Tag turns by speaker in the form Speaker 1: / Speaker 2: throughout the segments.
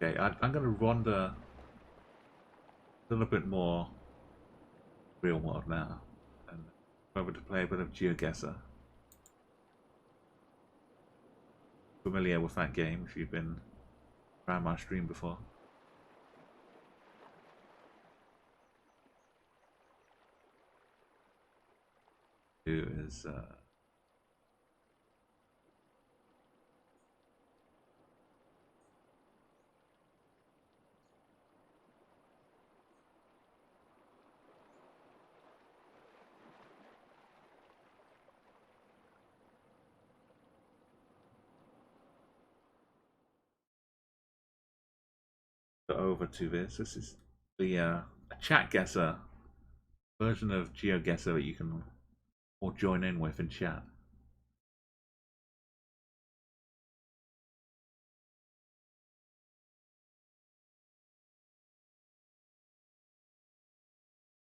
Speaker 1: Okay, I'm going to wander a little bit more real world now, and over to play a bit of Geoguessr. Familiar with that game if you've been around my stream before. Who is over to this. This is the ChatGuessr version of Geoguessr that you can all join in with and chat.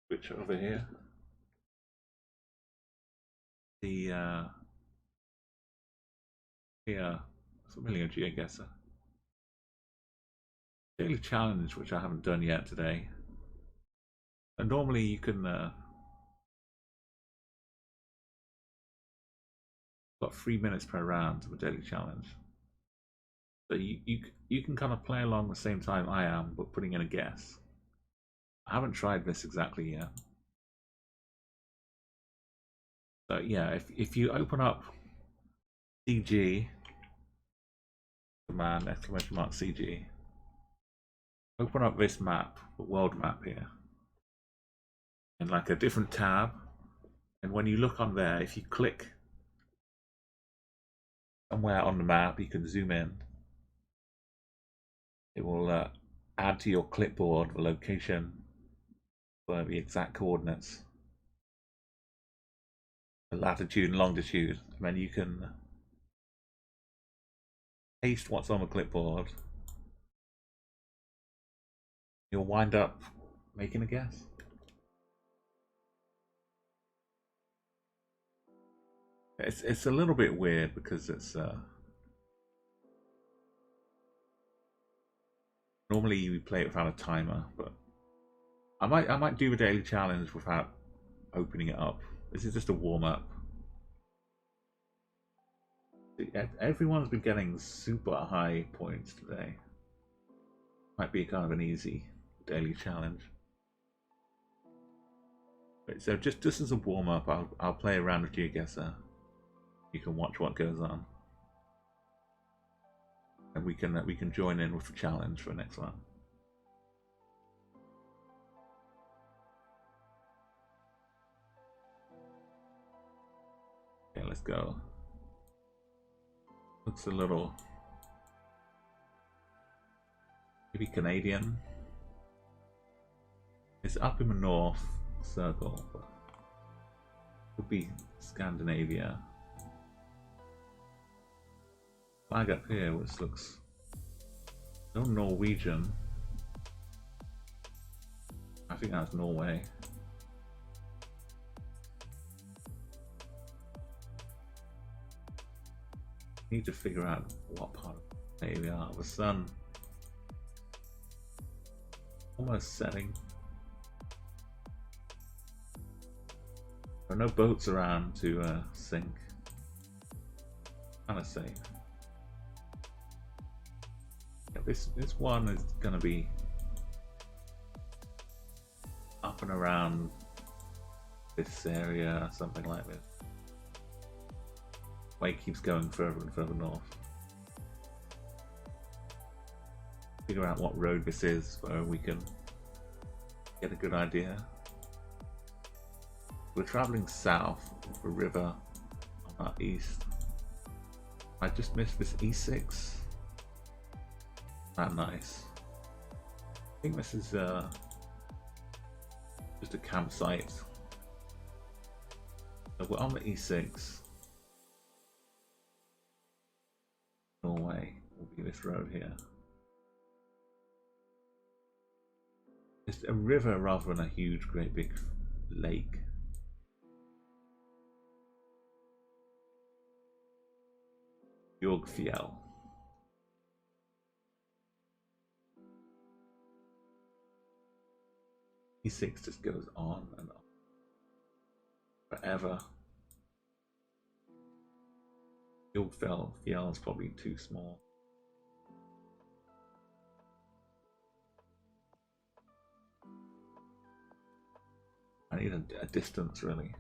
Speaker 1: Switch over here. The familiar Geoguessr daily challenge, which I haven't done yet today. And normally you can got 3 minutes per round of a daily challenge. So you can kind of play along the same time I am, but putting in a guess. I haven't tried this exactly yet. So yeah, if you open up CG command !CG, open up this map, the world map here, in like a different tab, and when you look on there, if you click somewhere on the map, you can zoom in. It will add to your clipboard the location for the exact coordinates, the latitude and longitude, and then you can paste what's on the clipboard. You'll wind up making a guess. It's a little bit weird because it's normally you play it without a timer, but I might do a daily challenge without opening it up. This is just a warm up. Everyone's been getting super high points today. Might be kind of an easy daily challenge. But so just as a warm up, I'll play around with Geoguessr. You can watch what goes on, and we can join in with the challenge for the next one. Okay, let's go. Looks a little maybe Canadian. It's up in the north circle, but could be Scandinavia. Flag up here, which looks no Norwegian. I think that's Norway. Need to figure out what part of Canada we are. The sun almost setting. There are no boats around to sink. Kind of safe. Yeah, this one is gonna be up and around this area, something like this. Way keeps going further and further north. Figure out what road this is so we can get a good idea. We're traveling south of a river on our east. I just missed this E6. Not nice. I think this is just a campsite. So we're on the E6. Norway will be this road here. It's a river rather than a huge, great big lake. Geoguessr. E6 just goes on and on forever. Field is probably too small. I need a distance, really.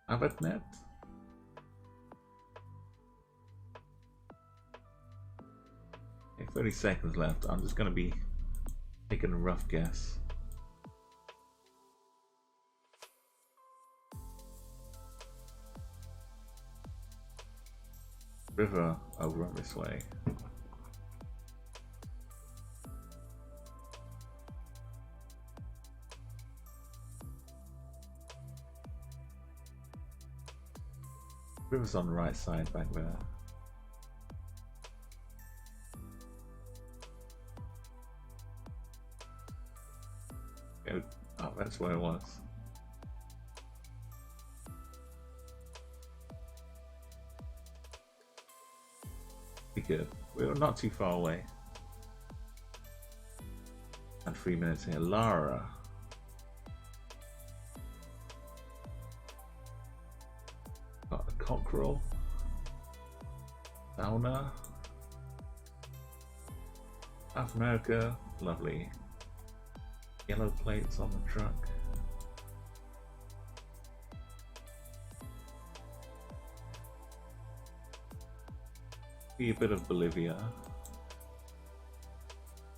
Speaker 1: Avatnet? Okay, 30 seconds left. I'm just going to be taking a rough guess. River over this way. River's on the right side back there. Oh, that's where it was. Be good. We were not too far away. And 3 minutes here. Lara. Got a cockerel. Sauna. South America. Lovely. Yellow plates on the truck. Be a bit of Bolivia.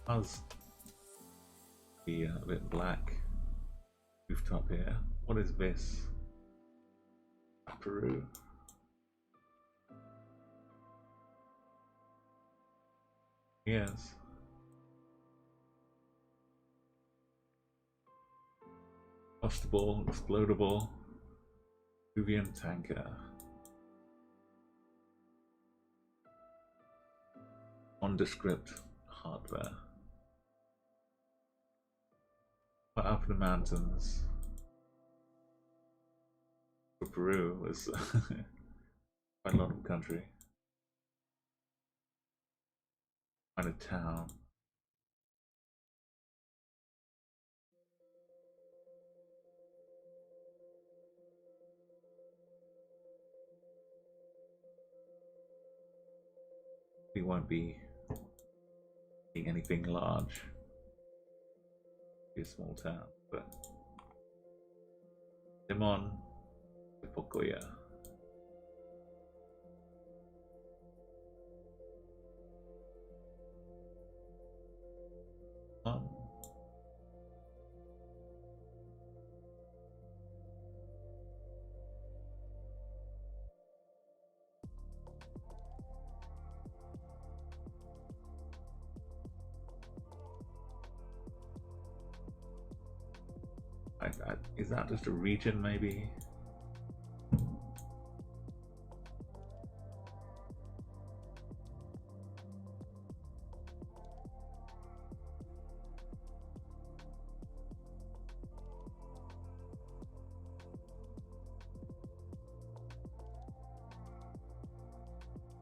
Speaker 1: Us be a bit black. Rooftop here. What is this? Peru. Yes. Combustible, explodable, Peruvian tanker. Nondescript hardware. But up in the mountains. For Peru was quite a lot of country. Kind of town. We won't be seeing anything large. Be a small town, but Limon, Pocoya. Is that just a region, maybe?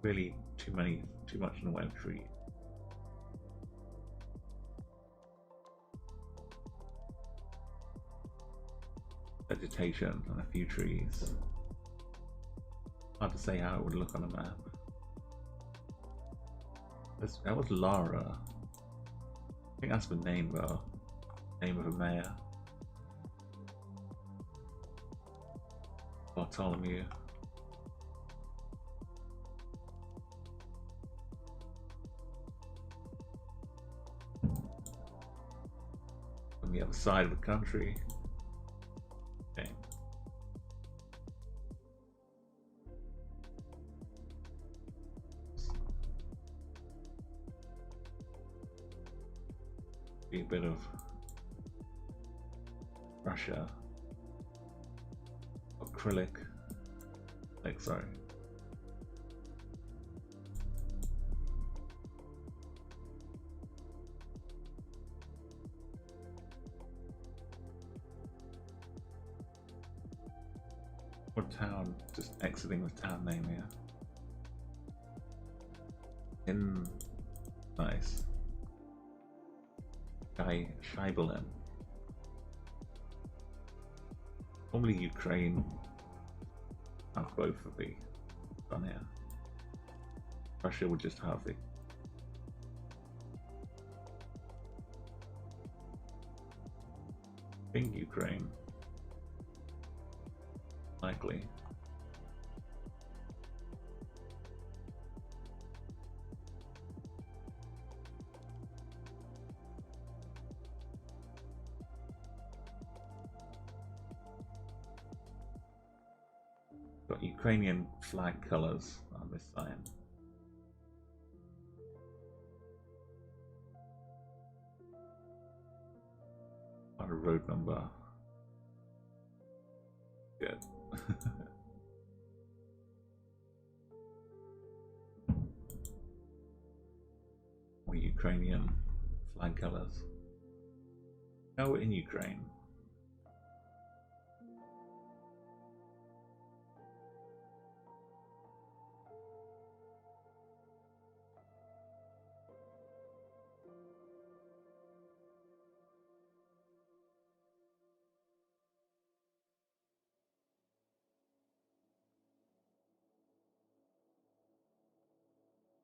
Speaker 1: Really, too much in the Web3. Vegetation and a few trees. Hard to say how it would look on a map. That was Lara. I think that's the name though. Name of a mayor. Bartholomew. On the other side of the country. Okay. Be a bit of Russia. Acrylic. Like, sorry. What town? Just exiting the town name here. In nice. Shaibalin. Normally Ukraine have both of the done here. Russia would just have the I think Ukraine. Likely. Got Ukrainian flag colors on this sign. Got a road number. Good. Or Ukrainian flag colors. Now we're in Ukraine.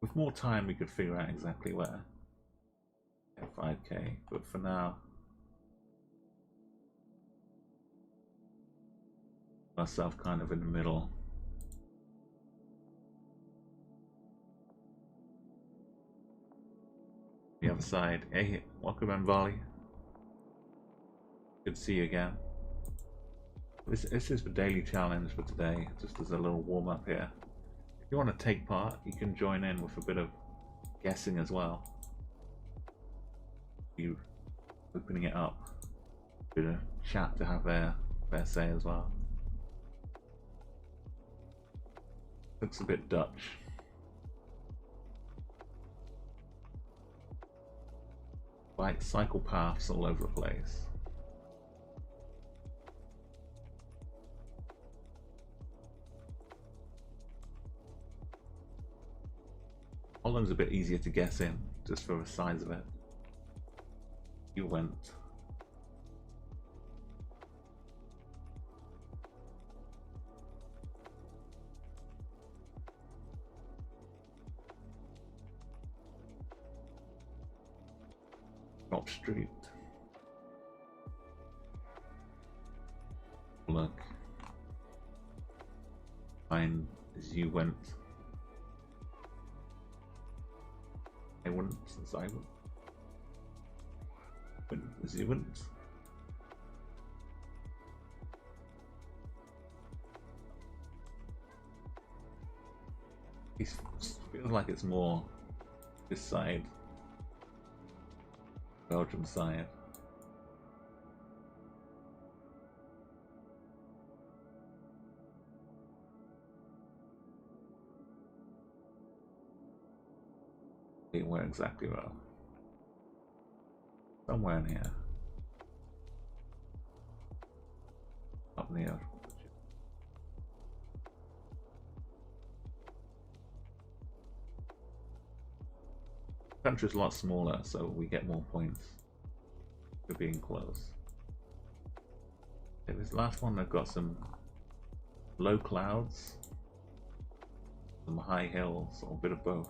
Speaker 1: With more time we could figure out exactly where. Get 5k, but for now myself kind of in the middle. The other side. Hey, welcome Mbali. Good to see you again. This is the daily challenge for today, just as a little warm up here. If you want to take part, you can join in with a bit of guessing as well. You opening it up, bit of chat to have their say as well. Looks a bit Dutch. Like cycle paths all over the place. Holland's a bit easier to guess in, just for the size of it. You went. Top Street. Look. Fine as you went. I wouldn't since I went as you wouldn't. It feels like it's more this side. Belgium side. Where exactly well? Somewhere in here. Up near. The country's a lot smaller, so we get more points for being close. Okay, this last one I've got some low clouds, some high hills, or a bit of both.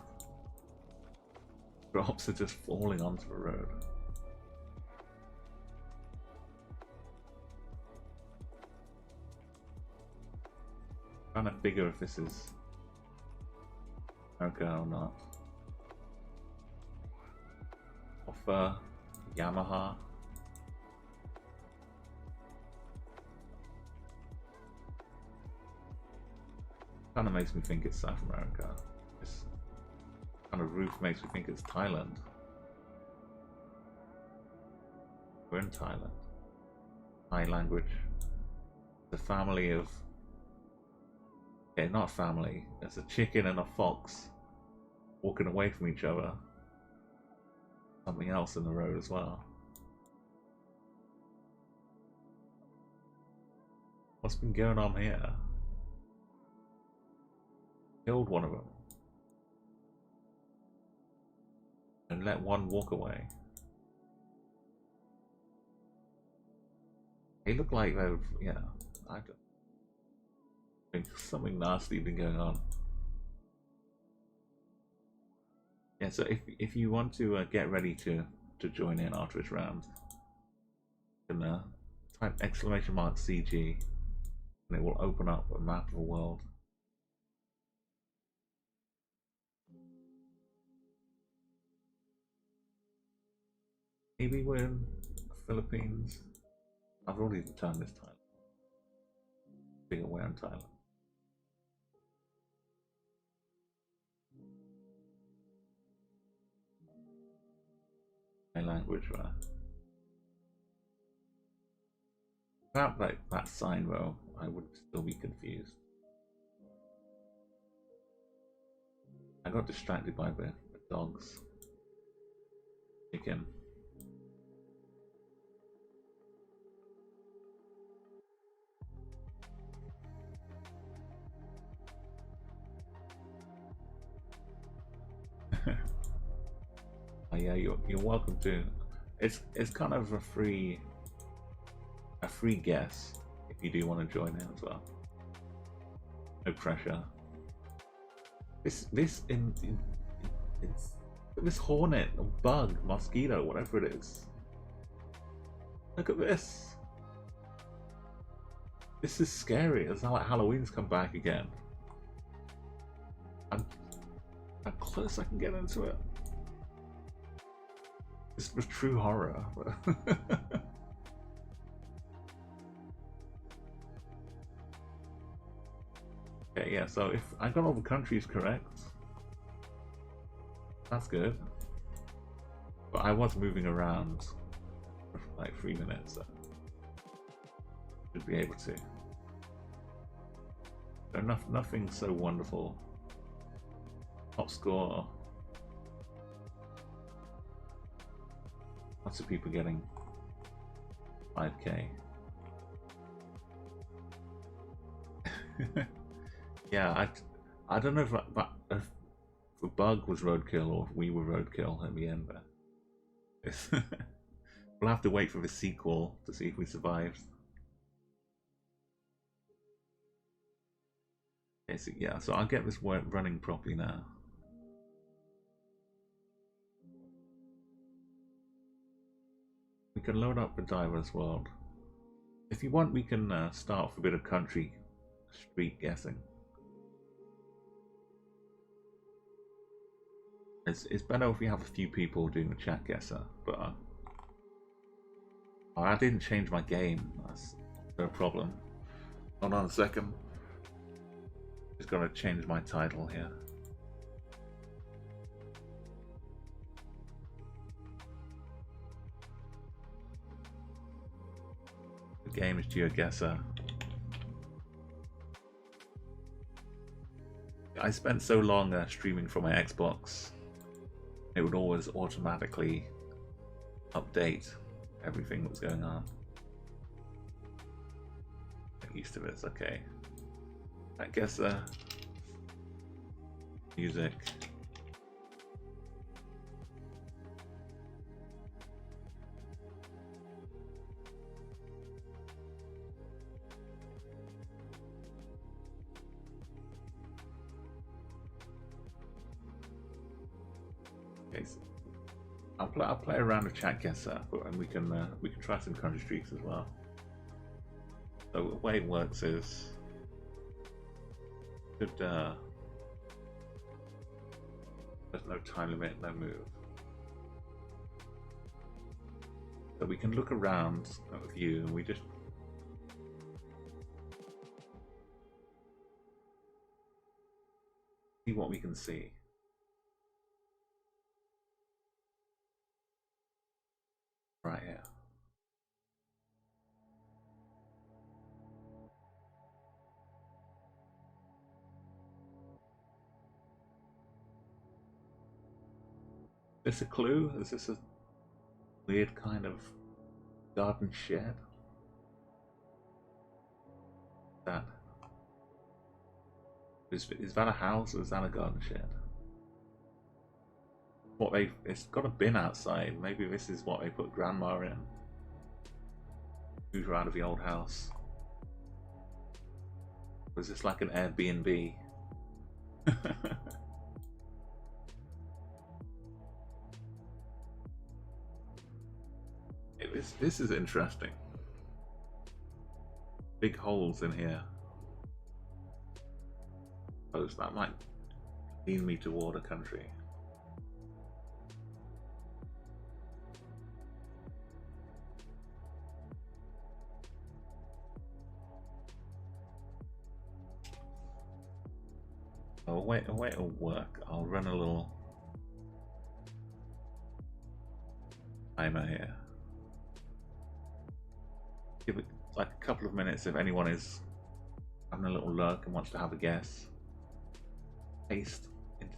Speaker 1: Drops are just falling onto the road. Trying to figure if this is America or not. Offer Yamaha. Kind of makes me think it's South America. This kind of roof makes me think it's Thailand. We're in Thailand. Thai language. The family of... Okay, not family. There's a chicken and a fox walking away from each other. Something else in the road as well. What's been going on here? killed one of them and let one walk away. They look like they've, yeah, I don't think something nasty been going on. Yeah, so if you want to get ready to join in after this round, you can type !CG and it will open up a map of the world. Maybe we're in the Philippines. I've already determined this Thailand. Being aware in Thailand. My language, right? Without like that sign though, I would still be confused. I got distracted by the dogs. Chicken. Oh, yeah, you're welcome to. It's kind of a free guess if you do want to join in as well. No pressure. This hornet or bug, mosquito, whatever it is. Look at this. This is scary. It's not like Halloween's come back again. I'm how close I can get into it. This was true horror. Okay, yeah, so if I got all the countries correct, that's good. But I was moving around for like 3 minutes, so should be able to. So nothing so wonderful. Top score. Lots of people getting 5k. Yeah, I don't know if the bug was roadkill or if we were roadkill at the end there. We'll have to wait for the sequel to see if we survived. Okay, so yeah, so I'll get this work running properly now. We can load up the diverse world. If you want, we can start with a bit of country street guessing. It's better if we have a few people doing the ChatGuessr, but oh, I didn't change my game. That's no problem. Hold on a second. Just gotta change my title here. The game is Geoguessr. I spent so long streaming from my Xbox. It would always automatically update everything that was going on. Get used to this, okay. I guess music. Okay, so I'll play around with ChatGuessr, and we can try some country streaks as well. So the way it works is there's no time limit, no move. So we can look around at the view and we just see what we can see. Right here. Is this a clue? Is this a weird kind of garden shed? That Is that a house or is that a garden shed? It's got a bin outside. Maybe this is what they put grandma in. Moved her out of the old house. Was this like an Airbnb? This is interesting. Big holes in here. Oh, so that might lead me toward a country. Oh, wait, it'll work. I'll run a little timer here. Give it like a couple of minutes if anyone is having a little lurk and wants to have a guess. Paste into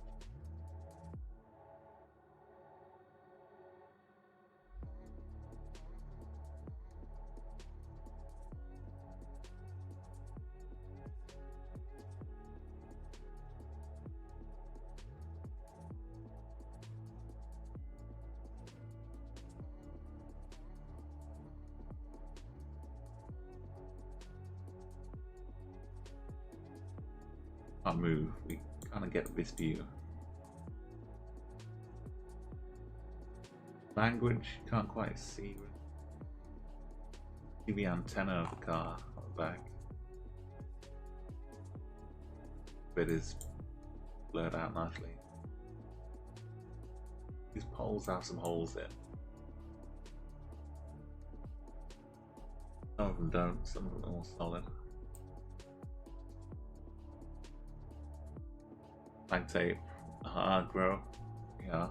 Speaker 1: our move. We kind of get this view. Language, can't quite see. See the antenna of the car on the back. Bit is blurred out nicely. These poles have some holes in. Some of them don't, some of them are more solid. Flag tape, grow, yeah.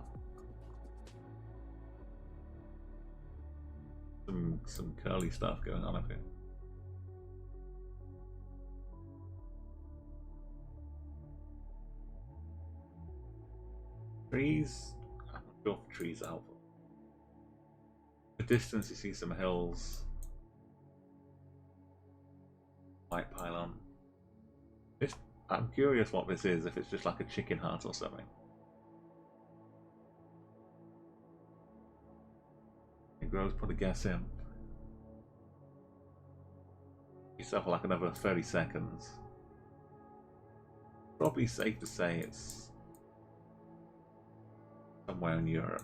Speaker 1: Some curly stuff going on up here. Trees, I'm not sure if trees are helpful. In the distance you see some hills. White pylon. I'm curious what this is, if it's just like a chicken hut or something. Grows, put a guess in. You suffer like another 30 seconds. Probably safe to say it's somewhere in Europe.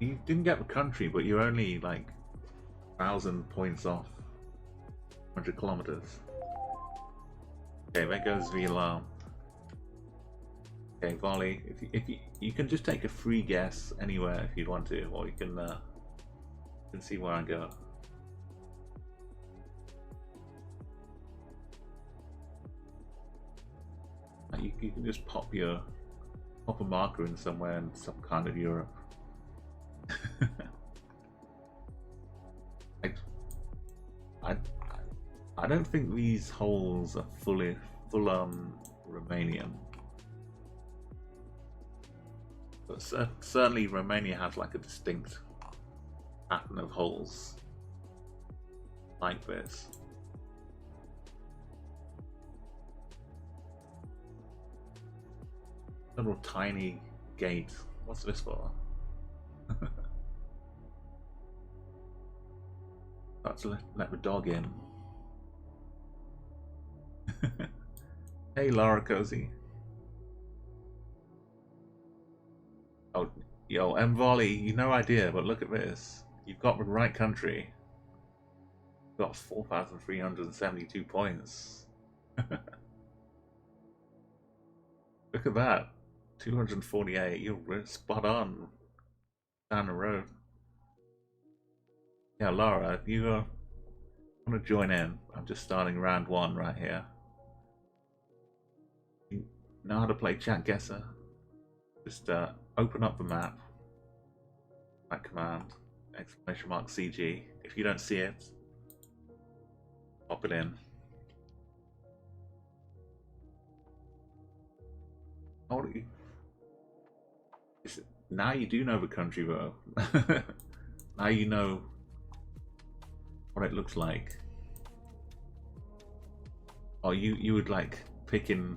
Speaker 1: You didn't get the country, but you're only like 1,000 points off. 100 kilometers. Okay, there goes the alarm. Okay, volley. If you can just take a free guess anywhere if you want to, or you can see where I go. You can just pop a marker in somewhere in some kind of Europe. I don't think these holes are full on Romanian, but certainly Romania has like a distinct pattern of holes like this. Little tiny gate. What's this for? That's to let the dog in. Hey, Laura Cozy. Oh, yo, M Volley, you no idea, but look at this. You've got the right country. You've got 4,372 points. Look at that. 248. You're spot on. Down the road. Yeah, Laura, if you want to join in, I'm just starting round 1 right here. You know how to play ChatGuessr? Just open up the map. That command, !CG. If you don't see it, pop it in. How do you? Now you do know the country though. Now you know what it looks like. Oh, you would like picking.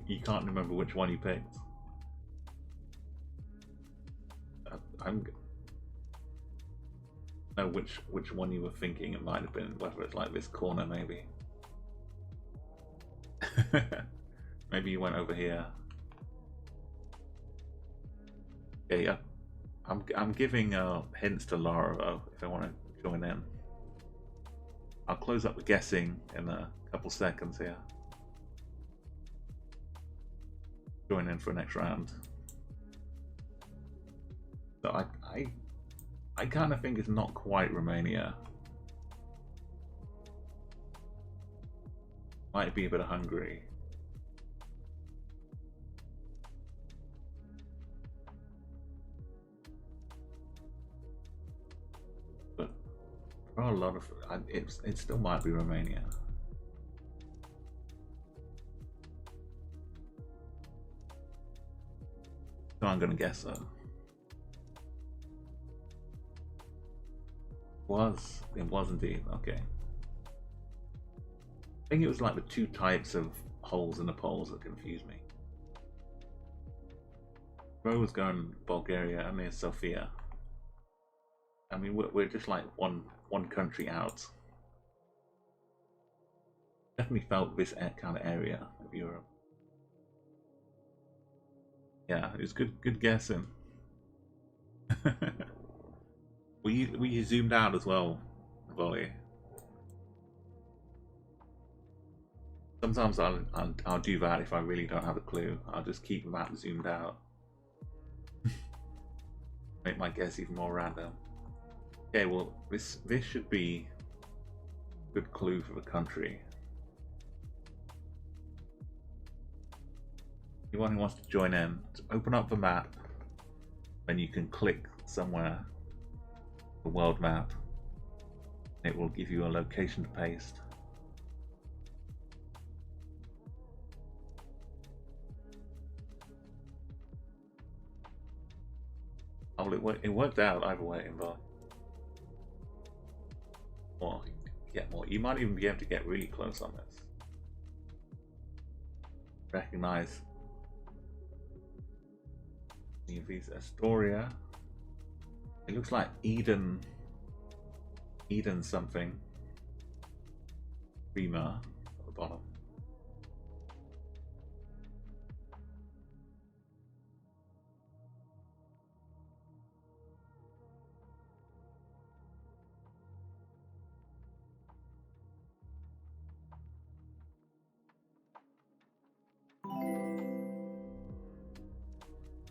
Speaker 1: You can't remember which one you picked. I'm know which one you were thinking it might have been. Whether it's like this corner, maybe. Maybe you went over here. Yeah. I'm giving hints to Laura though, if I want to join in. I'll close up the guessing in a couple seconds here. Join in for next round. So I kind of think it's not quite Romania. Might be a bit of Hungary. But there are a lot of it still might be Romania. So I'm gonna guess so. It was indeed, okay. I think it was like the two types of holes in the poles that confused me. Ro was going Bulgaria and there's Sofia. I mean, we're just like one country out. Definitely felt this kind of area of Europe. Yeah, it was good guessing. were you zoomed out as well, Volley? Sometimes I'll do that if I really don't have a clue. I'll just keep the map zoomed out. Make my guess even more random. Okay, well this should be a good clue for the country. Anyone who wants to join in, to open up the map, then you can click somewhere, the world map. It will give you a location to paste. Oh, it worked out either way, but more, get more. You might even be able to get really close on this. Recognize these Astoria. It looks like Eden something. Rima at the bottom.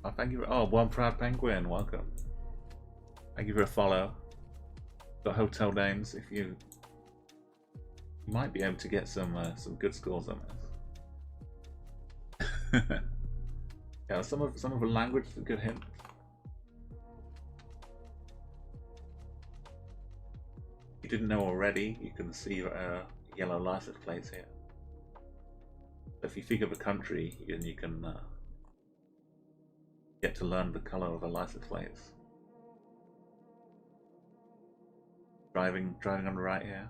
Speaker 1: Oh, thank you. Oh, One Proud Penguin, welcome. Thank you for a follow. Got hotel names. If you might be able to get some good scores on this. Yeah, some of the language is a good hint. If you didn't know already, you can see yellow license plates here. If you think of a country, then you can get to learn the color of the license plates. Driving on the right here.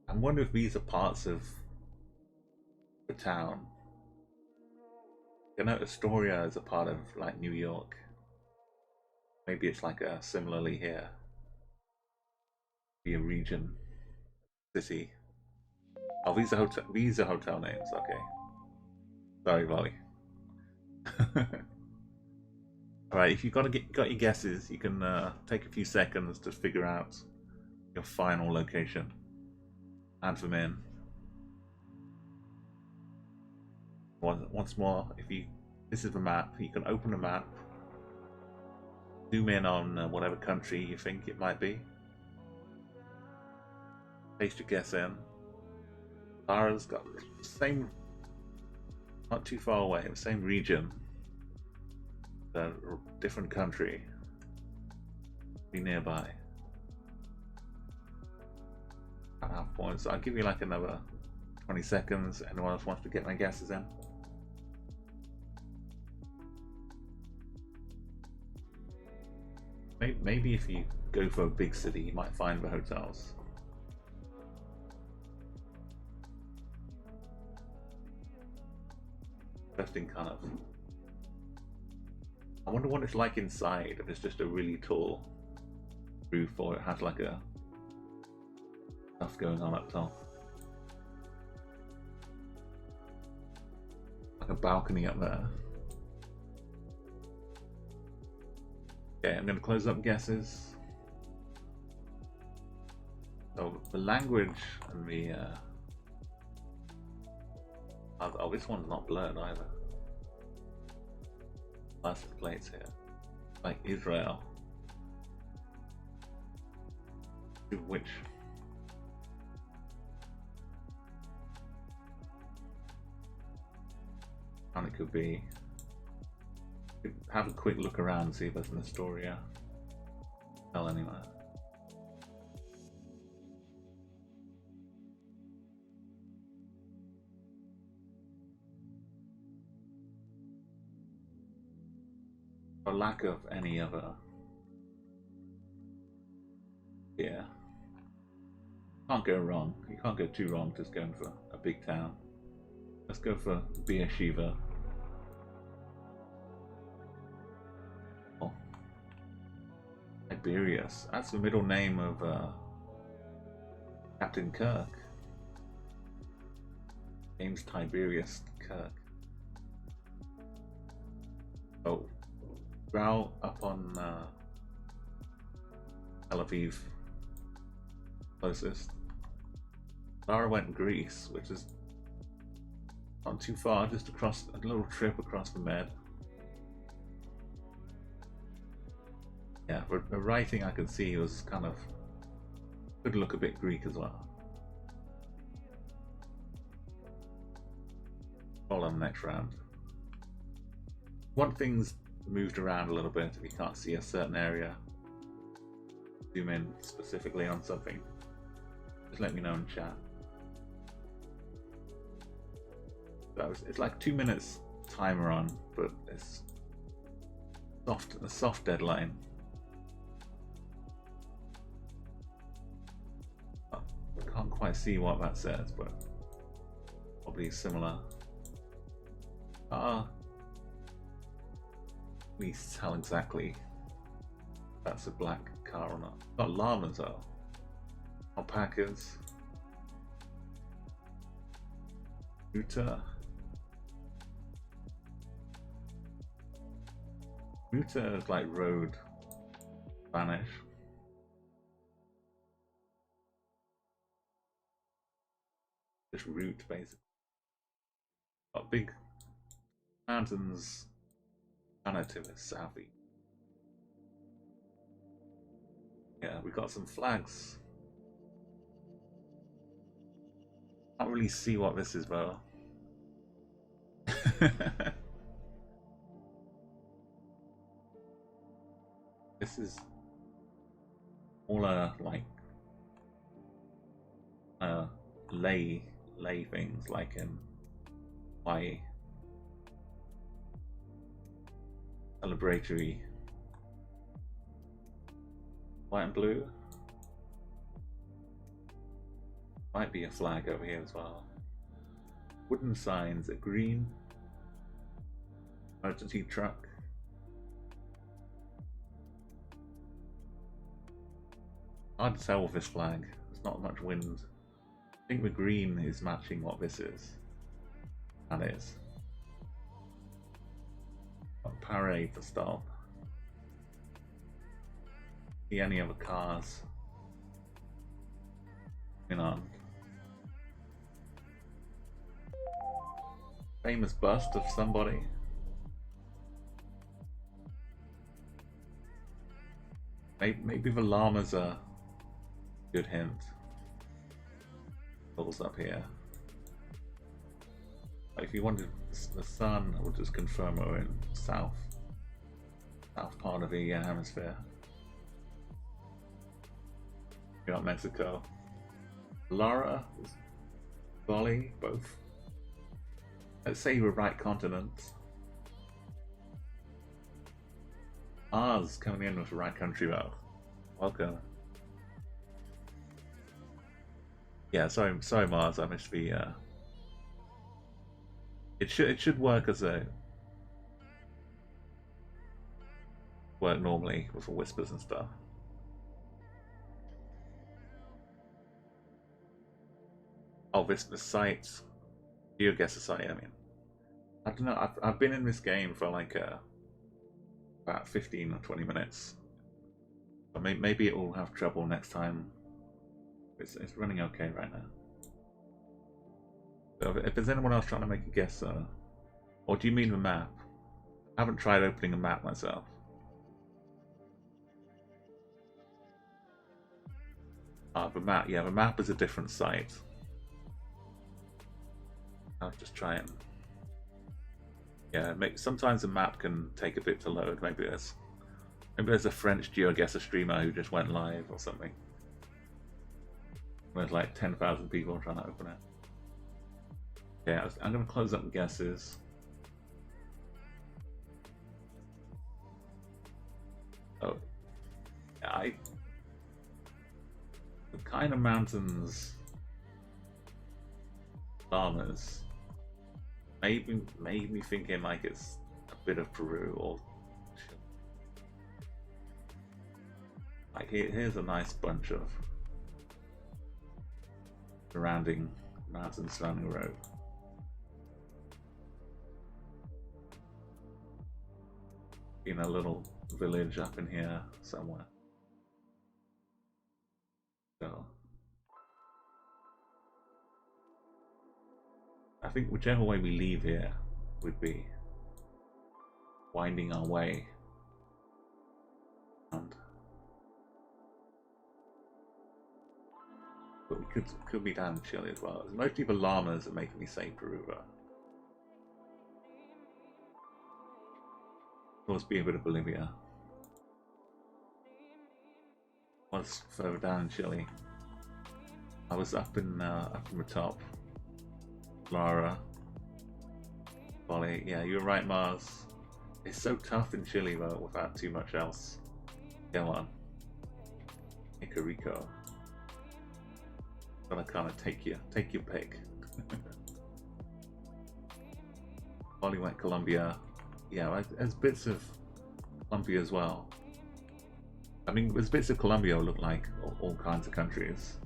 Speaker 1: I wonder if these are parts of the town. You know, Astoria is a part of like New York. Maybe it's like a similarly here. Be a region, city. Oh, these are hotel names. Okay. Sorry, Molly. Alright, if you've got your guesses, you can take a few seconds to figure out your final location. Add them in. Once more, this is the map, you can open the map, zoom in on whatever country you think it might be. Paste your guess in. Lara's got the same, not too far away, the same region. A different country be nearby. 1.5 points. I'll give you like another 20 seconds. Anyone else wants to get my guesses in? Maybe if you go for a big city, you might find the hotels. Interesting kind of. I wonder what it's like inside, if it's just a really tall roof or it has like a stuff going on up top. Like a balcony up there. Okay, I'm going to close up guesses. So the language and the oh, this one's not blurred either. Plastic plates here, like Israel. Which and it could be. Have a quick look around, see if there's an Astoria. Tell anywhere. For lack of any other. Yeah. Can't go wrong. You can't go too wrong just going for a big town. Let's go for Beersheba. Tiberius. That's the middle name of Captain Kirk. James Tiberius Kirk. Oh, Grau up on Tel Aviv. Closest. Lara went Greece, which is not too far, just across a little trip across the Med. Yeah, the writing I could see was kind of could look a bit Greek as well. All on the next round. Want things moved around a little bit if you can't see a certain area. Zoom in specifically on something. Just let me know in chat. So it's like 2 minutes timer on, but it's a soft deadline. I can't quite see what that says, but probably similar. We tell exactly if that's a black car or not. Not llamas though. Alpacas. Muta. Muta is like road Spanish. Just route basically. Got big mountains kind of to the southeast. Yeah, we got some flags. Can't really see what this is though. This is all like lay things like in Hawaii. Celebratory white and blue. Might be a flag over here as well. Wooden signs, a green emergency truck. Hard to tell with this flag. There's not much wind. I think the green is matching what this is. That is. A parade to stop. See any other cars? On. Famous bust of somebody. Maybe the llamas are a good hint. Bubbles up here. If you wanted the sun, I would just confirm we're in south part of the hemisphere. You got Mexico. Lara is Bali, both. Let's say you were right continent. Mars coming in with the right country though. Welcome. Yeah, sorry Mars, I missed the it should work as a work normally with the whispers and stuff. Oh, this site, Geoguessr site. I mean, I don't know. I've been in this game for like about 15 or 20 minutes. But maybe it will have trouble next time. It's running okay right now. So if there's anyone else trying to make a guess, or do you mean the map? I haven't tried opening a map myself. The map, yeah, the map is a different site. I'll just try and sometimes a map can take a bit to load. Maybe there's a French Geoguessr streamer who just went live or something. There's like 10,000 people trying to open it. Yeah, I'm going to close up the guesses. Oh, yeah, the kind of mountains, llamas, made me thinking like it's a bit of Peru or like here's a nice bunch of surrounding mountains surrounding the road. In a little village up in here somewhere. So I think whichever way we leave here would be winding our way around. But we could be down in Chile as well. There's mostly the llamas that make me say Peru. Must be a bit of Bolivia. Was further down in Chile. I was up in the top. Lara. Bali. Yeah, you're right, Mars. It's so tough in Chile though, without too much else. Go on. Puerto Rico. Gonna kind of take your pick. Bali went Colombia. Yeah, there's bits of Colombia as well. I mean, there's bits of Colombia look like all kinds of countries.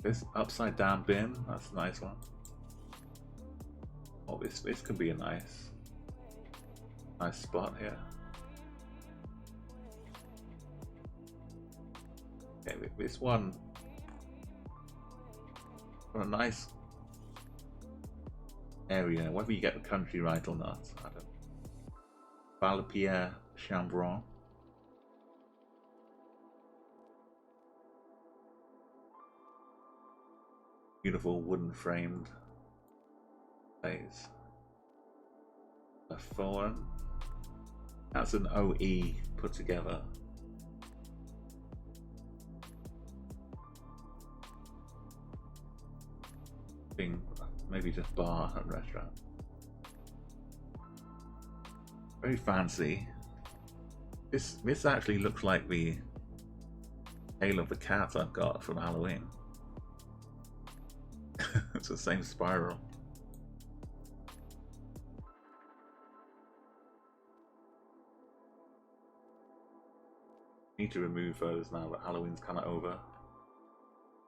Speaker 1: This upside down bin, that's a nice one. Oh, this could be a nice spot here. Okay, this one, what a nice area, whether you get the country right or not, I don't know. Valpierre Chambron. Beautiful wooden framed place. A thorn. That's an OE put together. Thing, maybe just bar and restaurant. Very fancy. This actually looks like the tail of the cat I've got from Halloween. It's the same spiral. Need to remove those now that Halloween's kind of over.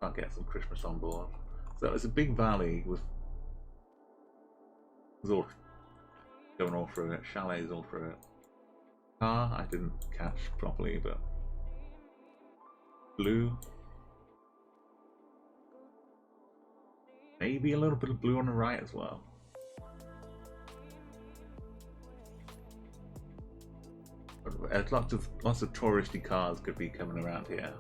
Speaker 1: Can't get some Christmas on board. So it's a big valley with all going all through it, chalets all through it. Car I didn't catch properly, but blue. Maybe a little bit of blue on the right as well. But lots of touristy cars could be coming around here.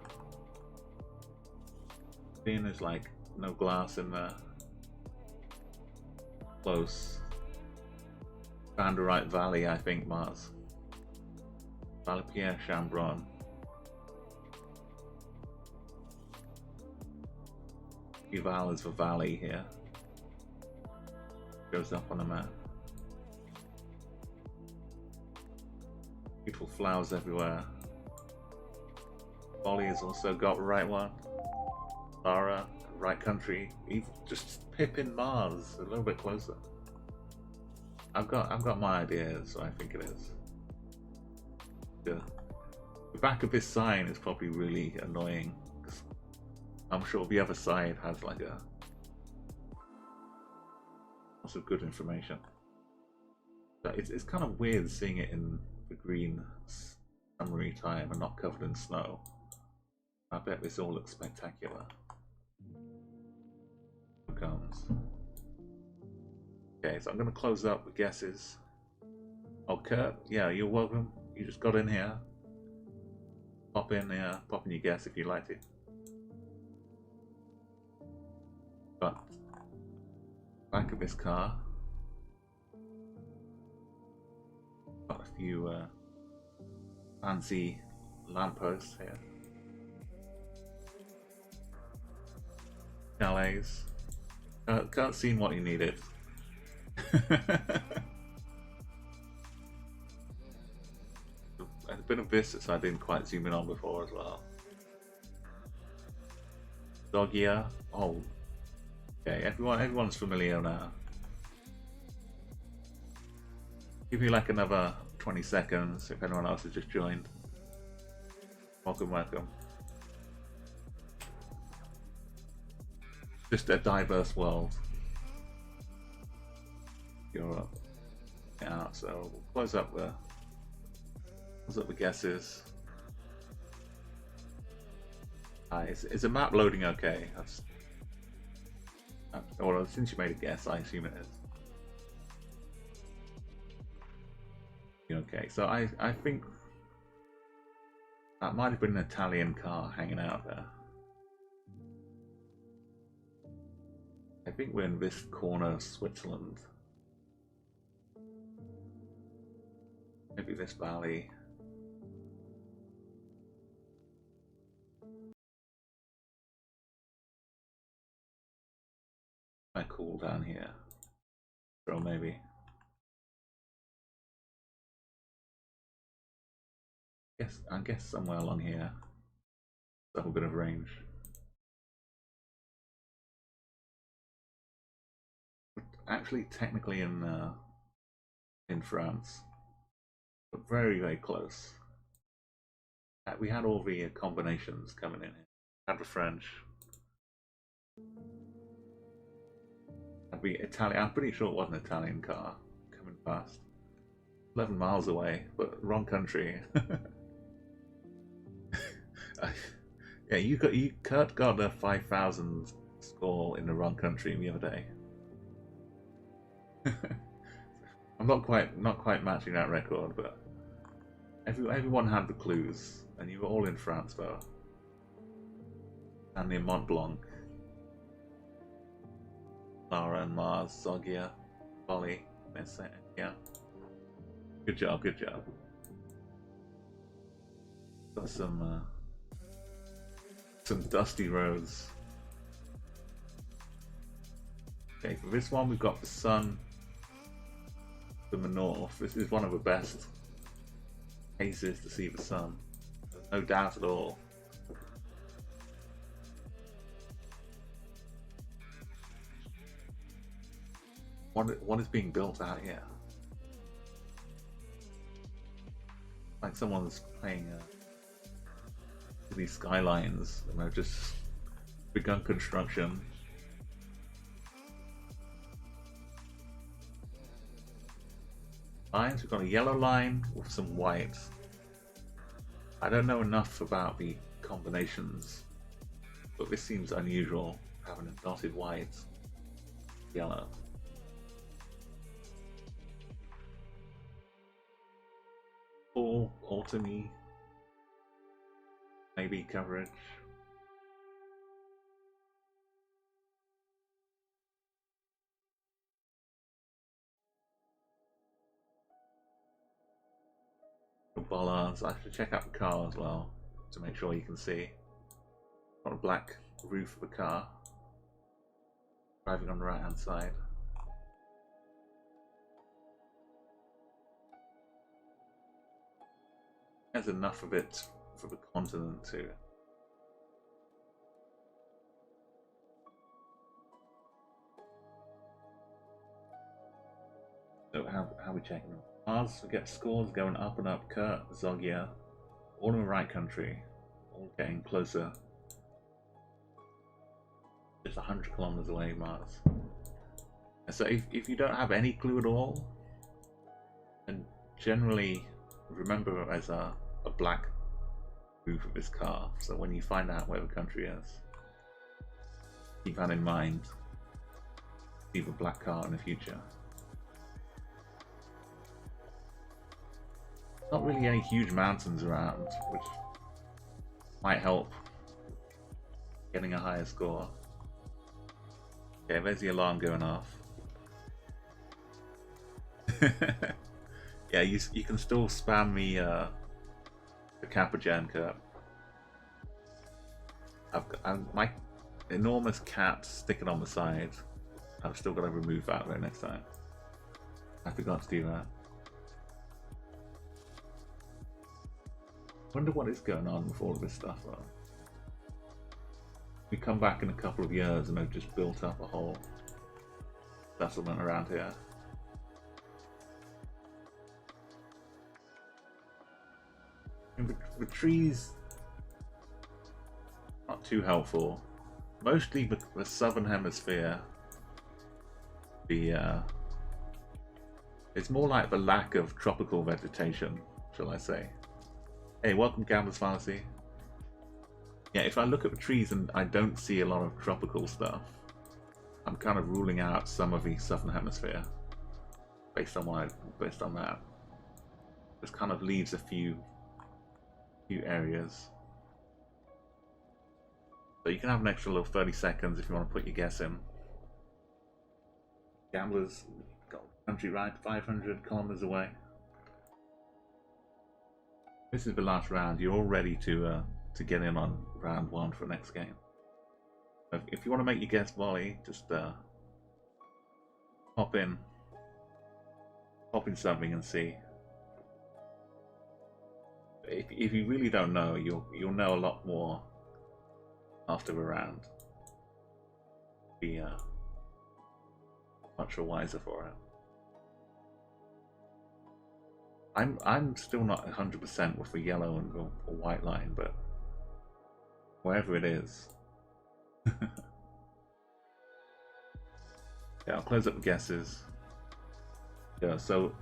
Speaker 1: Seeing there's like no glass in there. Close. Found the right valley, I think, Mars. Valpierre Chambron. Eval is for valley here. Goes up on the map. Beautiful flowers everywhere. Ollie has also got right one. Lara, right country. Even just Pippin Mars, a little bit closer. I've got my ideas, so I think it is. The back of this sign is probably really annoying, because I'm sure the other side has like lots of good information. But it's kind of weird seeing it in the green summery time and not covered in snow. I bet this all looks spectacular. Here comes. Okay, so I'm going to close up the guesses. Oh, Kurt, yeah, you're welcome. You just got in here. Pop in your guess if you like it. But back of this car, got a few fancy lampposts here. Chalets. Can't see what you needed. A bit of this that I didn't quite zoom in on before as well. Dogia. Oh, okay. Everyone's familiar now. Give you like another 20 seconds if anyone else has just joined. Welcome, welcome. Just a diverse world. Europe. Yeah, so we'll close up the guesses. Is the map loading okay? That's well, since you made a guess, I assume it is. Okay, so I think that might have been an Italian car hanging out there. I think we're in this corner of Switzerland. Maybe this valley. Quite cool down here. Or maybe. I guess somewhere along here. Have a bit of range. But actually, technically in France, but very, very close. We had all the combinations coming in. Had the French. Had the Italian. I'm pretty sure it was an Italian car coming past. 11 miles away, but wrong country. Yeah, Kurt got a 5,000 score in the wrong country the other day. I'm not quite matching that record, but everyone had the clues, and you were all in France though. And near Mont Blanc, Lara and Mars, Zogia, Bali, Mesa, yeah. Good job, good job. Got some dusty roads. Okay, for this one we've got the sun from the north. This is one of the best cases to see the sun. There's no doubt at all. What is being built out here? Like someone's playing these skylines and they've just begun construction. Lines, we've got a yellow line with some white. I don't know enough about the combinations, but this seems unusual, having a dotted white, yellow. Fall, autumny, maybe coverage. Bollards. I should check out the car as well to make sure you can see. Got a black roof of the car. driving on the right hand side. There's enough of it for the continent too. So how are we checking them? Mars, we get scores going up and up. Kurt, Zogia, all in the right country, all getting closer. Just 100 kilometers away, Mars. And so if you don't have any clue at all, then generally remember it as a black roof of his car. So when you find out where the country is, keep that in mind. Leave a black car in the future. Not really any huge mountains around, which might help getting a higher score. Okay, there's the alarm going off. Yeah, you can still spam me the Capagen Kurt. I've my enormous cat sticking on the side. I've still got to remove that though next time. I forgot to do that. Wonder what is going on with all of this stuff though. We come back in a couple of years and they've just built up a whole settlement around here. And the trees not too helpful. Mostly the southern hemisphere. It's more like the lack of tropical vegetation, shall I say. Hey, welcome Gambler's Fallacy. Yeah, if I look at the trees and I don't see a lot of tropical stuff, I'm kind of ruling out some of the southern hemisphere based on that. This kind of leaves a few areas. So you can have an extra little 30 seconds if you want to put your guess in. Gamblers got country right 500 kilometers away. This is the last round. You're all ready to get in on round 1 for the next game. If you want to make your guess volley, just hop in something and see. If you really don't know, you'll know a lot more after the round. Be much wiser for it. I'm still not 100% with the yellow and the white line, but wherever it is. Yeah, I'll close up the guesses. Yeah, so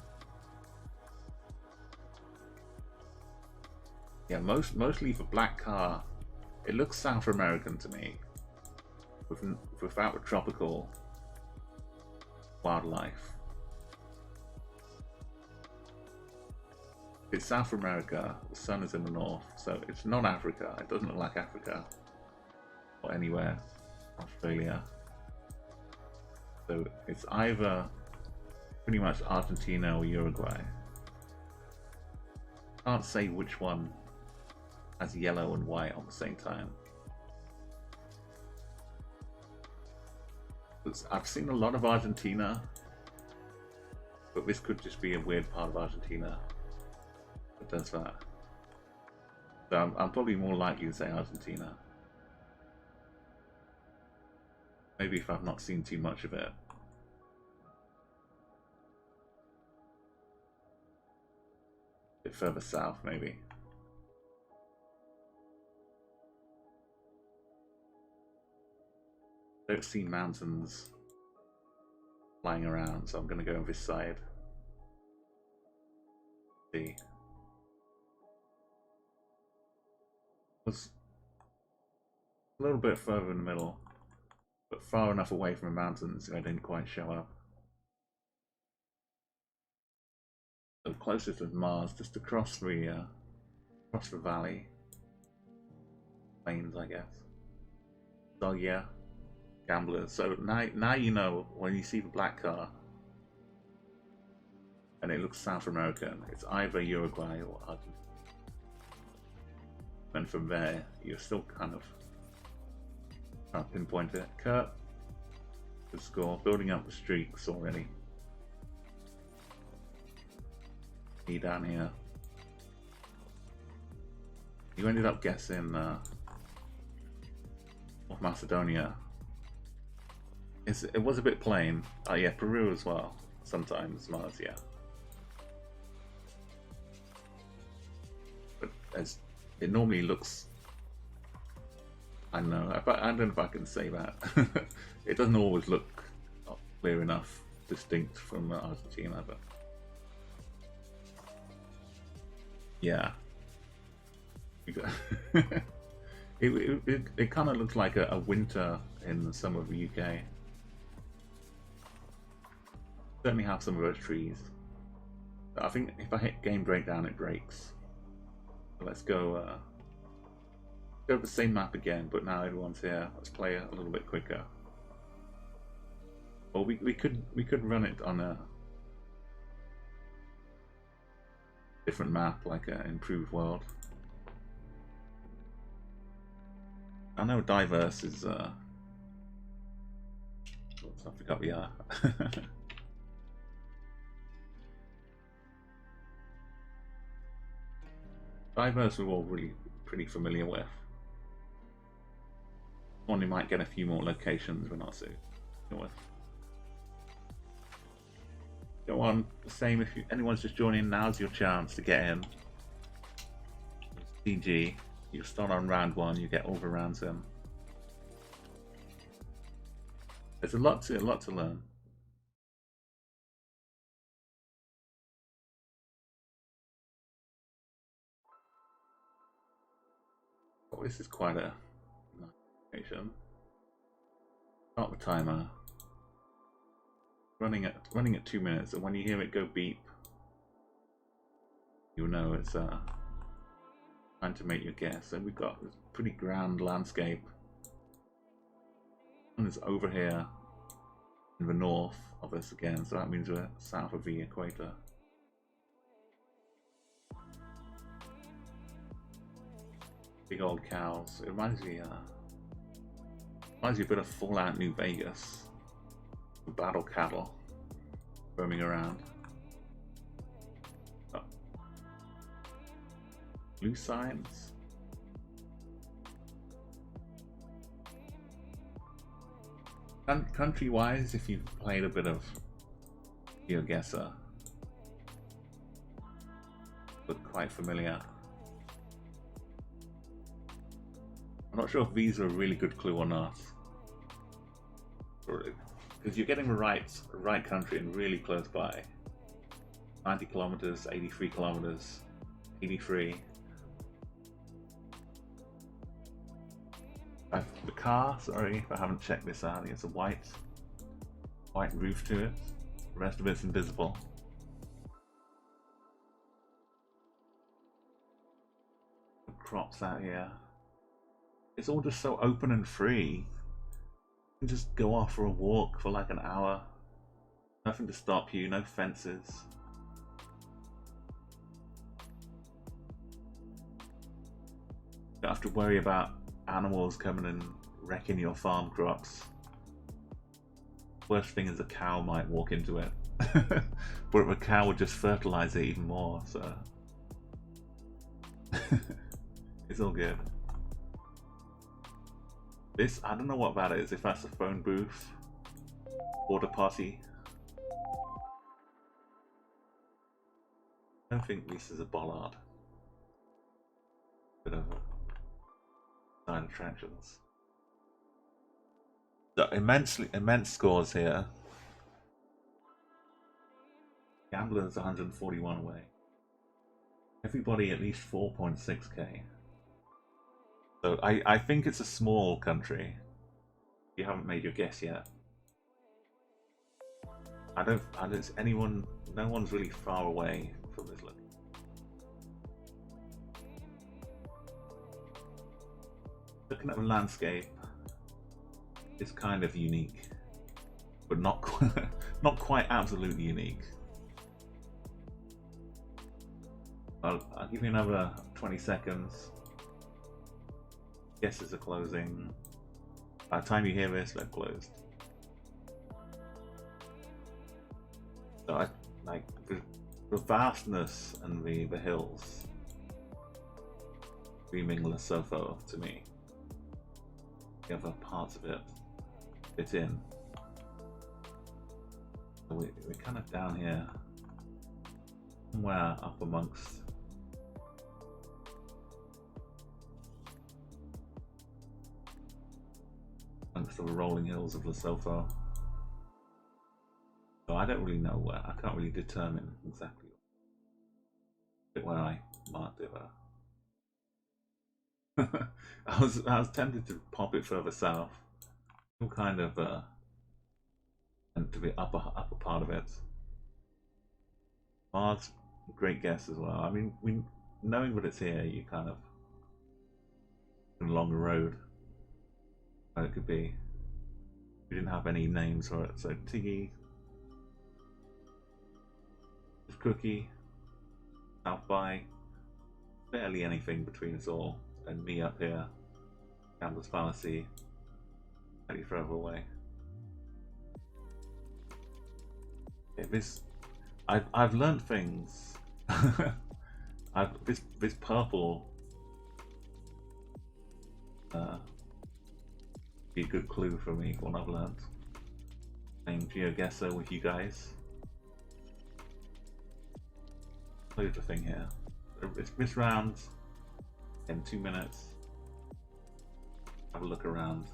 Speaker 1: yeah, mostly for black car, it looks South American to me, without the tropical wildlife. It's South America, the sun is in the north, so it's not Africa. It doesn't look like Africa or anywhere, Australia. So it's either pretty much Argentina or Uruguay. Can't say which one has yellow and white on the same time. I've seen a lot of Argentina, but this could just be a weird part of Argentina that does that. So I'm probably more likely to say Argentina. Maybe if I've not seen too much of it. A bit further south, maybe. Don't see mountains flying around, so I'm going to go on this side. See. Was a little bit further in the middle, but far enough away from the mountains so I didn't quite show up. So closest is Mars, just across the valley. Plains, I guess. So yeah, gamblers. So now you know when you see the black car and it looks South American, it's either Uruguay or Argentina. And from there, you're still kind of trying to pinpoint it. Kurt, Good score. Building up the streaks already. Me down here. You ended up guessing North Macedonia. It was a bit plain. Oh yeah, Peru as well. Sometimes Mars, yeah. But as it normally looks, I don't know. I don't know if I can say that. It doesn't always look clear enough, distinct from Argentina, but yeah. It kind of looks like a winter in the summer of the UK. Certainly have some of those trees. But I think if I hit game breakdown, it breaks. So let's go. Go the same map again, but now everyone's here. Let's play a little bit quicker. Well, we could run it on a different map, like an improved world. I know diverse is. Oops, I forgot we are. Diverse we're all really pretty familiar with. One, you might get a few more locations we're not so familiar with. Go on, the same if anyone's just joining, now's your chance to get in. CG, you start on round 1, you get all the rounds in. There's a lot to learn. Oh, this is quite a nice location. Start the timer. Running at 2 minutes, and when you hear it go beep, you'll know it's time to make your guess. And we've got this pretty grand landscape. And it's over here in the north of us again, so that means we're south of the equator. Big old cows. It reminds me a bit of Fallout New Vegas. Battle cattle roaming around. Oh. Blue signs. Country-wise, if you've played a bit of Geoguessr, look quite familiar. I'm not sure if these are a really good clue or not. Because you're getting the right country and really close by. 90 kilometers, 83 kilometers, 83. The car, sorry if I haven't checked this out, it's a white roof to it. The rest of it's invisible. The crops out here. It's all just so open and free. You can just go off for a walk for like an hour. Nothing to stop you, no fences. You don't have to worry about animals coming and wrecking your farm crops. Worst thing is a cow might walk into it. But the cow would just fertilize it even more, so it's all good. This, I don't know what that is, if that's a phone booth, border party. I don't think this is a bollard. Bit of side attractions. So immense scores here. Gamblers 141 away. Everybody at least 4.6k. So I think it's a small country. You haven't made your guess yet. I don't anyone, no one's really far away from this look. Looking at the landscape, it's kind of unique, but not not quite absolutely unique. I'll give you another 20 seconds. Guesses are closing. By the time you hear this, they're closed. So I like the vastness and the hills screaming Lesotho to me. The other parts of it fit in. So we're kind of down here, somewhere up amongst the rolling hills of Lesotho. So I don't really know where. I can't really determine exactly where I marked it. I was tempted to pop it further south, some kind of and to the upper part of it. Mars, great guess as well. I mean, knowing that it's here, you kind of along the road where it could be. We didn't have any names for it, so Tiggy, Cookie, South by, barely anything between us all, and me up here, Campbell's Fallacy, slightly further away. Yeah, I've learned things. This purple be a good clue for me for what I've learned. Playing Geoguessr with you guys. Loads of thing here. It's this round in 2 minutes. Have a look around.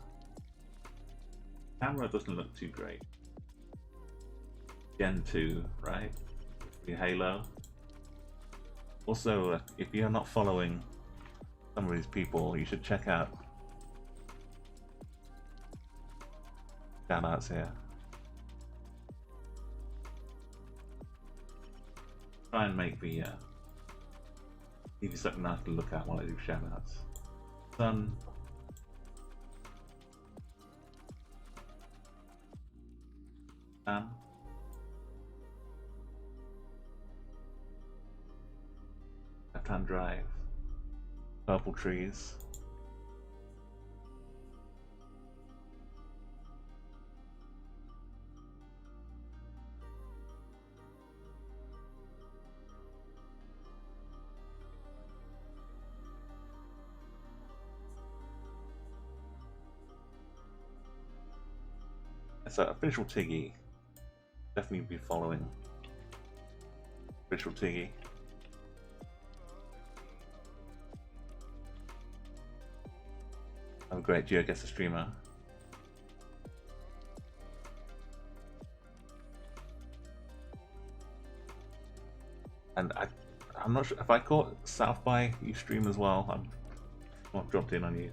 Speaker 1: Camera doesn't look too great. Gen 2, right? The Halo. Also, if you're not following some of these people, you should check out. Shoutouts here. Try and make the give you something nice to look at while I do shoutouts. Sun. Left-hand drive. Purple trees. So official Tiggy. Definitely be following official Tiggy. I'm a great Geoguessr streamer. And I'm not sure if I caught South by you stream as well. I'm not dropped in on you.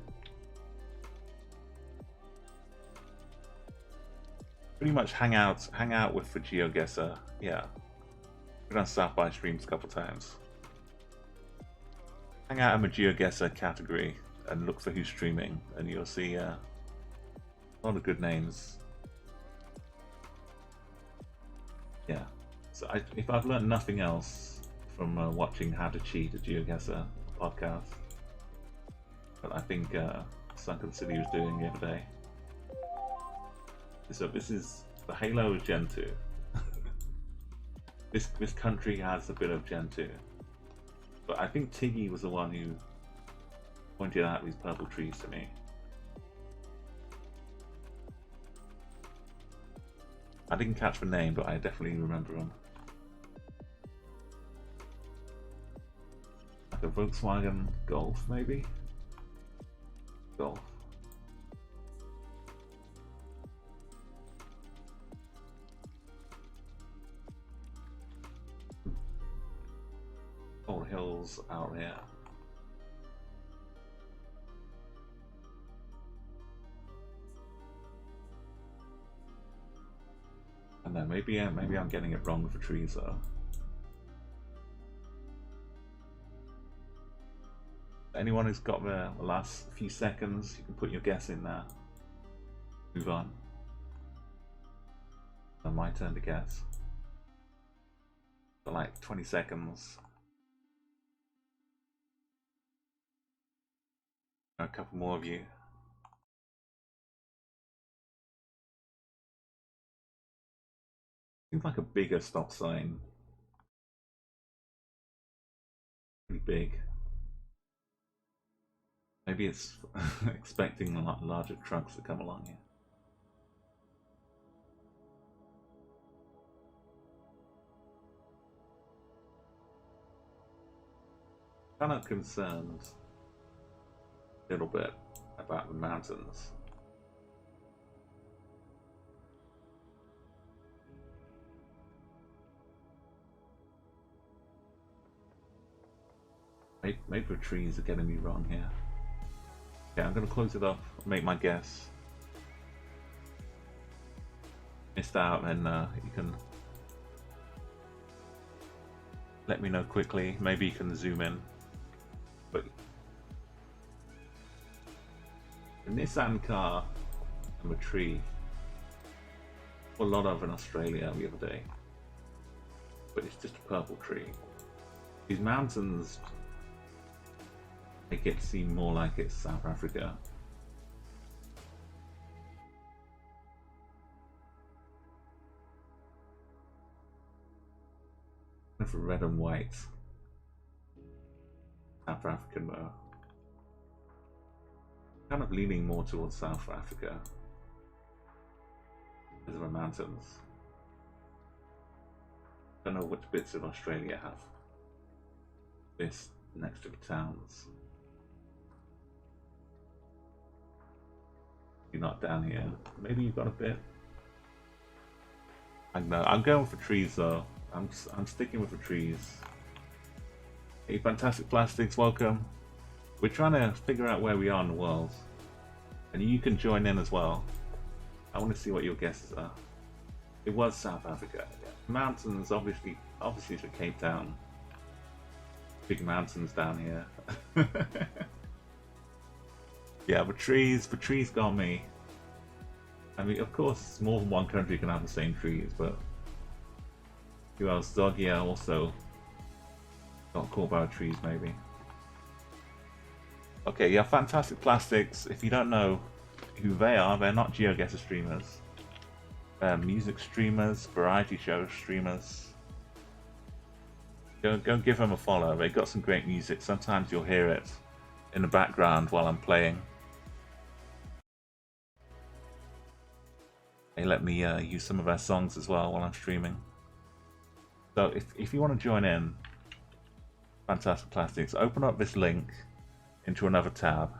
Speaker 1: Pretty much hang out with the Geoguessr. Yeah, been on South by streams a couple times. Hang out in the Geoguessr category and look for who's streaming, and you'll see a lot of good names. Yeah. So if I've learned nothing else from watching How to Cheat a Geoguessr podcast, but I think Sunken City was doing the other day. So this is the Halo Gen 2. this country has a bit of Gen 2. But I think Tiggy was the one who pointed out these purple trees to me. I didn't catch the name, but I definitely remember them. Like a Volkswagen Golf, maybe? Golf. All hills out here. And then maybe I'm getting it wrong with the trees though. Anyone who's got the last few seconds, you can put your guess in there. Move on. It's my turn to guess. For like 20 seconds. A couple more of you. Seems like a bigger stop sign. Pretty big. Maybe it's expecting a lot larger trucks to come along here. Kind of concerned a little bit about the mountains. Maybe the trees are getting me wrong here. Okay, I'm going to close it up, make my guess. Missed out, and you can let me know quickly. Maybe you can zoom in. But the Nissan car and the tree, a lot of in Australia the other day, but it's just a purple tree. These mountains make it seem more like it's South Africa. For red and white South African though. Kind of leaning more towards South Africa because of the mountains. Don't know which bits of Australia have this next to the towns. You're not down here. Maybe you've got a bit. I know. I'm going for trees though. I'm sticking with the trees. Hey, Fantastic Plastics, welcome. We're trying to figure out where we are in the world, and you can join in as well. I want to see what your guesses are. It was South Africa. Yeah. Mountains, obviously for Cape Town. Big mountains down here. Yeah, the trees got me. I mean, of course, more than one country can have the same trees, but who else? Zogia also got caught by the trees, maybe. Okay, yeah, Fantastic Plastics. If you don't know who they are, they're not Geoguessr streamers. They're music streamers, variety show streamers. Go give them a follow. They've got some great music. Sometimes you'll hear it in the background while I'm playing. They let me use some of their songs as well while I'm streaming. So if you want to join in, Fantastic Plastics, open up this link into another tab,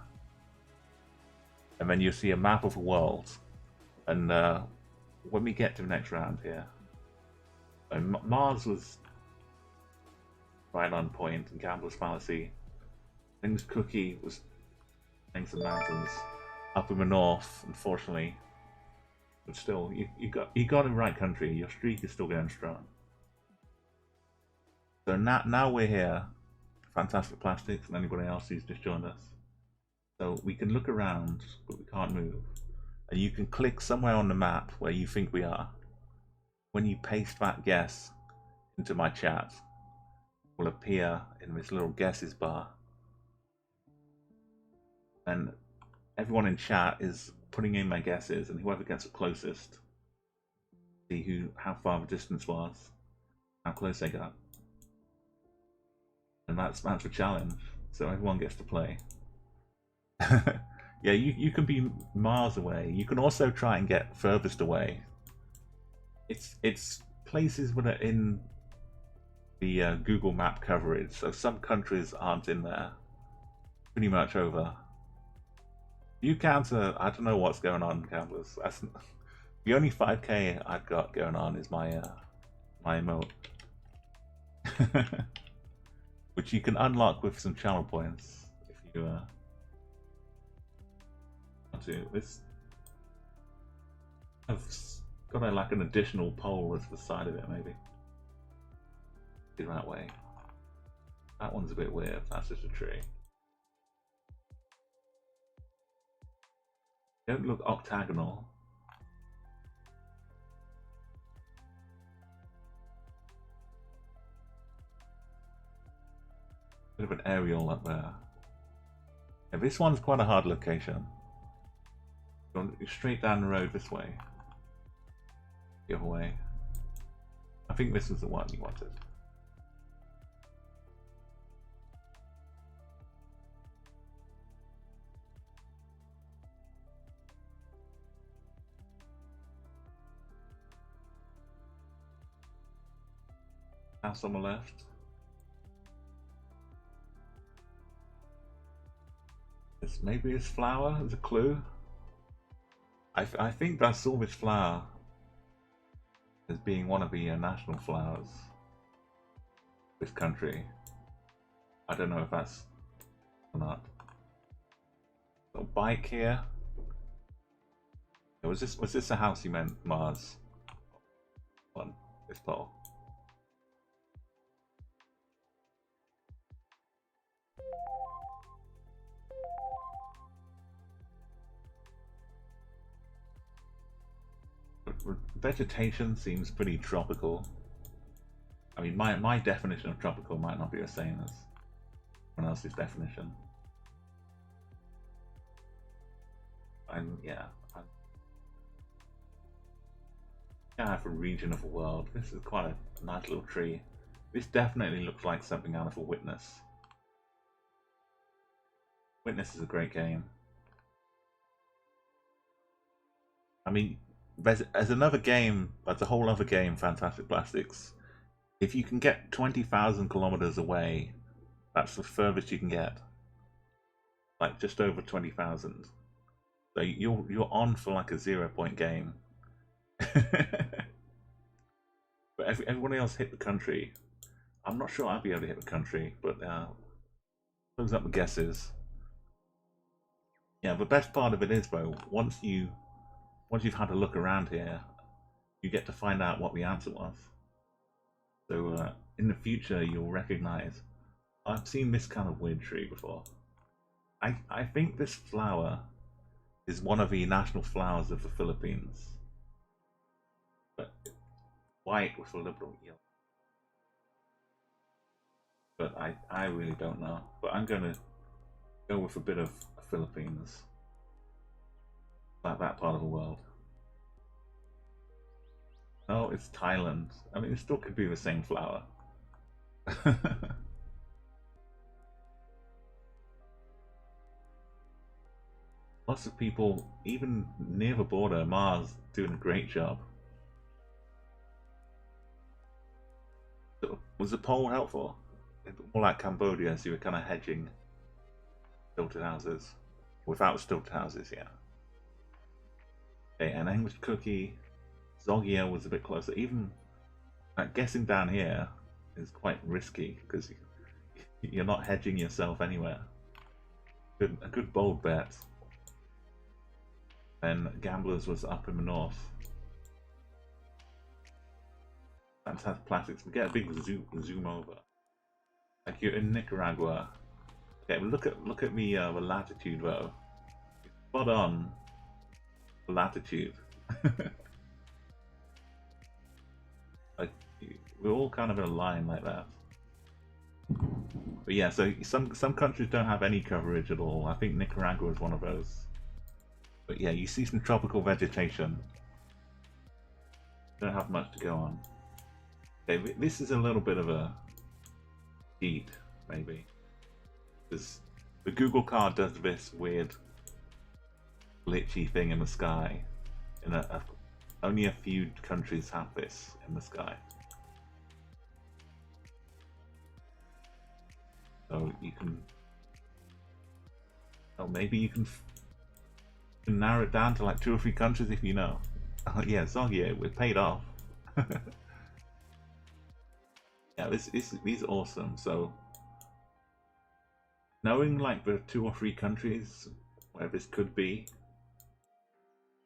Speaker 1: and then you'll see a map of the world. And when we get to the next round here, Mars was right on point, and Gambler's Fallacy. Things Cookie was thanks to mountains up in the north, unfortunately. But still, you got in the right country. Your streak is still going strong. So now we're here, Fantastic Plastics, and anybody else who's just joined us. So we can look around, but we can't move. And you can click somewhere on the map where you think we are. When you paste that guess into my chat, it will appear in this little guesses bar. And everyone in chat is putting in their guesses, and whoever gets it closest, see how far the distance was, how close they got. And that's the challenge. So everyone gets to play. Yeah, you can be miles away. You can also try and get furthest away. It's places that are in the Google Map coverage. So some countries aren't in there. Pretty much over. You counter. I don't know what's going on, Counters. The only 5k I've got going on is my emote. Which you can unlock with some channel points if you want to. I've got like an additional pole at the side of it, maybe. Do that way. That one's a bit weird. That's just a tree. Don't look octagonal. Bit of an aerial up there. Yeah, this one's quite a hard location. Going straight down the road this way. The other way. I think this was the one you wanted. House on the left. Maybe it's flower as a clue. I think I saw this flower as being one of the national flowers. This country. I don't know if that's or not. Little bike here. Was this a house you meant, Mars? On this poll. Vegetation seems pretty tropical. I mean, my definition of tropical might not be the same as someone else's definition. Yeah, for a region of the world. This is quite a nice little tree. This definitely looks like something out of a Witness. Witness is a great game. I mean, there's another game, that's a whole other game, Fantastic Plastics. If you can get 20,000 kilometers away, that's the furthest you can get. Like just over 20,000. So you're on for like a 0-point game. But everyone else hit the country. I'm not sure I'd be able to hit the country, but close up the guesses. Yeah, the best part of it is though, once you've had a look around here, you get to find out what the answer was. So in the future, you'll recognize, I've seen this kind of weird tree before. I think this flower is one of the national flowers of the Philippines. But white with a little yellow. But I really don't know. But I'm going to go with a bit of Philippines. Like that part of the world. Oh, it's Thailand. I mean, it still could be the same flower. Lots of people, even near the border, Mars, doing a great job. So, was the poll helpful? More like Cambodia, so you were kind of hedging stilted houses. Without stilted houses, yeah. Okay, an English cookie. Zogia was a bit closer. Even guessing down here is quite risky because you're not hedging yourself anywhere. A good bold bet. Then Gamblers was up in the north. Fantastic Plastics. We get a big zoom over. Like you're in Nicaragua. Okay, look at the latitude though. Spot on. The latitude. Like we're all kind of in a line like that. But yeah, so some countries don't have any coverage at all. I think Nicaragua is one of those. But yeah, you see some tropical vegetation. Don't have much to go on. Okay, this is a little bit of a cheat, maybe. Because the Google card does this weird glitchy thing in the sky. Only a few countries have this in the sky. So you can... Oh, maybe you can narrow it down to like 2 or 3 countries if you know. Oh yeah, Zogia, we're paid off. Yeah, these are awesome. So knowing like the 2 or 3 countries where this could be,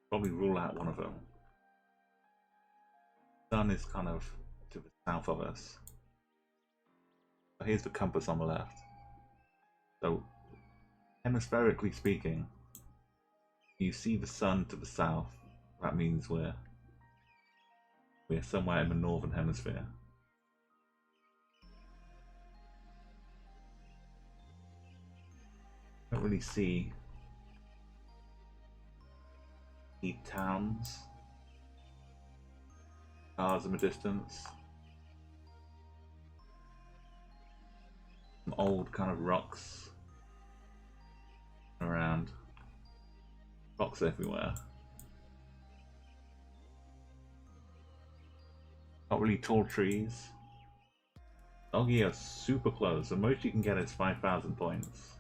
Speaker 1: probably rule out one of them. Sun is kind of to the south of us. So here's the compass on the left. So hemispherically speaking, you see the sun to the south. That means we're somewhere in the northern hemisphere. Don't really see towns, cars in the distance. old kind of rocks around. Rocks everywhere. Not really tall trees. Zoggy are super close. The most you can get is 5,000 points.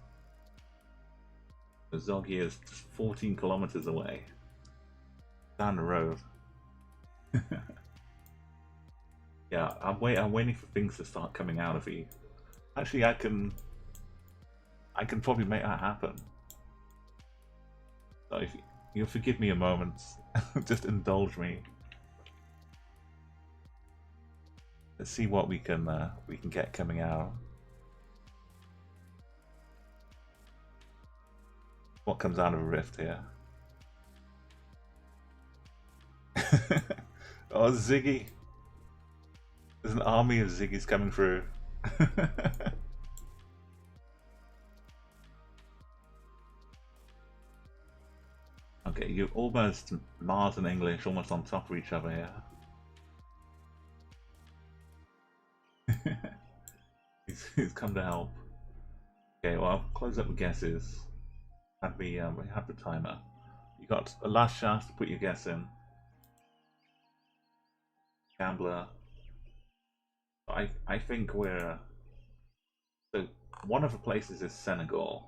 Speaker 1: The Zoggy is just 14 kilometers away. Down the road. Yeah, I'm waiting for things to start coming out of you. Actually, I can probably make that happen. So if you'll forgive me a moment, just indulge me. Let's see what we can get coming out. What comes out of a rift here? Oh, Ziggy! There's an army of Ziggies coming through. Okay, you're almost Mars and English, almost on top of each other here. He's come to help. Okay, well, I'll close up the guesses. We have the timer. You got a last chance to put your guess in. Gambler. I think we're so one of the places is Senegal.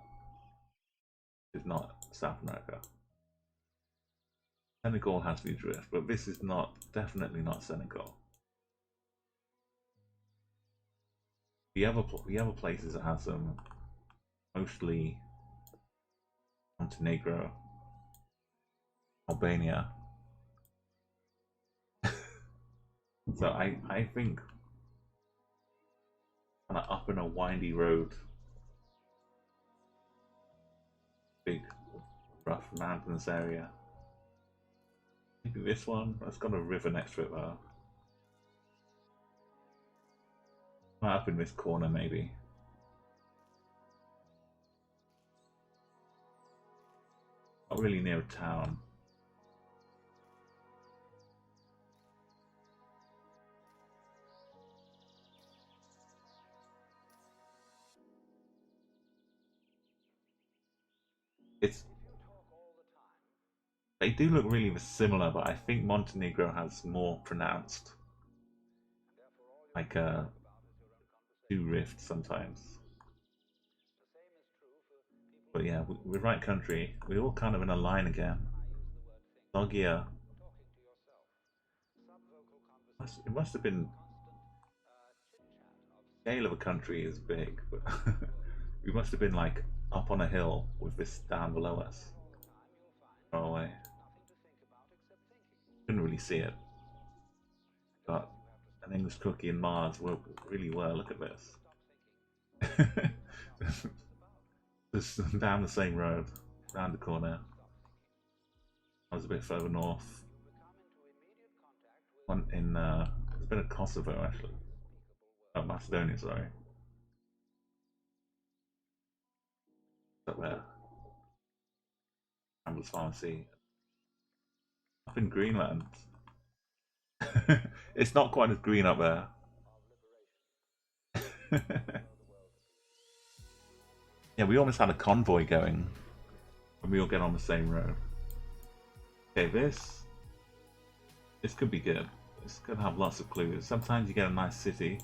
Speaker 1: It's not South America. Senegal has the drift, but this is definitely not Senegal. The other places that have them, mostly Montenegro, Albania. So I think kind of up in a windy road, big rough mountainous area. Maybe this one. That's got a river next to it though. Up in this corner maybe. Not really near a town. They do look really similar, but I think Montenegro has more pronounced, like two rifts sometimes. But yeah, we're right country. We're all kind of in a line again. Logia. It must have been. Scale of a country is big, but we must have been like up on a hill with this down below us. Far away. Couldn't really see it. But an English cookie and Mars really were. Look at this. Just down the same road, round the corner. I was a bit further north. One in it's been a Kosovo actually. Oh, Macedonia, sorry. Up there. Campbell's Pharmacy. Up in Greenland. It's not quite as green up there. Yeah, we almost had a convoy going when we all get on the same road. Okay, this could be good. This could have lots of clues. Sometimes you get a nice city,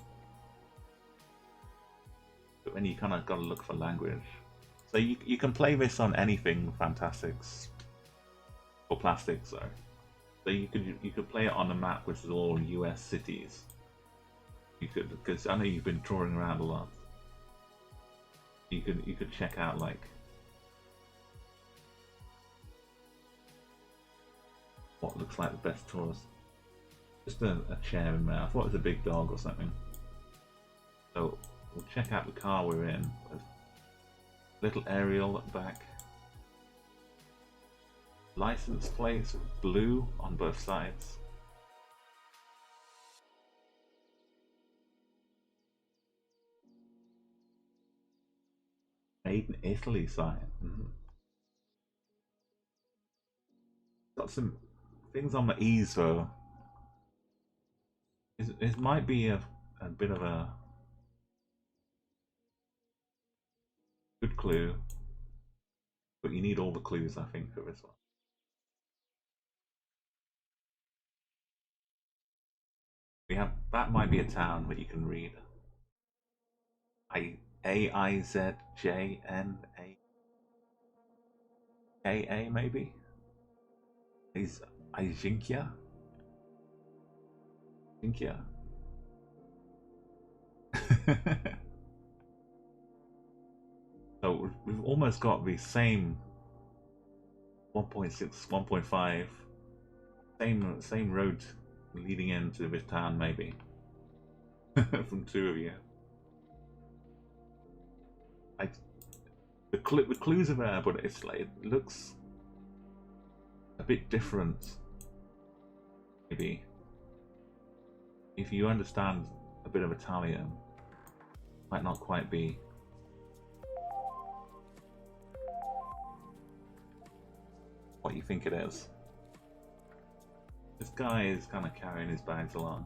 Speaker 1: but then you kind of got to look for language. So you can play this on anything Fantastics or Plastics, sorry. So you could play it on a map which is all US cities. You could, because I know you've been touring around a lot. You could check out like what looks like the best tours. Just a chair in there. I thought it was a big dog or something. So we'll check out the car we're in. Little aerial at the back. License plates blue on both sides. Made in Italy sign. Got some things on the ease though. It might be a bit of a Good clue. But you need all the clues, I think, for this one. We have that might be a town that you can read. AIZJNAKA maybe? Is Ajinkia? Jinkia? So we've almost got the same 1.6, 1.5, same road leading into this town maybe. From two of you. The clues are there, but it's like it looks a bit different. Maybe if you understand a bit of Italian, might not quite be. What you think it is. This guy is kind of carrying his bags along.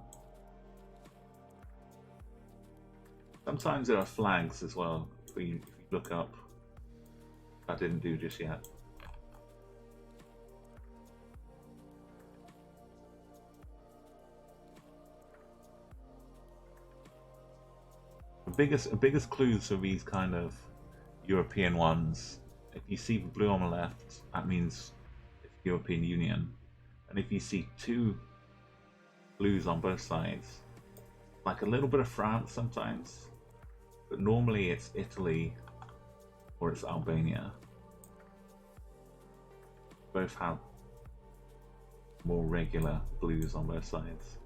Speaker 1: Sometimes there are flags as well. If you look up, I didn't do just yet. The biggest clues for these kind of European ones. If you see the blue on the left, that means it's European Union, and if you see two blues on both sides, like a little bit of France sometimes, but normally it's Italy or it's Albania. Both have more regular blues on both sides.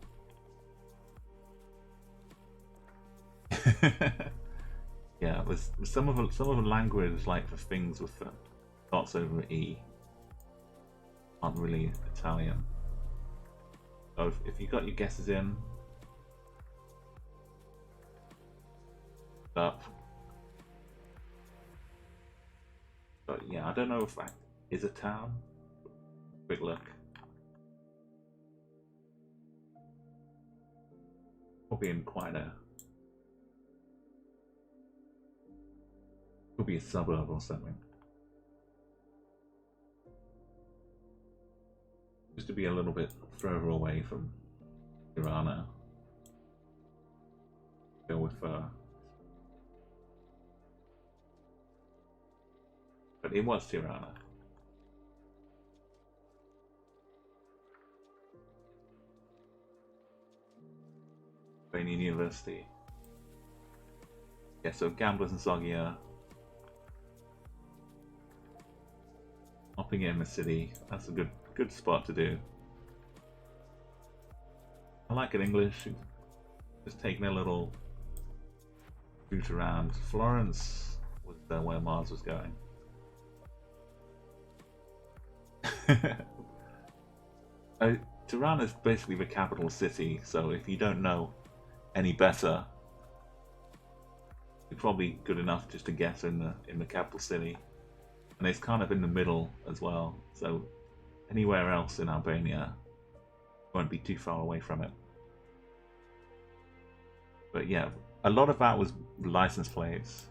Speaker 1: Yeah, with some of the language, like the things with the dots over E, aren't really Italian. So if you got your guesses in, up. But yeah, I don't know if that is a town. Quick look. Probably in quite a. Could be a suburb or something. Just to be a little bit further away from Tirana. Go with but it was Tirana. Albanian University. Yeah, so Gamblers and Zogia. Hopping in the city. That's a good spot to do. I like it English. Just taking a little route around. Florence was where Mars was going. Tirana is basically the capital city, so if you don't know any better, you're probably good enough just to guess in the capital city, and it's kind of in the middle as well. So anywhere else in Albania won't be too far away from it. But yeah, a lot of that was license plates.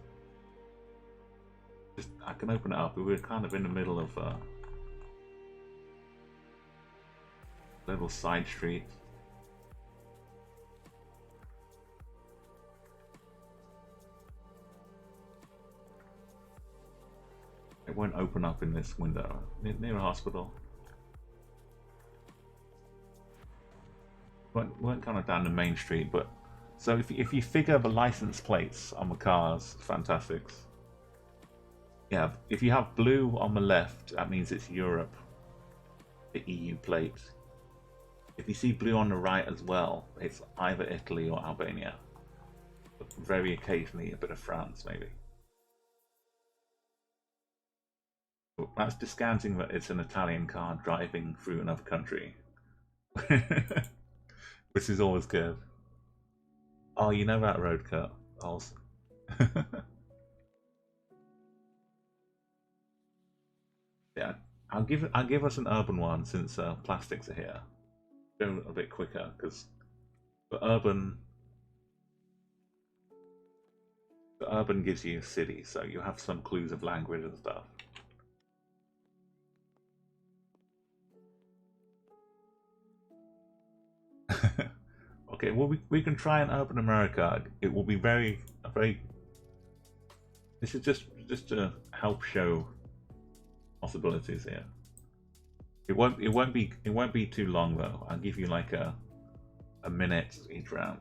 Speaker 1: Just I can open it up. We were kind of in the middle of a little side street. It won't open up in this window. Near a hospital. Weren't kind of down the main street, but so if you figure the license plates on the cars, fantastics. Yeah, if you have blue on the left, that means it's Europe, the EU plate. If you see blue on the right as well, it's either Italy or Albania. But very occasionally a bit of France, maybe. But that's discounting that it's an Italian car driving through another country. Which is always good. Oh, you know that road cut. Also. Yeah, I'll give us an urban one since plastics are here. Go a bit quicker because for urban, The urban gives you city, so you have some clues of language and stuff. Okay, well we can try an urban America. It will be very. This is just to help show possibilities here. It won't be too long though. I'll give you like a minute each round.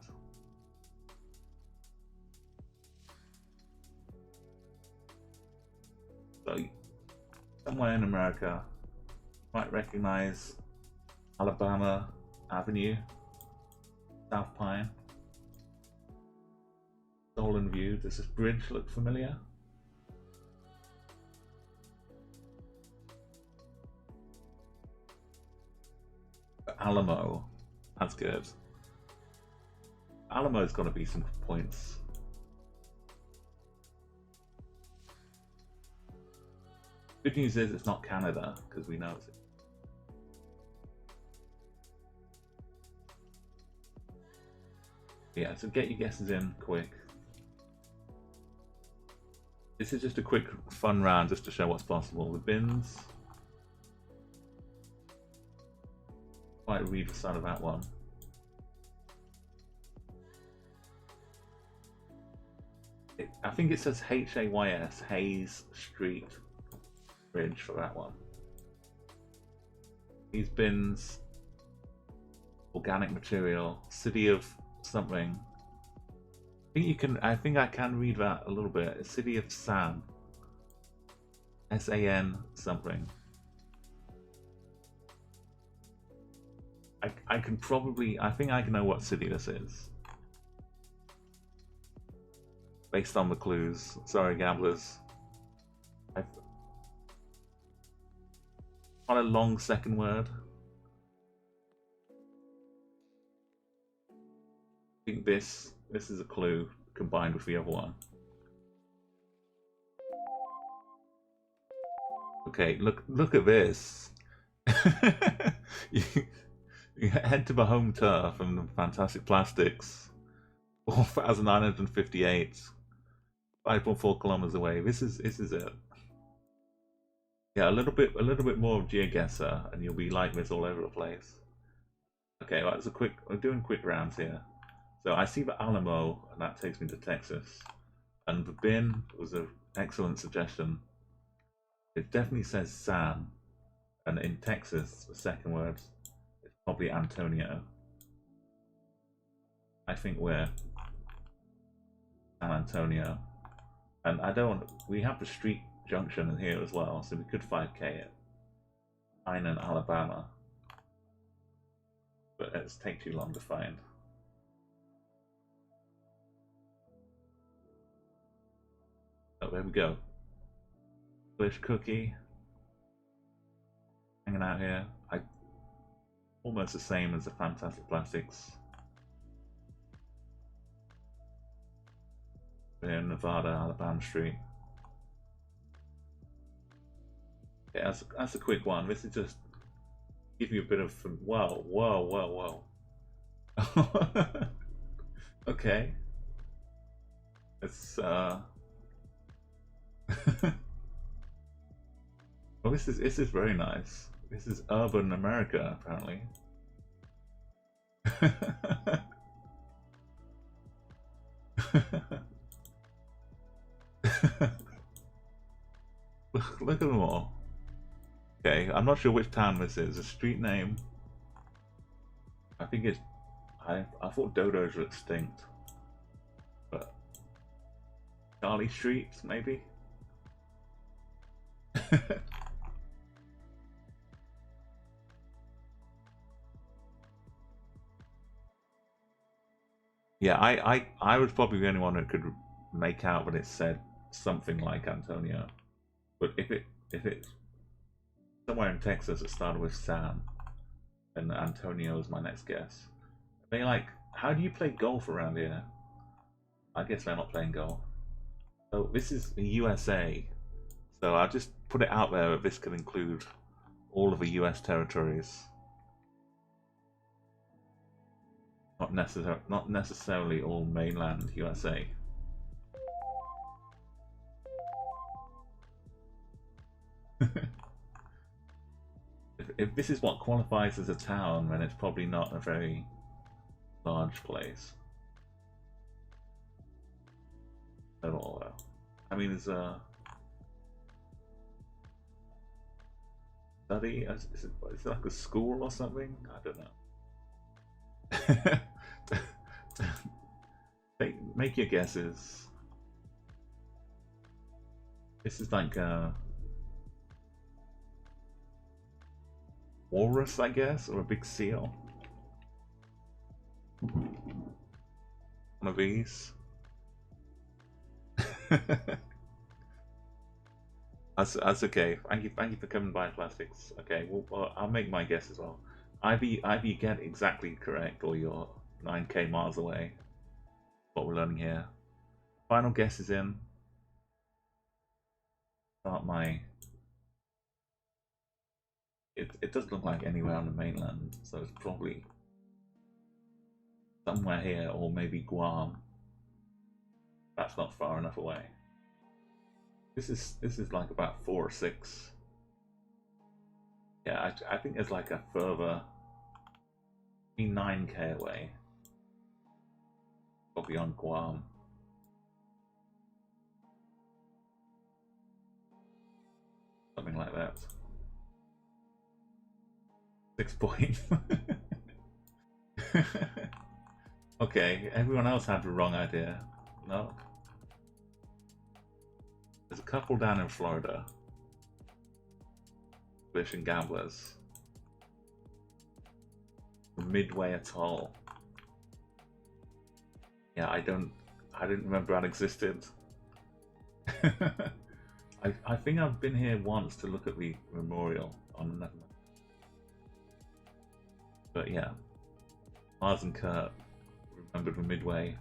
Speaker 1: So somewhere in America, you might recognize Alabama Avenue, South Pine, Stolen View. Does this bridge look familiar? Alamo, that's good. Alamo's got to be some points. Good news is it's not Canada, because we know it's. Yeah, so get your guesses in quick. This is just a quick fun round just to show what's possible. The bins. Might read the side of that one. I think it says Hays, Hayes Street Bridge for that one. These bins, organic material, city of something. I think I can read that a little bit. City of San. SAN something. I think I can know what city this is. Based on the clues. Sorry, gamblers. Quite a long second word. I think this is a clue combined with the other one. Okay, look at this. you head to the home turf and the Fantastic Plastics. 4,958. 5.4 kilometers away. This is it. Yeah, a little bit more of Geoguessr, and you'll be like this all over the place. Okay, well, we're doing quick rounds here. So I see the Alamo, and that takes me to Texas. And the bin was an excellent suggestion. It definitely says San, and in Texas, the second word is probably Antonio. I think we're San Antonio. And we have the street junction in here as well, so we could 5K it. Pine in Alabama. But it's take too long to find. Oh, there we go. Bush cookie. Hanging out here. Almost the same as the Fantastic Plastics. We're in Nevada, Alabama Street. Yeah, that's a quick one. This is just give you a bit of whoa. Okay. It's well, this is very nice. This is urban America, apparently. Look at them all. Okay, I'm not sure which town this is. A street name. I think it's. I thought dodos were extinct, but Charlie Street, maybe. Yeah, I was probably the only one who could make out that it said something like Antonio, but if it's somewhere in Texas that started with Sam, and Antonio is my next guess. They how do you play golf around here? I guess they're not playing golf. So this is the USA. So I'll just put it out there that this could include all of the US territories. Not necessarily all mainland USA. if this is what qualifies as a town, then it's probably not a very large place at all, though. I mean, there's a study. Is it like a school or something? I don't know. Make your guesses. This is like a walrus, I guess, or a big seal. One of these. That's okay. Thank you for coming by, Plastics. Okay, well, I'll make my guess as well. Either you get exactly correct, or you're 9k miles away. What we're learning here. Final guess is in. Start my. It doesn't look like anywhere on the mainland, so it's probably somewhere here, or maybe Guam. That's not far enough away. This is like about 4 or 6. Yeah, I think there's like a further 9k away. Probably on Guam. Something like that. 6 points. Okay, everyone else had the wrong idea. No. There's a couple down in Florida. Fish and gamblers. Midway Atoll. Yeah, I didn't remember that existed. I think I've been here once to look at the memorial on another. But yeah, Mars and Kurt remembered the Midway.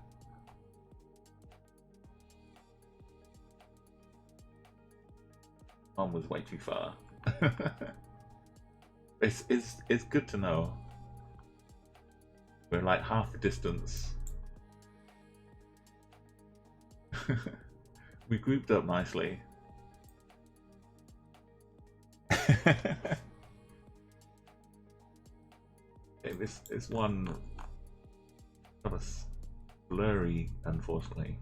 Speaker 1: One was way too far. It's good to know. We're like half the distance. We grouped up nicely. Okay, this one got us blurry, unfortunately.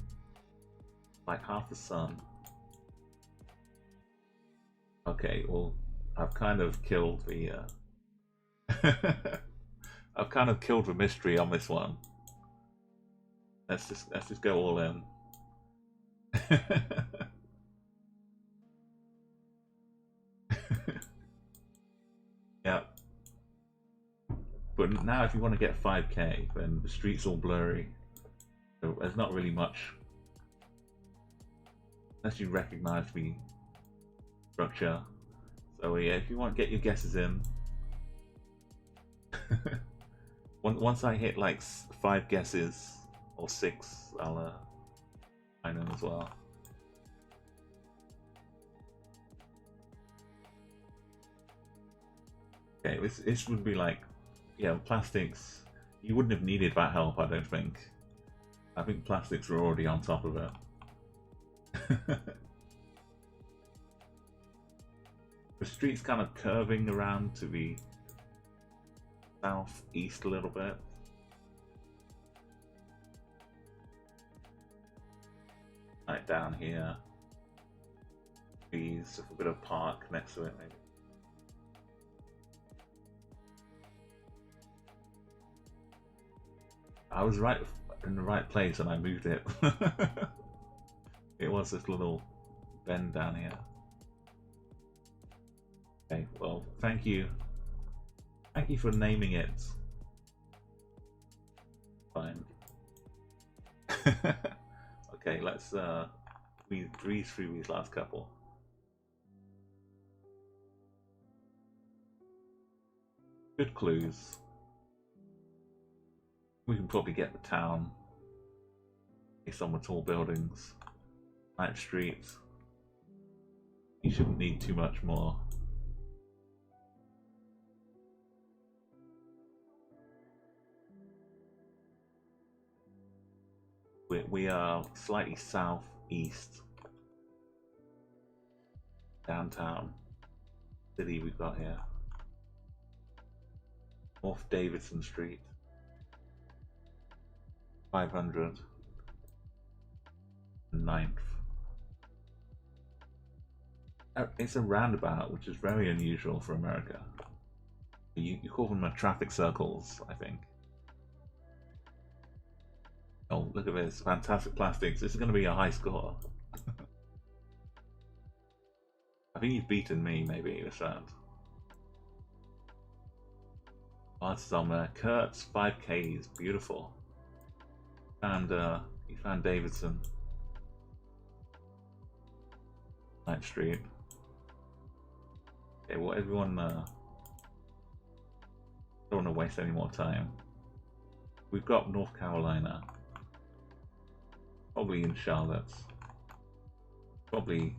Speaker 1: Like half the sun. Okay, well, I've kind of killed the I've kind of killed the mystery on this one. Let's just go all in. Yeah. But now if you want to get 5k, then the street's all blurry. So there's not really much. Unless you recognize the structure. So yeah, if you want to get your guesses in. Once I hit like 5 guesses, or 6, I'll I know as well. Okay, this would be like, yeah, Plastics. You wouldn't have needed that help, I don't think. I think Plastics were already on top of it. The street's kind of curving around to the southeast a little bit. Like down here. Trees, a bit of park next to it, maybe. I was right in the right place and I moved it. It was this little bend down here. Okay, well, thank you. Thank you for naming it. Fine. Okay, let's breeze through these last couple. Good clues. We can probably get the town based on the tall buildings, night streets. You shouldn't need too much more. We are slightly southeast. Downtown city we've got here. North Davidson Street. 500. 9th. It's a roundabout, which is very unusual for America. You call them traffic circles, I think. Oh, look at this. Fantastic plastics. This is going to be a high score. I think you've beaten me, maybe, this round. Arts on there. Kurt's 5Ks. Beautiful. And you found Davidson. 9th Street. Okay, well, everyone... don't want to waste any more time. We've got North Carolina. Probably in Charlotte. Probably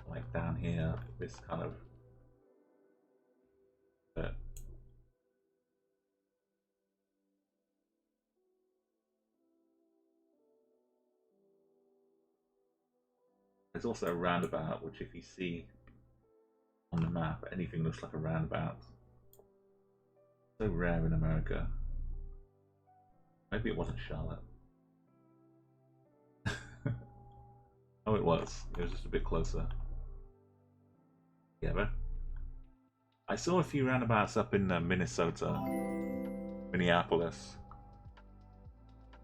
Speaker 1: like down here, this kind of bit. There's also a roundabout, which if you see on the map, anything looks like a roundabout. So rare in America. Maybe it wasn't Charlotte. Oh, it was. It was just a bit closer. Yeah, but I saw a few roundabouts up in Minnesota, Minneapolis.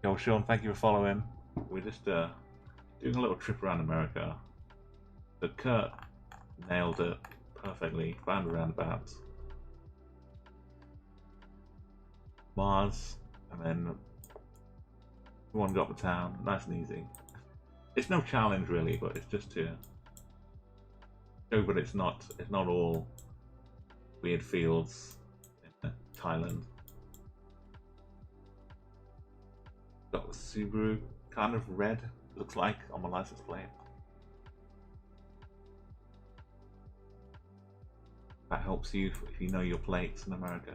Speaker 1: Yo, Sean, thank you for following. We're just doing a little trip around America. But Kurt nailed it perfectly. Found a roundabout. Mars, and then one got the town. Nice and easy. It's no challenge really, but it's just to show that it's not all weird fields in Thailand. Got the Subaru, kind of red, looks like, on my license plate. That helps you if you know your plates in America.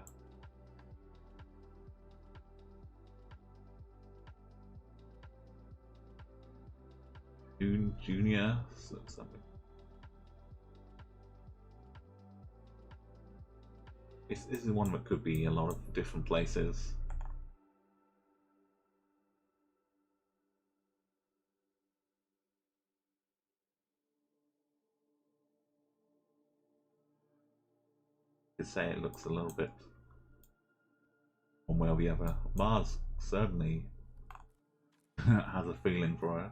Speaker 1: Junior, something. This is one that could be a lot of different places. I could say it looks a little bit one way or the other. Mars certainly has a feeling for it.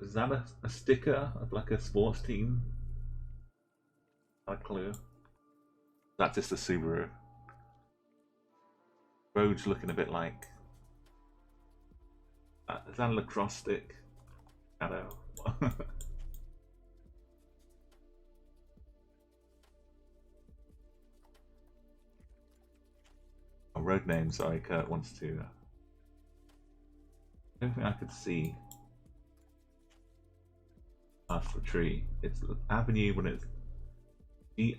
Speaker 1: Is that a sticker of like a sports team? Not a clue. That's just a Subaru. Road's looking a bit like... is that a lacrosse stick? Shadow. A road name, sorry, Kurt wants to... I don't think I could see past the tree. It's avenue when it's Gree,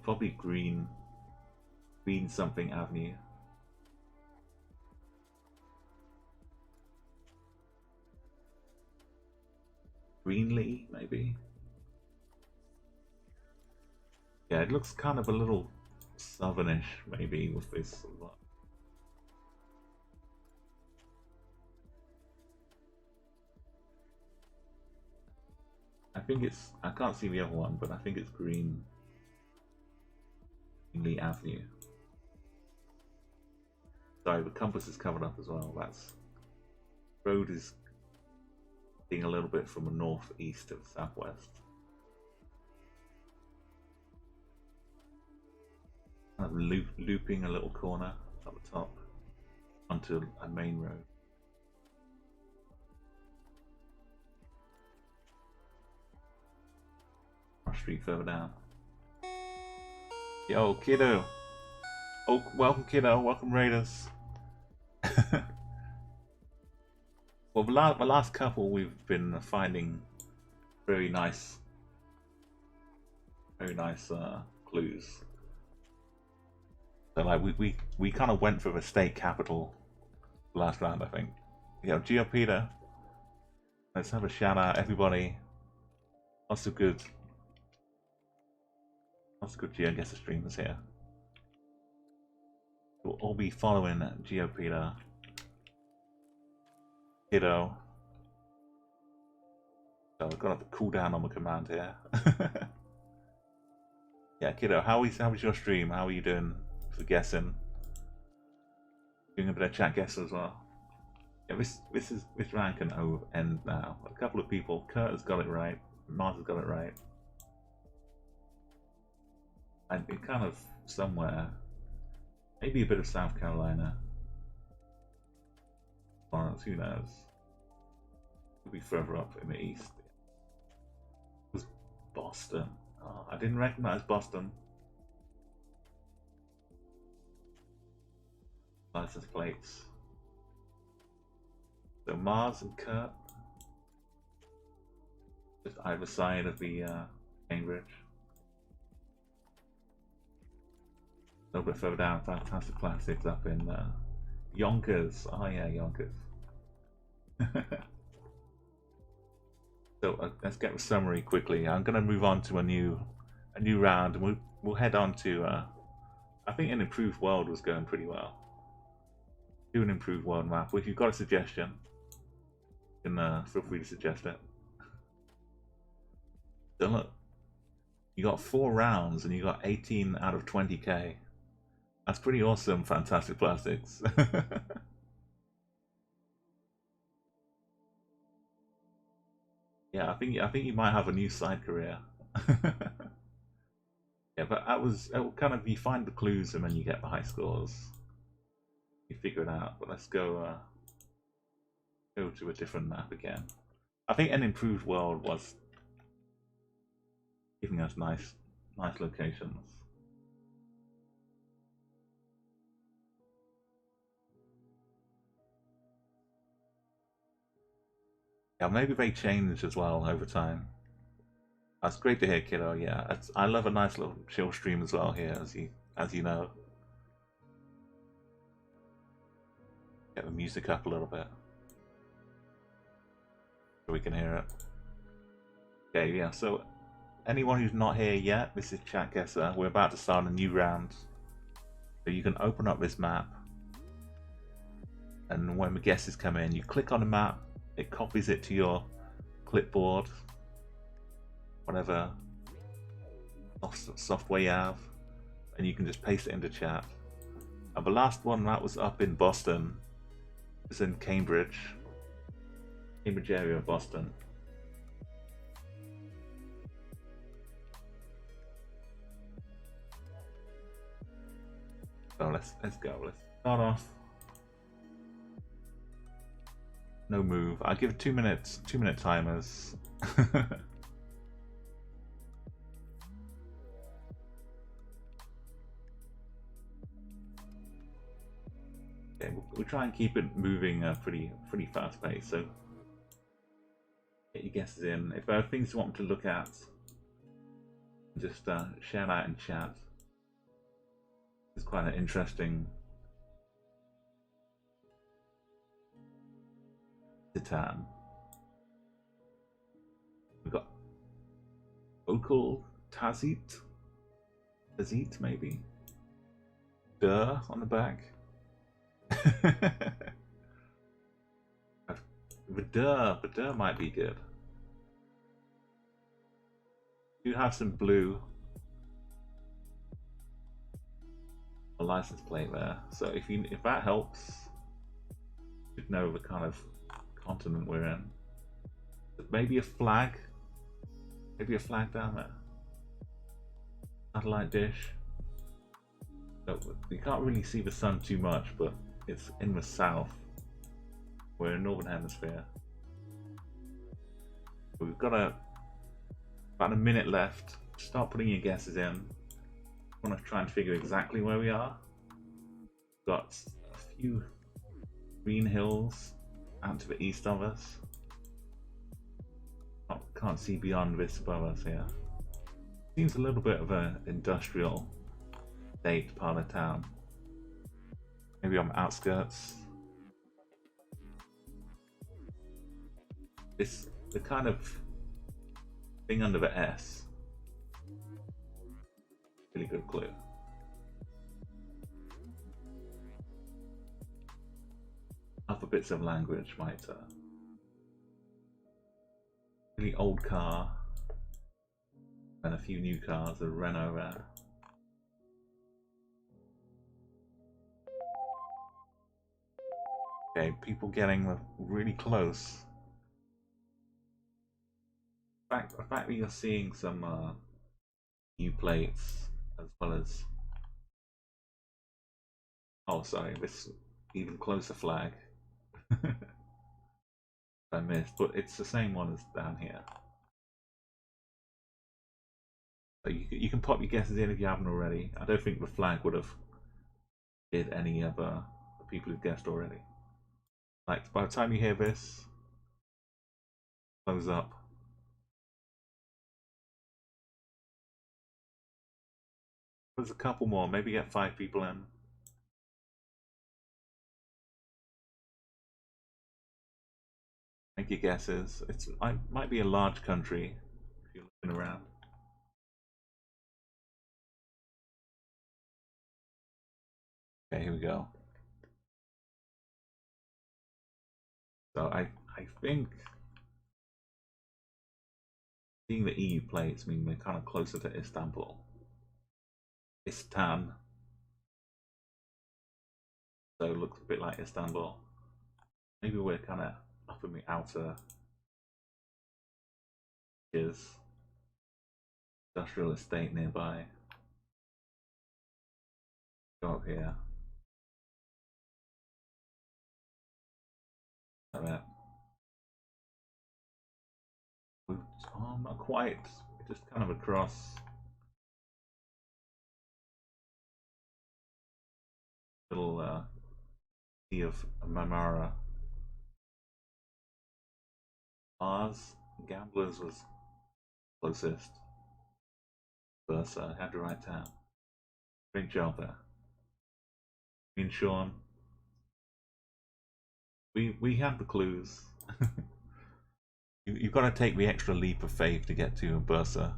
Speaker 1: probably green something avenue. Greenlee, maybe? Yeah, it looks kind of a little southernish, maybe, with this. I think it's... I can't see the other one, but I think it's Greenlee Avenue. Sorry, the compass is covered up as well. That's... Road is being a little bit from the northeast to the southwest. Kind of looping a little corner at the top onto a main road. Street further down. Yo, kiddo. Oh, welcome, kiddo. Welcome, Raiders. Well, the last couple we've been finding very nice clues. So like we kind of went for the state capital last round, I think. Yo, Gio Peter. Let's have a shout out, everybody. Lots of good Lots of good Geoguessr streamers here. We'll all be following GeoPeter, Kiddo. So I've got to cool down on the command here. Yeah, Kiddo, how was your stream? How are you doing for guessing? Doing a bit of ChatGuessr as well. Yeah, this round can end now. A couple of people. Kurt has got it right. Mars has got it right. And it kind of somewhere, maybe a bit of South Carolina. Lawrence, who knows? It'll be further up in the east. It was Boston. Oh, I didn't recognize Boston. License plates. So Mars and Kurt, just either side of the Cambridge. A little bit further down, Fantastic Classics up in Yonkers. Oh yeah, Yonkers. So let's get the summary quickly. I'm going to move on to a new round, and we'll head on to. I think an improved world was going pretty well. Do an improved world map. Well, if you've got a suggestion, you can feel free to suggest it. So look, you got 4 rounds and you got 18 out of 20k. That's pretty awesome, Fantastic Plastics. Yeah, I think you might have a new side career. Yeah, but it will kind of, you find the clues and then you get the high scores. You figure it out. But let's go to a different map again. I think an improved world was giving us nice locations. Yeah, maybe they changed as well over time. That's great to hear, kiddo. Yeah, I love a nice little chill stream as well here, as you know. Get the music up a little bit so we can hear it. Okay, yeah. So anyone who's not here yet, this is ChatGuessr. We're about to start a new round, so you can open up this map, and when the guesses come in, you click on the map. It copies it to your clipboard, whatever software you have, and you can just paste it into chat. And the last one that was up in Boston, it's in Cambridge area of Boston. So let's go. Let's start off. No move. I'll give it 2 minutes. 2-minute timers. Okay, we'll try and keep it moving pretty fast pace. So get your guesses in. If there are things you want me to look at, just share that in chat. It's quite an interesting Titan. We've got vocal Tazit maybe. Duh on the back. But duh might be good. You have some blue. A license plate there. So if that helps, you know the kind of continent we're in. Maybe a flag. Maybe a flag down there. Satellite dish. So you can't really see the sun too much, but it's in the south. We're in northern hemisphere. We've got about a minute left. Start putting your guesses in. I want to try and figure exactly where we are. We've got a few green hills out to the east of us. Can't see beyond this above us here. Seems a little bit of an industrial state part of town. Maybe on the outskirts. The kind of thing under the S. really good clue. Alphabets of language might. Really old car and a few new cars. A Renault there. Okay, people getting really close. The fact that you're seeing some new plates as well as, oh sorry, this even closer flag I missed, but it's the same one as down here. So you can pop your guesses in if you haven't already. I don't think the flag would have did any of the people who've guessed already. Like by the time you hear this, close up. There's a couple more, maybe get 5 people in. Make your guesses. It might be a large country if you're looking around. Okay, here we go. So I think seeing the EU plates mean we're kind of closer to Istanbul. Istan. So it looks a bit like Istanbul. Maybe we're kind of up in the outer is industrial estate nearby. Go up here. Like that. Oh, not quite. Just kind of across. Little sea of Marmara. Mars. Gamblers was closest. Versa. Had the right town. Great job there. Me and Sean. We have the clues. You've got to take the extra leap of faith to get to Bursa.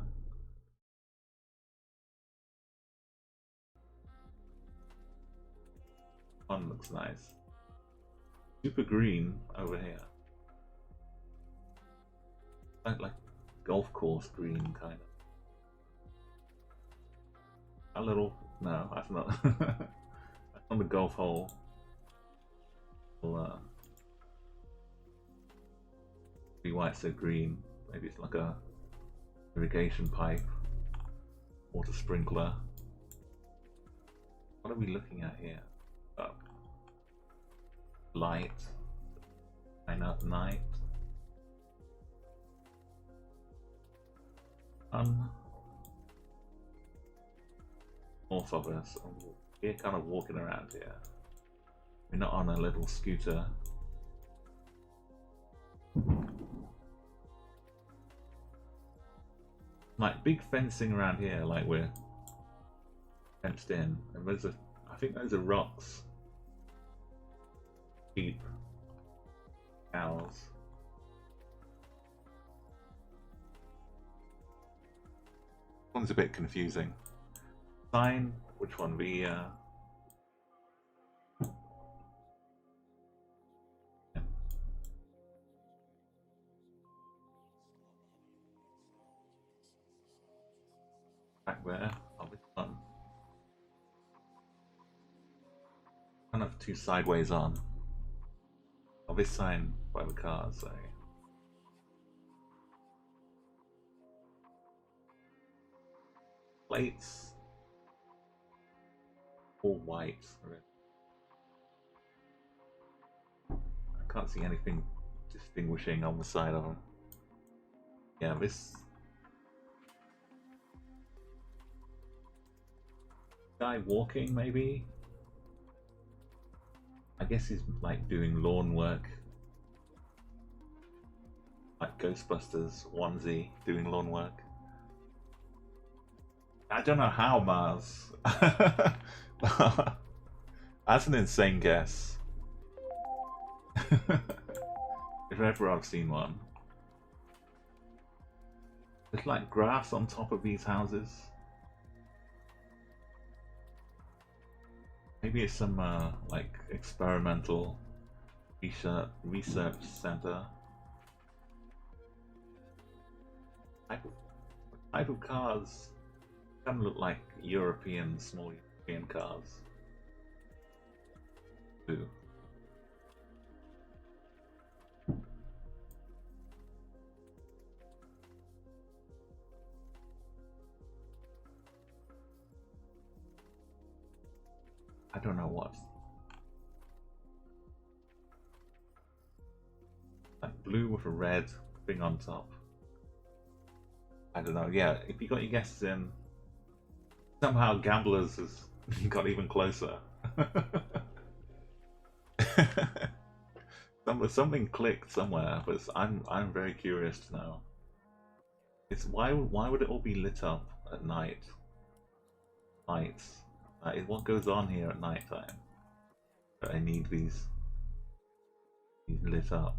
Speaker 1: One looks nice. Super green over here. Like golf course green kind of. A little. No, that's not. That's on the golf hole. Well, see why it's so green. Maybe it's like a irrigation pipe, water sprinkler. What are we looking at here? Light. Night. North of us. We're kind of walking around here. We're not on a little scooter. Like big fencing around here, like we're fenced in, and I think those are rocks. Sheep, cows. One's a bit confusing. Sign, which one? Back there. Oh, which one? Kind of two sideways on. Oh, this sign by the car, so. Plates. All white. I can't see anything distinguishing on the side of them. Yeah, this guy walking, maybe? I guess he's like doing lawn work. Like Ghostbusters onesie doing lawn work. I don't know how, Mars. That's an insane guess. If ever I've seen one. There's like grass on top of these houses. Maybe it's some like experimental research center. Type of cars kind of look like European, small European cars. Ooh. I don't know what. Like blue with a red thing on top. I don't know. Yeah, if you got your guesses in, somehow Gamblers has got even closer. Something clicked somewhere, but I'm very curious to know. It's why would it all be lit up at night? Lights. What goes on here at night time? I need these lit up.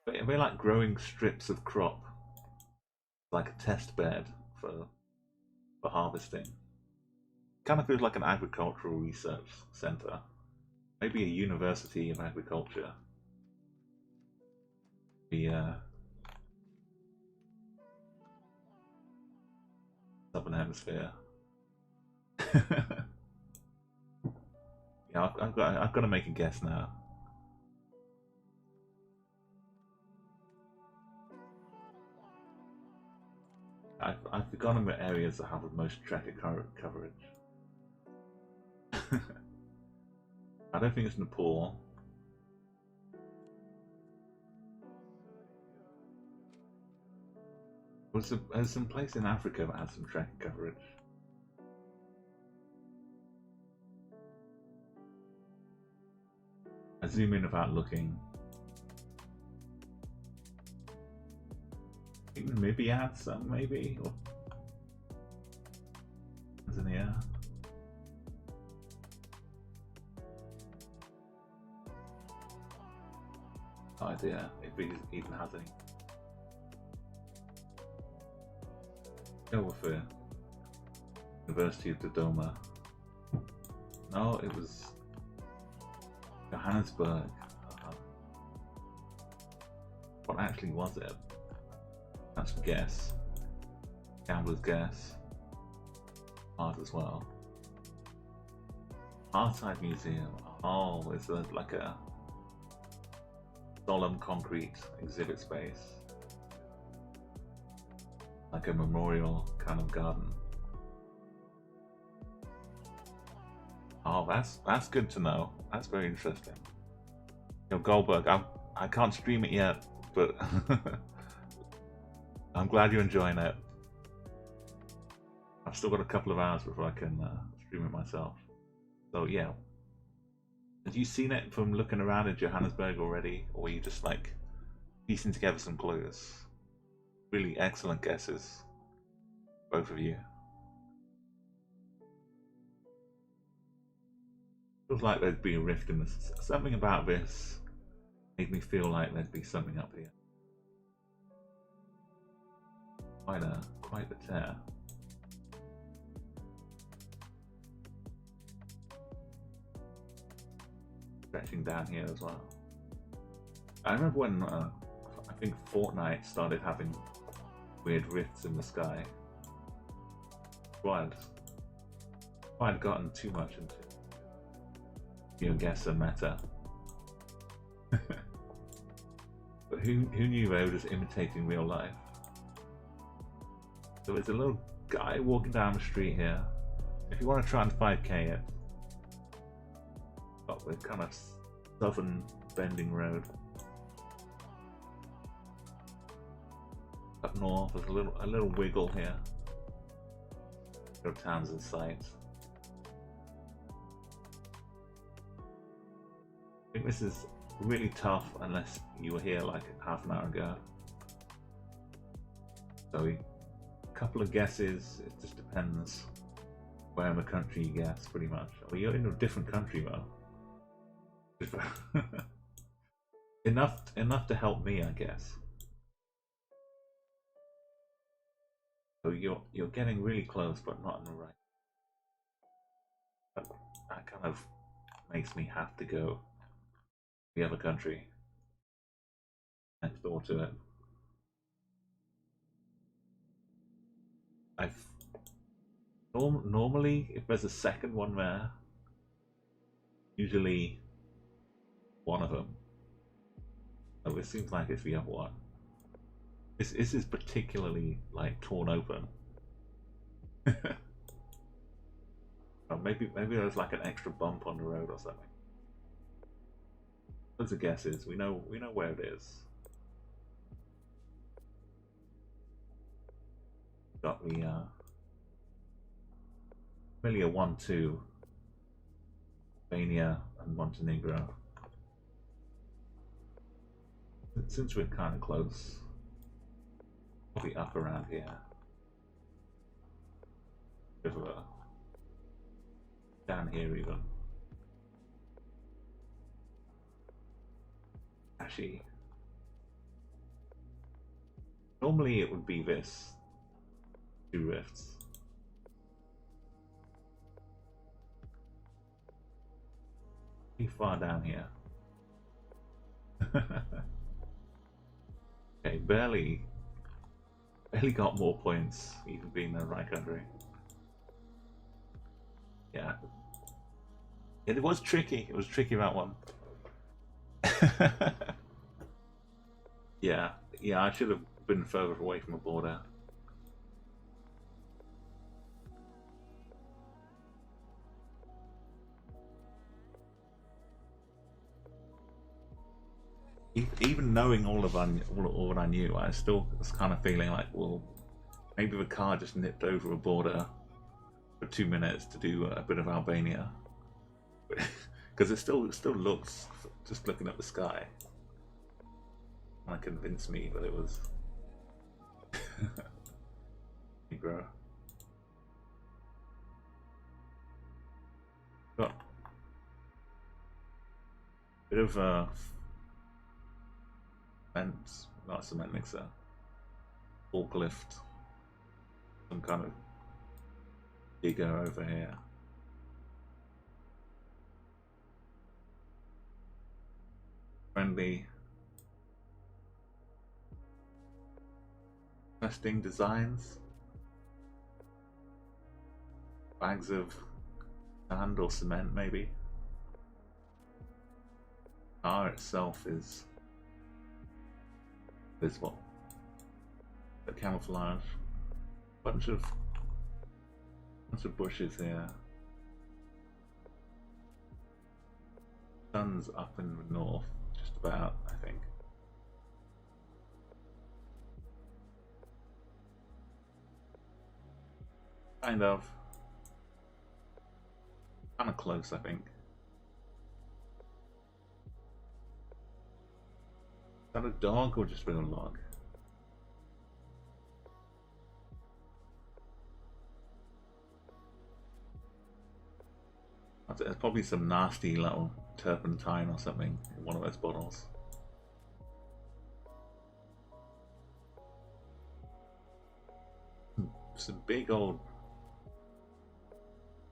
Speaker 1: But we're like growing strips of crop, like a test bed for harvesting. Kind of feels like an agricultural research center, maybe a university of agriculture. The Southern Hemisphere. Yeah, I've got to make a guess now. I've forgotten the areas that have the most tracker coverage. I don't think it's Nepal. There's some place in Africa that has some tracker coverage. I zoom in without looking. I think Namibia had some, maybe? Or Tanzania? No idea if it even has any. Go with the University of Dodoma. No, it was Johannesburg. What actually was it? That's a guess. Gambler's guess. Art as well. Archive Museum. Oh, it's like a solemn concrete exhibit space. Like a memorial kind of garden. Oh, that's good to know. That's very interesting. Goldberg, I can't stream it yet, but I'm glad you're enjoying it. I've still got a couple of hours before I can stream it myself. So yeah, have you seen it from looking around in Johannesburg already, or were you just like piecing together some clues? Really excellent guesses, both of you. Feels like there'd be a rift in this. Something about this made me feel like there'd be something up here. Quite the tear. Stretching down here as well. I remember when I think Fortnite started having weird rifts in the sky. Well, I'd gotten too much into Geoguessr meta. But who knew they were just imitating real life? So there's a little guy walking down the street here. If you want to try and 5k it, got the kind of southern bending road. Up north, there's a little wiggle here. No towns in sight. I think this is really tough unless you were here like half an hour ago. So a couple of guesses, it just depends where in the country you guess, pretty much. Well, you're in a different country though. enough to help me, I guess. So you're getting really close, but not in the right. That kind of makes me have to go to the other country next door to it. I've normally if there's a second one there, usually one of them. Oh, it seems like it's the other one. This is particularly like torn open. Or maybe there's like an extra bump on the road or something. Those are guesses. We know where it is. Got the really a 1-2 Albania and Montenegro. Since we're kind of close, probably up around here. River down here even. Actually, normally it would be this two rifts. Pretty far down here. Okay, barely got more points even being in the right country. Yeah. It was tricky. It was tricky that one. Yeah, I should have been further away from the border. Even knowing all what I knew, I still was kind of feeling like, well, maybe the car just nipped over a border for 2 minutes to do a bit of Albania, because it still looks, just looking at the sky, kind of convinced me that it was Negro. Got a bit of cement, not a cement mixer, forklift, some kind of digger over here. Friendly, interesting designs. Bags of sand or cement, maybe. Car itself is visible. The camouflage. Bunch of bushes here. Sun's up in the north, just about, I think. Kind of close, I think. Is that a dog or just a log? There's probably some nasty little turpentine or something in one of those bottles. Some big old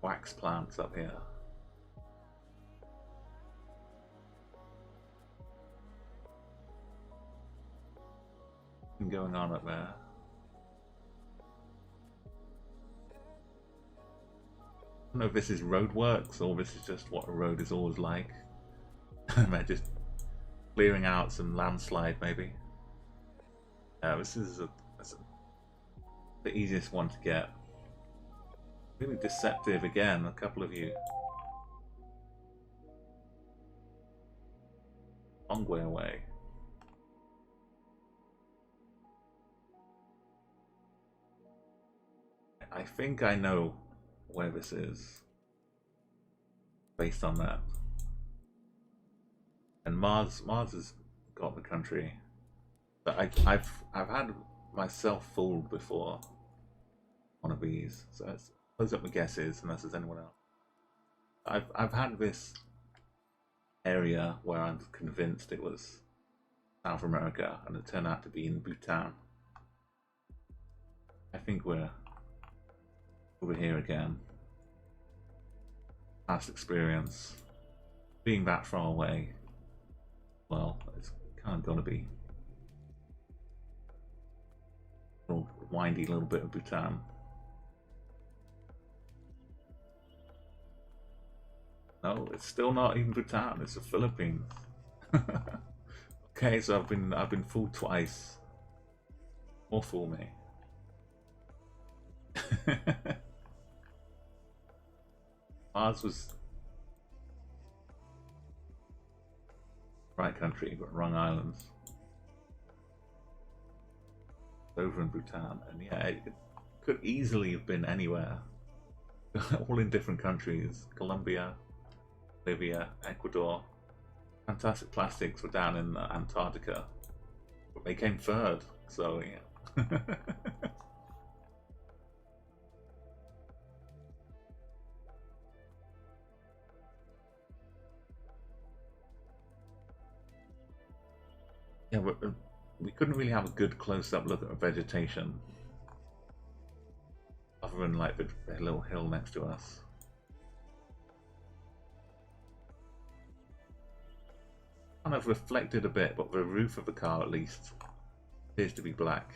Speaker 1: wax plants up here. What's going on up there? I don't know if this is roadworks or this is just what a road is always like. They're just clearing out some landslide, maybe. This is the easiest one to get. Really deceptive again, a couple of you. Long way away. I think I know where this is based on that. And Mars has got the country. But I've had myself fooled before. One of these. So those are my guesses, unless there's anyone else. I've had this area where I'm convinced it was South America, and it turned out to be in Bhutan. I think we're over here again. Past experience. Being that far away, well, it's kind of got to be a little windy little bit of Bhutan. No, it's still not even Bhutan. It's the Philippines. Okay, so I've been fooled twice. Or fool me. Mars was right country, but wrong islands. Over in Bhutan, and yeah, it could easily have been anywhere. All in different countries: Colombia, Bolivia, Ecuador. Fantastic Plastics were down in Antarctica, but they came third. So yeah. Yeah, but we couldn't really have a good close-up look at the vegetation, other than like the little hill next to us. Kind of reflected a bit, but the roof of the car at least appears to be black.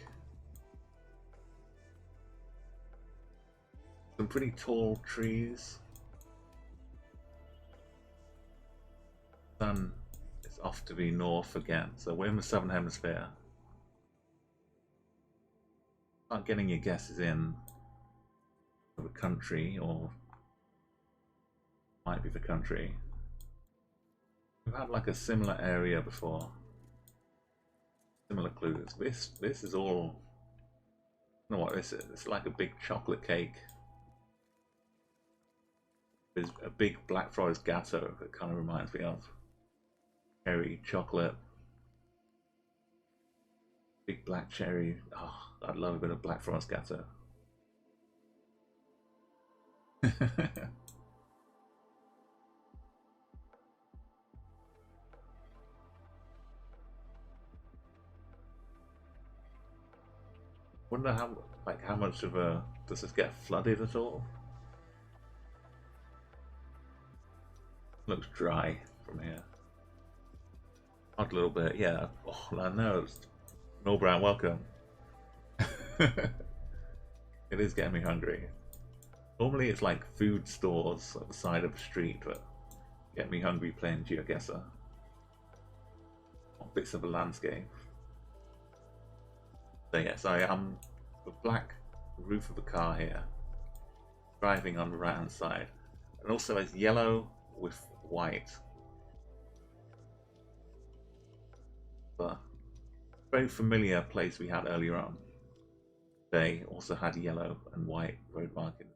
Speaker 1: Some pretty tall trees. Sun is off to be north again, so we're in the southern hemisphere. Start getting your guesses in of the country, or might be the country. We've had like a similar area before. Similar clues. This is all. I don't know what this is. It's like a big chocolate cake. There's a big Black Forest gatto that kind of reminds me of cherry chocolate. Big black cherry. Oh, I'd love a bit of Black Forest gatto. Wonder how much of a does this get flooded at all? Looks dry from here. Odd little bit, yeah. Oh, I know. No brown, welcome. It is getting me hungry. Normally it's like food stores at the side of the street, but get me hungry playing Geoguessr. Bits of a landscape. So yes, I am the black roof of the car here, driving on the right hand side, and also as yellow with white. But very familiar place we had earlier on. They also had yellow and white road markings.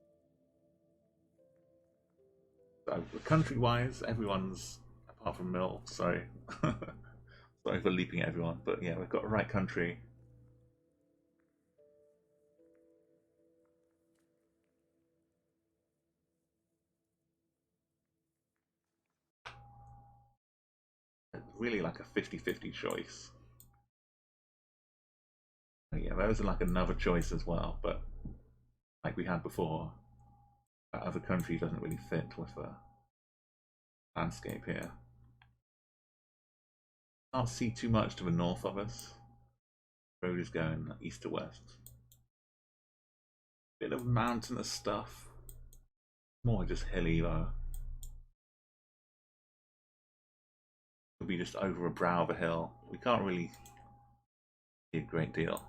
Speaker 1: So country-wise, everyone's apart from Mill. Sorry, sorry for leaping at everyone, but yeah, we've got the right country. Really like a 50-50 choice. Yeah, there was like another choice as well, but like we had before, that other country doesn't really fit with the landscape here. Can't see too much to the north of us. Road is going east to west. Bit of mountainous stuff. More just hilly though. Could be just over a brow of a hill. We can't really see a great deal.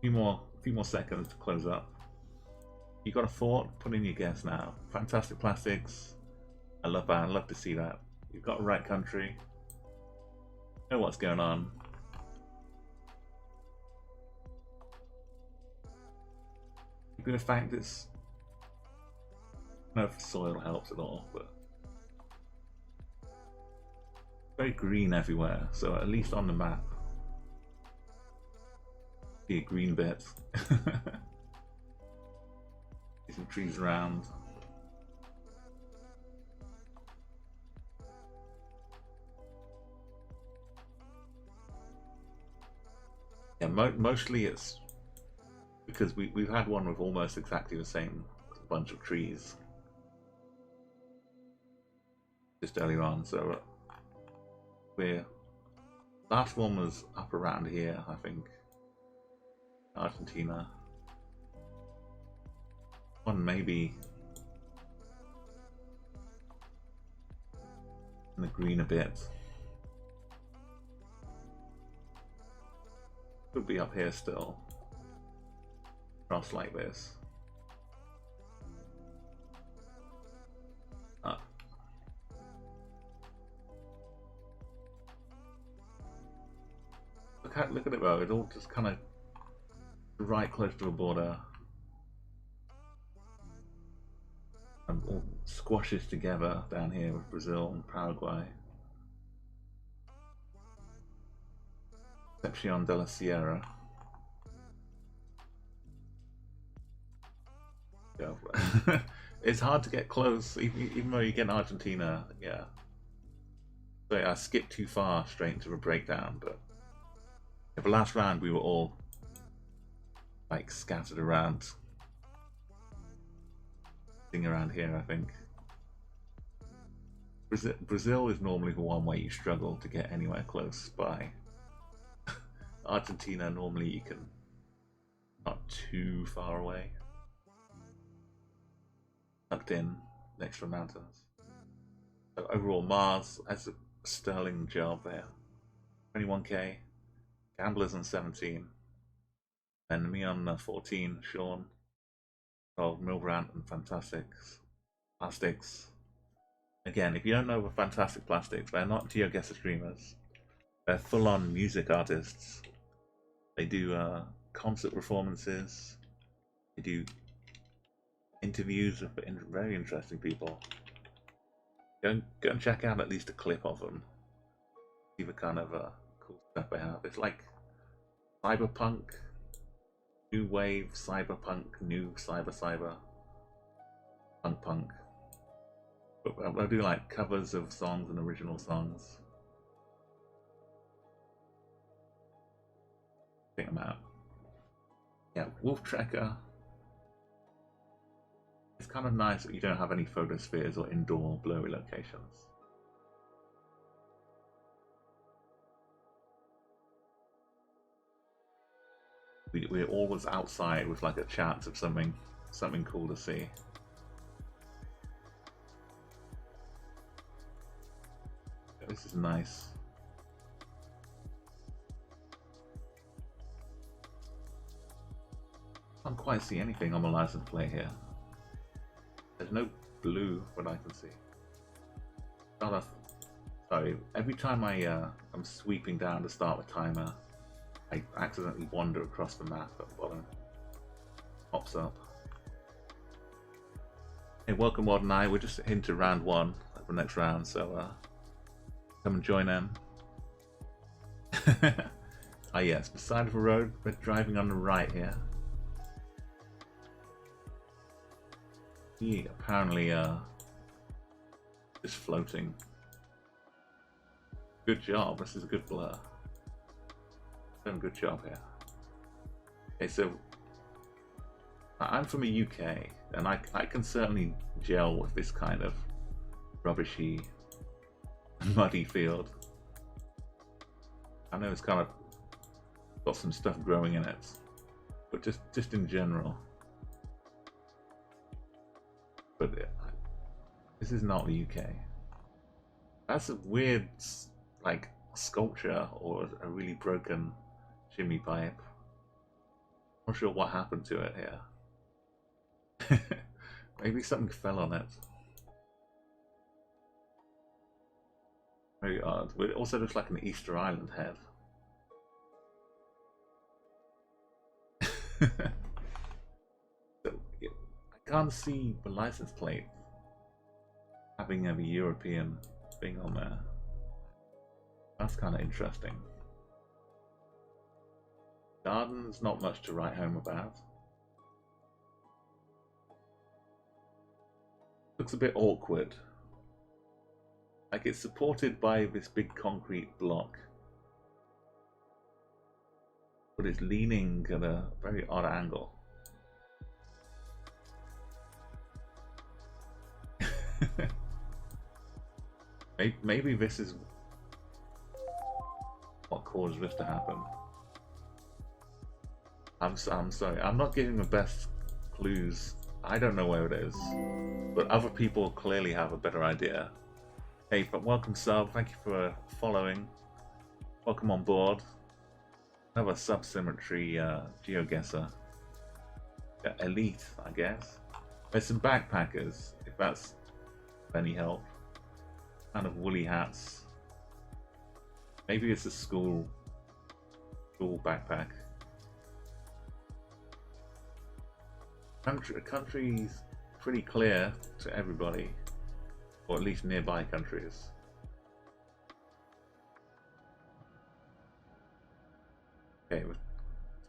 Speaker 1: Few more seconds to close up. You got a thought? Put in your guess now. Fantastic Plastics. I love that. I love to see that. You've got the right country. Know what's going on. The fact it's I don't know if soil helps at all, but very green everywhere. So at least on the map, see a green bit. See some trees around. Yeah, mostly it's because we've had one with almost exactly the same bunch of trees just earlier on, so we're last one was up around here, I think, Argentina. One maybe in the green a bit. Could be up here still. Cross like this. Look at it though, it all just kind of right close to the border and all squashes together down here with Brazil and Paraguay. Concepcion de la Sierra. Yeah. It's hard to get close, even though you get in Argentina, yeah. So yeah, I skipped too far straight into a breakdown, but yeah, the last round we were all like scattered around. Thing around here, I think. Brazil is normally the one where you struggle to get anywhere close by. Argentina, normally you can not too far away. Tucked in next to the mountains. So overall, Mars has a sterling job there. 21k. Gamblers on 17. And me on 14. Sean. 12. Milbrand and Fantastics. Plastics. Again, if you don't know the Fantastic Plastics, they're not Geoguessr streamers. They're full-on music artists. They do concert performances. They do interviews with very interesting people. Go and check out at least a clip of them. See the kind of cool stuff they have. It's like cyberpunk, new wave, cyberpunk, new cyber, punk. But they'll do like covers of songs and original songs. Check them out. Yeah, Wolf Trekker. It's kind of nice that you don't have any photospheres or indoor blurry locations. We're always outside with like a chance of something cool to see. This is nice. Can't quite see anything on the license plate here. There's no blue, what I can see. Oh, sorry. Every time I'm sweeping down to start the timer, I accidentally wander across the map at the bottom. Pops up. Hey, welcome, Mod and I. We're just into round 1 of the next round, so come and join in. Ah, yes, the side of the road. We're driving on the right here. He apparently is floating. Good job. This is a good blur. Doing a good job here. Okay, so I'm from the UK, and I can certainly gel with this kind of rubbishy, muddy field. I know it's kind of got some stuff growing in it, but just in general. But this is not the UK. That's a weird, like, sculpture or a really broken chimney pipe. Not sure what happened to it here. Maybe something fell on it. Very odd. It also looks like an Easter Island head. So, yeah, I can't see the license plate having a European thing on there. That's kind of interesting. Gardens, not much to write home about. Looks a bit awkward. Like it's supported by this big concrete block. but it's leaning at a very odd angle. Maybe this is what caused this to happen. I'm sorry, I'm not giving the best clues. I don't know where it is, but other people clearly have a better idea. Hey, but welcome sub, thank you for following. Welcome on board. Another subsymmetry Geoguessr. Elite, I guess. There's some backpackers, if that's any help. Kind of woolly hats. Maybe it's a school backpack. Country's pretty clear to everybody, or at least nearby countries. Okay,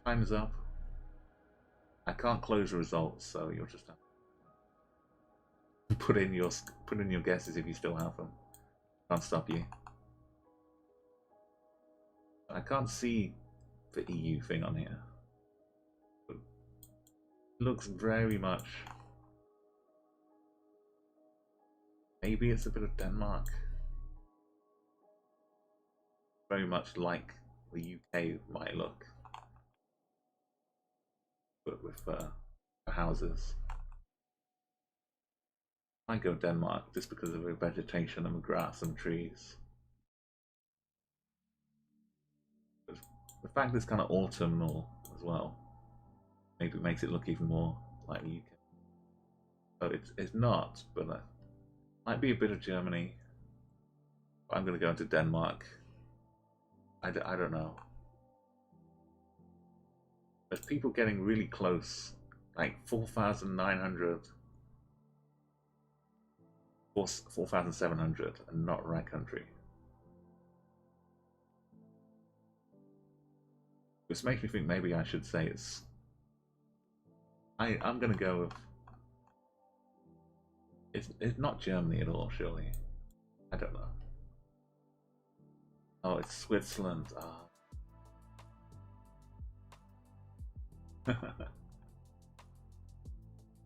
Speaker 1: time is up. I can't close the results, so you'll just have to put in your guesses if you still have them. Can't stop you. I can't see the EU thing on here. It looks very much. Maybe it's a bit of Denmark. Very much like the UK might look, but with the houses. I go Denmark just because of the vegetation and the grass and trees. The fact it's kind of autumnal as well, maybe it makes it look even more like the UK. So it's not, but might be a bit of Germany. I'm going to go into Denmark. I don't know. There's people getting really close, like 4,900, 4,700, and not right country. This makes me think maybe I should say it's. I'm going to go with. It's not Germany at all, surely. I don't know. Oh, it's Switzerland.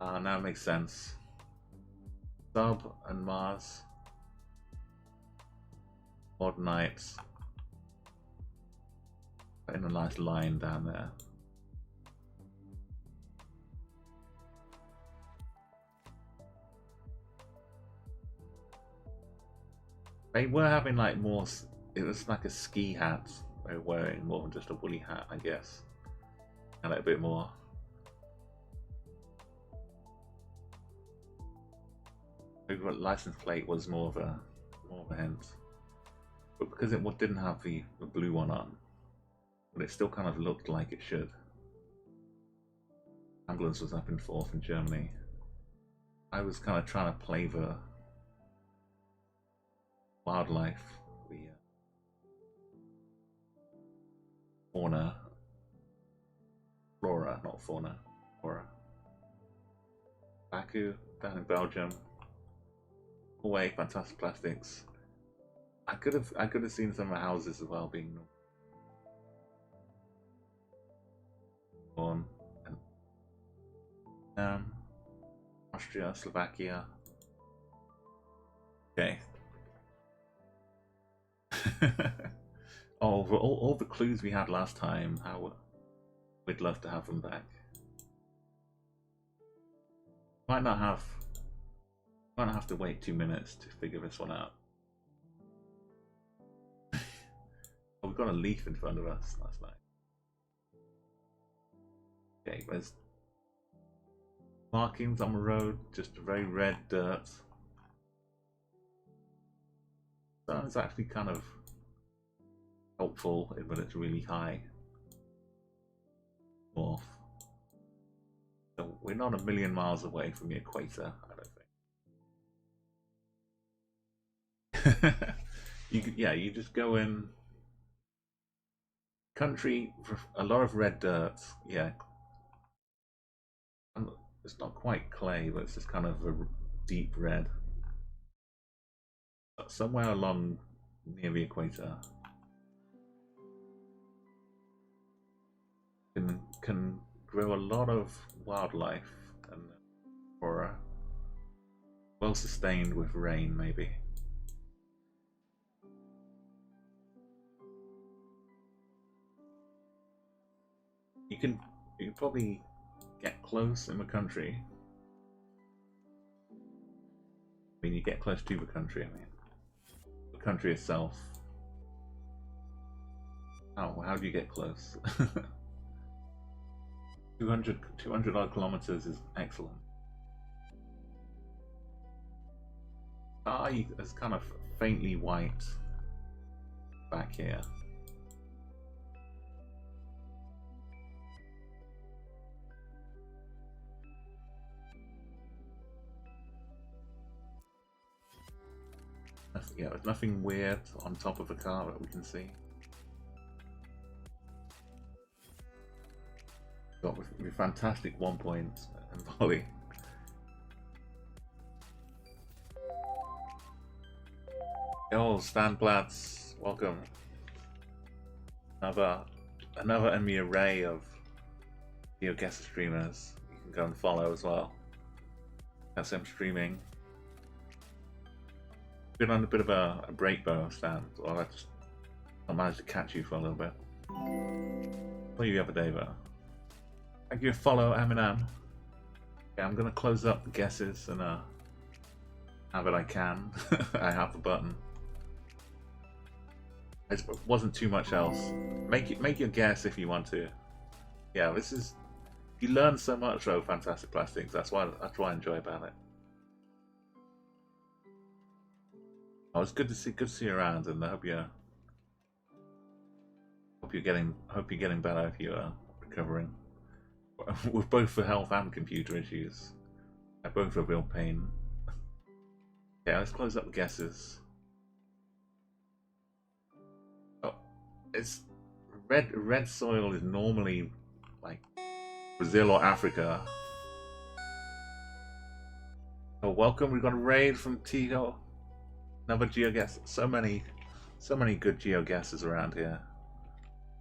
Speaker 1: Now it makes sense. Sub and Mars. Modernites. Putting a nice line down there. They were having like more. It was like a ski hat they were wearing more than just a woolly hat, I guess. And a bit more. Maybe the license plate was more of a hint, but because it didn't have the blue one on, but it still kind of looked like it should. Ambulance was up in 4th in Germany. I was kind of trying to play the wildlife, the fauna, flora, not fauna, flora. Baku, down in Belgium. Away, fantastic plastics. I could have seen some of the houses as well being born. Austria, Slovakia. Okay. Oh, all the clues we had last time, how we'd love to have them back. Might not have to wait 2 minutes to figure this one out. Oh, we've got a leaf in front of us. That's nice. Okay, there's markings on the road, just very red dirt. That is actually kind of helpful, but it's really high north. So we're not a million miles away from the equator, I don't think. You just go in country, a lot of red dirt. Yeah, it's not quite clay, but it's just kind of a deep red. Somewhere along near the equator. can grow a lot of wildlife and flora, well sustained with rain, maybe. You can probably get close in the country. I mean, you get close to the country. I mean, the country itself. How do you get close? 200 odd kilometers is excellent. It's kind of faintly white back here. Yeah, there's nothing weird on top of the car that we can see. Got with fantastic 1 point and volley. Oh, Stan Platz, welcome. Another in the array of Geoguessr streamers you can go and follow as well. That's him streaming. Been on a bit of a break though, Stan. Well, I managed to catch you for a little bit. What you the other day though? Thank you, follow Eminem. Okay, I'm gonna close up the guesses and now that I can, I have the button. It wasn't too much else. Make your guess if you want to. Yeah, this is, you learn so much though, Fantastic Plastics. That's why I enjoy about it. Oh, it's good to see you around, and I hope you're getting better if you're recovering. With both the health and computer issues, they're both a real pain. Yeah, let's close up the guesses. Oh, it's red soil is normally like Brazil or Africa. Oh, welcome! We got a raid from Tigo. Another Geoguessr. So many good Geoguessrs around here.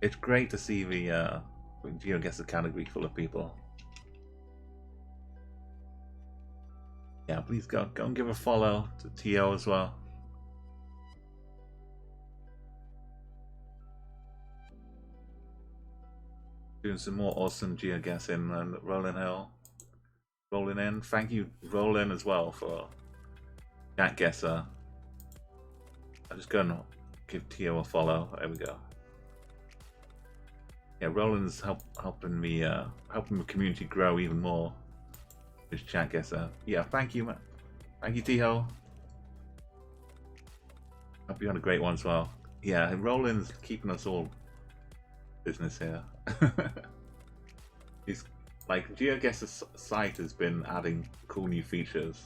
Speaker 1: It's great to see the Geoguessr category full of people. Yeah, please go and give a follow to TO as well. Doing some more awesome Geoguessing and Rollin Hill. Rolling in. Thank you, Rollin, as well for ChatGuessr. I'll just go and give TO a follow. There we go. Yeah, Roland's helping the community grow even more. This ChatGuessr. Yeah, thank you, man. Thank you, T-Ho. Hope you had a great one as well. Yeah, Roland's keeping us all business here. He's like, Geoguessr's site has been adding cool new features.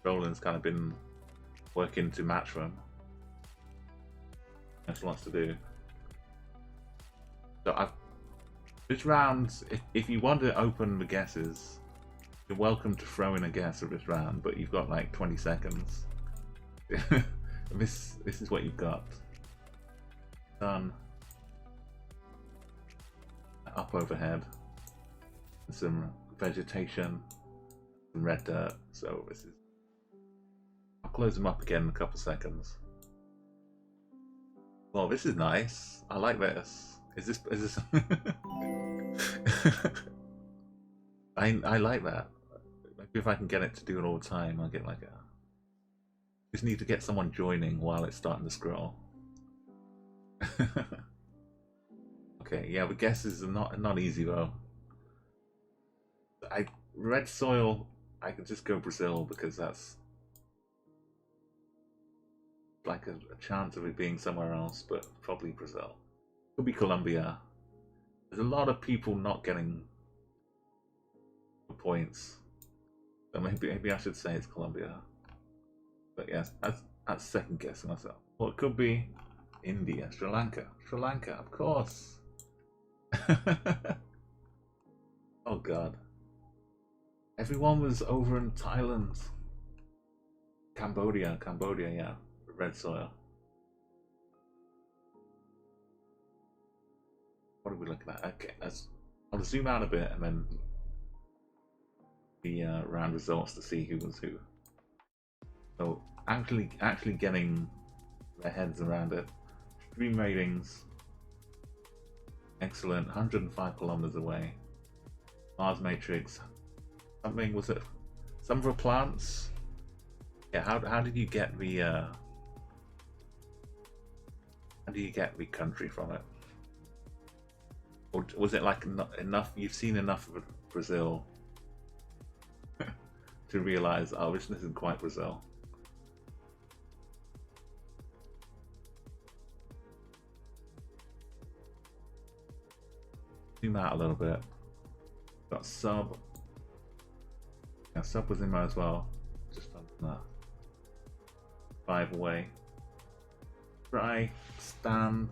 Speaker 1: Roland's kind of been working to match them. There's lots to do. So this round, if you want to open the guesses, you're welcome to throw in a guess of this round, but you've got like 20 seconds. This is what you've got. Done. Up overhead. Some vegetation, some red dirt. So this is. I'll close them up again in a couple seconds. Well, this is nice. I like this. Is this? I like that. Maybe if I can get it to do it all the time, I'll get like a. Just need to get someone joining while it's starting to scroll. Okay, yeah, the guesses are not easy though. Red soil. I could just go Brazil because that's like a chance of it being somewhere else, but probably Brazil. Could be Colombia. There's a lot of people not getting points, so maybe I should say it's Colombia. But yes, that's second guessing myself. Well, it could be India, Sri Lanka, of course. Oh God, everyone was over in Thailand, Cambodia, yeah, red soil. What are we looking at? Okay, I'll zoom out a bit and then the round results to see who was who. So actually getting their heads around it. Stream ratings, excellent. 105 kilometers away. Mars matrix. Something was it? Some for plants. Yeah. How did you get the how do you get the country from it? Or was it like enough? You've seen enough of Brazil to realize, oh, this isn't quite Brazil. Zoom out a little bit. Got sub. Yeah, sub was in there as well. Just on that. 5 away. Try stand.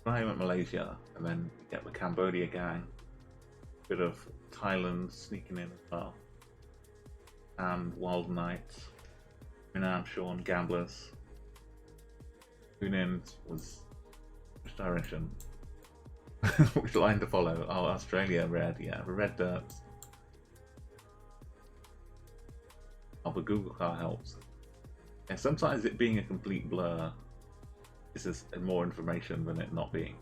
Speaker 1: Try at Malaysia, and then you get the Cambodia gang. Bit of Thailand sneaking in as well. And Wild Knights. Yunnan Sean Gamblers. Hunan was which direction? Which line to follow? Oh, Australia red, yeah, the red dirt. Oh, the Google car helps. Yeah, sometimes it being a complete blur is more information than it not being.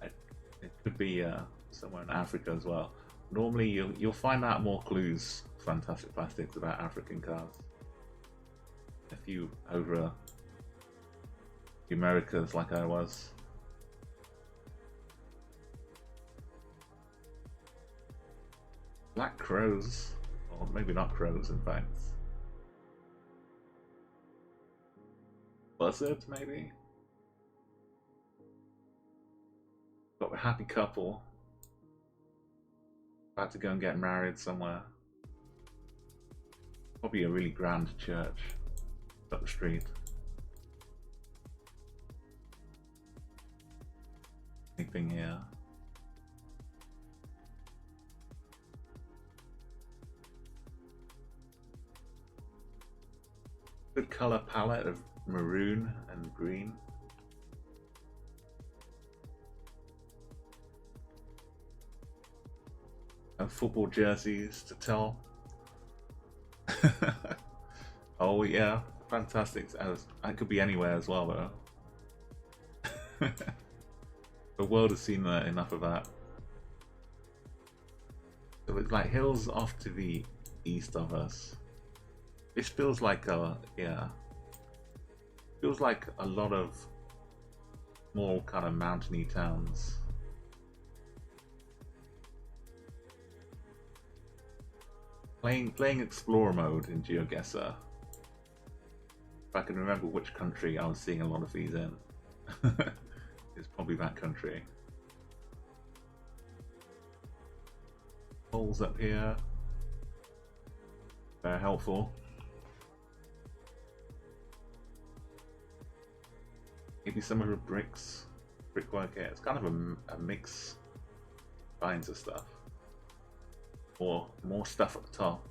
Speaker 1: It could be somewhere in Africa as well. Normally you'll find out more clues, Fantastic Plastics, about African cars. If you over the Americas like I was. Black crows, or maybe not crows in fact. Buzzards maybe? Got a happy couple. About to go and get married somewhere. Probably a really grand church up the street. Anything here? Good color palette of maroon and green. And football jerseys to tell. Oh yeah, fantastic. That could be anywhere as well though. The world has seen enough of that. So it's like hills off to the east of us. This feels like feels like a lot of small kind of mountainy towns. Playing Explorer mode in Geoguessr. If I can remember which country I was seeing a lot of these in, it's probably that country. Holes up here. Very helpful. Maybe some of the brickwork here. It's kind of a mix kinds of stuff. Or more stuff at the top.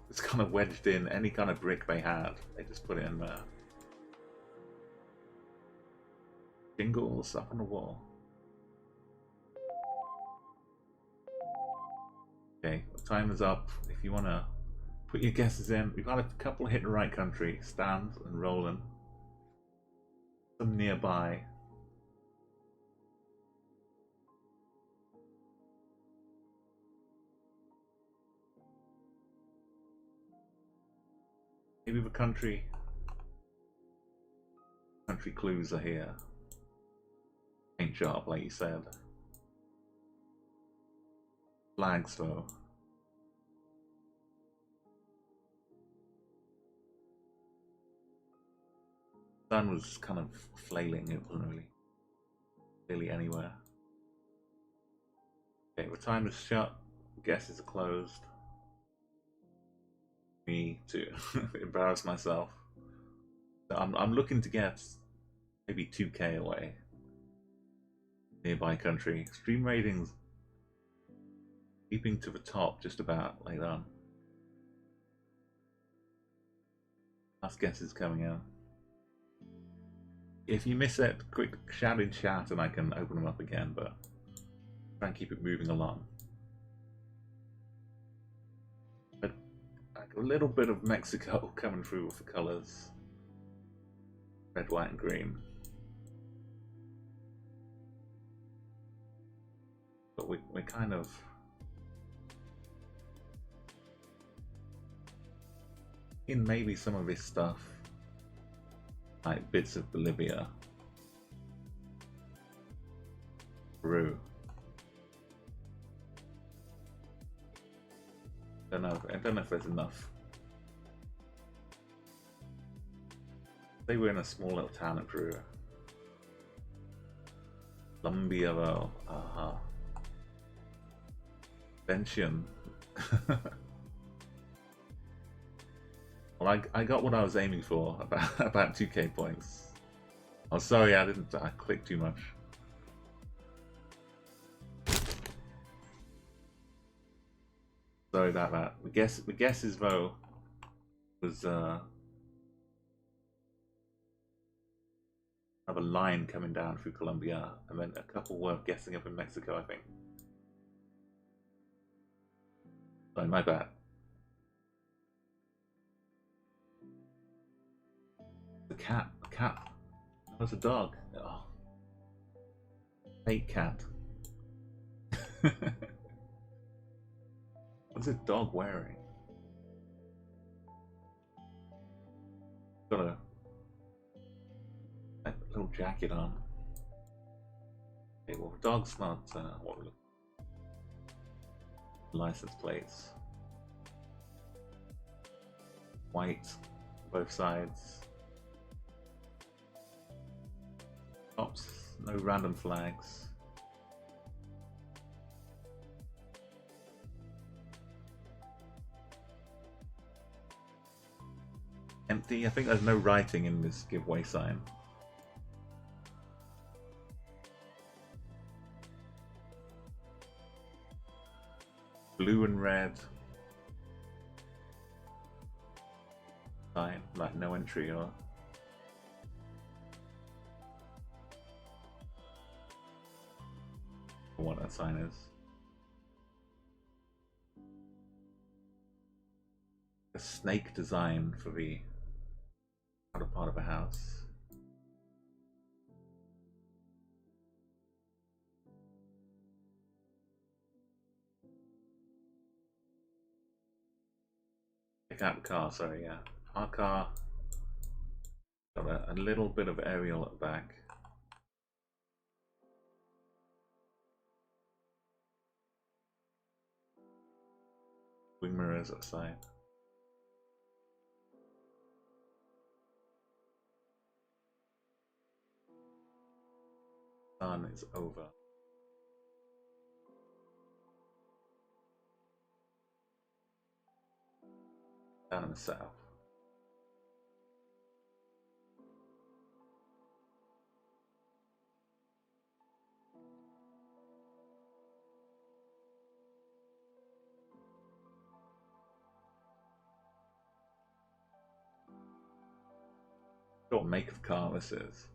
Speaker 1: It's kind of wedged in any kind of brick they had. They just put it in there. Jingles up on the wall. Okay, the time is up. If you want to put your guesses in, we've got a couple hit the right country. Stand and Rollin. Some nearby. Maybe the country clues are here. Ain't sharp, like you said. Flags though. Sun was kind of flailing, it wasn't really anywhere. Okay, the time is shut, guesses are closed. Me to embarrass myself. So I'm looking to get maybe 2k away. Nearby country. Stream ratings keeping to the top just about like that. Last guess is coming out. if you miss it, quick shout in chat and I can open them up again, but try and keep it moving along. But like a little bit of Mexico coming through with the colors. Red, white, and green. But we're kind of in maybe some of this stuff, like bits of Bolivia, Peru. I don't know if there's enough. They were in a small little town in Peru. Colombia, though. Bention. Well, I got what I was aiming for, about 2k points. Oh, sorry, I clicked too much. Sorry about that. The guesses though was have a line coming down through Colombia, and then a couple worth guessing up in Mexico, I think. Sorry, my bad. The cat. That was a dog. Oh. Fake cat. What's this dog wearing? Got a little jacket on. Okay, well, the dog's not what we're looking for. License plates. White, both sides. Tops, no random flags. Empty. I think there's no writing in this giveaway sign. Blue and red sign, like no entry or. What that sign is. A snake design for the outer part of a house. Pick out the car, sorry, yeah. Our car got a little bit of aerial at the back. Wing mirrors at the side. Sun is over. Down in the south. What make of car this is.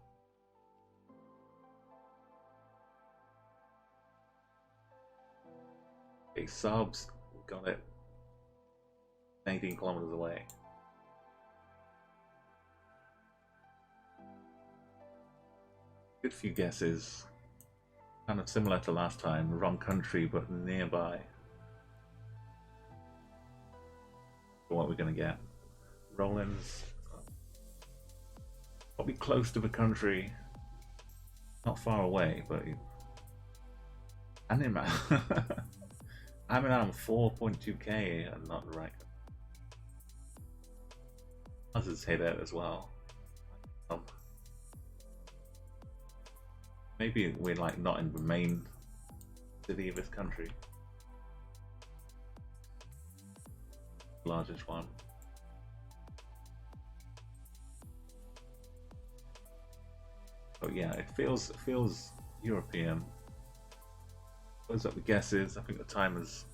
Speaker 1: Okay, subs, got it. 19 kilometers away. Good few guesses. Kind of similar to last time. Wrong country, but nearby. What we're going to get. Rollin's probably close to the country. Not far away, but. Anima. I'm around 4.2k and not right. Others hit it as well. Maybe we're like not in the main city of this country. Largest one. Oh yeah, it feels European. Close up the guesses. I think the time has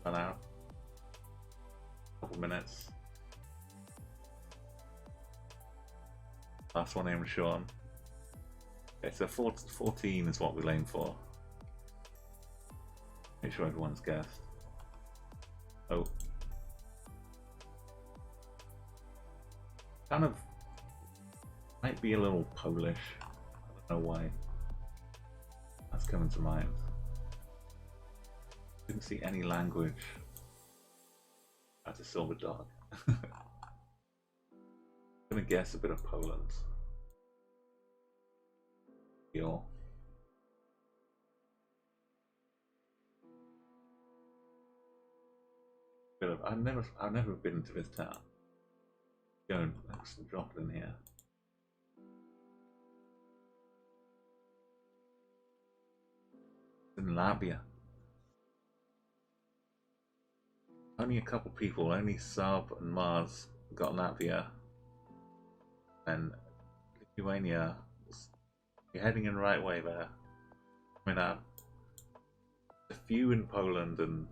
Speaker 1: run out. A couple minutes. Last one, aim Sean. Okay, so 14 is what we'll aim for. Make sure everyone's guessed. Oh. Kind of might be a little Polish. I don't know why. That's coming to mind. Didn't see any language. That's a silver dog. I'm gonna guess a bit of Poland. Yo. I've never been to this town. Go and drop it in here. In Latvia. Only a couple people, only Sub and Mars got Latvia. And Lithuania, you're heading in the right way there. I mean, a few in Poland and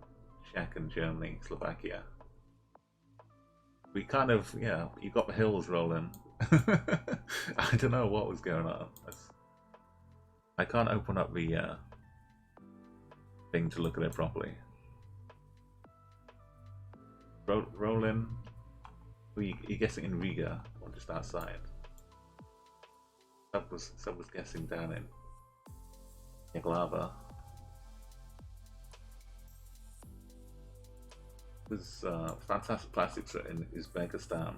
Speaker 1: Czech and Germany, Slovakia. We kind of, yeah, you got the hills rolling. I don't know what was going on. I can't open up the thing to look at it properly. Rollin, you're guessing in Riga or just outside? Sub was guessing down in Yaglava. There's fantastic plastics in Uzbekistan.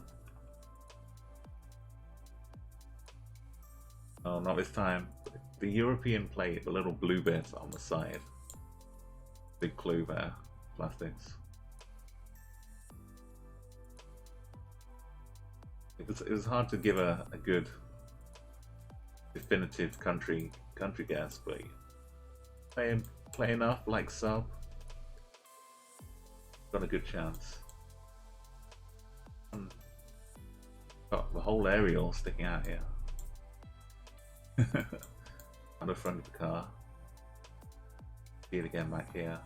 Speaker 1: Oh, not this time. The European plate, the little blue bit on the side. Big clue there. Plastics. It was hard to give a good definitive country guess, but play enough like Sub, got a good chance. Got the whole aerial sticking out here. On the front of the car. See it again back here.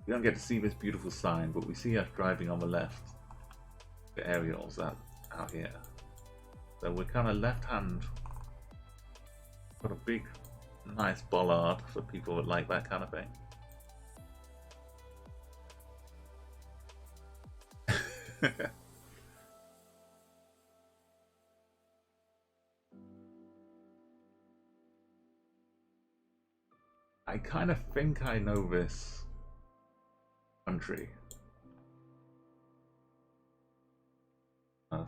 Speaker 1: We don't get to see this beautiful sign, but we see us driving on the left. The aerials out here. So we're kind of left hand. Got a big, nice bollard for people that like that kind of thing. I kind of think I know this country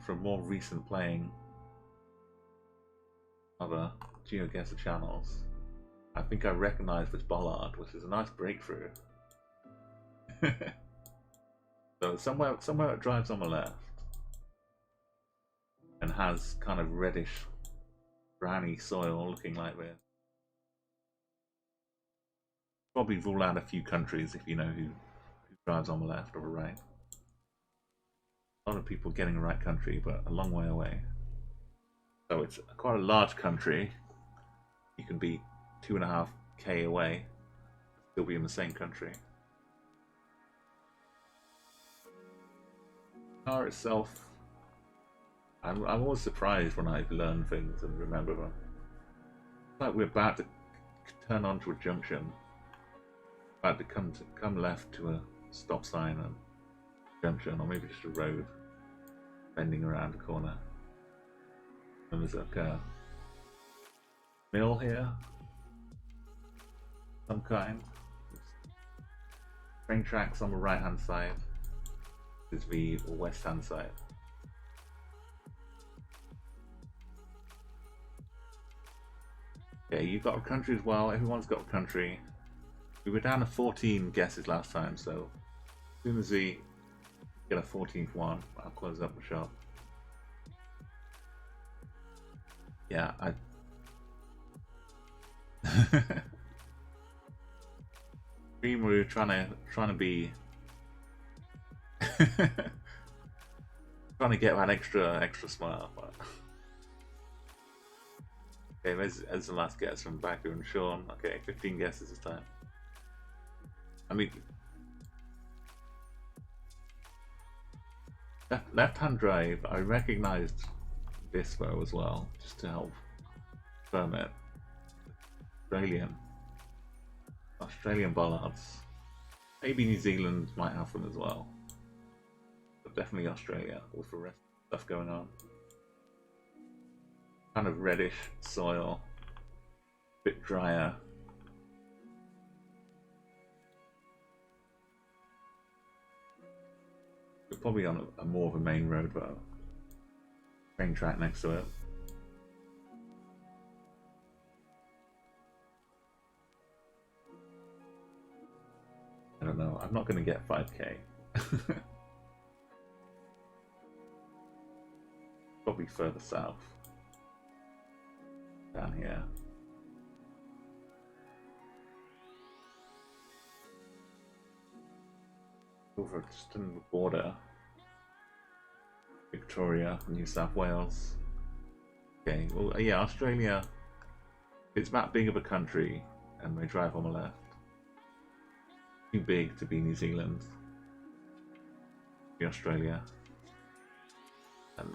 Speaker 1: from more recent playing other Geoguessr channels. I think I recognize this bollard, which is a nice breakthrough. So somewhere it drives on the left and has kind of reddish, browny soil looking like this. Probably rule out a few countries if you know who drives on the left or the right. A lot of people getting the right country, but a long way away. So it's quite a large country. You can be 2.5K away, still be in the same country. The car itself, I'm always surprised when I learn things and remember them. It's like we're about to turn onto a junction, about to come left to a stop sign and junction, or maybe just a road bending around a corner. And there's like a mill here, some kind. Train tracks on the right hand side. Is the west hand side. Okay, you've got a country as well. Everyone's got a country. We were down to 14 guesses last time, so as soon as we get a 14th one, I'll close up the shop. Yeah, we were trying to be trying to get that extra smile. But... Okay, there's the last guess from Baku and Sean. Okay, 15 guesses this time. I mean, left-hand drive, I recognized Bispo as well, just to help firm it. Australian bollards. Maybe New Zealand might have them as well, but definitely Australia with the rest of stuff going on. Kind of reddish soil, bit drier. We're probably on a more of a main road though. Train track next to it. I don't know. I'm not going to get 5k. Probably further south. Down here. Over just on the border. Victoria, New South Wales. Okay, well, yeah, Australia. It's that big of a country, and they drive on the left. Too big to be New Zealand. Be Australia. And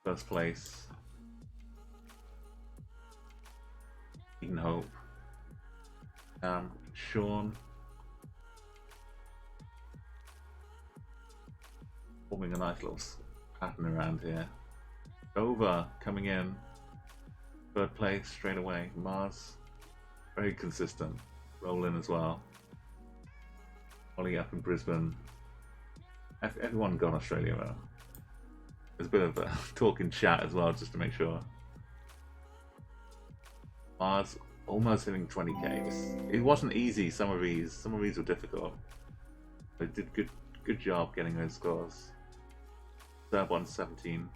Speaker 1: first place. Eden Hope. Sean. Forming a nice little pattern around here. Dover coming in. Third place straight away. Mars. Very consistent. Rollin as well. Ollie up in Brisbane. Everyone got Australia though. There's a bit of a talk in chat as well, just to make sure. Mars almost hitting 20k. It wasn't easy. Some of these were difficult. They did good job getting those scores. Third one 17.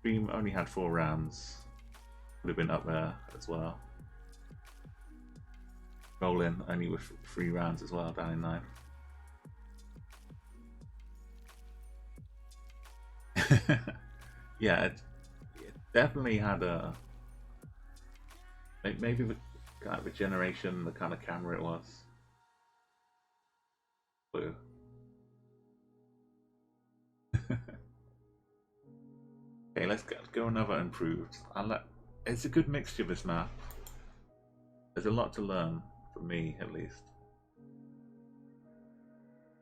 Speaker 1: Dream only had 4 rounds. Would have been up there as well. Rollin only with 3 rounds as well, down in 9th. Yeah, it definitely had a maybe the kind of a generation, the kind of camera it was. Blue. Okay, let's go another improved. It's a good mixture, this map. There's a lot to learn, for me at least.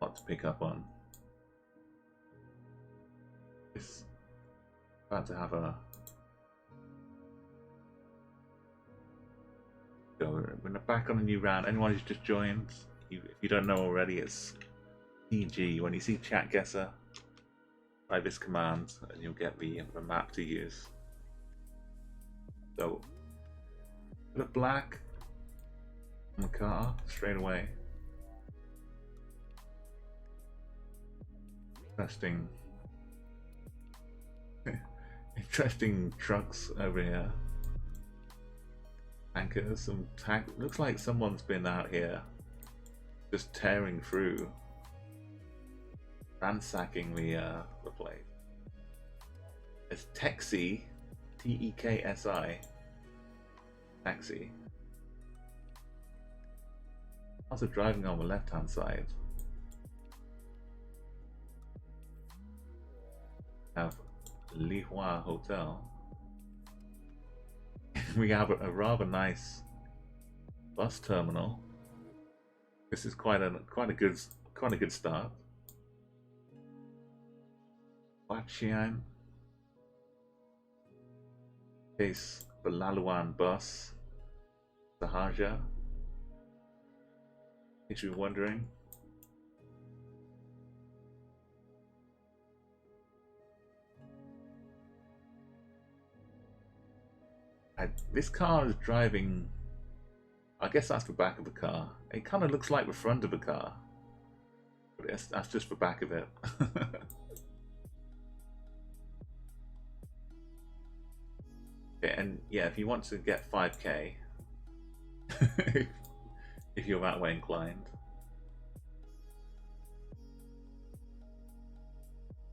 Speaker 1: A lot to pick up on. It's about to have a go. We're back on a new round. Anyone who's just joined, if you don't know already, it's CG. When you see ChatGuessr, try this command and you'll get the map to use. So put black on the car straight away. Interesting trucks over here. Tankers, some looks like someone's been out here just tearing through, ransacking the place. It's Texi, Teksi, taxi. Also driving on the left-hand side. Have Lihua Hotel. We have a rather nice bus terminal. This is quite a good start. Wachian. Case the Laluan bus. Sahaja. In case you're wondering. This car is driving. I guess that's the back of the car. It kind of looks like the front of the car, but that's just the back of it. Okay, and yeah, if you want to get 5k, if you're that way inclined,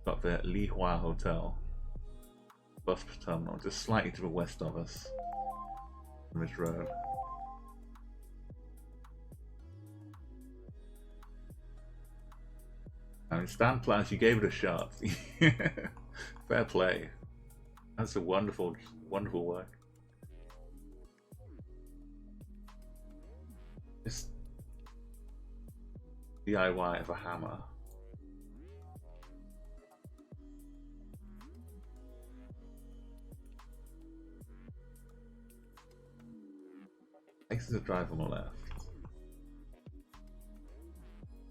Speaker 1: got the Lihua Hotel bus terminal just slightly to the west of us on this road. I mean, stand plans, you gave it a shot. Fair play. That's a wonderful, wonderful work. This DIY of a hammer. Takes a drive on the left.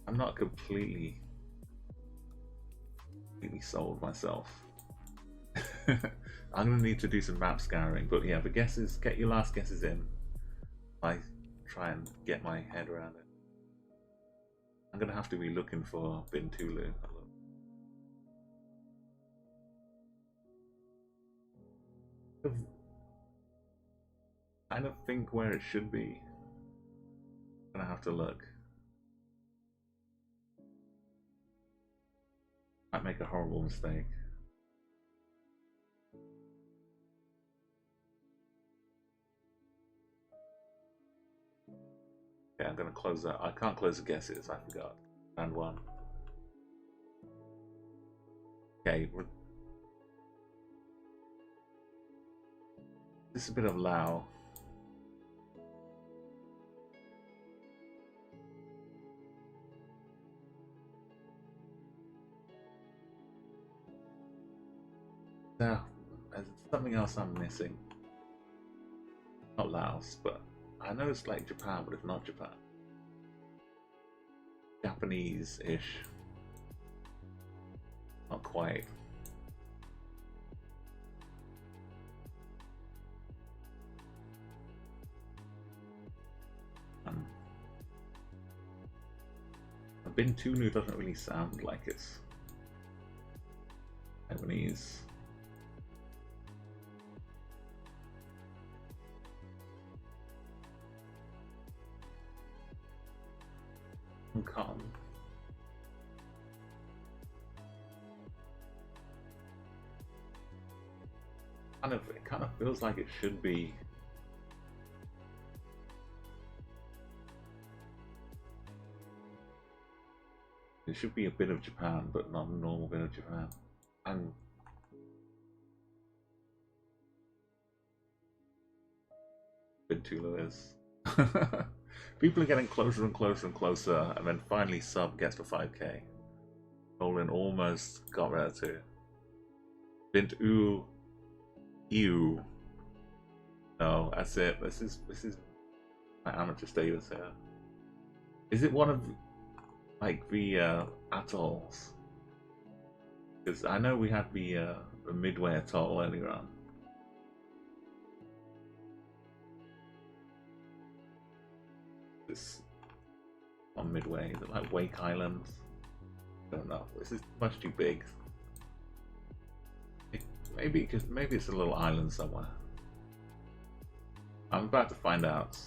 Speaker 1: I'm not completely sold myself. I'm gonna need to do some map scouring, but yeah, the guesses, get your last guesses in. I try and get my head around it. I'm gonna have to be looking for Bintulu. Kind of think where it should be. I'm gonna have to look. Might make a horrible mistake. Yeah, I'm gonna close that. I can't close the guesses, I forgot. Round one. Okay, this is a bit of Lao. Now, there's something else I'm missing. Not Laos, but I know it's like Japan, but it's not Japan. Japanese-ish. Not quite. Bintulu doesn't really sound like it's Taiwanese. Hong Kong. It kind of feels like it should be. It should be a bit of Japan, but not a normal bit of Japan. And Bintulu is. People are getting closer and closer and closer, and then finally Sub gets to 5k. Rollin almost got rid of 2. Bint ooh. Ew. No, that's it. This is my amateur status here. Is it one of like the atolls? Because I know we had the Midway atoll earlier on. This on Midway, is it like Wake Island? I don't know. This is much too big. Maybe it's a little island somewhere. I'm about to find out.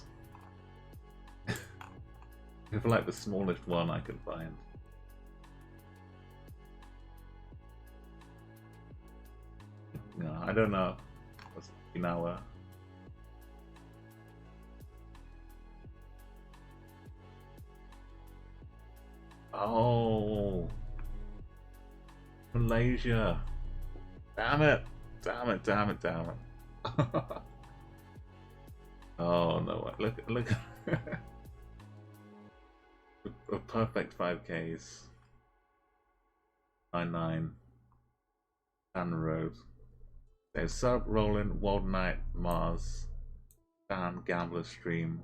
Speaker 1: If like the smallest one I can find. No, I don't know. What's Okinawa? Oh, Malaysia. Damn it. Damn it, damn it, damn it. Oh no, look. A perfect 5Ks. 9-9. Dan Road. There's Sub, Rollin, Wild Knight, Mars, Dan, Gambler, Stream.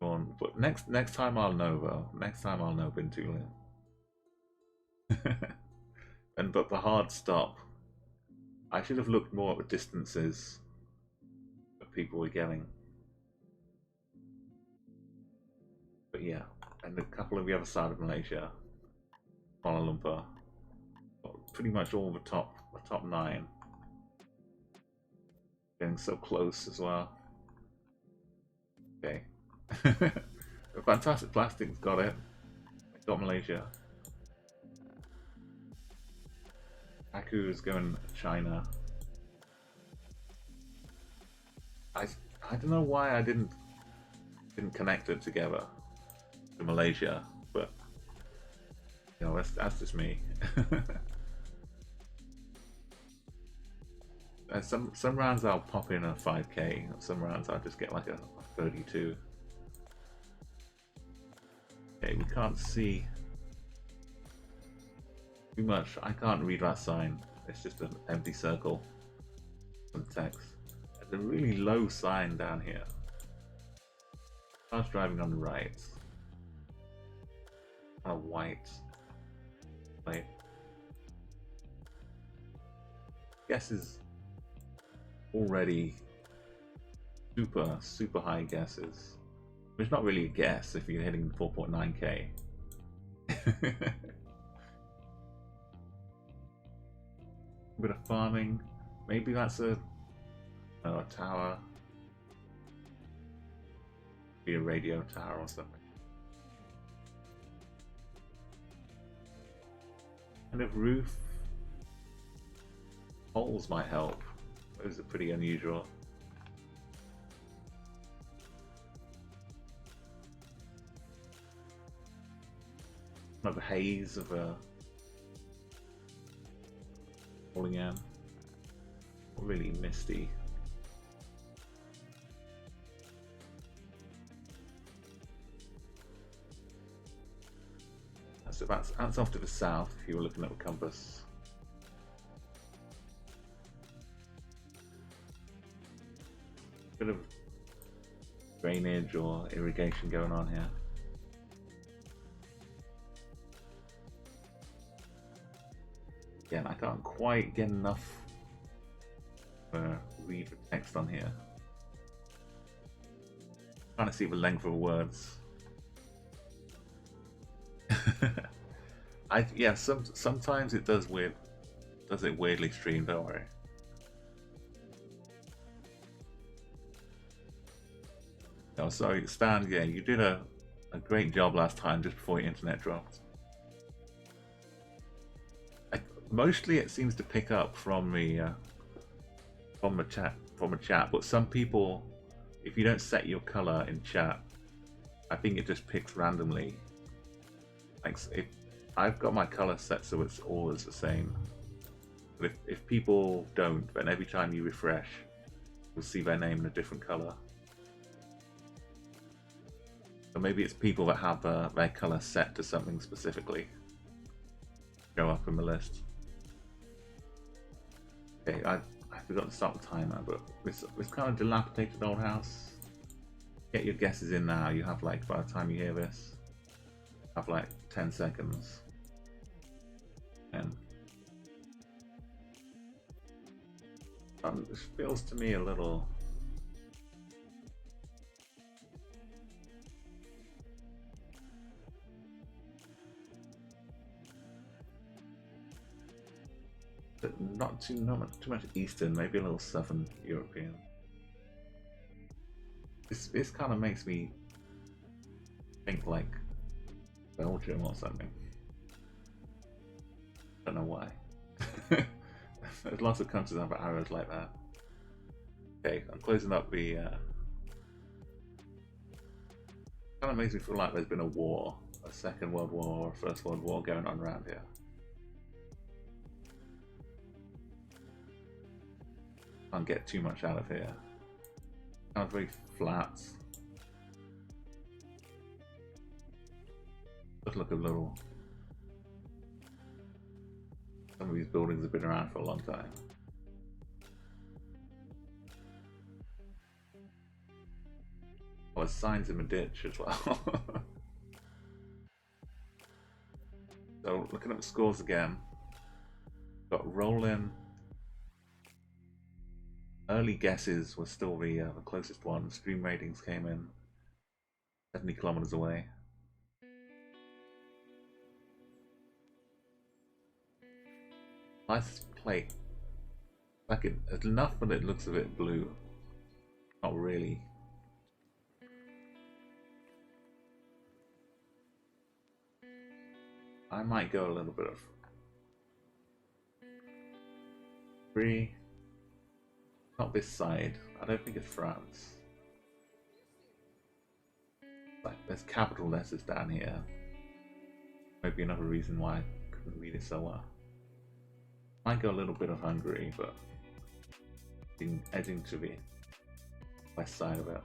Speaker 1: But next time I'll know though. Next time I'll know Bintulu. But the hard stop. I should have looked more at the distances that people were getting. But yeah, and a couple of the other side of Malaysia, Kuala Lumpur, pretty much all the top 9. Getting so close as well. Okay. Fantastic Plastics got it. Got Malaysia. Aku is going China. I don't know why I didn't connect it together to Malaysia, but you know that's just me. some rounds I'll pop in a 5k, some rounds I'll just get like a 32. Okay, we can't see too much. I can't read that sign. It's just an empty circle with text. There's a really low sign down here. Car's driving on the right. Kind of white. Wait. Guess is already super high guesses. It's not really a guess if you're hitting 4.9k. A bit of farming. Maybe that's a tower. Be a radio tower or something. Kind of roof. Holes might help. Those are pretty unusual. Kind of a haze of a falling in. Really misty. So that's off to the south if you were looking at the compass. Bit of drainage or irrigation going on here. Again, I can't quite get enough to read the text on here. Trying to see the length of the words. Yeah, sometimes it does it weirdly stream, don't worry. Oh, sorry, Stan, yeah, you did a great job last time just before your internet dropped. Mostly it seems to pick up from the chat, but some people, if you don't set your color in chat, I think it just picks randomly. Like if I've got my color set so it's always the same, but if people don't, then every time you refresh, you'll see their name in a different color. So maybe it's people that have their color set to something specifically show up in the list. Okay, I forgot to start the timer, but this kind of dilapidated old house. Get your guesses in now. You have like, by the time you hear this, have like 10 seconds. And this feels to me a little not too much Eastern, maybe a little Southern European. This kind of makes me think like Belgium or something. Don't know why. There's lots of countries that have arrows like that. Okay, I'm closing up the. Kind of makes me feel like there's been a war, a Second World War or a First World War going on around here. Can't get too much out of here. Kind of very flat. Just look a little. Some of these buildings have been around for a long time. Oh, there's signs in the ditch as well. So looking at the scores again, got Rollin. Early guesses were still the closest one. Stream ratings came in 70 kilometers away. Nice plate. Like it's enough, but it looks a bit blue. Not really. I might go a little bit of 3. Not this side. I don't think it's France. Like there's capital letters down here. Maybe another reason why I couldn't read it so well. Might go a little bit of Hungary, but edging to the west side of it.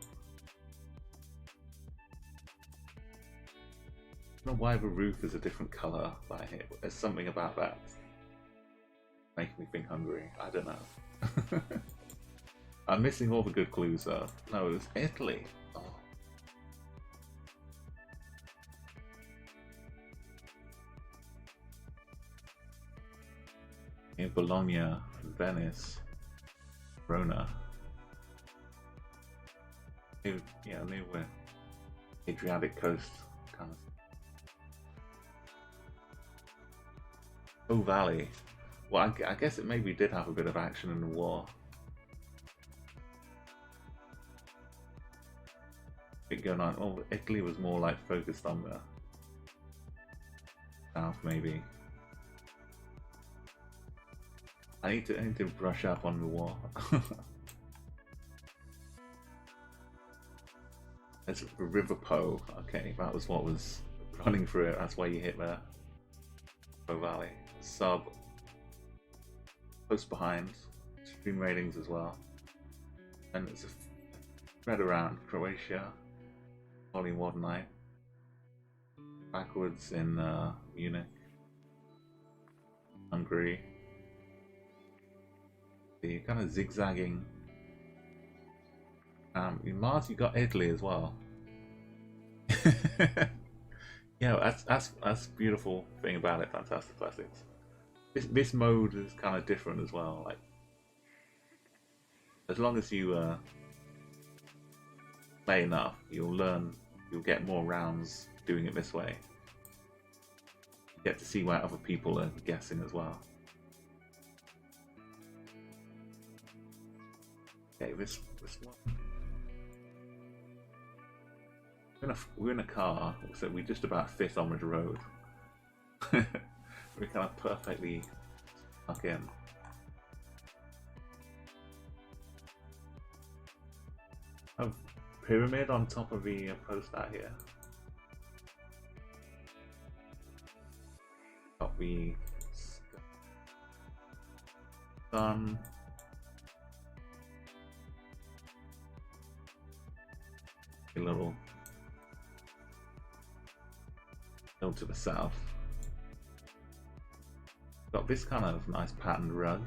Speaker 1: I don't know why the roof is a different color, but there's something about that making me think hungry. I don't know. I'm missing all the good clues though. No, it was Italy. Oh. In Bologna, Venice, Verona. They were Adriatic coast kind of. Oh, Valley. Well, I guess it maybe did have a bit of action in the war. Bit going on. Oh, Italy was more like focused on the south, maybe. I need to brush up on the war. There's the River Po. Okay, that was what was running through it. That's why you hit there. Po Valley. Sub. Close behind. Stream ratings as well. And it's a spread around Croatia. Volume 1-9. Backwards in Munich. Hungary. The kind of zigzagging. In Mars you got Italy as well. Yeah, that's beautiful thing about it. Fantastic Classics. This mode is kind of different as well. Like, as long as you play enough, you'll get more rounds doing it this way. You get to see where other people are guessing as well. Okay, this one. We're in a car, so we just about fit on the road. We're kind of perfectly stuck in. A pyramid on top of the post out here. Got the sun. A little hill to the south. Got this kind of nice patterned rug.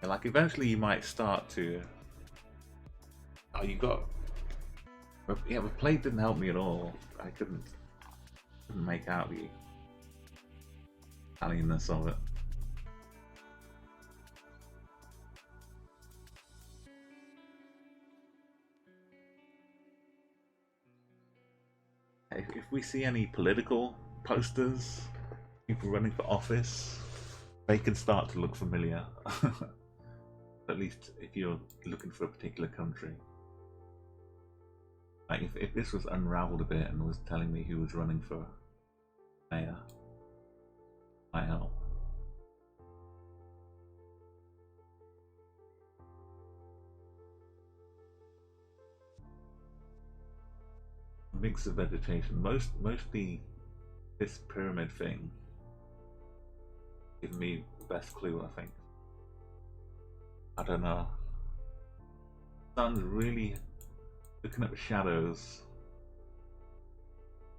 Speaker 1: And like eventually you might start to. Oh, you got. Yeah, the play didn't help me at all. I couldn't make out the Italianness of it. If we see any political posters, people running for office, they can start to look familiar. At least if you're looking for a particular country. Like if this was unraveled a bit and was telling me who was running for mayor, might help. Mix of vegetation. Mostly this pyramid thing gave me the best clue, I think. I don't know. Sun's really looking at the shadows.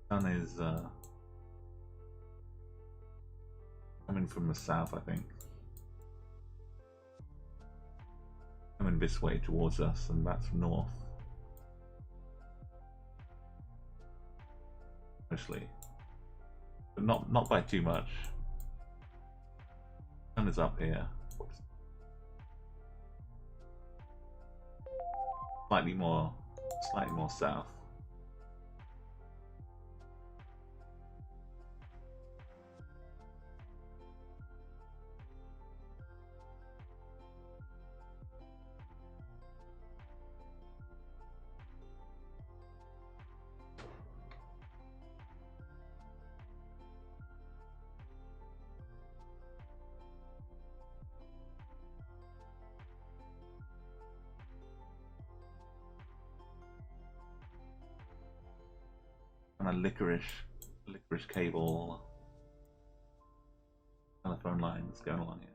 Speaker 1: Sun is coming from the south, I think. Coming this way towards us, and that's north. Mostly. But not by too much. Sun is up here. Slightly more south. kind of licorice cable telephone lines going along here.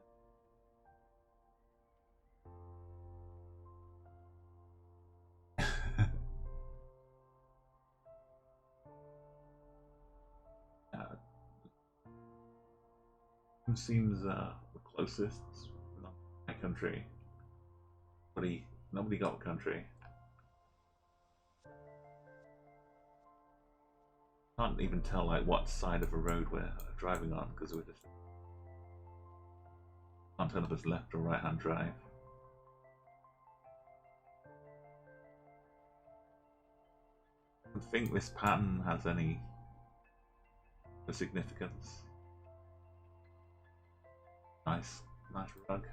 Speaker 1: Who seems the closest? Not my country. Nobody got a country. Can't even tell like what side of a road we're driving on because we're just can't tell if it's left or right hand drive. I don't think this pattern has any significance. Nice rug.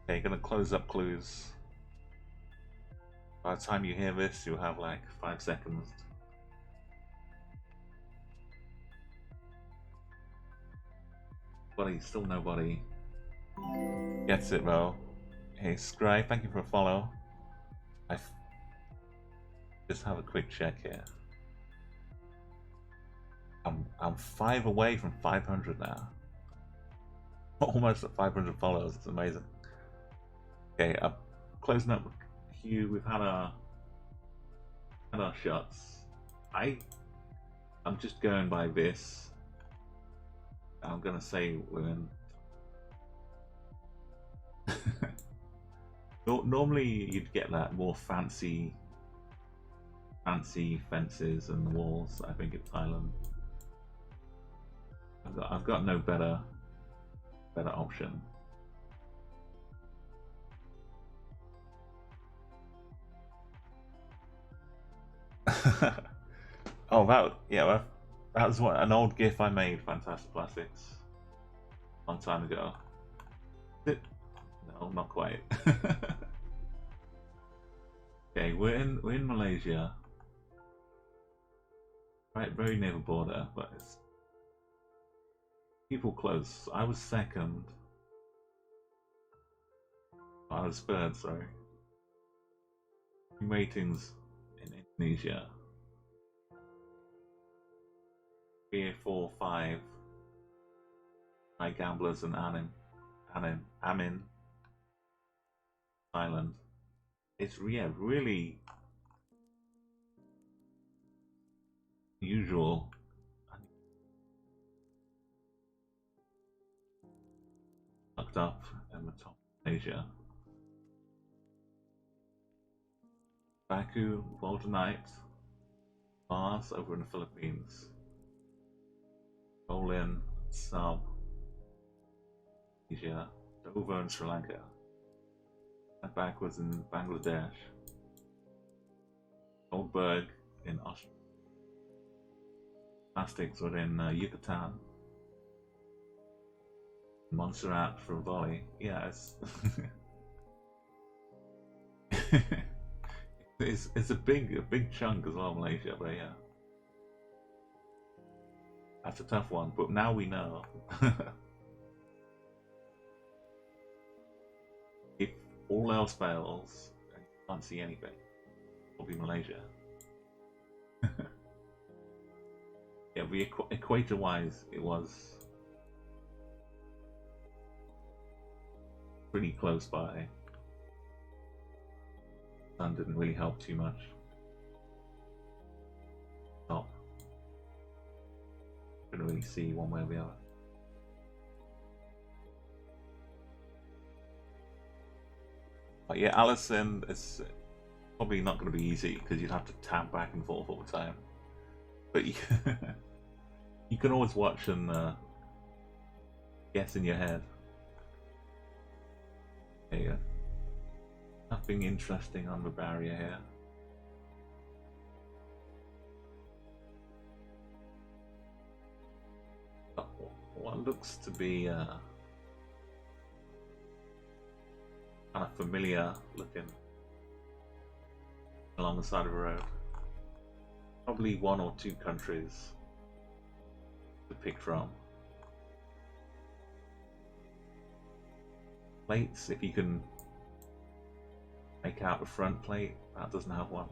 Speaker 1: Okay, gonna close up clues. By the time you hear this, you'll have like 5 seconds. Still nobody gets it though. Hey Scry, thank you for a follow. Just have a quick check here. I'm 5 away from 500 now. Almost at 500 followers. It's amazing. Okay, I'm closing up Hugh. We've had our shots. I'm just going by this. I'm gonna say we're in. Normally you'd get that more fancy fences and walls. I think it's Thailand. I've got no better option. Oh, that was an old GIF I made. Fantastic Plastics, a long time ago. No, not quite. Okay, we're in Malaysia, right, very near the border, but it's people close. I was second. Oh, I was third. Sorry. Ratings in Indonesia. 3, 4, 5. My gamblers and Amin. Island. It's really unusual. Looked up in the top of Asia. Baku, Voldanite, Mars over in the Philippines. Rollin, Sub, Asia, Dover in Sri Lanka. And backwards in Bangladesh. Goldberg in Australia. Plastics were in Yucatan. Montserrat for volley. Yeah, it's a big chunk as well, Malaysia, but yeah. That's a tough one, but now we know. If all else fails and you can't see anything, it'll be Malaysia. Yeah, the equator-wise, it was pretty close by. Sun didn't really help too much. Top. Couldn't really see one way or the other. But yeah, Allison, it's probably not going to be easy because you'd have to tap back and forth all the time. But you can always watch and guess in your head. There you go. Nothing interesting on the barrier here. What looks to be kind of familiar looking along the side of the road. Probably 1 or 2 countries to pick from. Plates, if you can make out the front plate, that doesn't have one.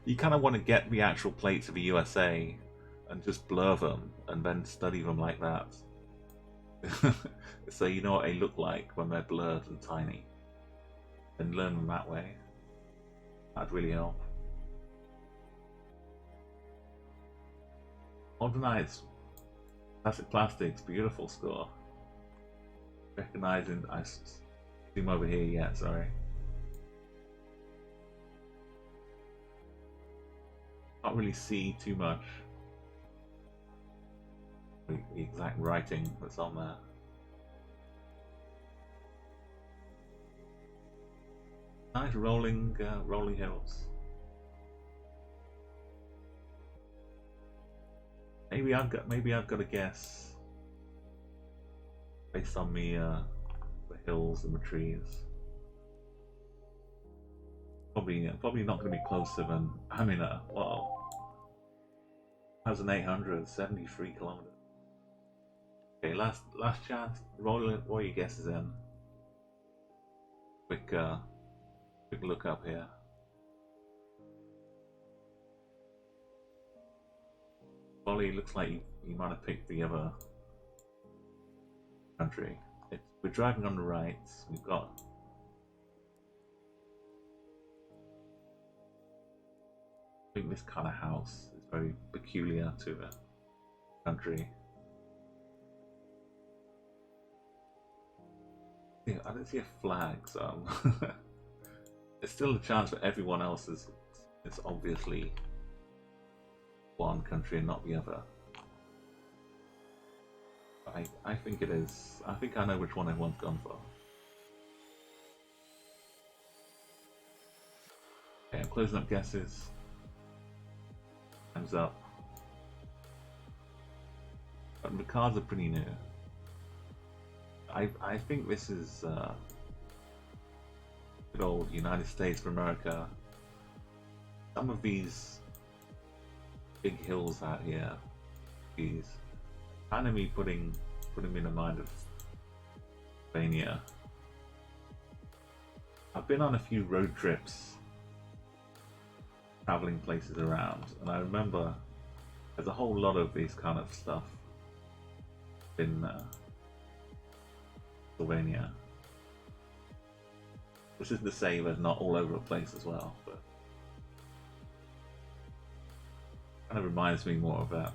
Speaker 1: you kind of want to get the actual plates of the USA and just blur them and then study them like that. So you know what they look like when they're blurred and tiny, and learn them that way. That'd really help. Modernize Classic Plastics, beautiful score. Recognizing, I zoom over here yet, sorry. Can't really see too much the exact writing that's on there. Nice rolling hills. Maybe I've got a guess based on the hills and the trees. Probably not going to be closer than Amina. Wow, 1,873 kilometers. Okay, last chance. Roll your guesses in. Quick look up here. Bolly, looks like you might have picked the other country. We're driving on the right. We've got I think this kind of house is very peculiar to the country. Yeah, I don't see a flag, so there's still a chance that everyone else is obviously one country and not the other. I think it is. I think I know which one everyone's gone for. Okay, I'm closing up guesses. Time's up. But the cards are pretty new. I think this is good old United States of America. Some of these big hills out here, these kind of me putting me in the mind of Pennsylvania. I've been on a few road trips, traveling places around, and I remember there's a whole lot of these kind of stuff in Pennsylvania. Which isn't to say they're not all over the place as well, but kind of reminds me more of that.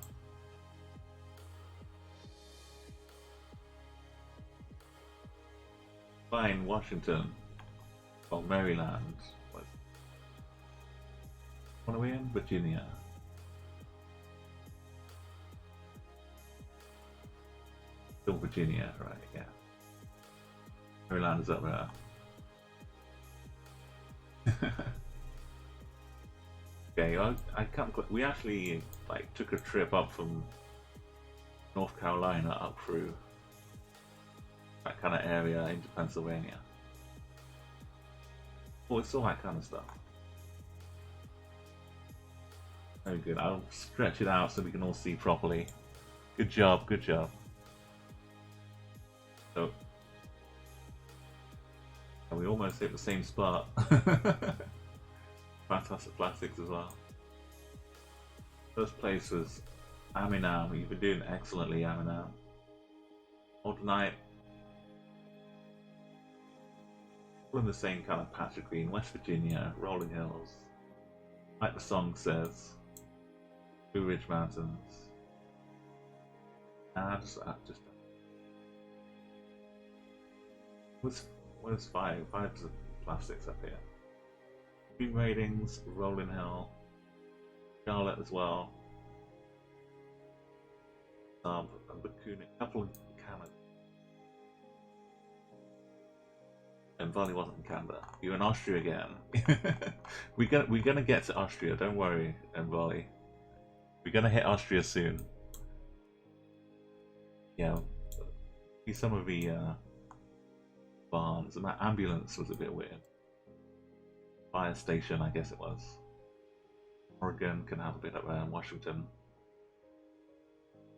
Speaker 1: Fine, Washington, or Maryland. What are we in? Virginia. Still Virginia, right? Yeah. Maryland is up there. Okay, I can't. We actually took a trip up from North Carolina up through that kind of area into Pennsylvania. Oh, it's all that kind of stuff. Very good. I'll stretch it out so we can all see properly. Good job. Good job. So, and we almost hit the same spot. Fantastic Plastics as well. First place was Aminam. You've been doing excellently, Aminam. Alternate. All in the same kind of patch of green. West Virginia, rolling hills. Like the song says. Blue Ridge Mountains. Just where's five? Five's the Plastics up here. Green Ratings, Rolling Hill, Charlotte as well. And Bakuna, a couple in Canada. And Volley wasn't in Canada. You're in Austria again. We're gonna get to Austria, don't worry, Volley. We're gonna hit Austria soon. Yeah. See some of the barns, and that ambulance was a bit weird. Fire station, I guess it was. Oregon can have a bit up there, and Washington.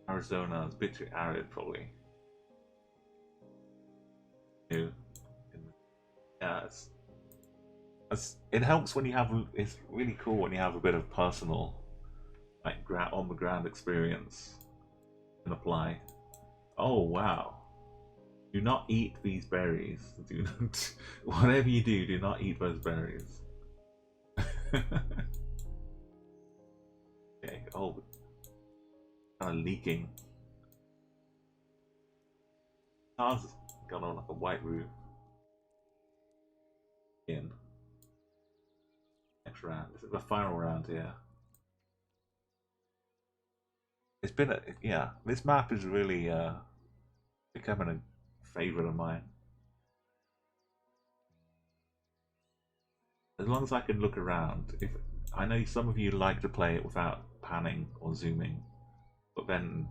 Speaker 1: Arizona is a bit too arid, probably. Yeah, it's It helps when you have. It's really cool when you have a bit of personal, like on the ground experience can apply. Oh wow! Do not eat these berries. Do not. Whatever you do, do not eat those berries. Okay. Oh, kind of leaking. Car's gone on like a white roof. In next round. This is the final round here. It's been a yeah. This map is really becoming a favorite of mine. As long as I can look around. If I know some of you like to play it without panning or zooming, but then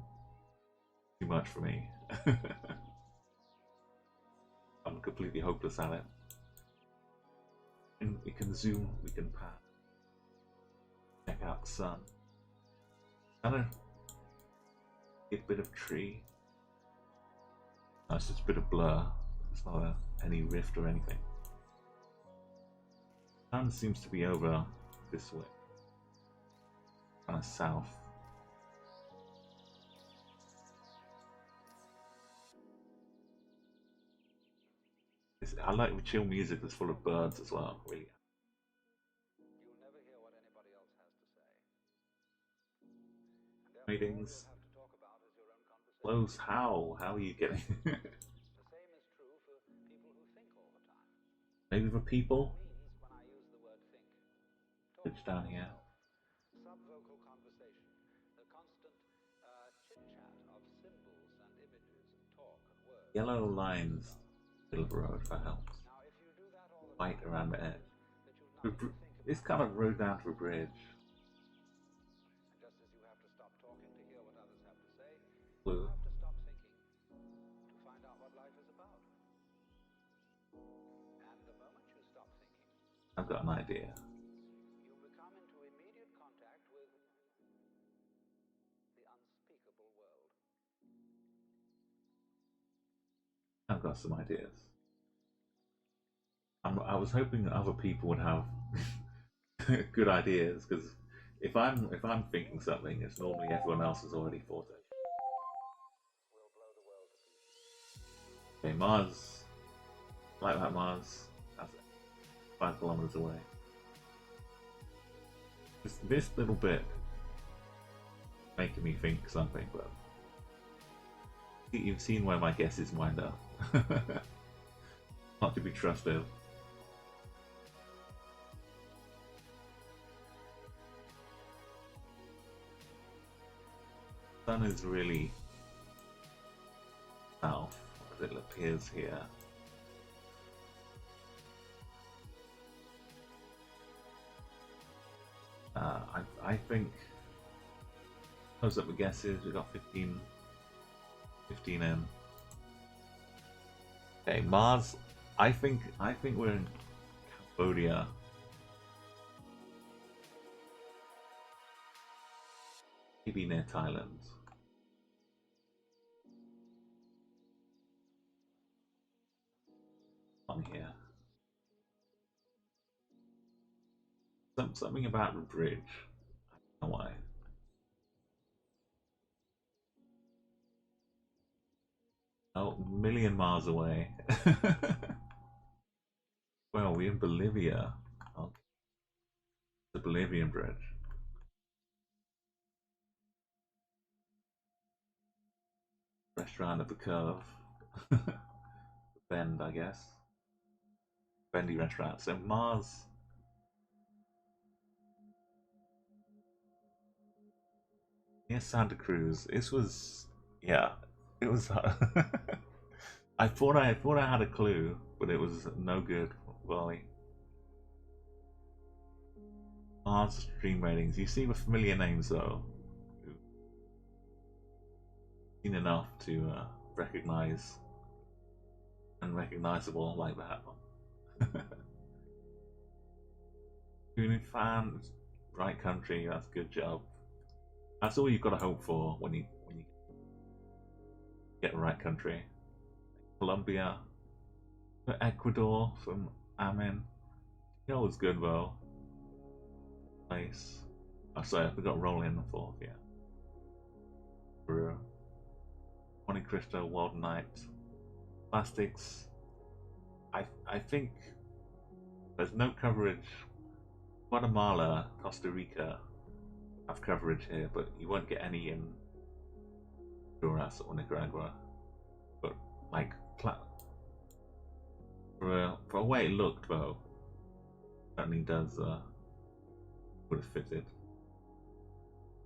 Speaker 1: too much for me. I'm completely hopeless at it. And we can zoom, we can pan. Check out the sun. Kind of a bit of tree. No, it's just a bit of blur. It's not any rift or anything. Sun seems to be over this way, kind of south. I like the chill music that's full of birds as well. Really.
Speaker 2: You'll never hear what anybody else has to say.
Speaker 1: Meetings.
Speaker 2: Have to talk about is your own conversation.
Speaker 1: Close. How? How are you getting?
Speaker 2: The same is true for people who think all the time.
Speaker 1: Maybe the people.
Speaker 2: Means when I use the word think.
Speaker 1: Switch down here.
Speaker 2: Subvocal conversation, the constant chit-chat of symbols and images and talk and words.
Speaker 1: Yellow lines. Middle of the road for help.
Speaker 2: Now, if you do that all the
Speaker 1: White
Speaker 2: time,
Speaker 1: around the edge.
Speaker 2: that you've nothing to think about.
Speaker 1: This kind of road down to a bridge.
Speaker 2: And just as you have to stop talking to hear what others have to say,
Speaker 1: Blue.
Speaker 2: you have to stop thinking to find out what life is about. And the moment you stop thinking,
Speaker 1: I've got an idea.
Speaker 2: you become into immediate contact with the unspeakable world.
Speaker 1: I've got some ideas. I was hoping that other people would have good ideas because if I'm thinking something, it's normally everyone else has already thought it.
Speaker 2: Will blow the world to pieces.
Speaker 1: Okay, Mars. Like that, Mars. That's 5 kilometers away. This little bit making me think something, but you've seen where my guesses wind up. Not to be trusted. Sun is really south, as it appears here. I think close up the guesses. We got 15 in. Okay, Mars. I think we're in Cambodia. Maybe near Thailand. On here. Something about the bridge. I don't know why. Oh, a million miles away. Well, we're in Bolivia. Okay. The Bolivian bridge. Restaurant at the curve. Bend, I guess. Bendy restaurant. So Mars. Near Santa Cruz. This was, yeah, it was. I thought I had a clue, but it was no good. Well, Mars stream ratings. You see the familiar names though. Seen enough to recognize unrecognizable like that one. Tuning fan, right country. That's a good job. That's all you've got to hope for when you get the right country. Colombia, Ecuador from Amen. That was good though. Nice. Oh, sorry, I forgot Rollin the fourth. Yeah. Peru. Monte Cristo, Wild Night, Plastics. I think there's no coverage. Guatemala, Costa Rica have coverage here, but you won't get any in Honduras or Nicaragua. But like for a way it looked though, certainly does would have fitted.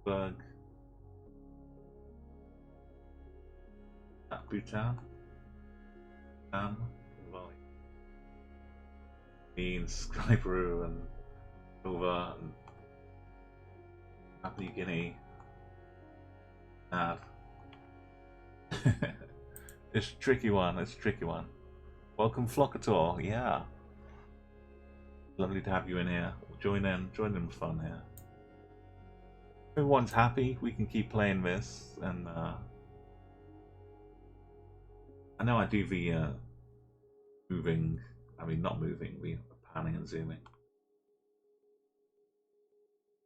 Speaker 1: Berg, that Bhutan, well, means Sky Peru and Nova and Papua New Guinea. Nav. It's a tricky one. It's a tricky one. Welcome, Flockator. Yeah. Lovely to have you in here. Join in the fun here. Everyone's happy. We can keep playing this, and I know I do the moving. I mean, not moving. The panning and zooming.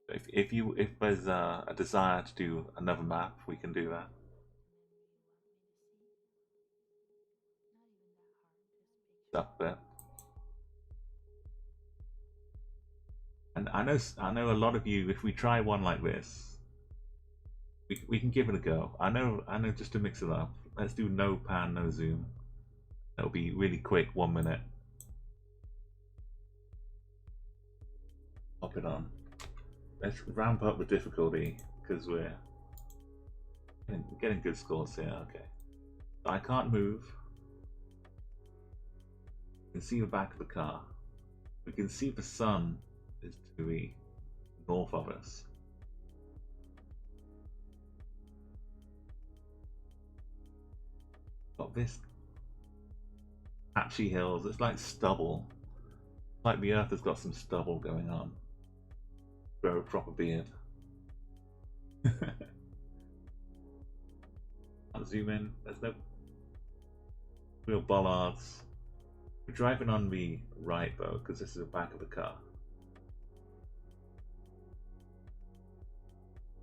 Speaker 1: If there's a desire to do another map, we can do that. Up there. And I know a lot of you. If we try one like this, we can give it a go. I know just to mix it up. Let's do no pan, no zoom. That'll be really quick, 1 minute. Pop it on. Let's ramp up the difficulty because we're getting good scores here. Okay. I can't move. You can see the back of the car. We can see the sun is to the north of us. Got this patchy hills. It's like stubble. Like the earth has got some stubble going on. Grow a proper beard. I'll zoom in. There's no real bollards. We're driving on the right though, because this is the back of the car.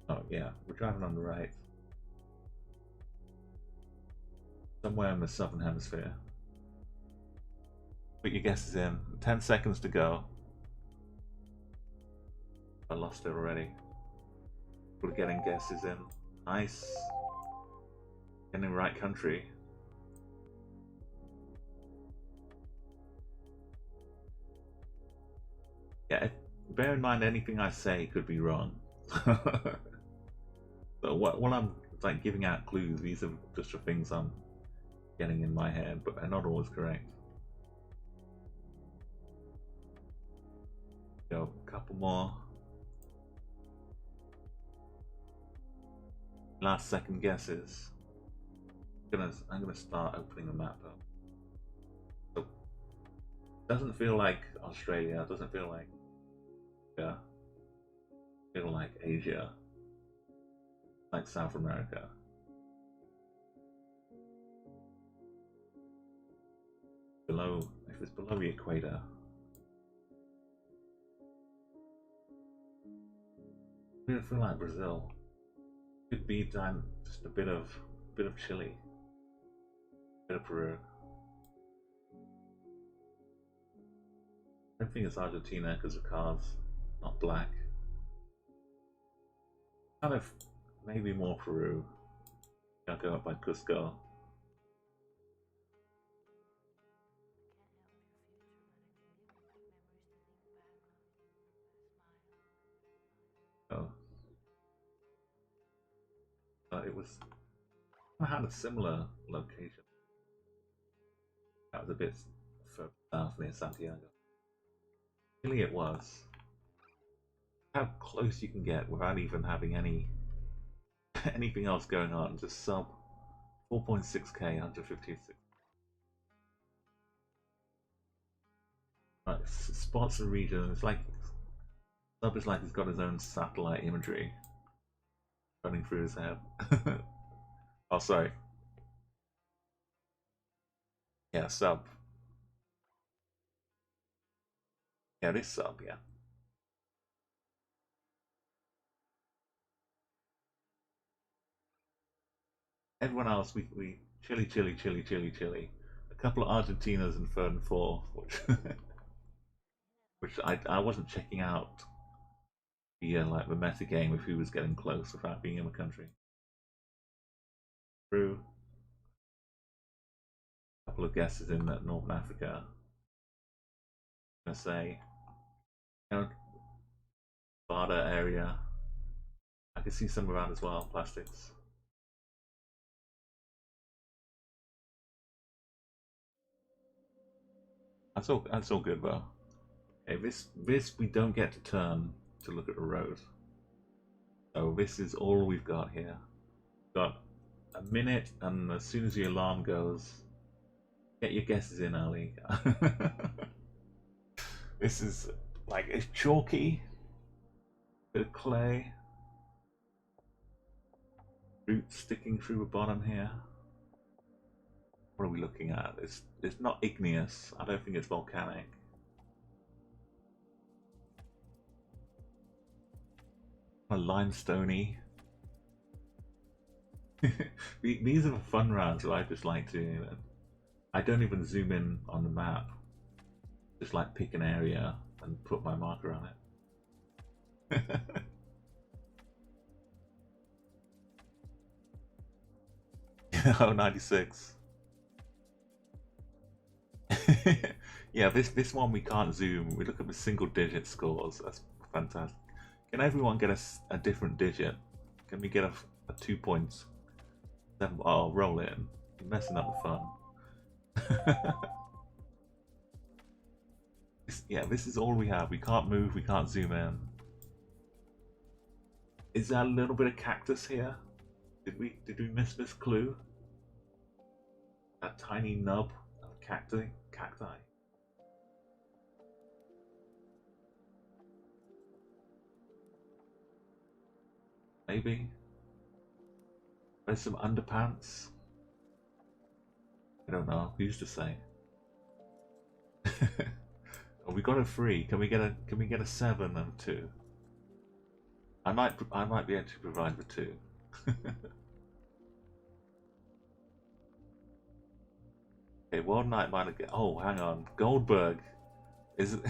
Speaker 1: Oh yeah, we're driving on the right. Somewhere in the southern hemisphere. Put your guesses in. 10 seconds to go. I lost it already. We're getting guesses in. Nice. Getting the right country. Yeah, bear in mind anything I say could be wrong. So what I'm like giving out clues, these are just the things I'm getting in my head, but they're not always correct. Go, a couple more. Last second guesses. I'm gonna start opening the map up. So, doesn't feel like Australia. Doesn't feel like feel like Asia. Like South America. Below, if it's below the equator. I don't feel like Brazil. Could be done just a bit of Chile, a bit of Peru. I don't think it's Argentina because the car's not black. Kind of maybe more Peru. I'll go up by Cusco. Oh. It was. I had a similar location. That was a bit further south near Santiago. Really, it was. How close you can get without even having anything else going on. Just sub 4.6k, 156. Right, spots and regions. It's like sub is like he's got his own satellite imagery running through his head. Oh, sorry. Yeah, sub. Yeah, this sub, yeah. Everyone else, we Chile, Chile, Chile, Chile, Chile. A couple of Argentinas in third and fourth, which which I wasn't checking out the like the meta game if who was getting close without being in the country. True. A couple of guesses in that Northern Africa. I'm gonna say, you know, Barda area. I can see some around as well. Plastics. That's all. That's all good though. Okay, this we don't get to turn to look at the road. So this is all we've got here. Got a minute, and as soon as the alarm goes, get your guesses in, Ali. This is like it's chalky, bit of clay, roots sticking through the bottom here. What are we looking at? It's not igneous. I don't think it's volcanic. A limestoney. These are the fun rounds that I just like to. I don't even zoom in on the map. Just like pick an area and put my marker on it. Oh, 96. Yeah, this one we can't zoom. We look at the single digit scores. That's fantastic. Can everyone get a different digit? Can we get a 2 points? Oh, roll in. You're messing up the fun. Yeah, this is all we have. We can't move. We can't zoom in. Is there a little bit of cactus here? Did we miss this clue? That tiny nub of cacti. Maybe. There's some underpants. I don't know. Who's to say? Oh, we got a 3. Can we get a 7 and 2? I might be able to provide the 2. Okay, World Night might get. Oh, hang on. Goldberg. Is it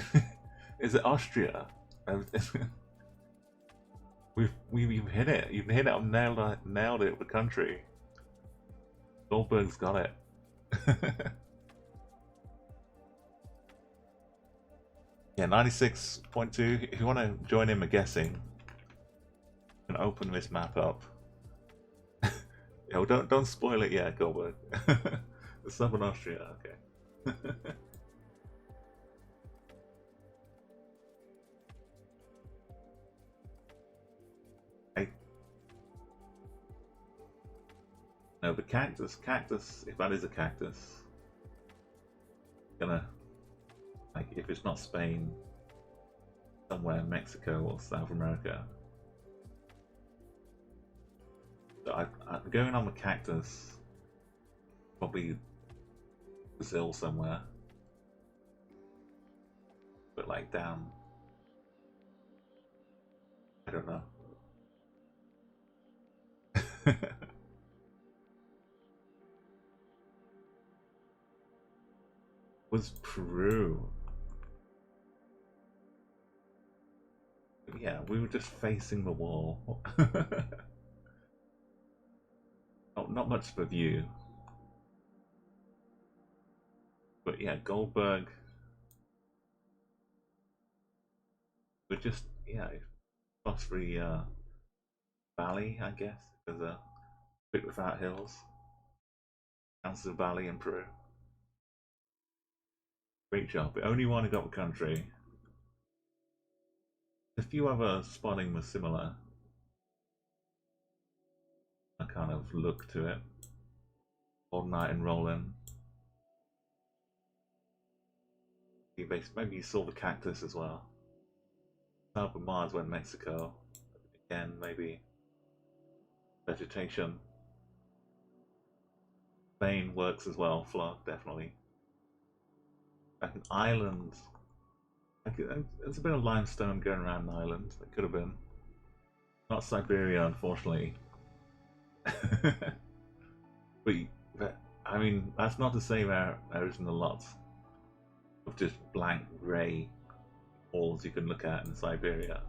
Speaker 1: is it Austria? We've hit it. You've hit it. I've nailed it. The country. Goldberg's got it. Yeah, 96.2. If you want to join in the guessing, and open this map up. Yo, don't spoil it yet, Goldberg. Southern Austria. Okay. No, the cactus. If that is a cactus, gonna like if it's not Spain, somewhere in Mexico or South America. So I'm going on the cactus. Probably Brazil somewhere, but like down. I don't know. Was Peru? Yeah, we were just facing the wall. Not much of a view. But yeah, Goldberg. We're just, yeah, across the valley, I guess. There's a bit without hills. Answer Valley in Peru. Great job. The only one who got the country. A few other spotting was similar. A kind of look to it. All Night and Rollin. Maybe you saw the cactus as well. South of Mars went Mexico. Again, maybe vegetation. Spain works as well. Flog, definitely. Like an island. Like, there's a bit of limestone going around the island. It could have been. Not Siberia, unfortunately. but, but I mean, that's not to say there isn't a lot of just blank grey walls you can look at in Siberia.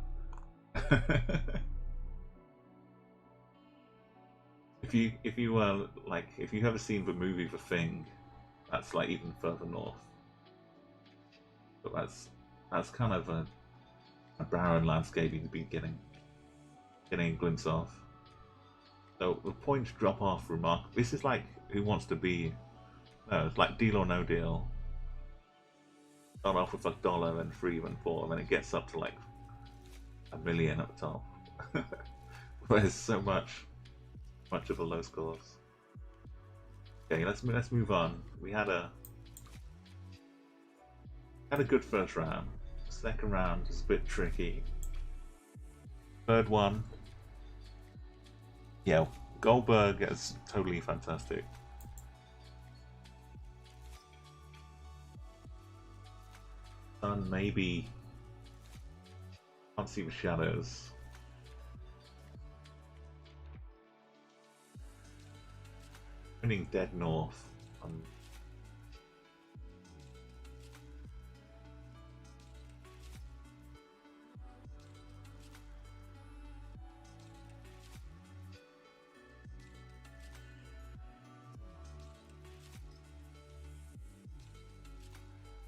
Speaker 1: if you've ever seen the movie The Thing, that's like even further north. But that's kind of a barren landscape you could be getting a glimpse of. So the points drop off remark. This is like Who Wants to Be? No, it's like Deal or No Deal. Start off with like $1, then 3, then 4, and then it gets up to like $1 million at the top. There's so much of a low scores. Okay, let's move on. We had a good first round. Second round is a bit tricky. Third one, yeah, Goldberg is totally fantastic. Sun maybe can't see the shadows. Turning dead north.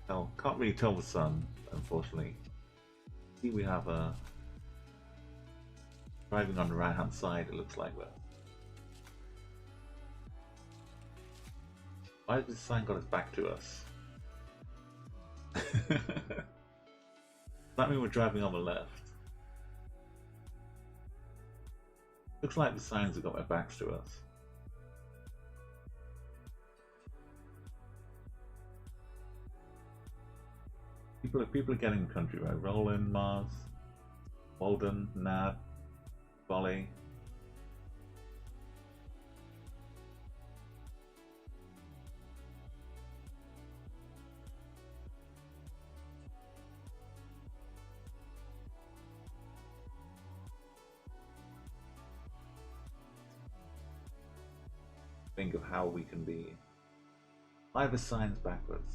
Speaker 1: Well, can't really tell the sun, unfortunately. See, we have a driving on the right hand side. It looks like that. Why has this sign got its back to us? Does that mean we're driving on the left? Looks like the signs have got their backs to us. People are getting the country right. Rollin, Mars, Walden, Nab, Volley. Think of how we can be. Why the signs backwards?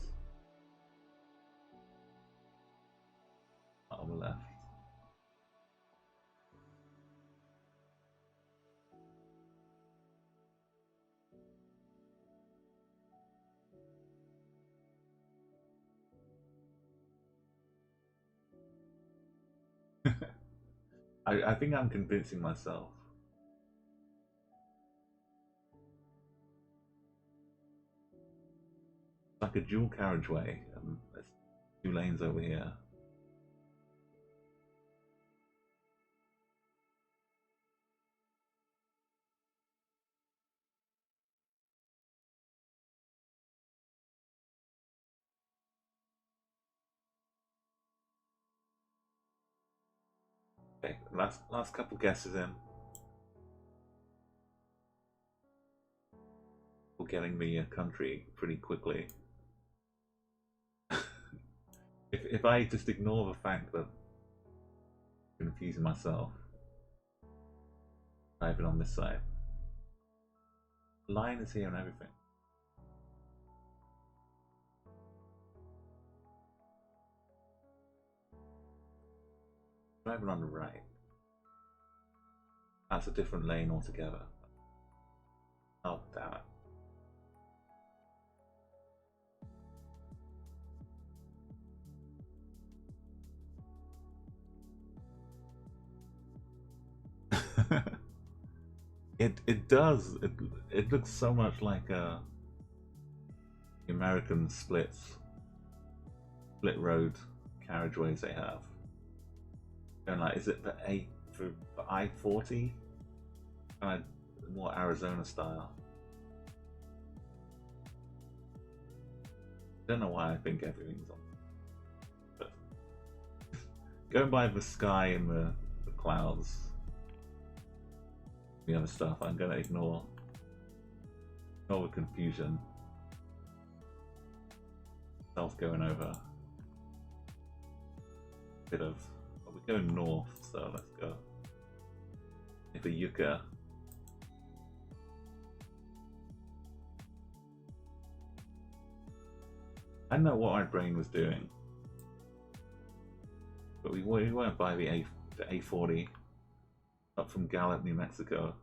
Speaker 1: On the left. I think I'm convincing myself. It's like a dual carriageway. There's 2 lanes over here. Okay, last couple guesses in. We're getting me a country pretty quickly. if I just ignore the fact that I'm confusing myself, driving on this side. The line is here and everything. Driving on the right. That's a different lane altogether. Oh, damn it. It does. It looks so much like the American split road carriageways they have. And like, is it the I-40? Kind of more Arizona style. Don't know why I think everything's on. But going by the sky and the clouds, the other stuff, I'm gonna ignore the confusion. Self going over. bit of. Well, we're going north, so let's go. If a yucca. I don't know what my brain was doing, but we went by the A40 up from Gallup, New Mexico.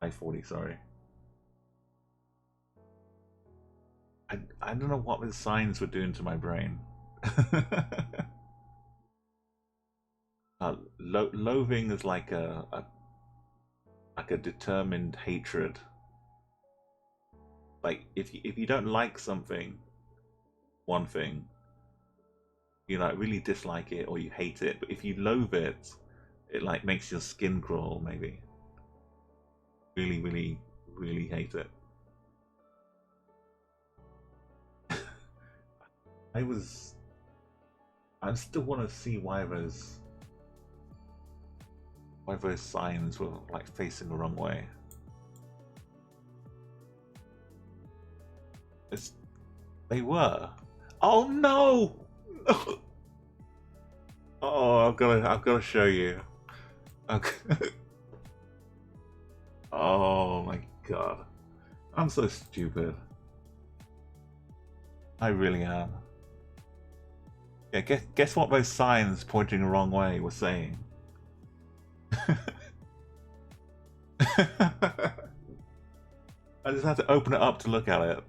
Speaker 1: I-40, sorry. I don't know what the signs were doing to my brain. Loathing is like a determined hatred. Like if you don't like something, one thing, you like really dislike it or you hate it. But if you loathe it, it like makes your skin crawl. Maybe really, really, really hate it. I still want to see why those signs were like facing the wrong way. They were. Oh no! Oh, I've got to show you. Okay. Oh my god, I'm so stupid. I really am. Yeah, guess what those signs pointing the wrong way were saying. I just had to open it up to look at it.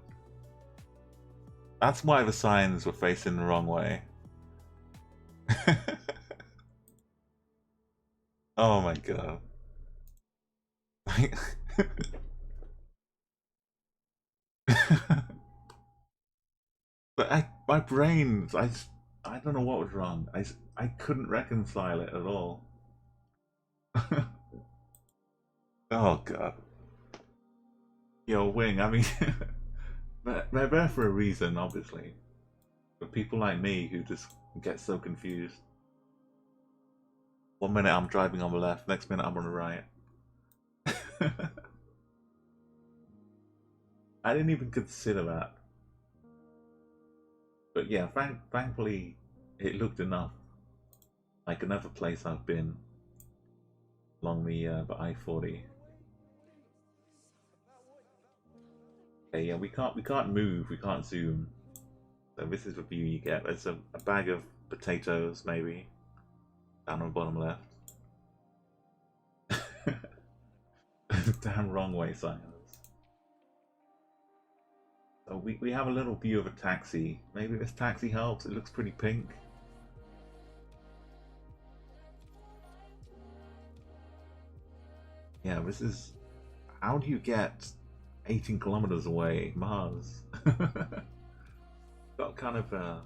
Speaker 1: That's why the signs were facing the wrong way. Oh my god. But my brain, I don't know what was wrong. I couldn't reconcile it at all. Oh god. Yo, Wing, I mean, they're there for a reason, obviously. But people like me who just get so confused. One minute I'm driving on the left, next minute I'm on the right. I didn't even consider that. But yeah, thankfully it looked enough like another place I've been along the I-40. Okay, yeah, we can't move, we can't zoom. So this is the view you get. There's a bag of potatoes, maybe, down on the bottom left. Damn wrong way signs. So we have a little view of a taxi. Maybe this taxi helps. It looks pretty pink. Yeah, this is... How do you get 18 kilometers away, Mars? Got kind of a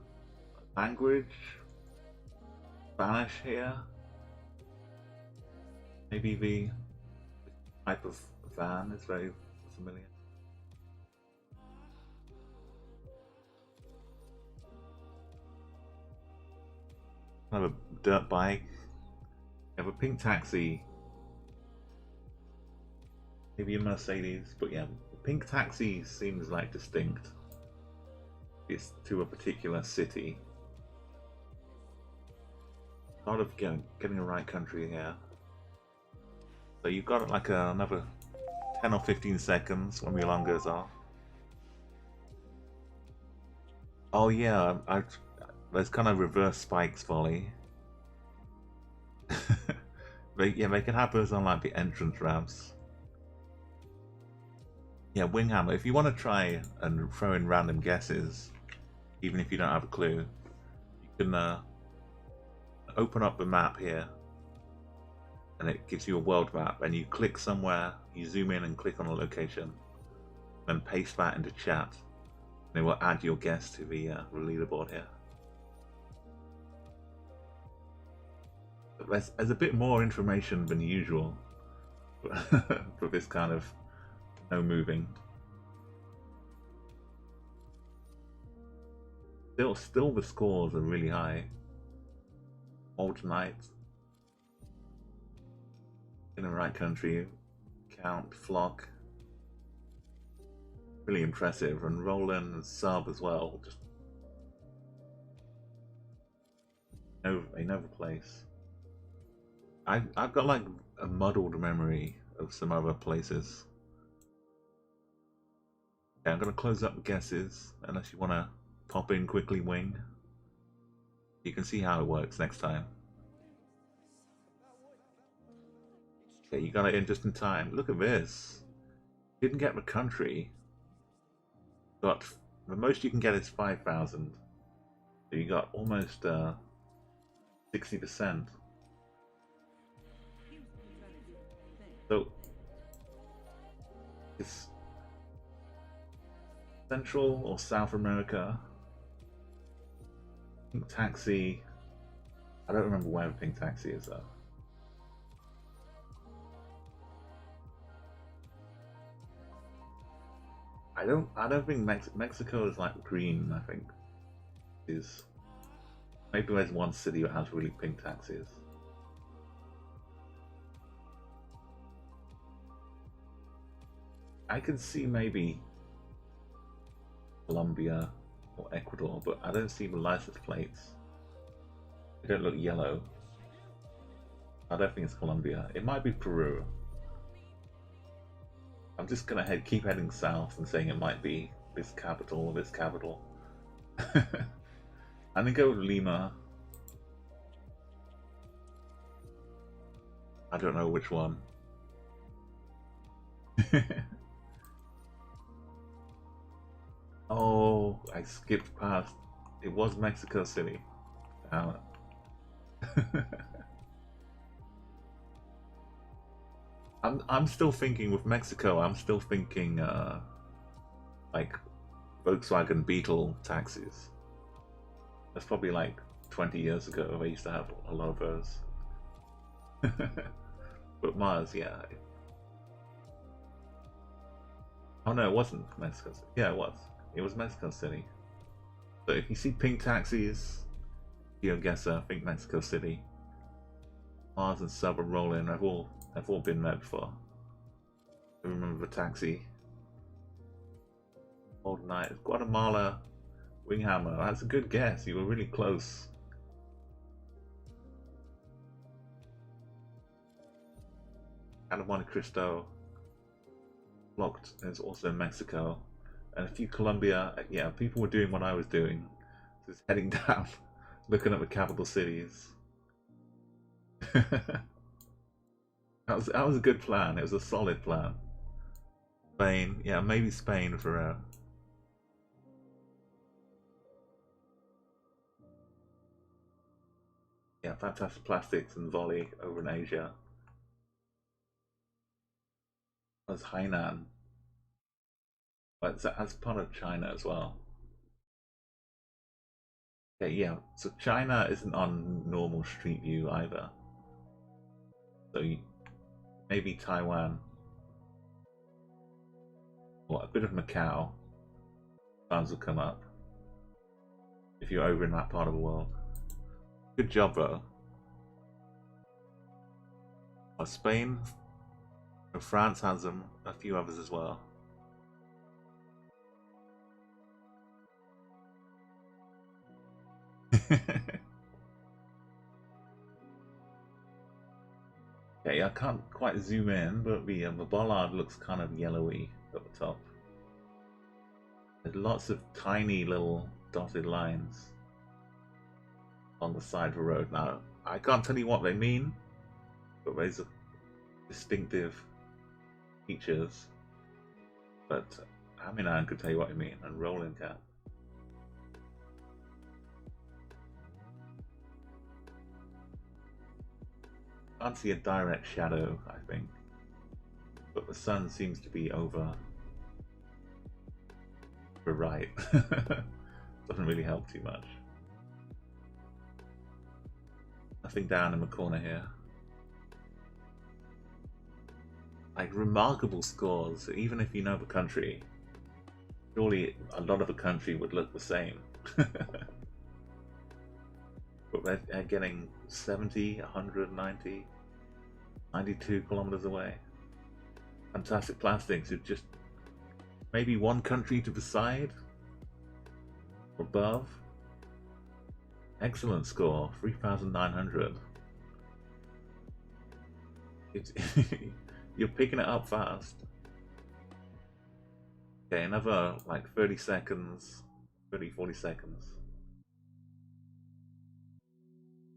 Speaker 1: language, Spanish here. Maybe the type of van is very familiar. Kind of a dirt bike. You have a pink taxi. Maybe a Mercedes, but yeah, pink taxi seems like distinct. It's to a particular city. Part of getting the right country here. So you've got like another 10 or 15 seconds when the alarm goes off. Oh yeah, there's kind of reverse spikes volley. They can have those on like the entrance ramps. Yeah, Winghammer, if you want to try and throw in random guesses, even if you don't have a clue, you can open up the map here, and it gives you a world map, and you click somewhere, you zoom in and click on a location, then paste that into chat, and it will add your guess to the leaderboard here. There's a bit more information than usual for this kind of no moving. Still the scores are really high. Alternate. In the right country. Count, flock. Really impressive. And Rollin sub as well. Just Another place. I've got like a muddled memory of some other places. Yeah, I'm gonna close up guesses unless you wanna pop in quickly, Wing. You can see how it works next time. Yeah, you got it in just in time. Look at this. Didn't get the country, but the most you can get is 5,000. So you got almost 60%. So it's Central or South America. Pink Taxi. I don't remember where Pink Taxi is though. I don't think Mexico is like green. I think is maybe there's one city that has really pink taxis. I can see maybe Colombia or Ecuador, but I don't see the license plates. They don't look yellow. I don't think it's Colombia. It might be Peru. I'm just gonna keep heading south and saying it might be this capital or this capital. I'm gonna go with Lima. I don't know which one. Oh, I skipped past. It was Mexico City. Damn it. I'm still thinking with Mexico. I'm still thinking like Volkswagen Beetle taxis. That's probably like 20 years ago. They used to have a lot of those. But Mars, yeah. Oh no, it wasn't Mexico City. Yeah, it was. It was Mexico City. So if you see pink taxis, Geoguessr, think Mexico City. Mars and Sub and Rollin, I've all been there before. I remember the taxi. Old Night, Guatemala, Winghammer. That's a good guess. You were really close. Out of Monte Cristo. Blocked is also in Mexico. And a few Colombia. Yeah, people were doing what I was doing. Just heading down, looking at the capital cities. That was a good plan. It was a solid plan. Spain, yeah, maybe Spain for yeah, Fantastic Plastics and Volley over in Asia. That's Hainan, but that's part of China as well. Okay, yeah, so China isn't on normal Street View either. So maybe Taiwan or a bit of Macau. Plans will come up if you're over in that part of the world. Good job though. Spain, France has them, a few others as well. Okay, I can't quite zoom in, but the bollard looks kind of yellowy at the top. There's lots of tiny little dotted lines on the side of the road. Now, I can't tell you what they mean, but there's distinctive features. But Haminan could tell you what I mean, and Rolling Cat. Can't see a direct shadow, I think, but the sun seems to be over the right. Doesn't really help too much. Nothing down in the corner here. Like remarkable scores, even if you know the country. Surely a lot of the country would look the same. But they're getting 70, 190, 92 kilometers away. Fantastic Plastics is just maybe one country to the side or above. Excellent score, 3,900. You're picking it up fast. Okay, another like 30 seconds, 40 seconds.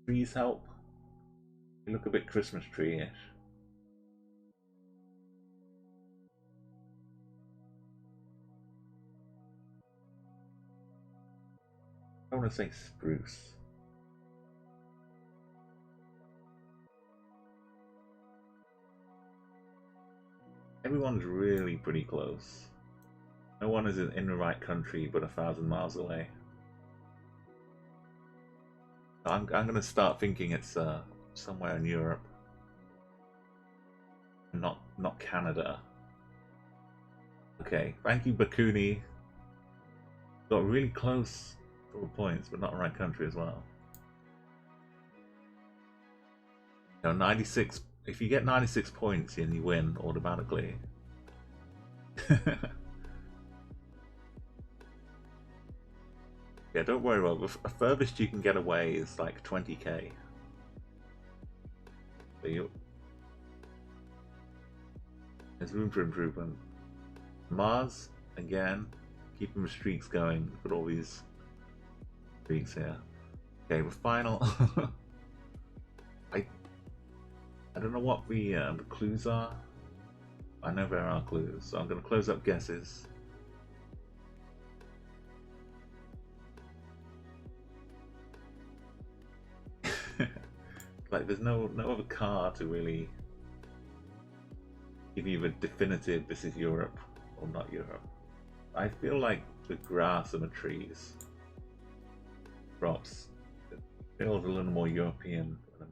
Speaker 1: Trees help. They look a bit Christmas tree-ish. I want to say spruce. Everyone's really pretty close. No one is in the right country but 1,000 miles away. I'm going to start thinking it's somewhere in Europe, not Canada. Okay, thank you, Bakuni. Got really close to the points, but not the right country as well. 96. If you get 96 points, then you win automatically. Yeah, don't worry about it. The furthest you can get away is like 20k. So there's room for improvement. Mars, again, keeping the streaks going. Put all these streaks here. Okay, the final. I don't know what the clues are. I know there are clues, so I'm going to close up guesses. Like, there's no other car to really give you the definitive this is Europe or not Europe. I feel like the grass and the trees, crops, it feels a little more European than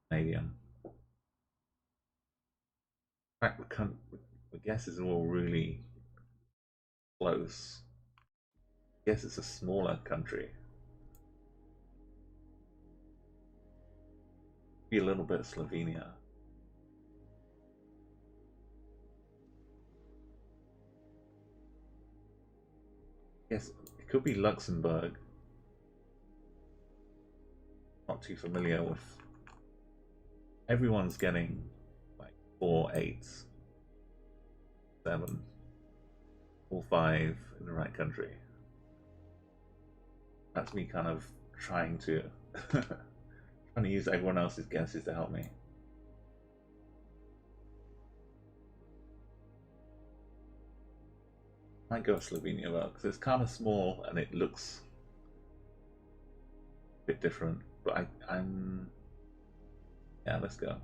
Speaker 1: Canadian. In fact, the guesses are all really close. I guess it's a smaller country. Be a little bit of Slovenia. Yes, it could be Luxembourg. Not too familiar with. Everyone's getting like 4 8s, 7, all 5 in the right country. That's me kind of trying to trying to use everyone else's guesses to help me. I might go with Slovenia though, because it's kind of small and it looks a bit different. But I'm yeah, let's go.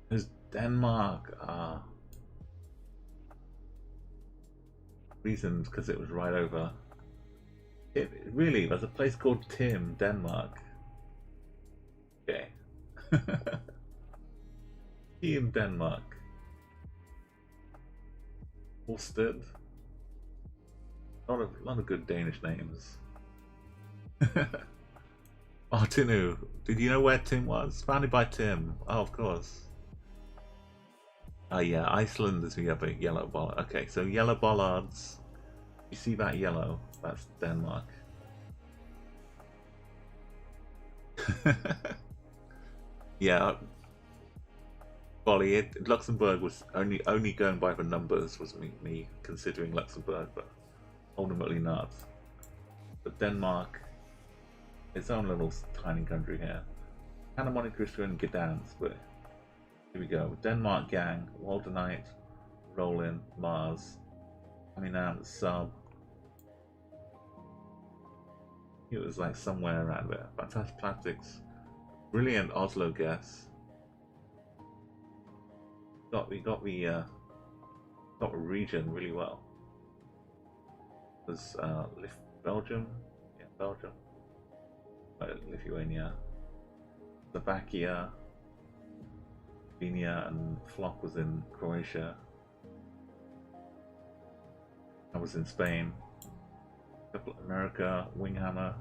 Speaker 1: There's Denmark. Reasons because it was right over. Really, there's a place called Tim, Denmark. Okay. Tim, Denmark. Ulstead. A lot of good Danish names. Oh, Tinu. Did you know where Tim was? Founded by Tim. Oh, of course. Oh yeah, Iceland is the other yellow bollard. Okay, so yellow bollards. You see that yellow? That's Denmark. Yeah. Bolly, Luxembourg was only going by the numbers was me considering Luxembourg, but ultimately not. But Denmark, its own little tiny country here. Kind of Monte Cristo and Gdansk, but here we go. Denmark gang, Waldenite, Rollin, Mars, Aminam, Sub. It was like somewhere around there. Fantastic Plastics. Brilliant Oslo guess. We got the region really well. It was Belgium? Yeah, Belgium. Lithuania. Slovakia. Slovenia, and Flock was in Croatia. I was in Spain. America, Winghammer,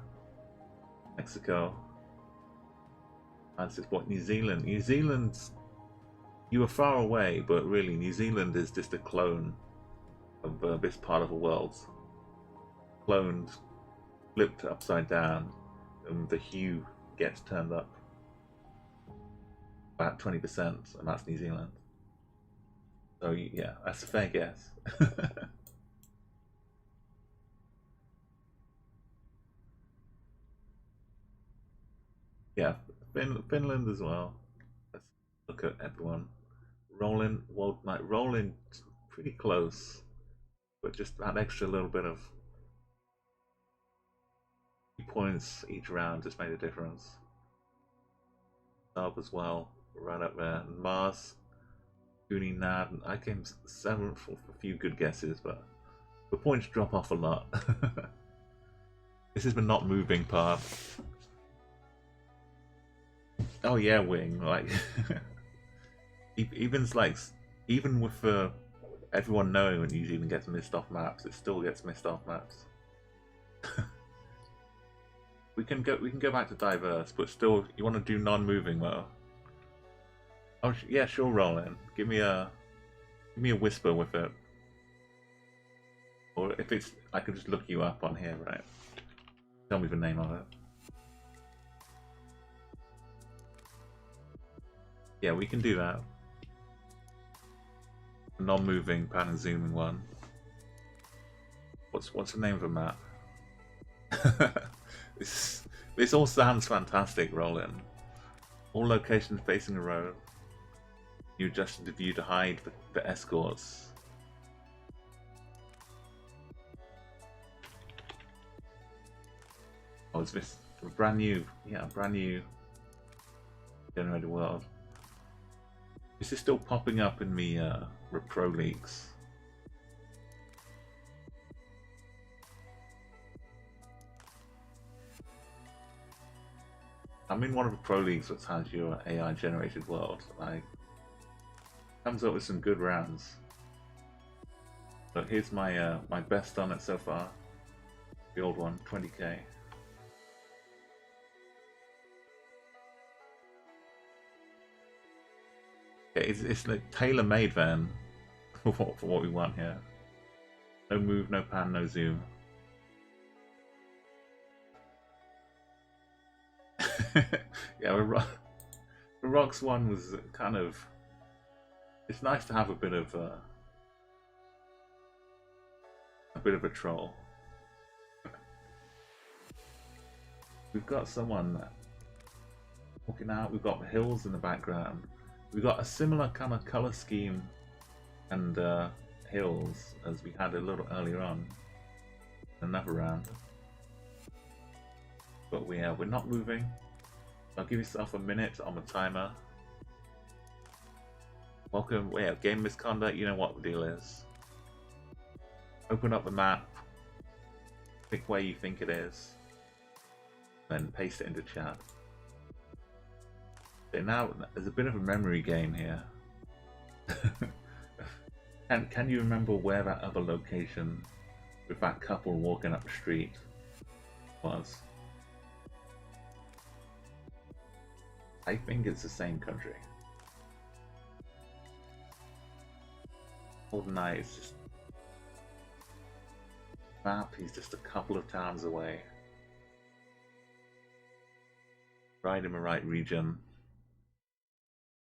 Speaker 1: Mexico. That's just what New Zealand. New Zealand, you were far away, but really New Zealand is just a clone of this part of the world. cloned, flipped upside down, and the hue gets turned up about 20%, and that's New Zealand. So yeah, that's a fair guess. Yeah, Finland as well. Let's look at everyone. Rollin World Night. Rollin pretty close, but just that extra little bit of points each round just made a difference. Sub as well, right up there. And Mars, Goonie, Nad, and I came 7th with a few good guesses, but the points drop off a lot. This is the not moving part. Oh yeah, Wing. Like even with everyone knowing when New Zealand gets missed off maps, it still gets missed off maps. We can go back to diverse, but still, you want to do non-moving though. Oh yeah, sure, Roland. Give me a whisper with it, or if it's, I can just look you up on here, right? Tell me the name of it. Yeah, we can do that. A non-moving pan and zooming one. What's the name of the map? This all sounds fantastic, Roland. All locations facing a road. You adjusted the view to hide the escorts. Oh, is this a brand new? Yeah, brand new generated world. This is still popping up in the pro leagues. I'm in one of the pro leagues that has your AI generated world. Like, comes up with some good rounds. So here's my my best on it so far. The old one, 20k. Yeah, it's like tailor-made then for what we want here. No move, no pan, no zoom. Yeah, the Rocks one was kind of. It's nice to have a bit of a troll. We've got someone walking out. We've got hills in the background. We've got a similar kind of color scheme and hills as we had a little earlier on. Another round, but we're not moving. I'll give yourself a minute on the timer. Welcome. Yeah, game misconduct. You know what the deal is. Open up the map. Pick where you think it is. Then paste it into chat. So now there's a bit of a memory game here. And can you remember where that other location with that couple walking up the street was? I think it's the same country. GoldenEye is just map. He's just a couple of towns away. Right in the right region.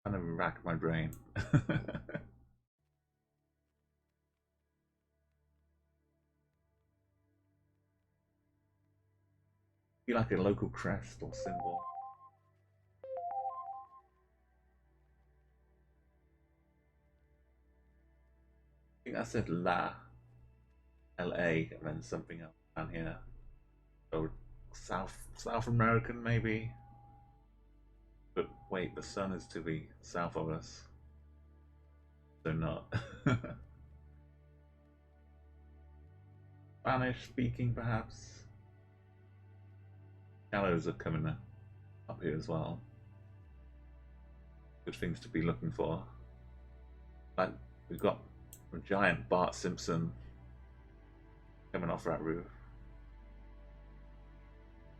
Speaker 1: Kind of rack my brain. Be like a local crest or symbol. I think I said LA, and then something else down here. So South American maybe. But wait, the sun is to the south of us. So not. Spanish speaking perhaps. Gallows are coming up here as well. Good things to be looking for. Like we've got a giant Bart Simpson coming off that roof.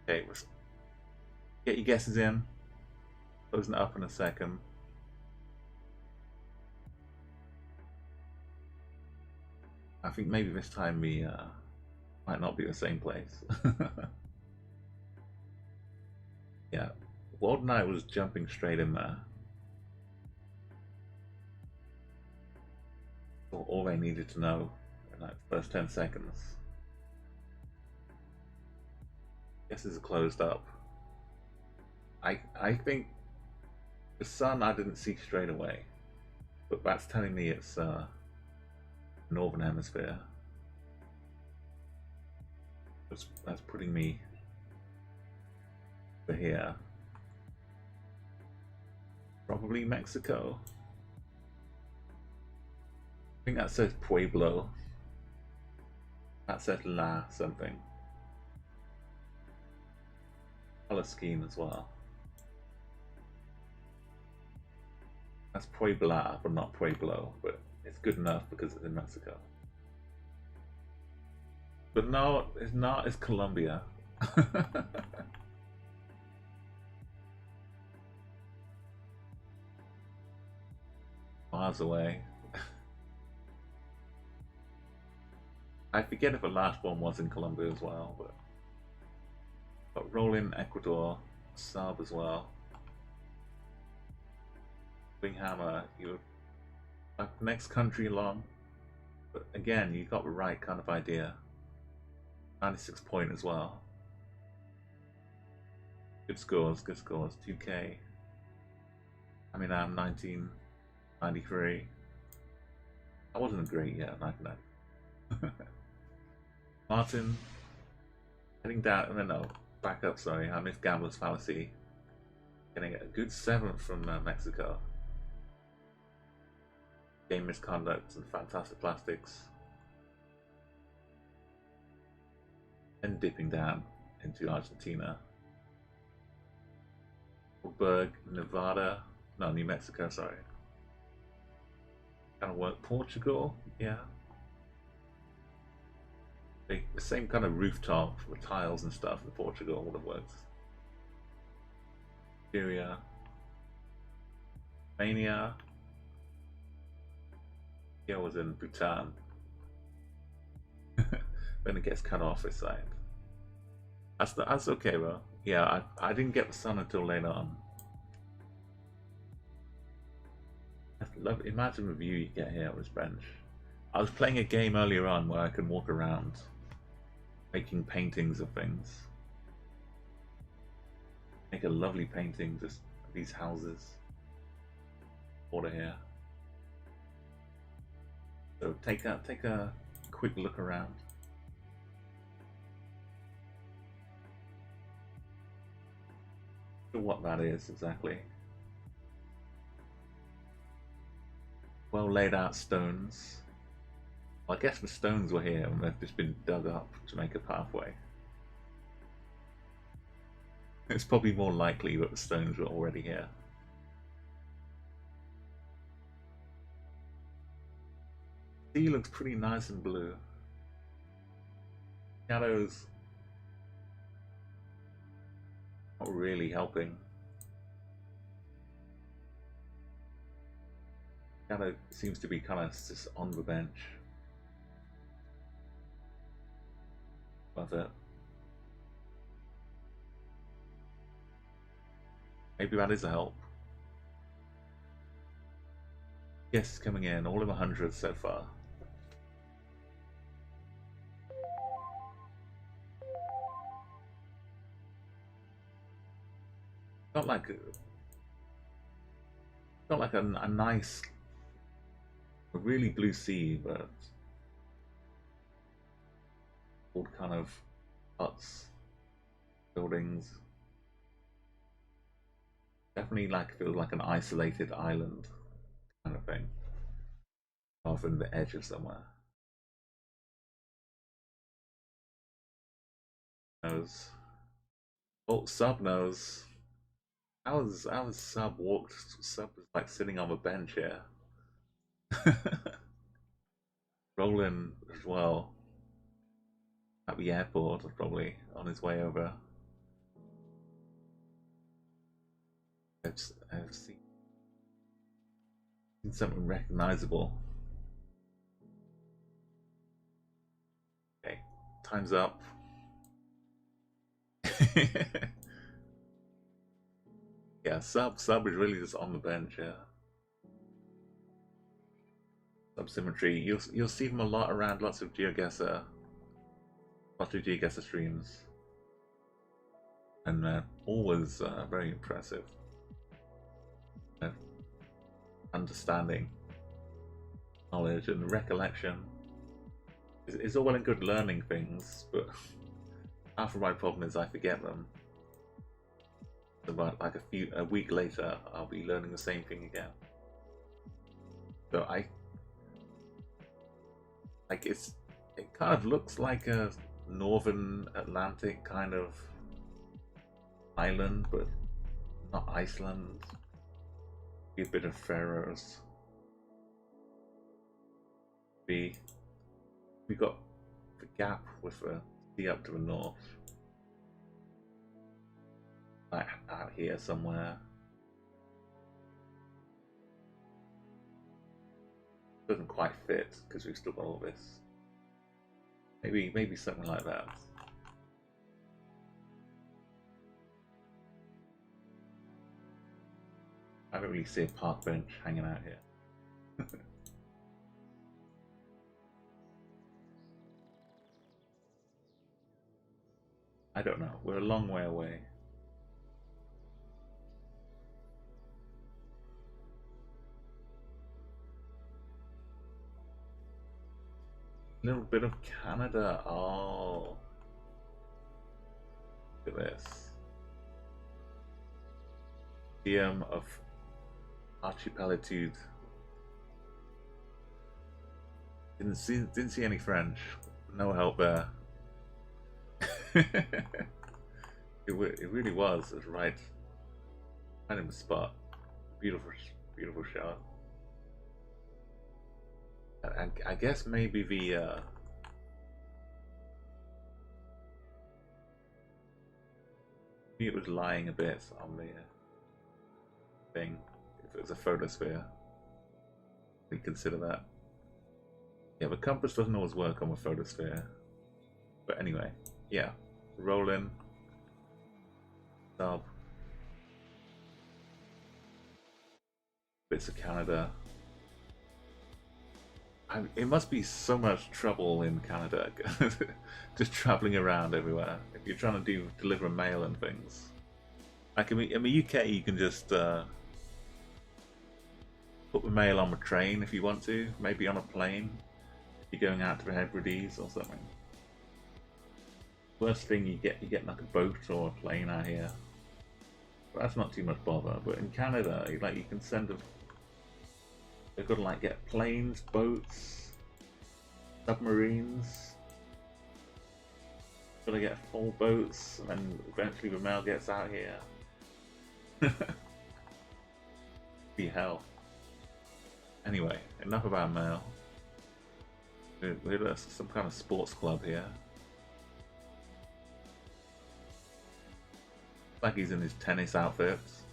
Speaker 1: Okay, let's get your guesses in. Closing it up in a second. I think maybe this time Might not be the same place. Yeah, World Knight was jumping straight in there. All they needed to know in like the first 10 seconds. Guesses are closed up. I think the sun I didn't see straight away, but that's telling me it's northern hemisphere. That's putting me over here. Probably Mexico. I think that says Pueblo. That says La something. Color scheme as well. That's Puebla, but not Pueblo, but it's good enough because it's in Mexico. But no, it's not, it's Colombia. Miles away. I forget if the last one was in Colombia as well, but Rollin Ecuador sub as well. Big Hammer, you're next country along, but again, you got the right kind of idea. 96 point as well. Good scores, good scores. 2K. I mean, I'm 1993. I wasn't great yet, 99. Martin, heading down, no, back up, sorry. I missed Gambler's Fallacy. Getting a good 7th from Mexico. Game Misconduct and Fantastic Plastics. And dipping down into Argentina. Berg, Nevada, no, New Mexico, sorry. Kind of work. Portugal, yeah. The same kind of rooftop with tiles and stuff in Portugal would have worked. Syria, Mania. Yeah, was in Bhutan. Then it gets cut off this side. That's okay though. Yeah, I didn't get the sun until later on. Imagine the view you get here on this bench. I was playing a game earlier on where I can walk around making paintings of things. Make a lovely painting, just these houses. Water here. So take a quick look around. What that is exactly. Well laid out stones. Well, I guess the stones were here and they've just been dug up to make a pathway. It's probably more likely that the stones were already here. Sea looks pretty nice and blue. Shadows not really helping. Shadow seems to be kind of just on the bench. Love it. Maybe that is a help. Yes, coming in, all in the hundreds so far. Not like a nice, a really blue sea, but all kind of huts, buildings. Definitely feels like an isolated island kind of thing, rather than the edge of somewhere. Nose. Oh, Sub knows. How was Sub walked? Sub was like sitting on a bench here. Rollin as well. At the airport, probably on his way over. I've seen something recognizable. Okay, time's up. Yeah, sub is really just on the bench. Yeah, sub symmetry. You'll see them a lot around lots of Geoguessr streams, and always very impressive. Understanding, knowledge, and recollection. It's all well and good learning things, but half of my problem is I forget them. About like a week later, I'll be learning the same thing again. So it kind of looks like a northern Atlantic kind of island, but not Iceland. A bit of Faroes. We got the gap with the sea up to the north. Like out here somewhere. Doesn't quite fit because we've still got all this. Maybe something like that. I don't really see a park bench hanging out here. I don't know. We're a long way away. A little bit of Canada. Oh, look at this. Of archipelitude. Didn't see any French. No help there. It really was. It was right in the spot. Beautiful shot. I guess maybe the it was lying a bit on the thing. If it was a photosphere, we consider that. Yeah, the compass doesn't always work on a photosphere. But anyway, yeah, Rollin, sub, bits of Canada. It must be so much trouble in Canada, just traveling around everywhere. If you're trying to deliver mail and things, like in the UK, you can just put the mail on a train if you want to, maybe on a plane. If you're going out to the Hebrides or something. Worst thing you get like a boat or a plane out here. But that's not too much bother. But in Canada, like you can send they've got to like get planes, boats, submarines. Got to get full boats, and then eventually the mail gets out here. Be hell. Anyway, enough about mail. We're some kind of sports club here. Like he's in his tennis outfits.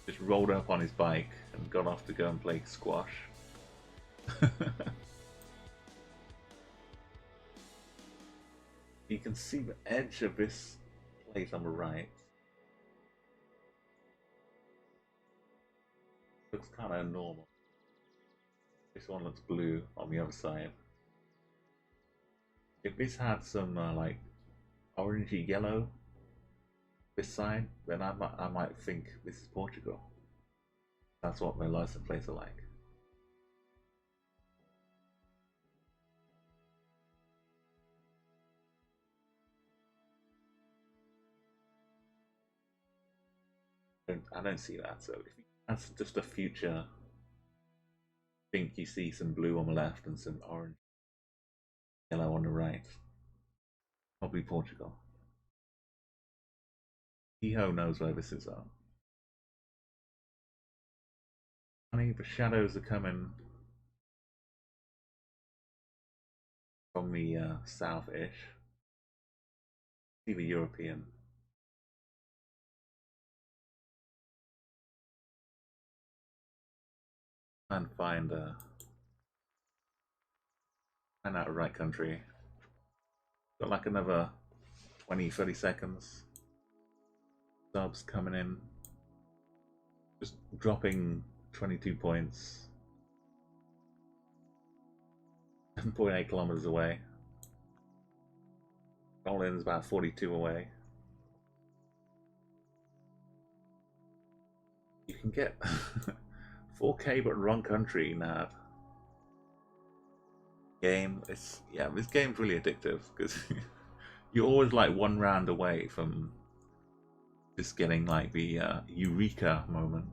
Speaker 1: Just rolled up on his bike and got off to go and play squash. You can see the edge of this place on the right. Looks kind of normal. This one looks blue on the other side. If this had some like orangey yellow this side, then I might think this is Portugal. That's what my license plates are like. I don't see that. So if that's just a future. Think you see some blue on the left and some orange, yellow on the right. Probably Portugal. Iho knows where this is at. Funny, the shadows are coming from the south-ish. See the European. And find out the right country Got like another 20-30 seconds. Subs coming in. Just dropping 22 points. 7.8 kilometers away. Rollin's about 42 away. You can get 4K but wrong country, Nav. Game, this game's really addictive because you're always like one round away from just getting like the eureka moment.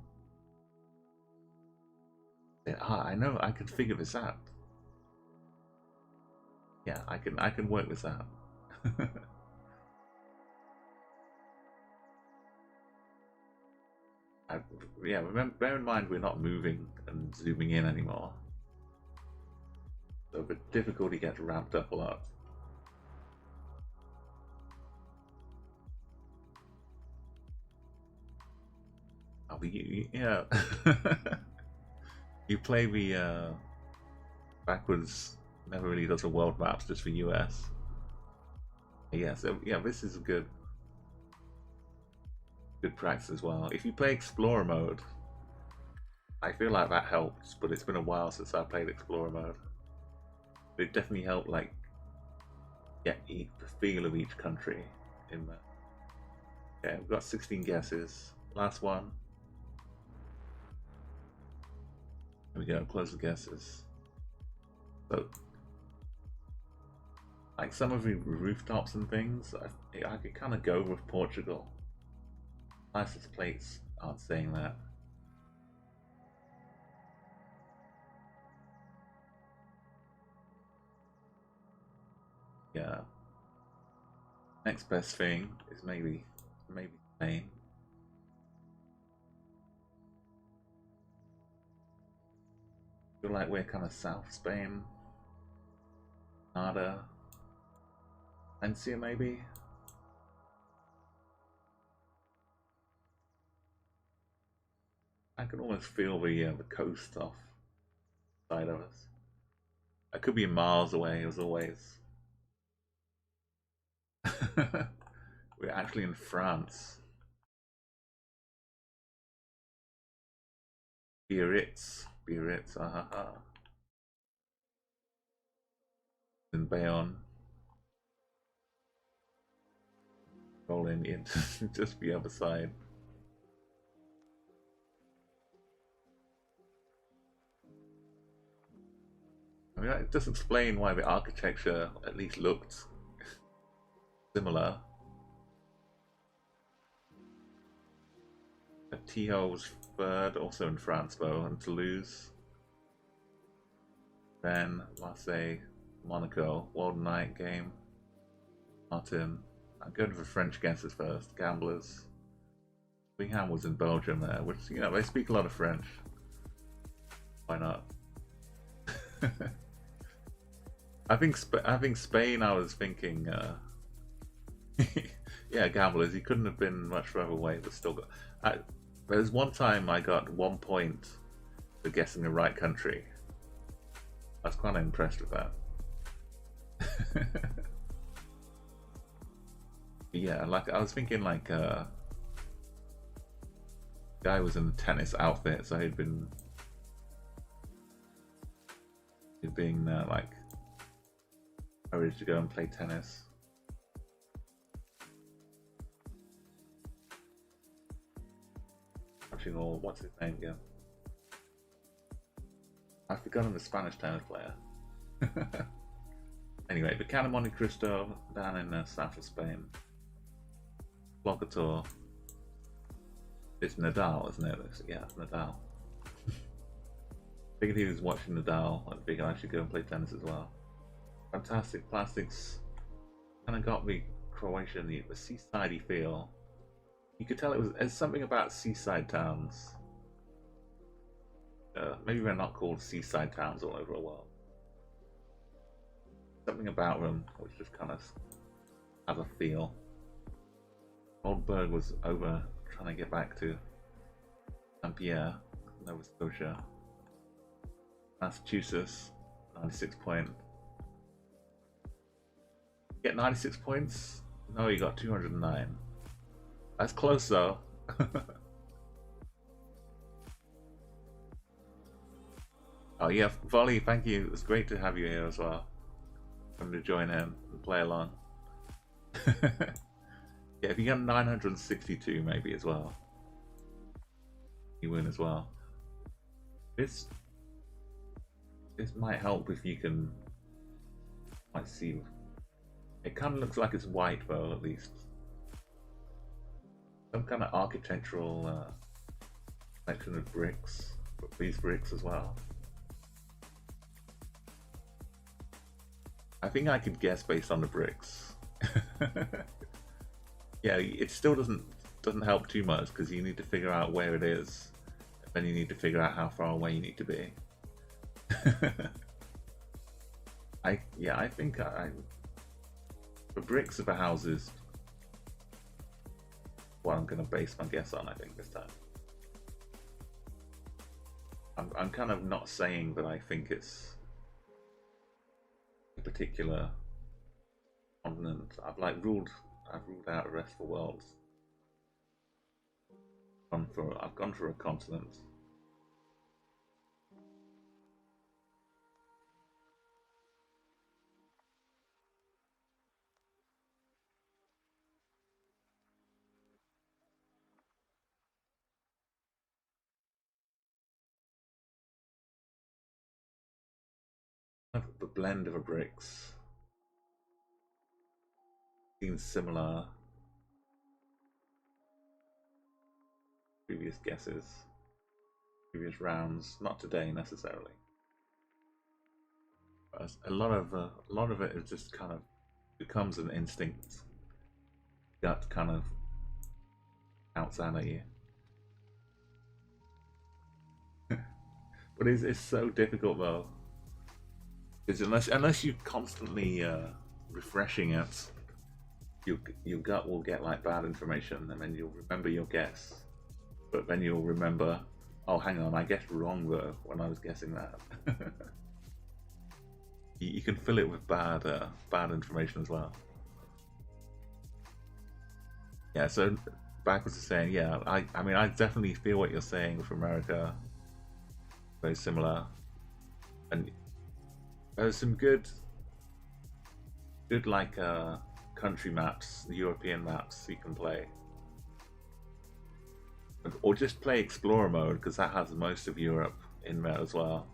Speaker 1: I know I can figure this out. Yeah, I can work this out. Remember, bear in mind we're not moving and zooming in anymore, so the difficulty gets ramped up a lot. Yeah. You play the backwards, never really does the world maps, just for US. Yeah, so yeah, this is good practice as well. If you play Explorer mode, I feel like that helps, but it's been a while since I played Explorer mode. But it definitely helped, like, get the feel of each country in there. Okay, we've got 16 guesses. Last one. There we go, close the guesses. So, like some of the rooftops and things, I could kind of go with Portugal. License plates aren't saying that. Yeah. Next best thing is maybe Spain. Feel like we're kind of South Spain. Nada. Valencia maybe. I can almost feel the coast off side of us. I could be miles away as always. We're actually in France. Biarritz, in Bayonne. Rolling in just the other side. I mean, it does explain why the architecture at least looked similar. Tio was third, also in France though, and Toulouse. Then Marseille, Monaco, World Night Game, Martin. I'm going for French guesses first. Gamblers. Bingham was in Belgium there, which, you know, they speak a lot of French. Why not? I think Spain. I was thinking, yeah, Gamblers. He couldn't have been much further away, but still got. There's one time I got 1 point for guessing the right country. I was kind of impressed with that. Yeah, like I was thinking, like guy was in a tennis outfit, so he'd been being like encouraged to go and play tennis. Watching all, what's his name again? I've forgotten the Spanish tennis player. Anyway, the Can of Monte Cristo down in south of Spain. Blogator. It's Nadal, isn't it? Yeah, it's Nadal. Figured he was watching Nadal and figured I should go and play tennis as well. Fantastic plastics. Kind of got me Croatian, the seaside-y feel. You could tell it's something about seaside towns. Maybe they're not called seaside towns all over the world. Something about them which just kind of has a feel. Oldberg was over trying to get back to St. Pierre, Nova Scotia. Massachusetts, 96 point. Get 96 points? No, you got 209. That's close though. Oh yeah, Volley, thank you. It's great to have you here as well. Come to join in and play along. Yeah, if you get 962 maybe as well, you win as well. This might help if you can might see. It kind of looks like it's white though, at least. Some kind of architectural section of bricks, but these bricks as well. I think I could guess based on the bricks. Yeah, it still doesn't help too much because you need to figure out where it is, and then you need to figure out how far away you need to be. I think the bricks of the houses what I'm gonna base my guess on, I think, this time. I'm kind of not saying that I think it's a particular continent. I've ruled out the rest of the world. I've gone for a continent. The blend of the bricks seems similar. Previous guesses, previous rounds, not today necessarily. But a lot of it is just kind of becomes an instinct. Gut kind of outs out at you. But it's so difficult though. Because unless you're constantly refreshing it, your gut will get like bad information, and then you'll remember your guess. But then you'll remember, oh, hang on, I guessed wrong though when I was guessing that. You can fill it with bad information as well. Yeah, so backwards is saying, yeah, I mean, I definitely feel what you're saying with America. Very similar, and there's some good like country maps, European maps you can play, or just play Explorer mode because that has most of Europe in there as well.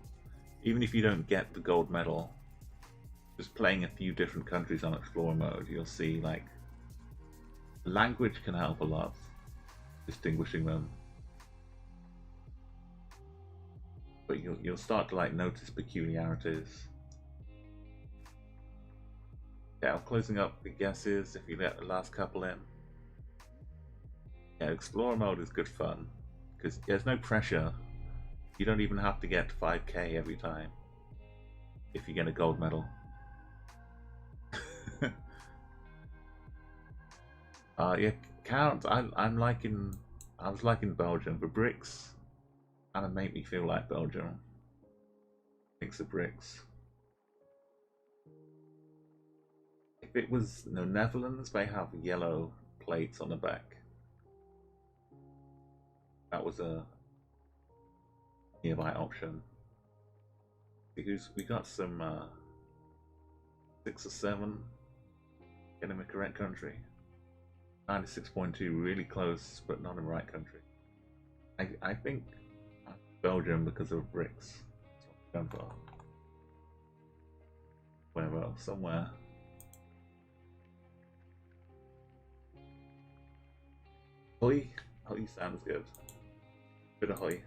Speaker 1: Even if you don't get the gold medal, just playing a few different countries on Explorer mode, you'll see like language can help a lot, distinguishing them. But you'll start to like notice peculiarities. Yeah, I'm closing up the guesses if you let the last couple in. Yeah, Explorer mode is good fun because there's no pressure. You don't even have to get 5k every time if you get a gold medal. Yeah, count. I was liking Belgium. The bricks kind of make me feel like Belgium. Mix of bricks. If it was the Netherlands, they have yellow plates on the back. That was a nearby option. Because we got some 6 or 7 in the correct country. 96.2, really close, but not in the right country. I think Belgium because of bricks. That's what I'm going for. Where else? Somewhere. Hoy? Hoy sounds good. Bit of hoy.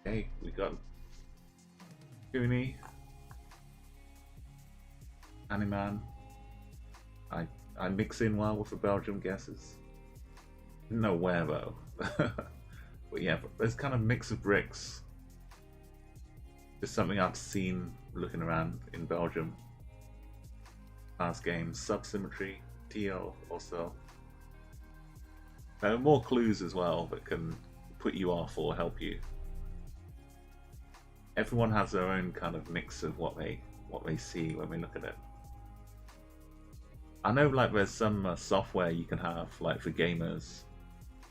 Speaker 1: Okay, we got Cooney. Animan. I mix in well with the Belgium guesses. Didn't know where though. But yeah, there's kind of mix of bricks. Just something I've seen looking around in Belgium. Past games, subsymmetry, TL also. There are more clues as well that can put you off or help you. everyone has their own kind of mix of what they see when we look at it. I know like there's some software you can have like for gamers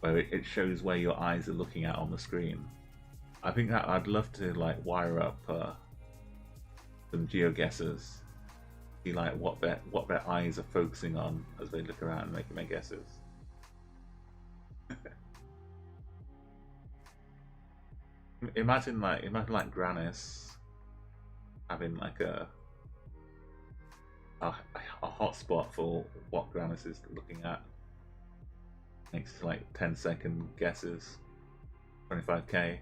Speaker 1: where it shows where your eyes are looking at on the screen. I think that I'd love to like wire up some Geoguessrs, see like what their eyes are focusing on as they look around and making their guesses. Imagine like Granis having like a hotspot for what Granis is looking at. Makes like 10-second guesses, 25k.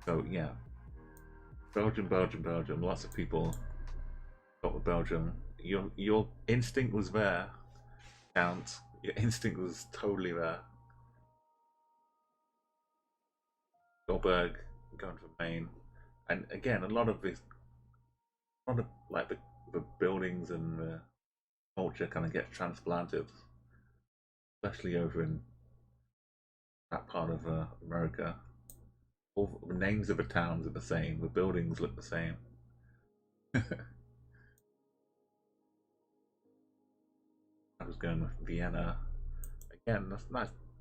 Speaker 1: So yeah, Belgium. Lots of people got with Belgium. Your instinct was there, Count. Your instinct was totally there. Goldberg going for Maine, and again a lot of like the buildings and the culture kind of gets transplanted, especially over in that part of America. All the names of the towns are the same, the buildings look the same. I was going with Vienna. Again, that's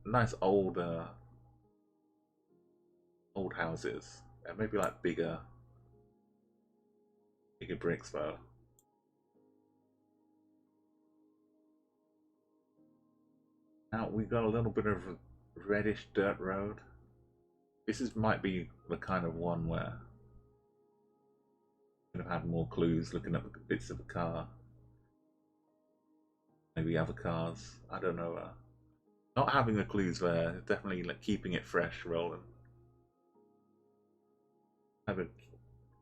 Speaker 1: nice old houses. And maybe like bigger bricks though. Now we've got a little bit of reddish dirt road. Might be the kind of one where could have had more clues looking at the bits of the car. Maybe other cars. I don't know. Not having the clues there, definitely like keeping it fresh, rolling.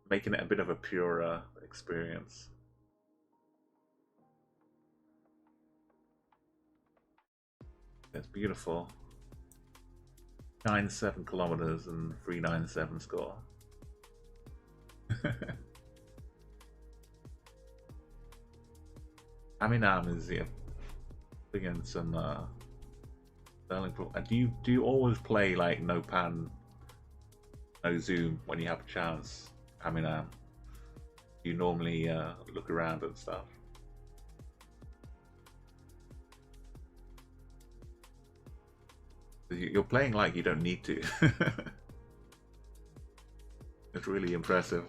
Speaker 1: Making it a bit of a purer experience. It's beautiful. 97 kilometers and 397 score. Aminam is against some Sterling Pro. Do you always play like no pan, no zoom when you have a chance? Aminam, you normally look around and stuff. You're playing like you don't need to. It's really impressive.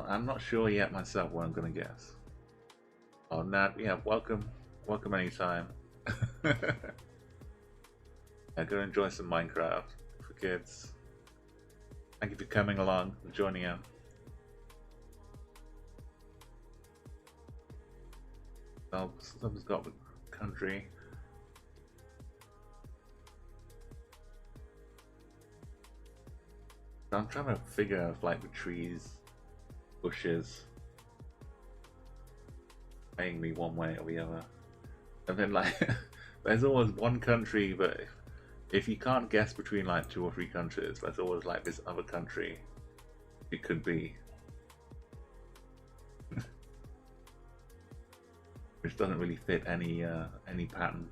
Speaker 1: I'm not sure yet myself what I'm gonna guess. Oh Nat, yeah, welcome anytime. Yeah, go enjoy some Minecraft for kids. Thank you for coming along and joining in. Someone's got the country. I'm trying to figure out like the trees, bushes, paying me one way or the other. And then like there's always one country, but if you can't guess between like 2 or 3 countries, there's always like this other country it could be. Which doesn't really fit any pattern.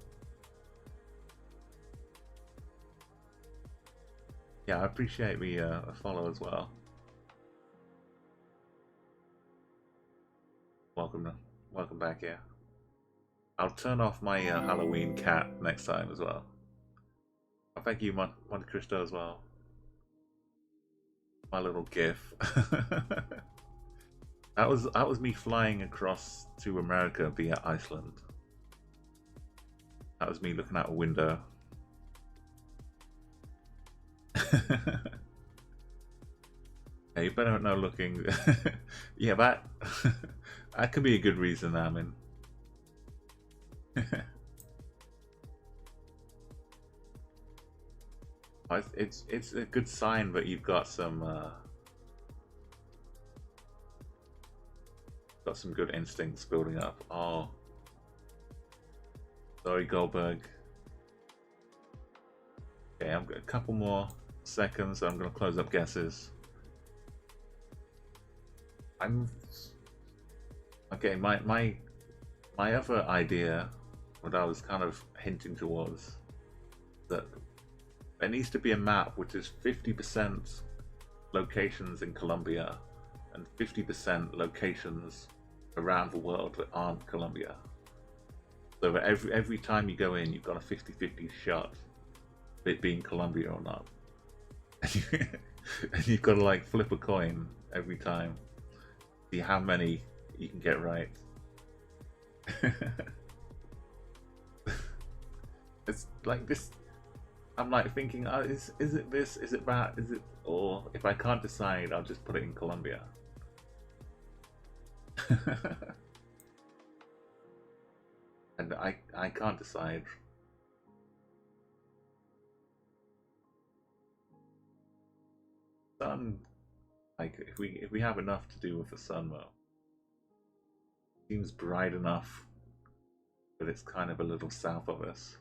Speaker 1: Yeah, I appreciate the follow as well. Welcome back here. I'll turn off my Halloween cat next time as well. Oh, thank you, Monte Cristo, as well. My little GIF. That was me flying across to America via Iceland. That was me looking out a window. Yeah, you better not looking. Yeah, that could be a good reason, I mean. It's a good sign that you've got some good instincts building up. Oh, sorry, Goldberg. Okay, I've got a couple more seconds. So I'm going to close up guesses. I'm okay. My other idea, what I was kind of hinting towards, that there needs to be a map which is 50% locations in Colombia and 50% locations around the world that aren't Colombia. So that every time you go in, you've got a 50-50 shot of it being Colombia or not. And you've got to like flip a coin every time, see how many you can get right. It's like this. I'm like thinking, oh, is it this? Is it that? Is it? Or if I can't decide, I'll just put it in Colombia. And I can't decide. Sun, like if we have enough to do with the sun, though, seems bright enough, but it's kind of a little south of us.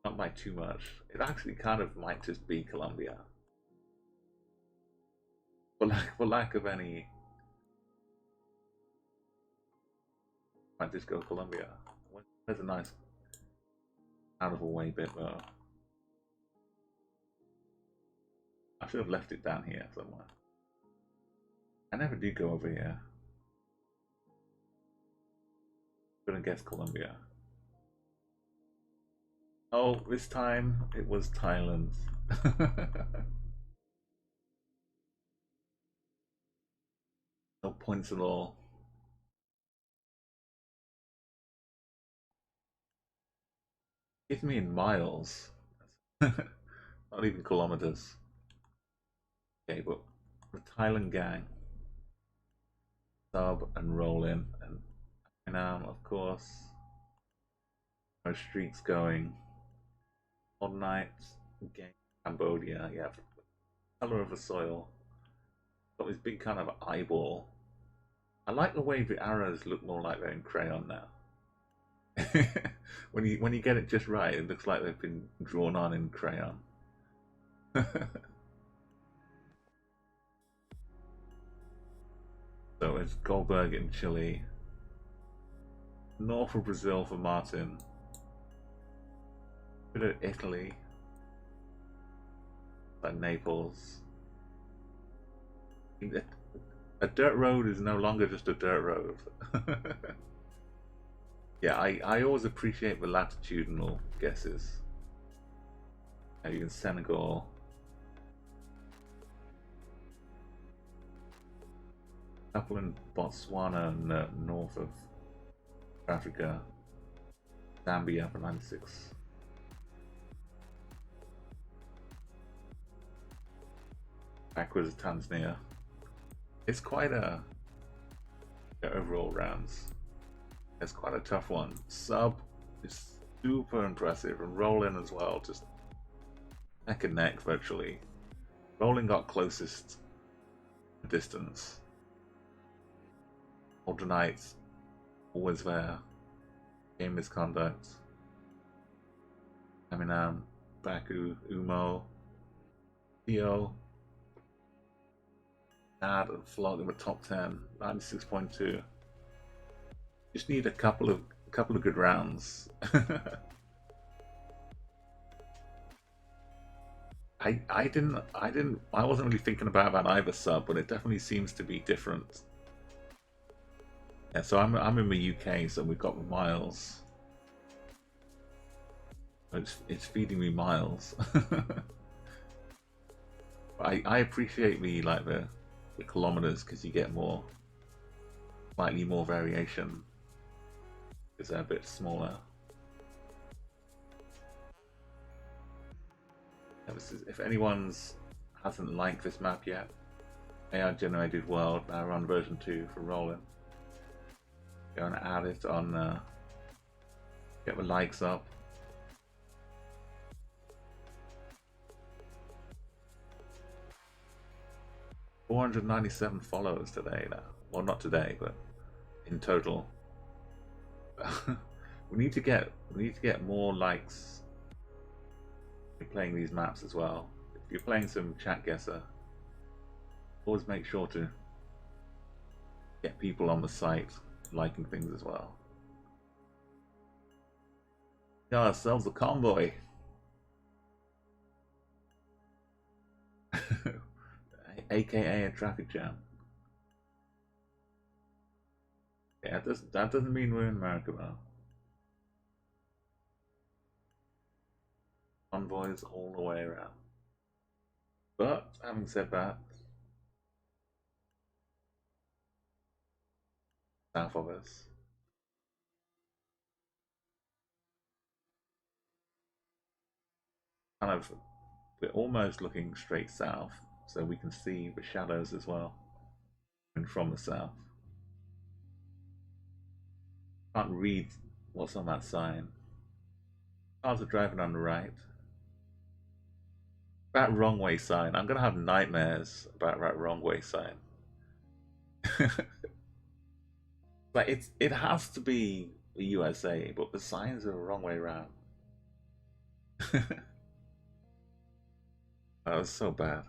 Speaker 1: Not by too much. It actually kind of might just be Colombia. For lack of any, might just go Colombia. There's a nice out of the way bit though. I should have left it down here somewhere. I never do go over here. Gonna guess Colombia. Oh, this time it was Thailand. No points at all. Give me in miles. Not even kilometers. Okay, but the Thailand gang. Sub and Rollin and of course. No streaks going. All night game Cambodia, yeah. Color of the soil. Got this big kind of eyeball. I like the way the arrows look more like they're in crayon now. when you get it just right, it looks like they've been drawn on in crayon. So it's Goldberg in Chile, north of Brazil for Martin, bit of Italy, like Naples. A dirt road is no longer just a dirt road. Yeah, I always appreciate the latitudinal guesses. You can Senegal. Couple in Botswana and north of Africa. Zambia for 96. Backwards Tanzania. It's quite a overall rounds. It's quite a tough one. Sub is super impressive, and Rollin as well, just neck and neck virtually. Rollin got closest distance. Aldernite, always there. Game misconduct. Eminem, Baku, Umo, Theo, Nad and Flog in the top 10, 96.2. Just need a couple of good rounds. I wasn't really thinking about that either, Sub, but it definitely seems to be different. Yeah, so I'm in the UK, so we've got the miles. It's feeding me miles. I appreciate the kilometers because you get slightly more variation because they're a bit smaller. If anyone's hasn't liked this map yet, AI Generated World, now we're on version 2 for Rollin. Go and add it on, get the likes up. $497 followers today now. Well, not today, but in total. we need to get more likes in playing these maps as well. you're playing some ChatGuessr, always make sure to get people on the site liking things as well. Got ourselves a convoy. AKA a traffic jam. Yeah, that doesn't mean we're in America though. Convoys all the way around. But having said that, south of us, kind of, we're almost looking straight south, so we can see the shadows as well, and from the south. Can't read what's on that sign. Cars are driving on the right. That wrong way sign. I'm gonna have nightmares about that wrong way sign. Like it has to be the USA, but the signs are the wrong way around. That was so bad.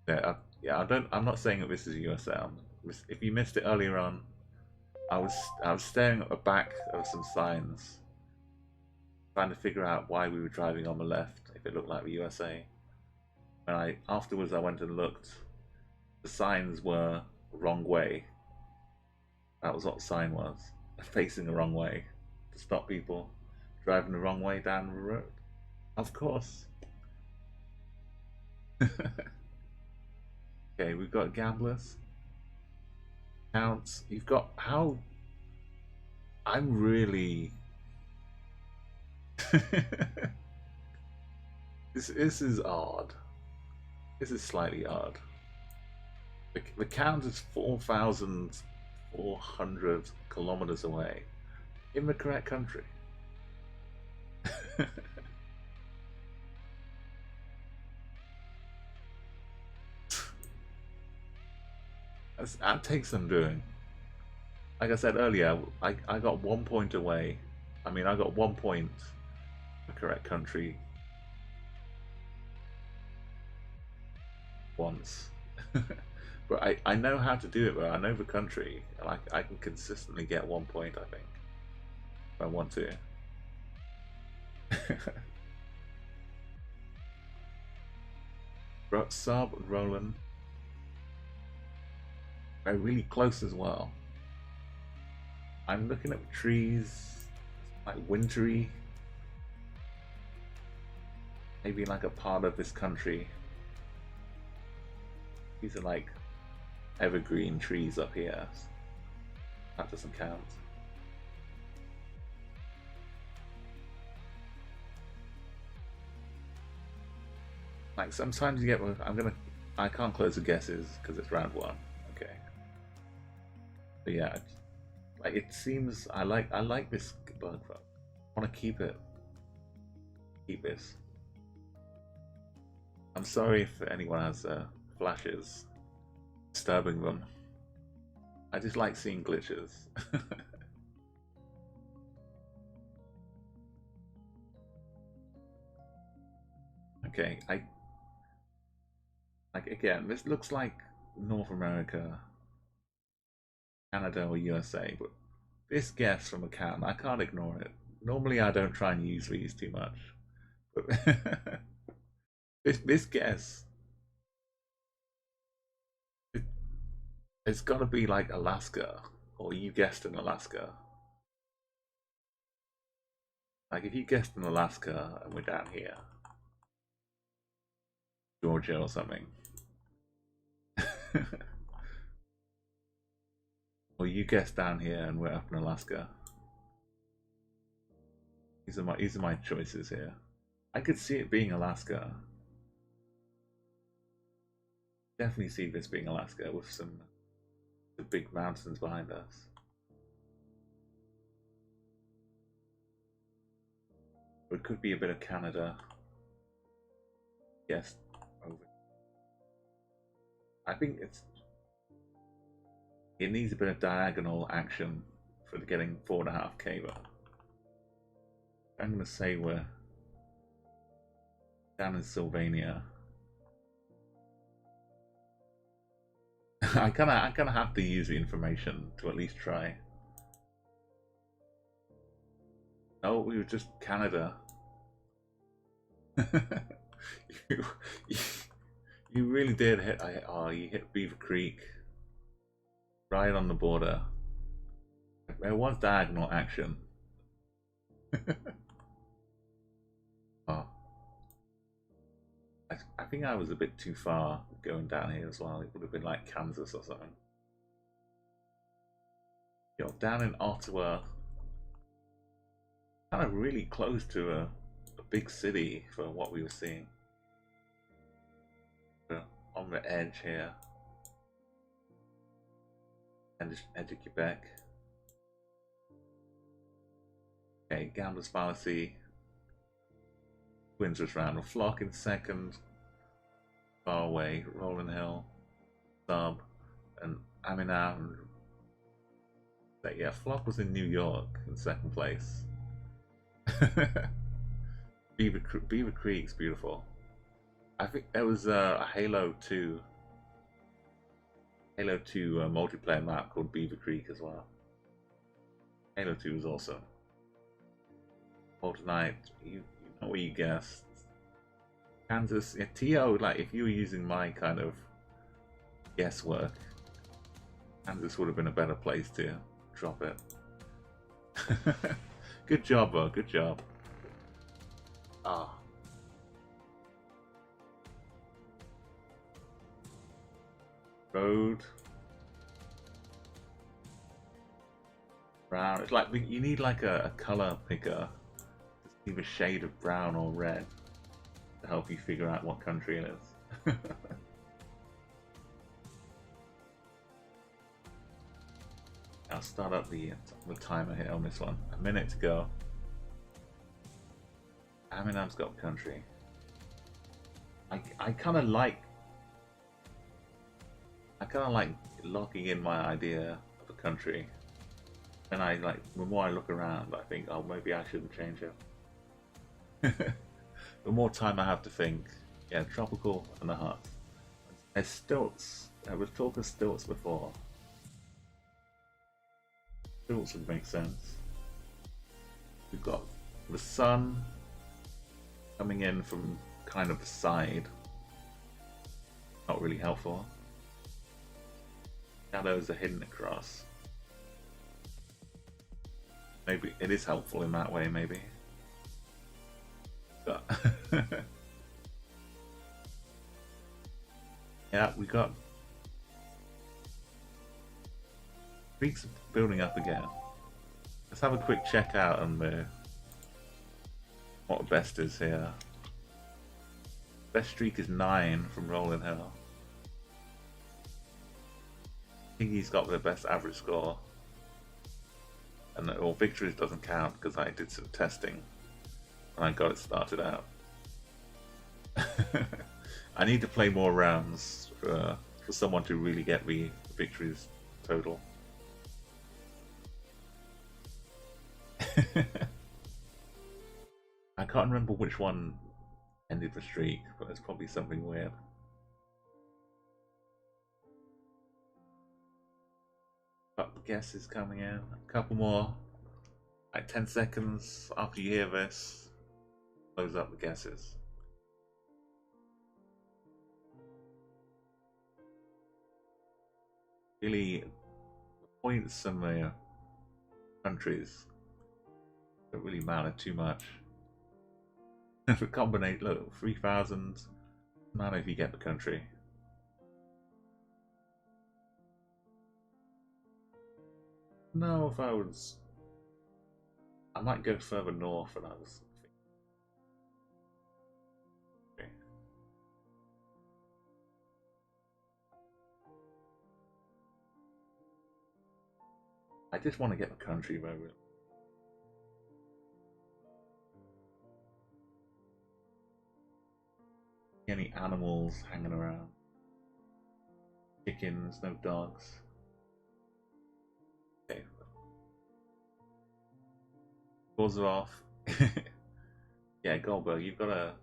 Speaker 1: Yeah, I don't. I'm not saying that this is USA. If you missed it earlier on, I was staring at the back of some signs, trying to figure out why we were driving on the left if it looked like the USA. And afterwards I went and looked. The signs were wrong way. That was what the sign was, facing the wrong way to stop people driving the wrong way down the road. Of course. Okay, we've got gamblers. Counts. You've got how. I'm really. This is odd. This is slightly odd. The count is 4,400 kilometers away, in the correct country. That takes some doing. Like I said earlier, I got 1 point away. I mean, I got 1 point, the correct country once. But I know how to do it though. I know the country, and I can consistently get 1 point, I think, if I want to. Saab and Rollin, they're really close as well. I'm looking at trees, like wintry, maybe like a part of this country. These are like evergreen trees up here. That doesn't count. Like sometimes you get. I can't close the guesses because it's round one. Okay. But yeah, like it seems. I like this bug. I want to keep it. Keep this. I'm sorry if anyone has flashes disturbing them. I just like seeing glitches. Okay, like again, this looks like North America, Canada, or USA, but this guess from a can, I can't ignore it. Normally, I don't try and use these too much, but this guess, it, it's got to be like Alaska, or you guessed in Alaska. Like if you guessed in Alaska and we're down here, Georgia or something. Or you guessed down here and we're up in Alaska. These are my choices here. I could see it being Alaska. Definitely see this being Alaska with the big mountains behind us. Or it could be a bit of Canada. Yes, over. I think it needs a bit of diagonal action for getting 4.5k though. I'm gonna say we're down in Sylvania. I kind of have to use the information to at least try. Oh, we were just Canada. you, you really did hit. Oh, you hit Beaver Creek, right on the border. There was diagonal action. Oh, I think I was a bit too far going down here as well. It would have been like Kansas or something. You're down in Ottawa, kind of really close to a big city for what we were seeing. We're on the edge here, and just edge of Quebec. Okay, Gambler's Fallacy. Windsor's round. A Flock in second. Far away. Rolling Hill. Sub. And Aminam. Yeah, Flock was in New York in second place. Beaver Creek's beautiful. I think there was a Halo 2 multiplayer map called Beaver Creek as well. Halo 2 is awesome. Tonight, you know what you guessed. Kansas, yeah, TO, like if you were using my kind of guesswork, Kansas would have been a better place to drop it. Good job, bro, good job. Ah. Road. Brown. It's like you need like a color picker to see the shade of brown or red to help you figure out what country it is. I'll start up the timer here on this one. A minute to go. Aminam's got country. I kind of like locking in my idea of a country, and the more I look around, I think, oh, maybe I shouldn't change it. The more time I have to think, yeah, tropical and the hut. There's stilts. I was talking stilts before. Stilts would make sense. We've got the sun coming in from kind of the side. Not really helpful. Shadows are hidden across. Maybe it is helpful in that way, maybe. But yeah, we got streaks building up again. Let's have a quick check out on what best is here. Best streak is 9 from Rolling Hill. I think he's got the best average score. And all victories doesn't count because I did some testing when I got it started out. I need to play more rounds for someone to really get me victories total. I can't remember which one ended the streak, but it's probably something weird. But guess is coming in. A couple more, like 10 seconds after you hear this. Close up the guesses. Really, the points and the countries don't really matter too much. If it combinate, look, 3,000, doesn't matter if you get the country. No, if I might go further north than I was thinking. Okay. I just want to get the country where we're... Any animals hanging around. Chickens, no dogs. Okay. Scores are off. Yeah, Goldberg, you've gotta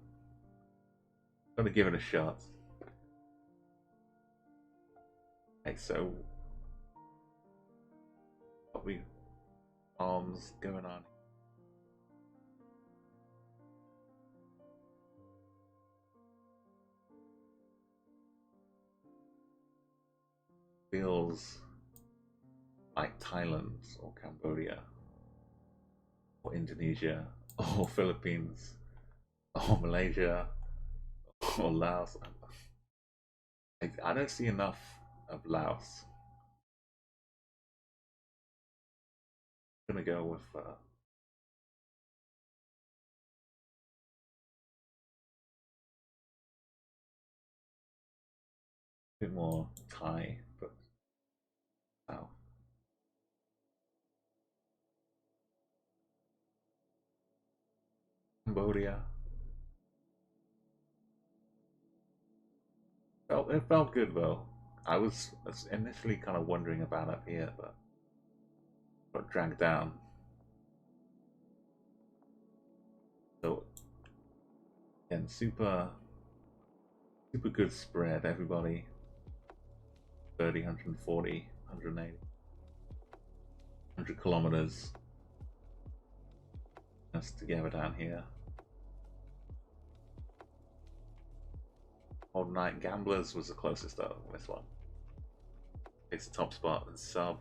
Speaker 1: give it a shot. Okay, so what we arms going on? Feels like Thailand or Cambodia or Indonesia or Philippines or Malaysia or Laos. I don't see enough of Laos. I'm gonna go with a bit more Thai, but South. Cambodia. It felt good though. I was initially kind of wondering about up here, but got dragged down. So again, super good spread. Everybody 30, 140, 180, 100 kilometers just together down here. Old Night Gamblers was the closest though. This one takes the top spot and sub.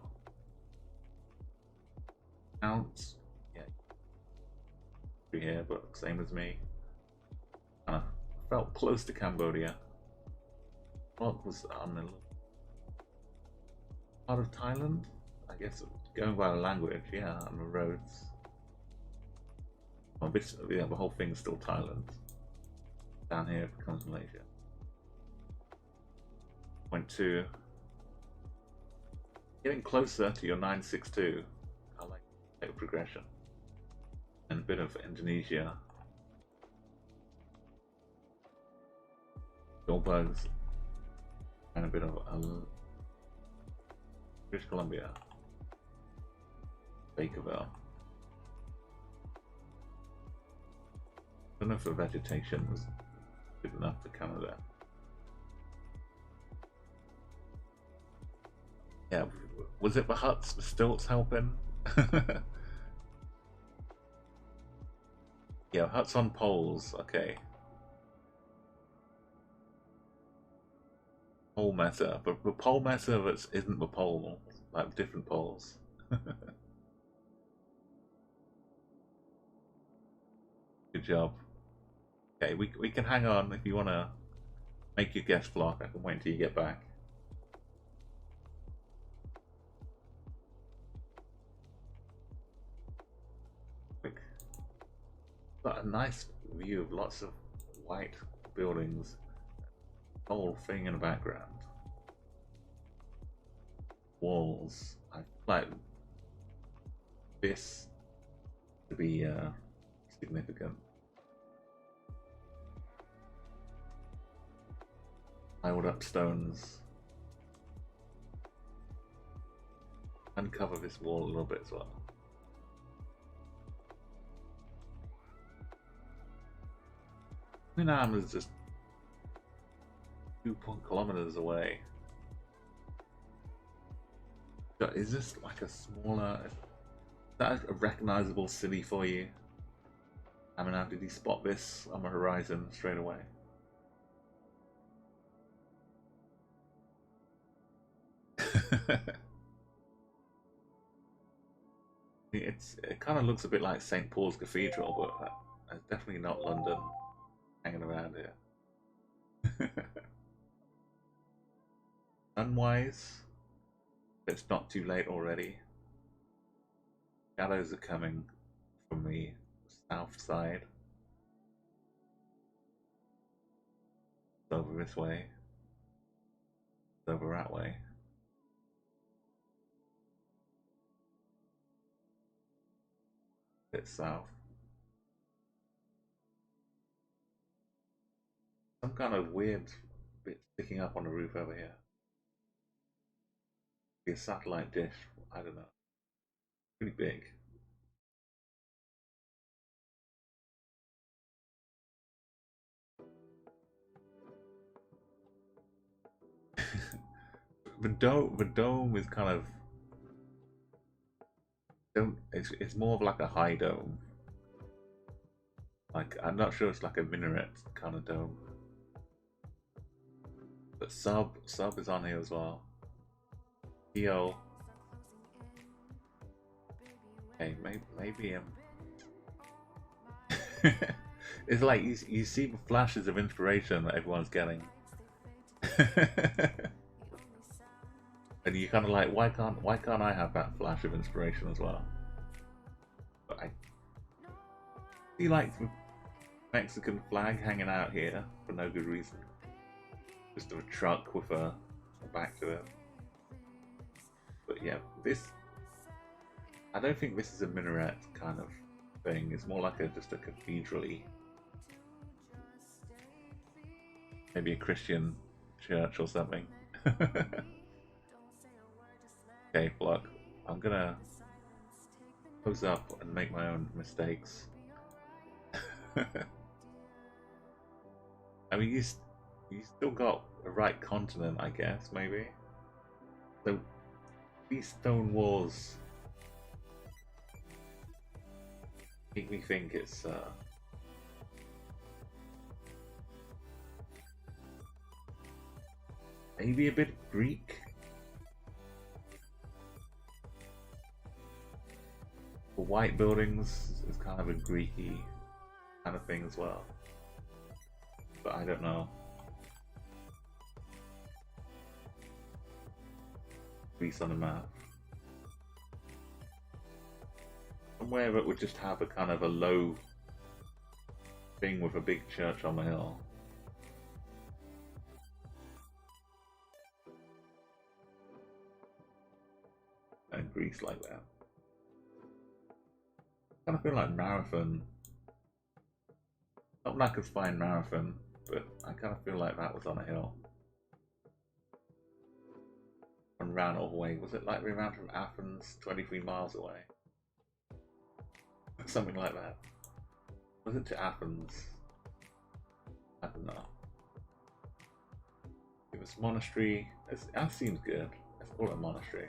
Speaker 1: Counts, yeah, here, but same as me. Felt close to Cambodia. What was on the part of Thailand? I guess going by the language, yeah, on the roads. Well, yeah, the whole thing's still Thailand. Down here it becomes Malaysia. Point 2. Getting closer to your 962. I like the progression. And a bit of Indonesia. Goldbugs. And a bit of British Columbia. Bakerville. I don't know if the vegetation was good enough for Canada. Yeah, was it the huts, the stilts helping? Yeah, huts on poles, okay. Pole meta, but the pole meta that isn't the pole, like different poles. Good job. Okay, we can hang on if you want to make your guest block. I can wait until you get back. Quick. Got a nice view of lots of white buildings. Whole thing in the background. Walls. I like this to be significant. Piled up stones. Uncover this wall a little bit as well. Minam is just 2 kilometers away. Is this like a smaller? Is that a recognizable city for you? I mean, did you spot this on the horizon straight away? It kind of looks a bit like St. Paul's Cathedral, but it's definitely not London hanging around here. Sunwise, it's not too late already. Shadows are coming from the south side. It's over this way. It's over that way. Bit south. Some kind of weird bit sticking up on the roof over here. Be a satellite dish. I don't know. Pretty big. the dome is kind of don't. It's more of like a high dome. Like I'm not sure it's like a minaret kind of dome. But sub is on here as well. Theo. Hey, maybe it's like you see the flashes of inspiration that everyone's getting. And you kind of like, why can't I have that flash of inspiration as well? But I see like the Mexican flag hanging out here for no good reason. Just a truck with a back to it. But yeah, I don't think this is a minaret kind of thing. It's more like just a cathedral-y, maybe a Christian church or something. Okay, look, I'm gonna close up and make my own mistakes. I mean, you still got the right continent, I guess, maybe. So these stone walls make me think it's maybe a bit Greek. The white buildings is kind of a Greeky kind of thing as well. But I don't know. Greece on a map. Somewhere that would just have a kind of a low thing with a big church on the hill. And Greece like that. I kind of feel like Marathon. Not like a fine Marathon, but I kind of feel like that was on a hill. And ran all the way. Was it like we ran from Athens 23 miles away? Something like that. Was it to Athens? I don't know. It was monastery. That seems good. Let's call it a monastery.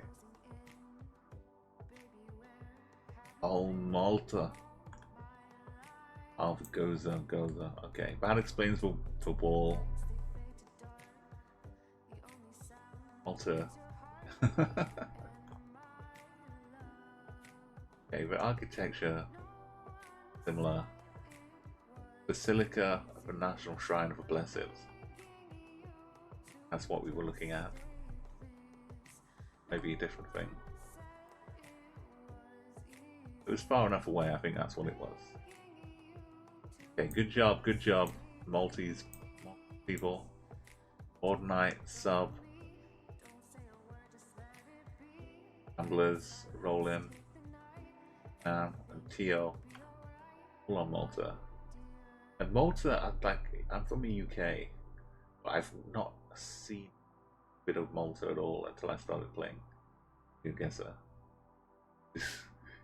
Speaker 1: Oh, Malta. Oh, Goza. Okay, that explains the wall. Malta. Okay, the architecture similar. Basilica of the National Shrine of the Blessed. That's what we were looking at. Maybe a different thing. It was far enough away, I think that's what it was. Okay, good job, Maltese people. Ordinite, sub. Gamblers, Rollin, and Tio. All on Malta. And Malta, I'm from the UK, but I've not seen a bit of Malta at all until I started playing Geoguessr.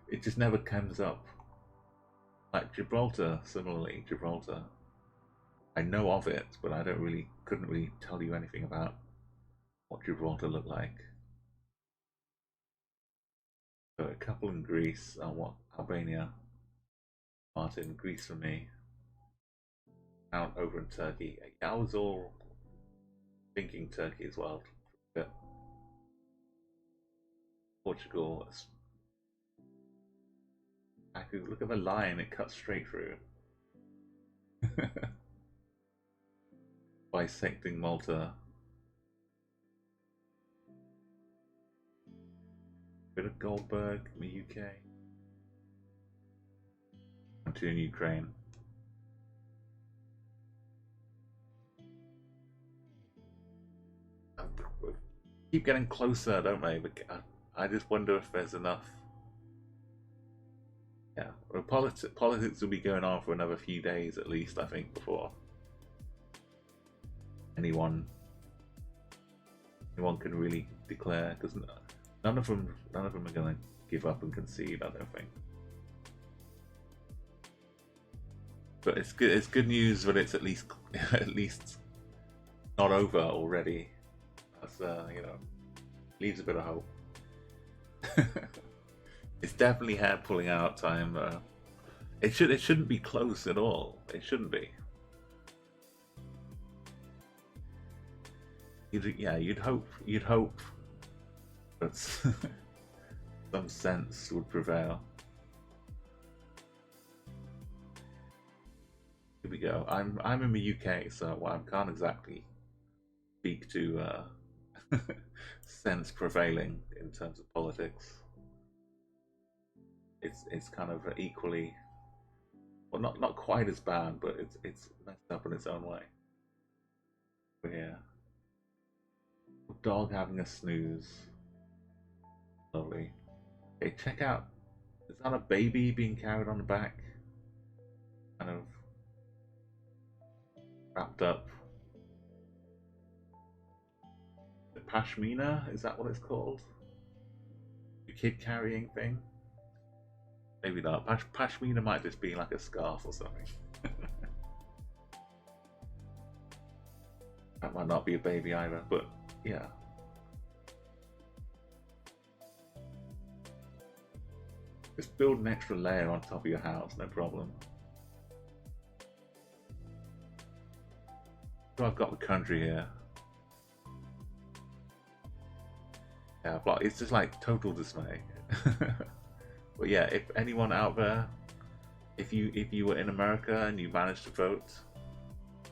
Speaker 1: It just never comes up. Like Gibraltar, similarly, Gibraltar. I know of it, but I couldn't really tell you anything about what Gibraltar looked like. So a couple in Greece, Albania, Martin, Greece for me. Out over in Turkey. I was all thinking Turkey as well. But Portugal. I could look at the line; it cuts straight through. Bisecting Malta. Bit of Goldberg in the UK. To in Ukraine. Keep getting closer, don't they? I just wonder if there's enough. Yeah, well, politics will be going on for another few days at least, I think, before anyone can really declare, because none of them are going to give up and concede, I don't think. But it's good. It's good news that it's at least not over already. That's leaves a bit of hope. It's definitely hair pulling out time. It shouldn't be close at all. It shouldn't be. You'd hope that some sense would prevail. Here we go. I'm in the UK, so I can't exactly speak to sense prevailing in terms of politics. It's kind of equally, well, not quite as bad, but it's messed up in its own way. But yeah, dog having a snooze. Lovely. Okay, check out. Is that a baby being carried on the back? Kind of wrapped up. The pashmina, is that what it's called? The kid carrying thing? Maybe not. Pashmina might just be like a scarf or something. That might not be a baby either, but yeah. Just build an extra layer on top of your house, no problem. So I've got the country here. Yeah, but it's just like total dismay. But yeah, if anyone out there, if you were in America and you managed to vote,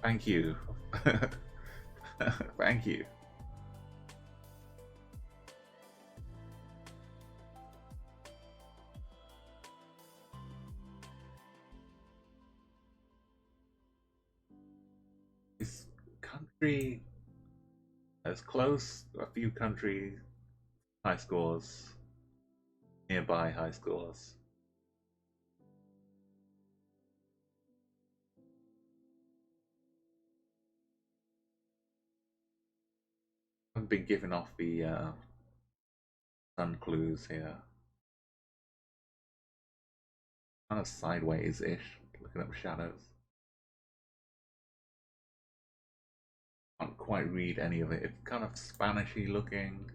Speaker 1: thank you. Thank you. This country has close a few country high scores, nearby high scores. I've been giving off the sun clues here. Kind of sideways-ish, looking at the shadows. Can't quite read any of it. It's kind of Spanishy looking.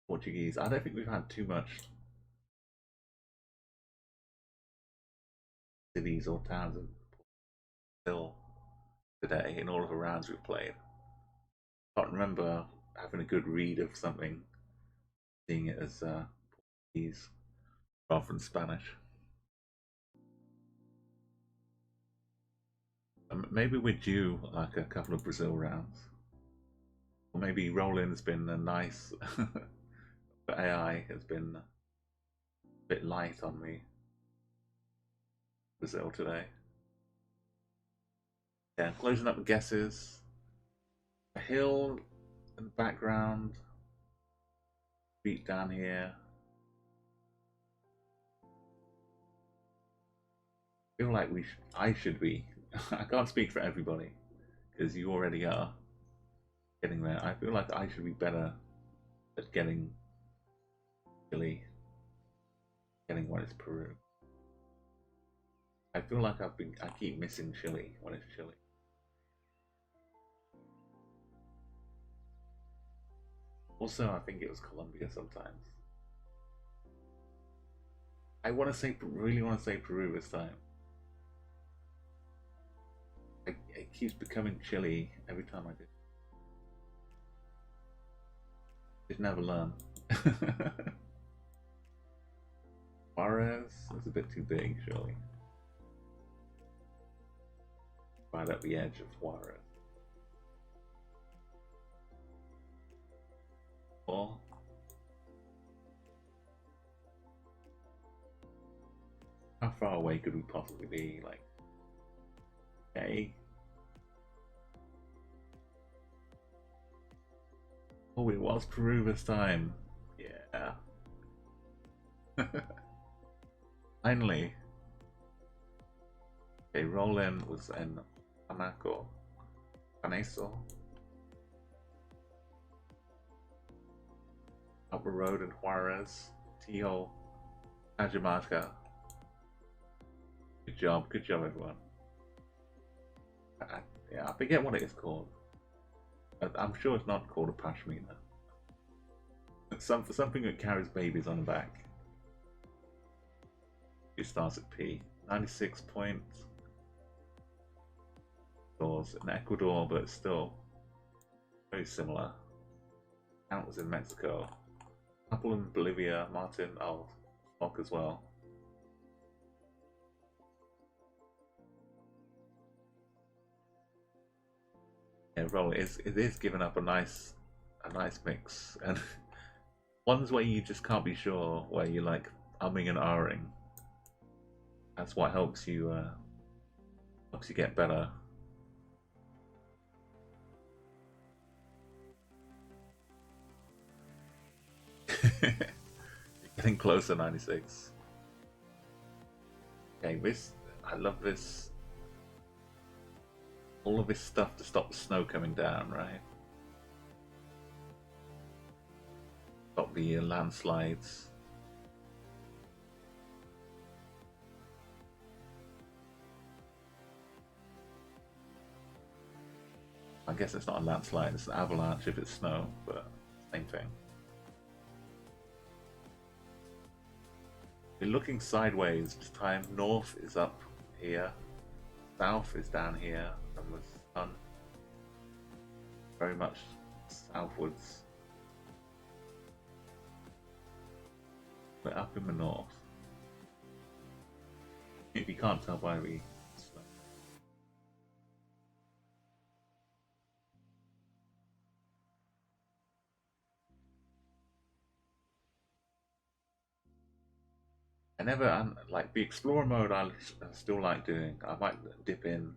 Speaker 1: Portuguese. I don't think we've had too much cities or towns still today in all of the rounds we've played. Can't remember having a good read of something, seeing it as Portuguese rather than Spanish. Maybe we're due like a couple of Brazil rounds. Or maybe Rollin's been a nice. The AI has been a bit light on me. Brazil today. Yeah, closing up the guesses. A hill in the background. Beat down here. I feel like I should be. I can't speak for everybody because you already are getting there. I feel like I should be better at getting Chile, getting what is Peru. I feel like I keep missing Chile when it's Chile. Also, I think it was Colombia sometimes. I want to say, really want to say Peru this time. It keeps becoming Chile every time I do. Just never learn. Juarez is a bit too big, surely. Right at the edge of Juarez. Or how far away could we possibly be? Like, okay. Oh, it was Peru this time. Yeah. Finally. Okay, Rollin was in Anaco. Paneso. Upper Road in Juarez. Tijo. Cajamarca. Good job, everyone. Yeah, I forget what it is called. I'm sure it's not called a pashmina. It's something that carries babies on the back. It starts at P. 96 points. Doors in Ecuador, but it's still very similar. Count was in Mexico. Apple in Bolivia. Martin, oh, Spock as well. Yeah, roll it is giving up a nice mix, and ones where you just can't be sure, where you like umming and ahhing. That's what helps you get better. You're getting closer, 96. Okay, I love this. All of this stuff to stop the snow coming down, right? Stop the landslides. I guess it's not a landslide, it's an avalanche if it's snow, but same thing. You're looking sideways this time. North is up here, south is down here, and the sun very much southwards. We're up in the north. If you can't tell by the snow. Like the explorer mode. I still like doing. I might dip in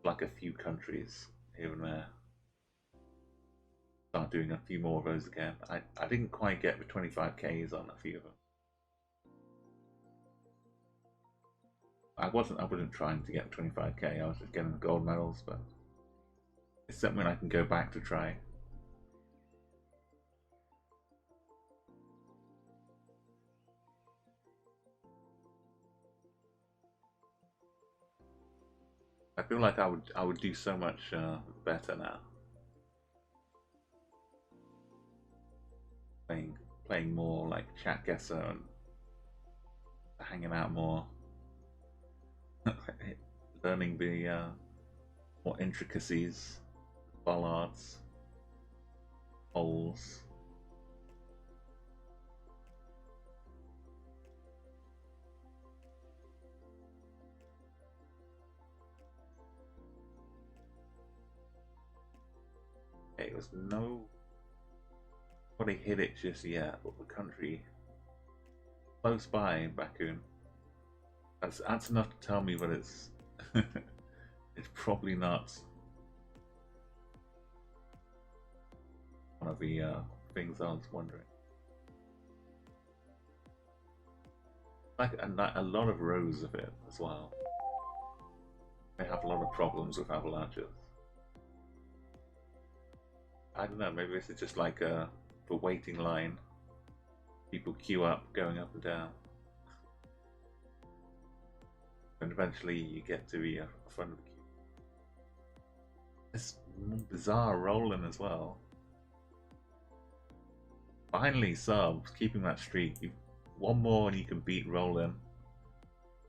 Speaker 1: like a few countries here and there. Start doing a few more of those again. I didn't quite get the 25Ks on a few of them. I wasn't trying to get 25K. I was just getting the gold medals, but it's something I can go back to try. I feel like I would do so much better now. Playing more like ChatGuessr and hanging out more, learning the more intricacies, bollards, holes. It was nobody hit it just yet, but the country close by, Bakun. That's enough to tell me that it's it's probably not one of the things I was wondering. Like a lot of rows of it as well. They have a lot of problems with avalanches. I don't know, maybe this is just like the waiting line. People queue up, going up and down. And eventually you get to the front of the queue. This bizarre rolling as well. Finally subs, keeping that streak. One more and you can beat Rollin.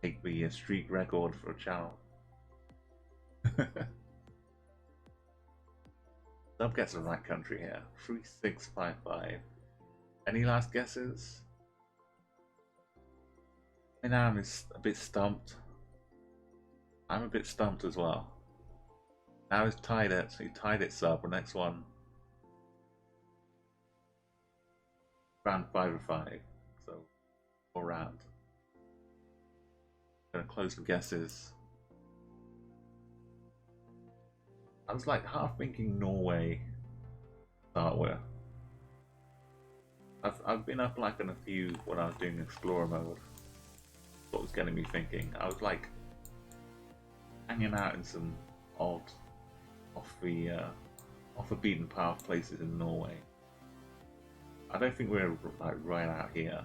Speaker 1: Take the streak record for a channel. Sub gets the right country here. 3655. Any last guesses? I know I'm a bit stumped. I'm a bit stumped as well. Now he's tied it, so he tied it sub. The next one. Round 5 of 5. So 4 round. Gonna close the guesses. I was like half thinking Norway to start with. I've been up like on a few when I was doing Explorer mode. What was getting me thinking. I was like hanging out in some odd off the beaten path places in Norway. I don't think we're like right out here.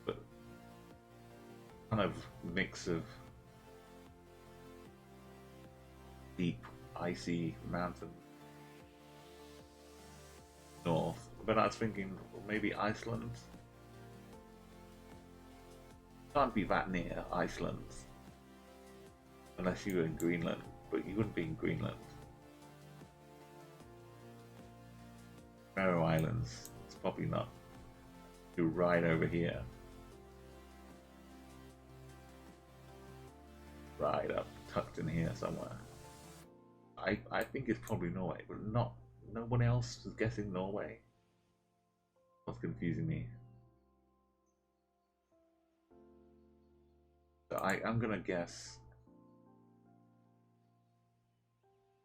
Speaker 1: But kind of mix of deep icy mountain north. But I was thinking, well, maybe Iceland. Can't be that near Iceland unless you were in Greenland, but you wouldn't be in Greenland. Faroe Islands, it's probably not. You're right over here. Right up, tucked in here somewhere. I think it's probably Norway, but not. No one else is guessing Norway. What's confusing me? So I'm gonna guess.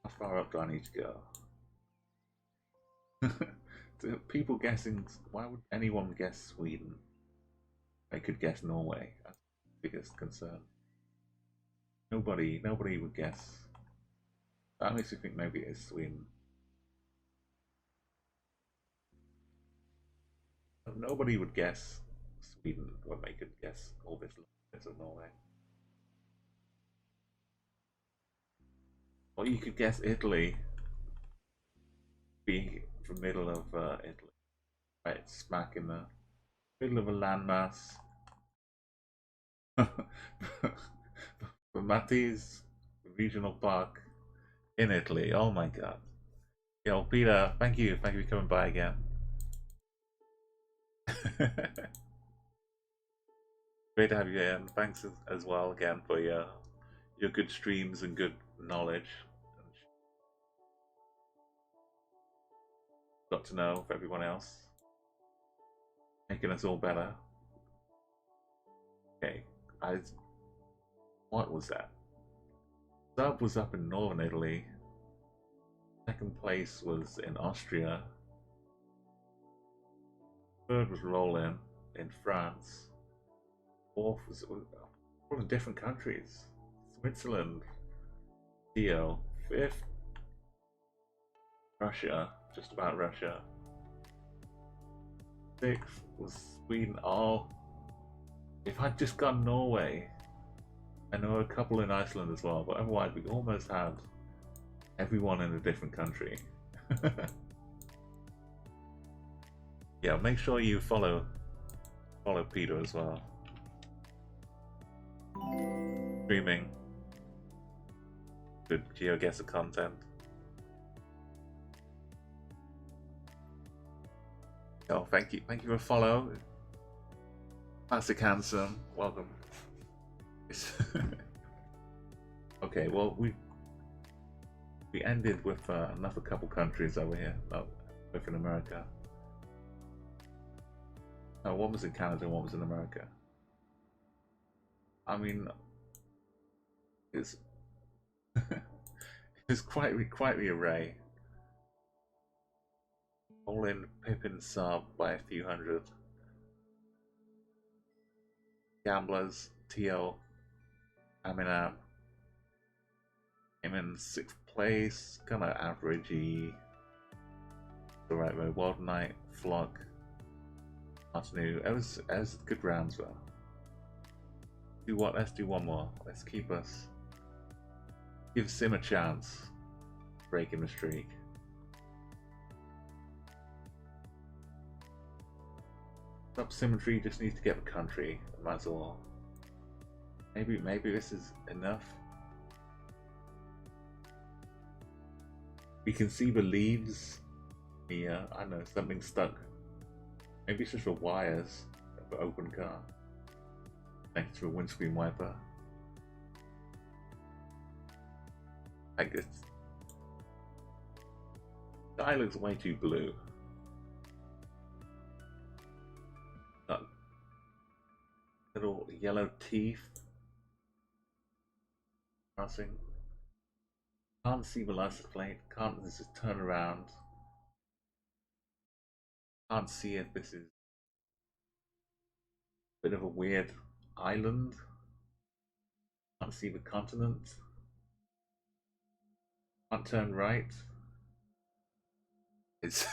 Speaker 1: How far up do I need to go? People guessing. Why would anyone guess Sweden? They could guess Norway. That's the biggest concern. Nobody would guess. That makes me think maybe it's Sweden. Nobody would guess Sweden when they could guess all this bits of Norway. Or you could guess Italy, being the middle of Italy, right smack in the middle of a landmass. The Matisse Regional Park in Italy. Oh my god. Yo, Peter, thank you. Thank you for coming by again. Great to have you in. Thanks as well again for your good streams and good knowledge. Got to know for everyone else. Making us all better. Okay. What was that? Sub was up in northern Italy. Second place was in Austria. Third was Rollin in France. Fourth was all in different countries. Switzerland. Theo. Fifth, Russia. Just about Russia. Sixth was Sweden. Oh, if I'd just gone Norway, and there were a couple in Iceland as well, but otherwise we almost had everyone in a different country. Yeah, make sure you follow Peter as well. Streaming good Geoguessr content. Oh, thank you for follow. Classic handsome, welcome. Okay, well we ended with another couple countries over here, both in America. No, one was in Canada, one was in America. I mean, it's it's quite the array. All in Pippin sub by a few hundred. Gamblers, TL, Aminam. I'm in 6th place, kind of averagey. The right way, Wild Knight, Flock, Martinu. It was good rounds though. Do what? Let's do one more. Let's give Sim a chance. Breaking the streak. Sub symmetry just needs to get the country, and that's all. Maybe this is enough. We can see the leaves. Yeah, I know something stuck. Maybe it's just the wires of the open car next to a windscreen wiper. I guess the eye looks way too blue. Got little yellow teeth. Crossing. Can't see the license plate. Can't just turn around. Can't see if this is a bit of a weird island. Can't see the continent. Can't turn right. It's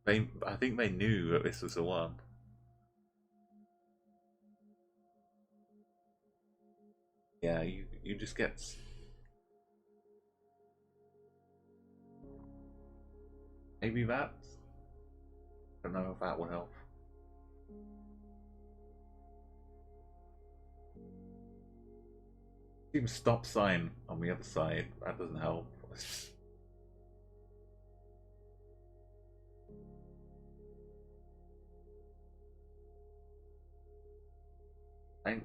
Speaker 1: I think they knew that this was the one. Yeah, you just get Maybe that. I don't know if that will help. Seems stop sign on the other side. That doesn't help.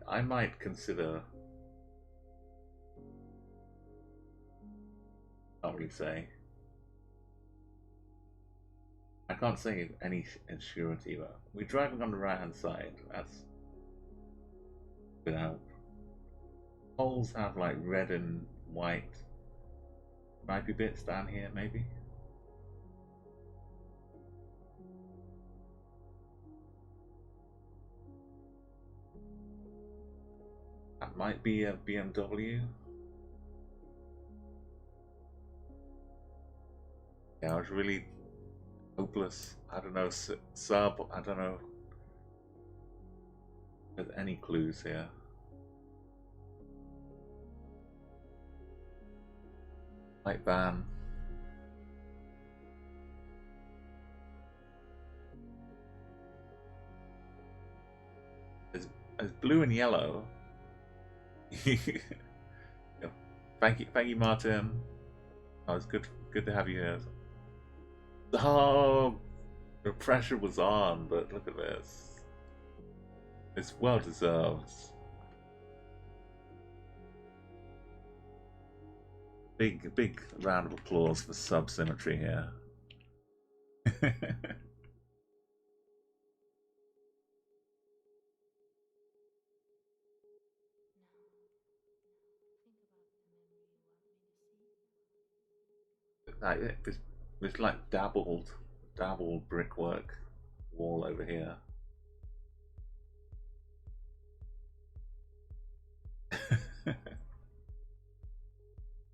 Speaker 1: I might consider. Can't really say. I can't say any insurance either. We're driving on the right hand side. That's good help. Poles have like red and white stripy bits down here, maybe. That might be a BMW. Yeah, I was really hopeless. I don't know, sub. I don't know. If there's any clues here? White van. There's blue and yellow. Thank you, Martin. Oh, it's good to have you here. Oh, the pressure was on, but look at this. It's well deserved. Big round of applause for sub symmetry here. This like dabbled brickwork wall over here.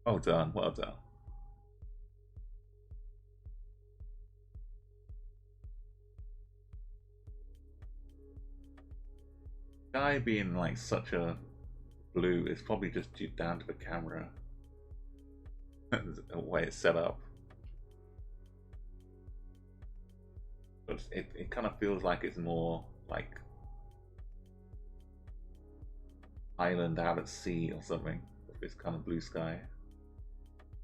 Speaker 1: Well done, well done. Guy being like such a blue is probably just due down to the camera and the way it's set up. But it kind of feels like it's more like island out at sea or something with this kind of blue sky.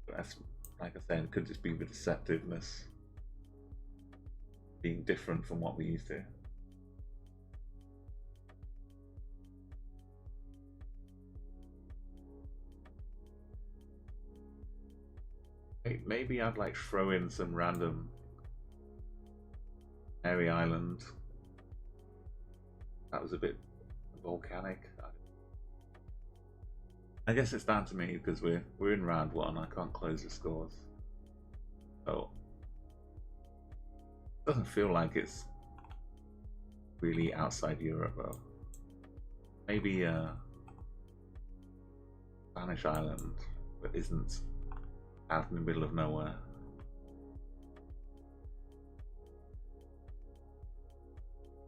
Speaker 1: But that's, like I said, it could just be the deceptiveness being different from what we used to. Maybe I'd like throw in some random airy island. That was a bit volcanic. I guess it's down to me because we're in round one. I can't close the scores. So it doesn't feel like it's really outside Europe though. Maybe Spanish island, but isn't out in the middle of nowhere.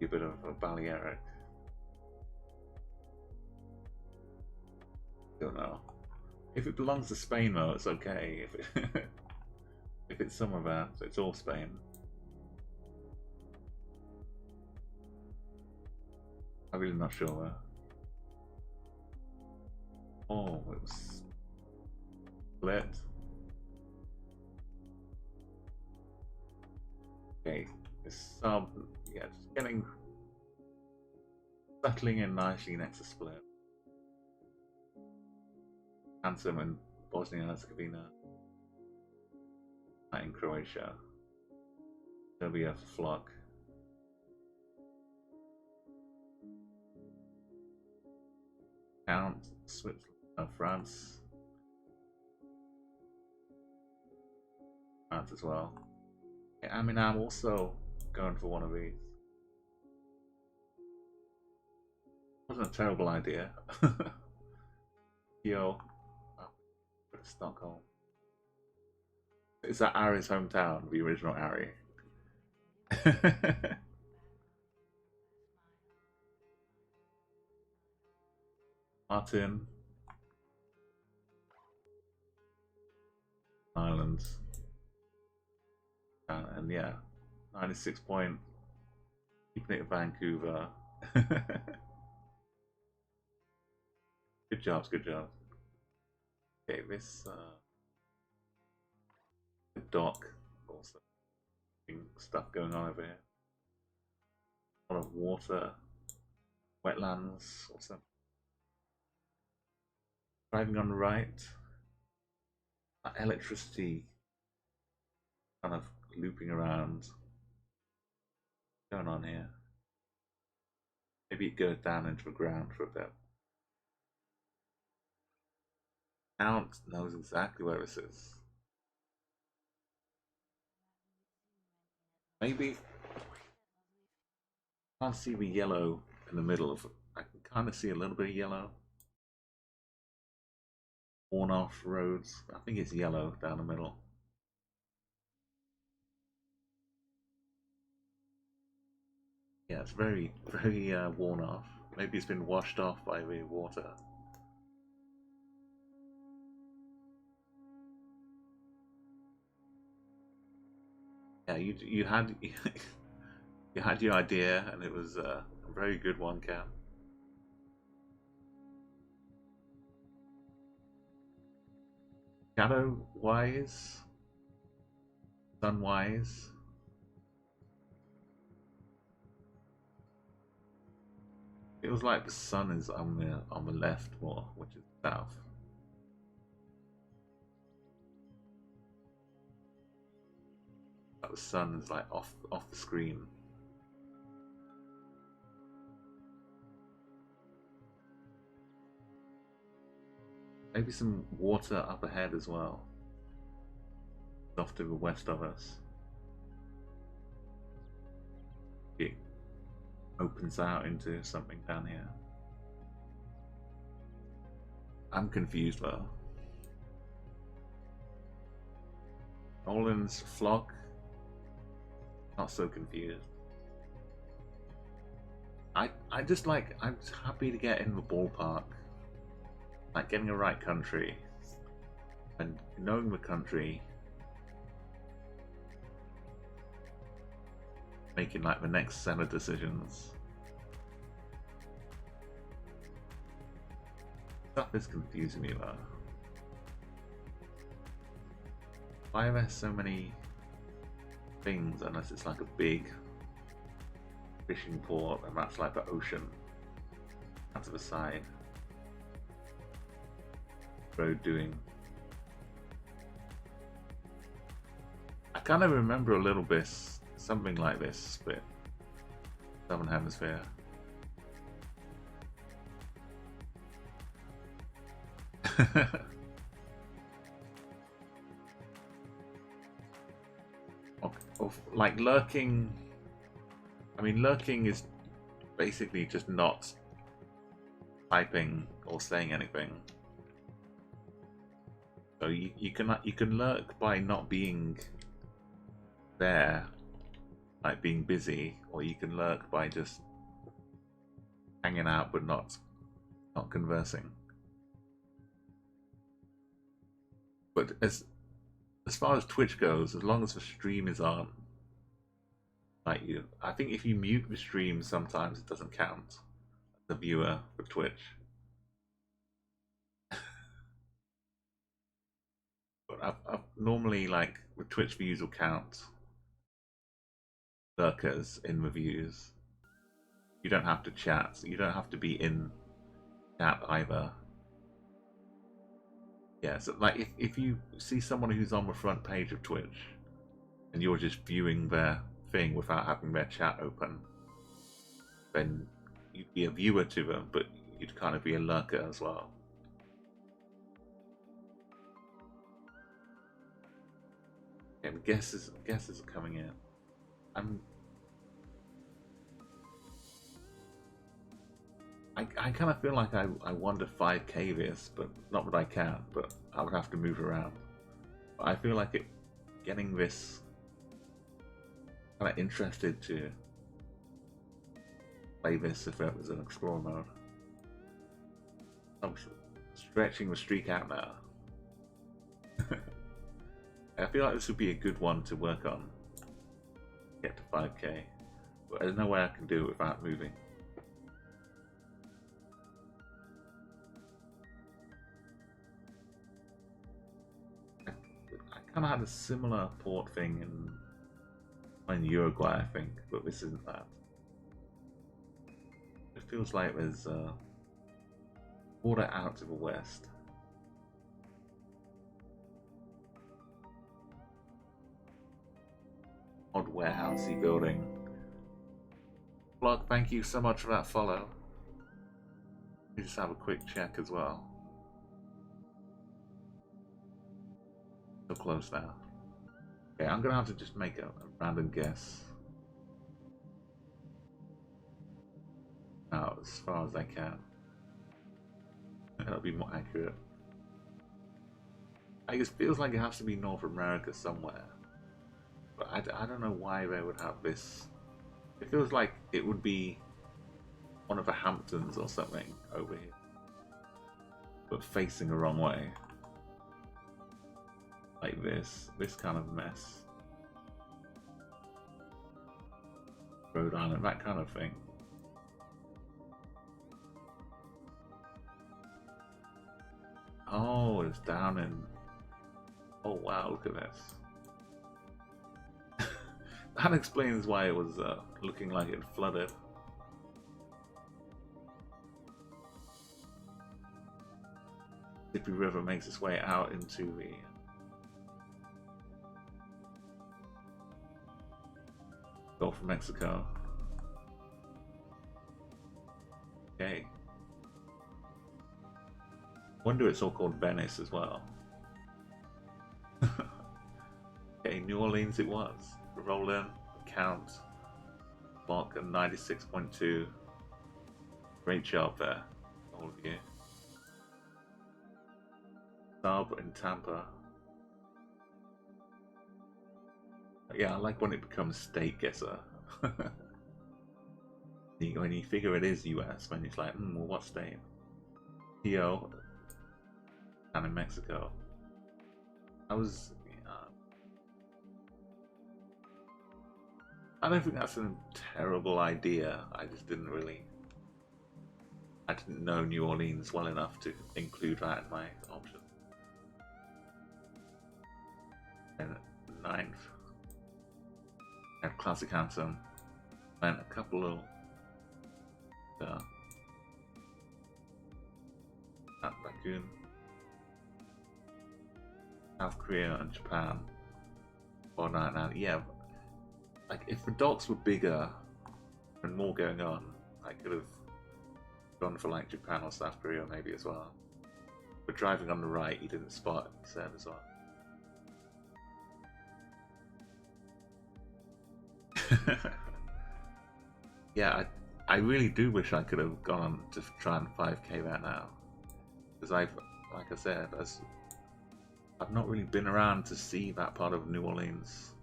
Speaker 1: A bit of a Balearic. Don't know. If it belongs to Spain though, it's okay. If it's some of that, it's all Spain. I'm really not sure. Oh, it was split. Okay, this sub, yeah, just settling in nicely next to split. Handsome in Bosnia and Herzegovina, in Croatia, Serbia, Flock. Count, Switzerland, France as well. I mean, I'm also going for one of these. Wasn't a terrible idea. Yo, Stockholm. Is that Ari's hometown, the original Ari? Martin. Islands. And And yeah, 96 point, keeping it in Vancouver. Good jobs, good job. Okay, this dock also stuff going on over here. A lot of water, wetlands, or something. Driving on the right, electricity kind of looping around. What's going on here? Maybe it goes down into the ground for a bit. Count knows exactly where this is. Maybe I can't see the yellow in the middle of it. I can kind of see a little bit of yellow. Worn off roads. I think it's yellow down the middle. Yeah, it's very, very worn off. Maybe it's been washed off by the water. Yeah, you had you had your idea, and it was a very good one, Cam. Shadow wise, sun wise. Feels like the sun is on the left more, which is south. Like the sun is like off the screen. Maybe some water up ahead as well. Off to the west of us. It opens out into something down here. I'm confused though. Rollin's flock. Not so confused. I'm just happy to get in the ballpark. Like getting the right country and knowing the country, making like the next set of decisions. Stuff is confusing me though. Why are there so many things unless it's like a big fishing port and that's like the ocean out to the side? Road doing. I kind of remember a little bit something like this, but Southern Hemisphere. of like lurking. I mean, lurking is basically just not typing or saying anything. So you can lurk by not being there, like being busy, or you can lurk by just hanging out but not conversing. But as far as Twitch goes, as long as the stream is on, like I think if you mute the stream, sometimes it doesn't count as a viewer for Twitch. But I've normally, like, with Twitch views will count lurkers in reviews. You don't have to chat. You don't have to be in chat either. Yeah, so like if you see someone who's on the front page of Twitch and you're just viewing their thing without having their chat open, then you'd be a viewer to them, but you'd kind of be a lurker as well. Yeah, guesses are coming in. I kind of feel like I want to 5k this, but not that I can, but I would have to move around. But I feel like getting this kind of interested to play this if it was an explore mode. I'm stretching the streak out now. I feel like this would be a good one to work on. get to 5k, but there's no way I can do it without moving. I kind of had a similar port thing in Uruguay, I think, but this isn't that. It feels like there's border out to the west. Odd warehousey building. Vlog, thank you so much for that follow. Let me just have a quick check as well. So close now. Okay, I'm gonna have to just make a random guess. Now, as far as I can. That'll be more accurate. I guess it feels like it has to be North America somewhere. But I don't know why they would have this. It feels like it would be one of the Hamptons or something over here. But facing the wrong way. Like this kind of mess. Rhode Island, that kind of thing. Oh, it's down in... Oh wow, look at this. That explains why it was looking like it flooded. Mississippi River makes its way out into the Gulf of Mexico. Okay. Wonder it's all called Venice as well. Okay, New Orleans it was. Rollin, count, block, and 96.2. Great job there, all of you. Sub in Tampa. Yeah, I like when it becomes state guesser. When you figure it is US, when it's like, well, what state? TO, and in Mexico. I don't think that's a terrible idea. I just didn't know New Orleans well enough to include that in my option. And 9th, and classic anthem, and a couple of Raccoon, South Korea, and Japan. Or now, yeah. Like, if the dots were bigger and more going on, I could have gone for like Japan or South Korea maybe as well. But driving on the right, you didn't spot, he said as well. Yeah, I really do wish I could have gone on to try and 5k that now. Because like I said, I've not really been around to see that part of New Orleans.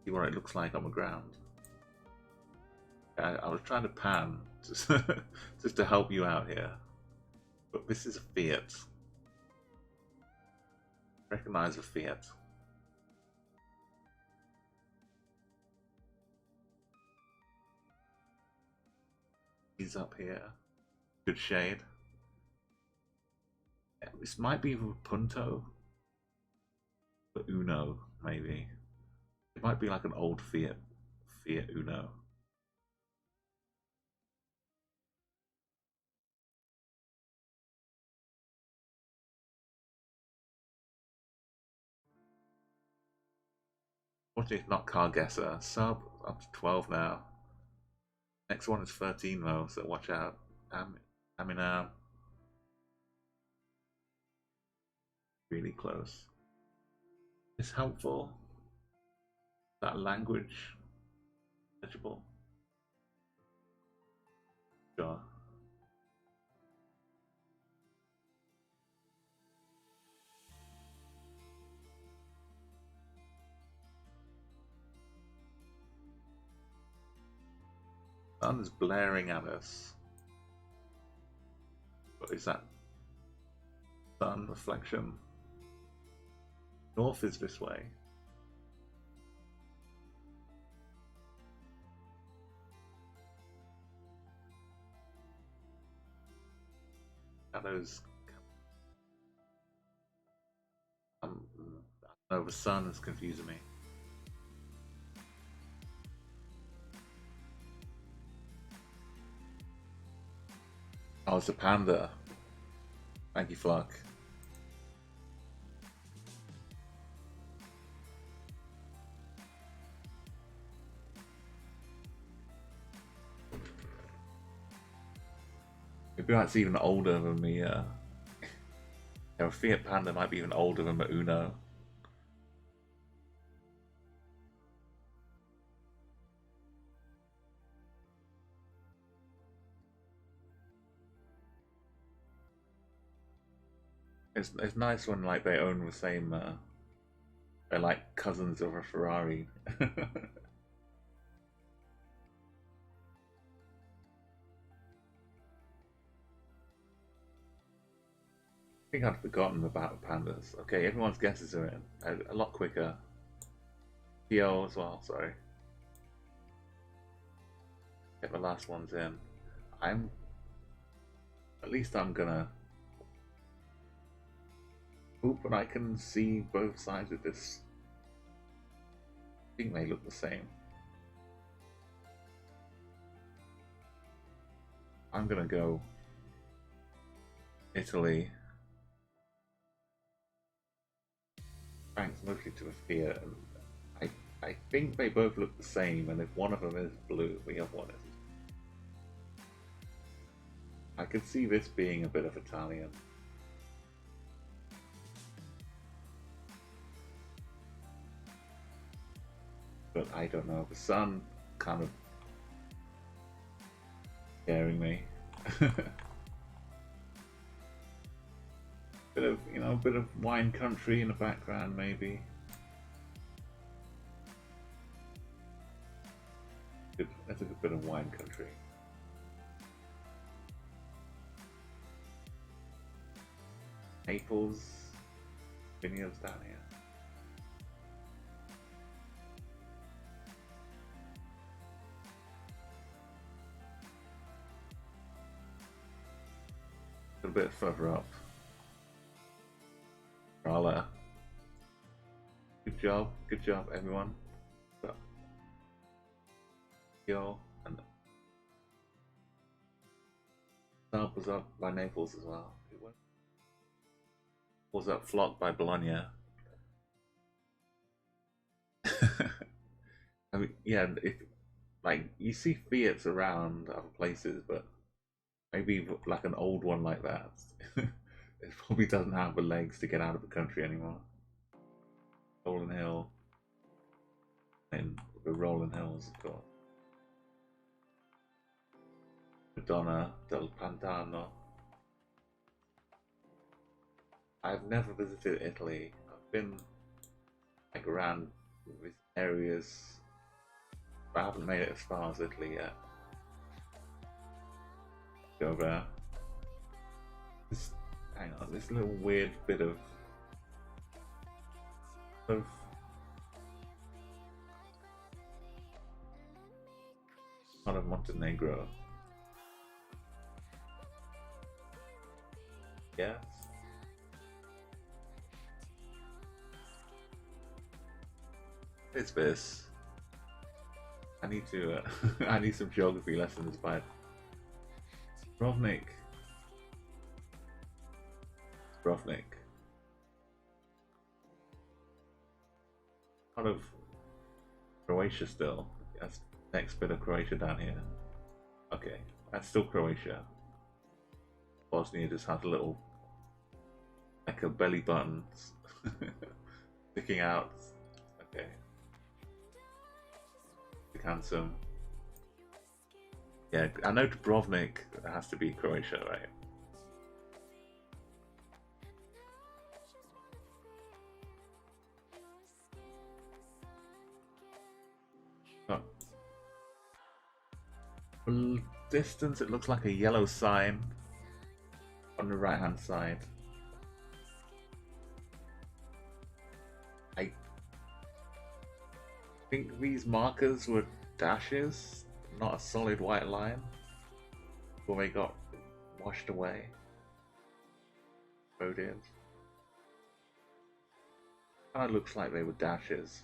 Speaker 1: See what it looks like on the ground. I was trying to pan just to help you out here, but this is a Fiat. Recognize a Fiat. He's up here. Good shade. Yeah, this might be a Punto, but Uno maybe. It might be like an old Fiat Uno. Fortunately, it's not CarGuessr. Sub up to 12 now. Next one is 13 though, so watch out. Really close. It's helpful. That language legible. Sure. Sun is blaring at us. What is that? Sun reflection. North is this way. shadows. I don't know, the sun is confusing me. Oh, it's a panda. Thank you, Flock. Maybe that's even older than me. Yeah, a Fiat Panda might be even older than the Uno. It's nice when like they own the same. They're like cousins of a Ferrari. I think I'd forgotten about pandas. Okay, everyone's guesses are in a lot quicker. PO as well. Sorry, get the last ones in. I'm at least I'm gonna hope that I can see both sides of this. I think they look the same. I'm gonna go Italy. Thanks mostly to a Fiat. I think they both look the same, and if one of them is blue, the other one isn't. I could see this being a bit of Italian. But I don't know. The sun kind of scaring me. Bit of, you know, a bit of wine country in the background, maybe. Good, that's a good bit of wine country. Naples, vineyards down here. A bit further up. Rala. Good job, everyone. Yo, and Saab was up by Naples as well. Was up Flock by Bologna. I mean, yeah, if like you see Fiats around other places, but maybe like an old one like that, it probably doesn't have the legs to get out of the country anymore. Rolling Hill, and the Rolling Hills, of course. Madonna del Pantano. I've never visited Italy. I've been like around these areas, but I haven't made it as far as Italy yet. Go there. This, hang on, this little weird bit of kind of Montenegro. Yes. It's this. I need to. I need some geography lessons by Rovnik. Kind of Croatia still. That's the next bit of Croatia down here. Okay, that's still Croatia. Bosnia just has a little, like a belly button sticking out. Okay. Handsome. Yeah, I know Dubrovnik has to be Croatia, right? Oh. Well, distance, it looks like a yellow sign on the right hand side. I think these markers were dashes, not a solid white line, before they got washed away. VOD. Kind of looks like they were dashes.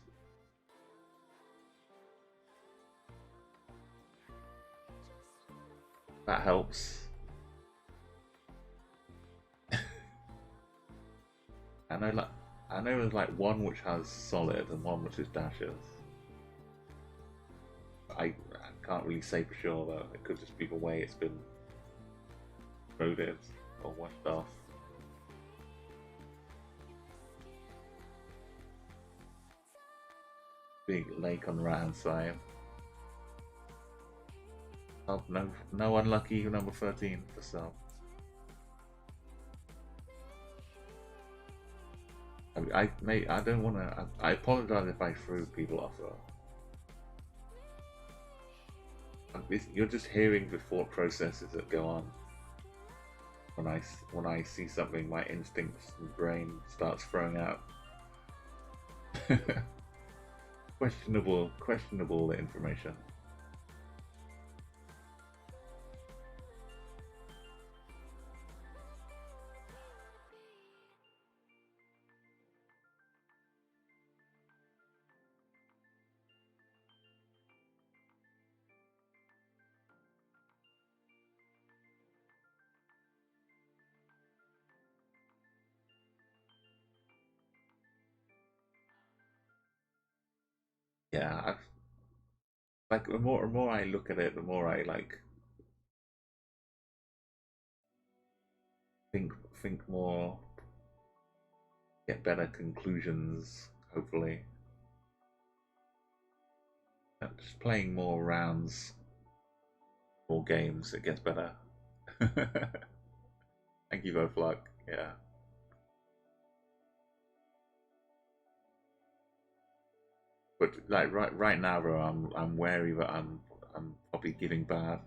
Speaker 1: That helps. I know there's like one which has solid and one which is dashes. I can't really say for sure though. It could just be the way it's been loaded or washed off. Big lake on the right hand side. Oh, no unlucky number 13 for sub. I don't want to. I apologize if I threw people off though. You're just hearing the thought processes that go on. When I see something, my instincts and brain starts throwing out questionable information. Yeah, like the more I look at it, the more I like think more, get better conclusions. Hopefully, just playing more rounds, more games, it gets better. Thank you both, luck. Yeah. But like right now, bro, I'm wary that I'm probably giving bad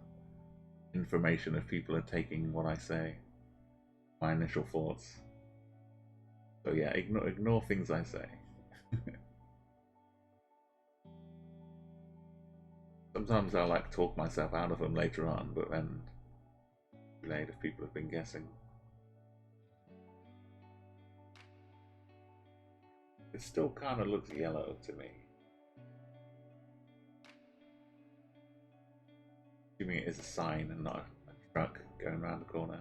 Speaker 1: information if people are taking what I say, my initial thoughts. So yeah, ignore things I say. Sometimes I like talk myself out of them later on, but then too late if people have been guessing. It still kind of looks yellow to me. Assuming it is a sign and not a truck going around the corner.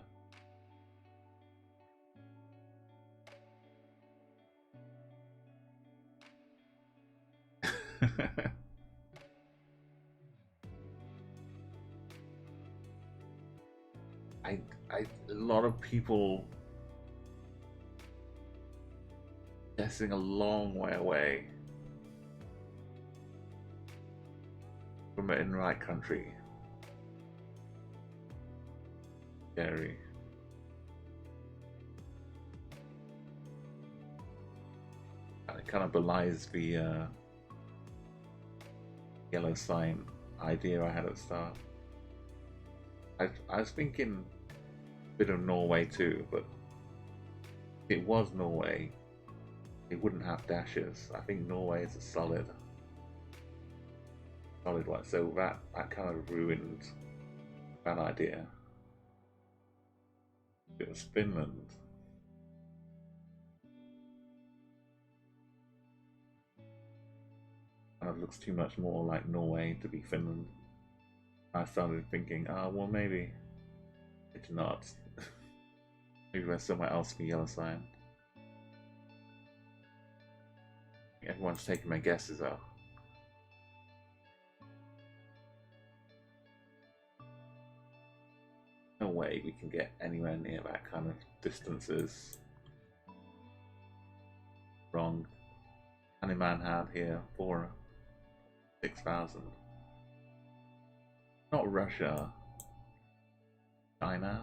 Speaker 1: A lot of people guessing a long way away from it in the right country. Scary. And it kind of belies the yellow sign idea I had at the start. I was thinking a bit of Norway too, but if it was Norway, it wouldn't have dashes. I think Norway is a solid one, so that kind of ruined that idea. It was Finland. Kind of looks too much more like Norway to be Finland. I started thinking, oh well, maybe it's not. Maybe there's somewhere else for yellow sign. Everyone's taking my guesses out. No way we can get anywhere near that kind of distances. Wrong. Honeyman had here 6,000. Not Russia. China.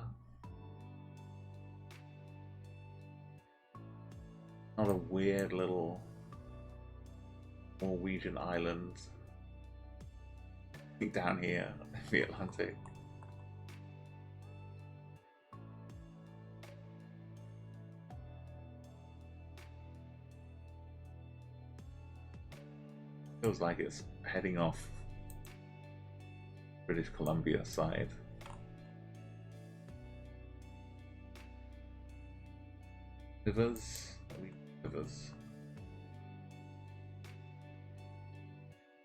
Speaker 1: Not a weird little Norwegian island. I think down here in the Atlantic. Feels like it's heading off British Columbia side. Rivers. Rivers.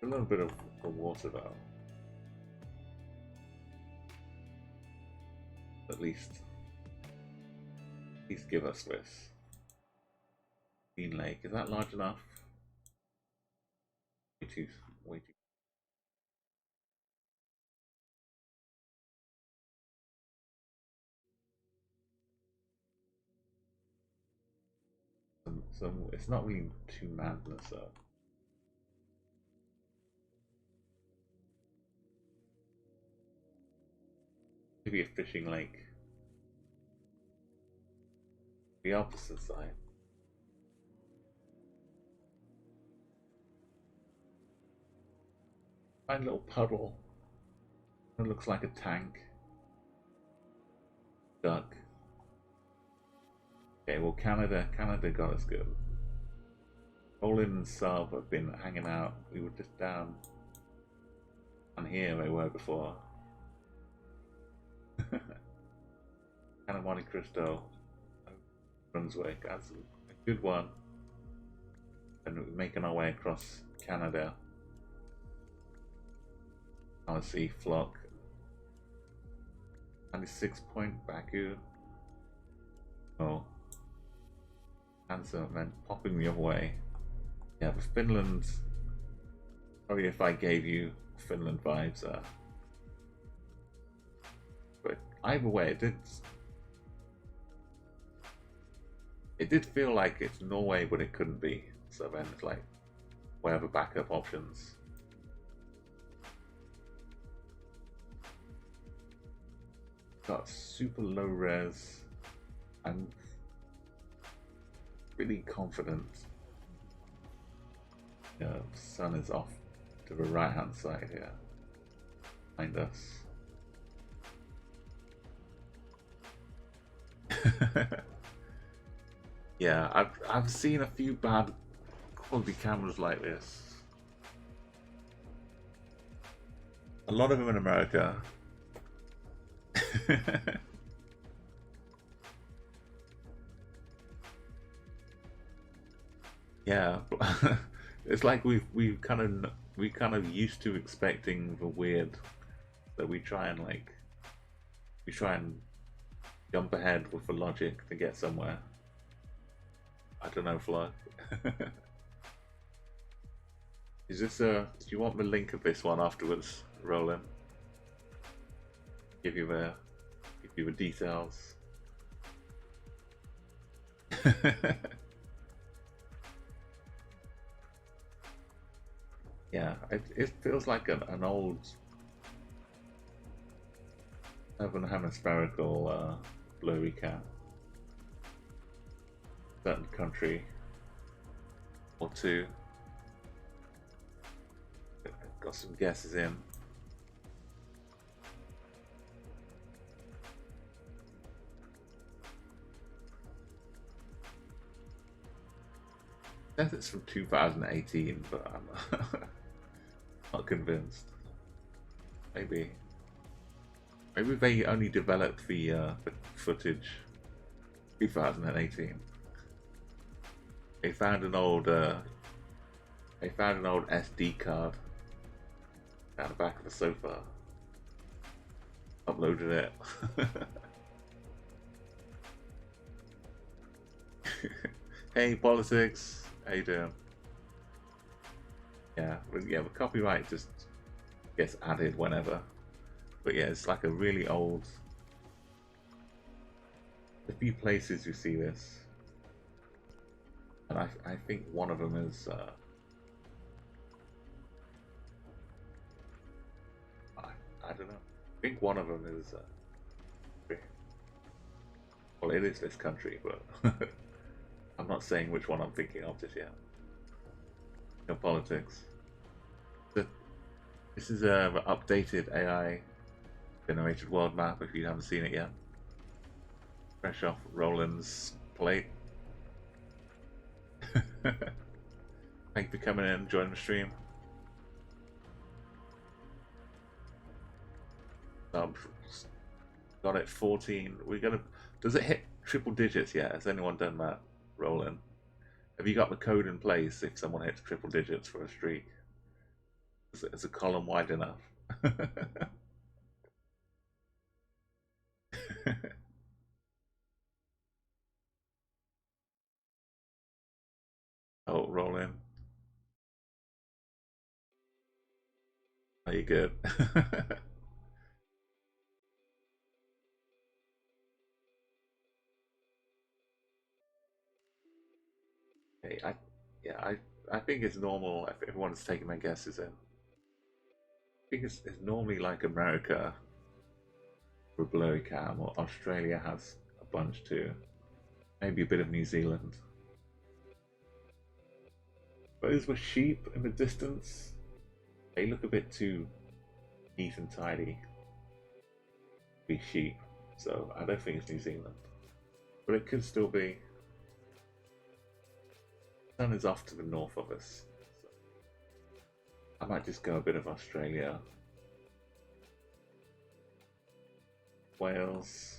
Speaker 1: A little bit of the water though. At least give us this. Green Lake. Is that large enough? Way too. So it's not really too madness though. Maybe a fishing lake. The opposite side. Find a little puddle. It looks like a tank. Duck. Okay, well Canada got us good. Rollin and Sub have been hanging out. We were just down here they were before. Kind of Monte Cristo, Brunswick. That's a good one. And we're making our way across Canada. Let's see, Flock. 96 Point, Baku. Oh. Answer, and then popping the other way. Yeah, but Finland. Sorry if I gave you Finland vibes there. But either way, it did feel like it's Norway, but it couldn't be. So then it's like, we have backup options. Got super low res. I'm really confident. The sun is off to the right hand side here. Behind us. Yeah, I've seen a few bad quality cameras like this. A lot of them in America. Yeah, it's like we kind of used to expecting the weird, that we try and jump ahead with the logic to get somewhere. I don't know, Flo. Is this do you want the link of this one afterwards, Rollin? Give you the details. Yeah, it feels like an old hemispherical blurry cat. Certain country or two. Got some guesses in. I guess it's from 2018, but I'm not convinced. Maybe they only developed the footage 2018. They found an old SD card down the back of the sofa. Uploaded it. Hey, politics. How you doing? Yeah, the copyright just gets added whenever. But yeah, it's like a really old. A few places you see this, and I think one of them is. I don't know. I think one of them is. Well, it is this country, but I'm not saying which one I'm thinking of just yet. No politics. This is an updated AI Generated World Map if you haven't seen it yet. Fresh off Rollin's plate. Thank you for coming in and joining the stream. Got it 14. Does it hit triple digits yet? Has anyone done that, Roland? Have you got the code in place if someone hits triple digits for a streak? Is a column wide enough? Oh, Roland. Are you good? Okay, yeah, I think it's normal if everyone's taking their guesses in. I think it's normally like America for blurry cam, or Australia has a bunch too. Maybe a bit of New Zealand. Those were sheep in the distance. They look a bit too neat and tidy to be sheep, so I don't think it's New Zealand. But it could still be. The sun is off to the north of us. So I might just go a bit of Australia. Wales.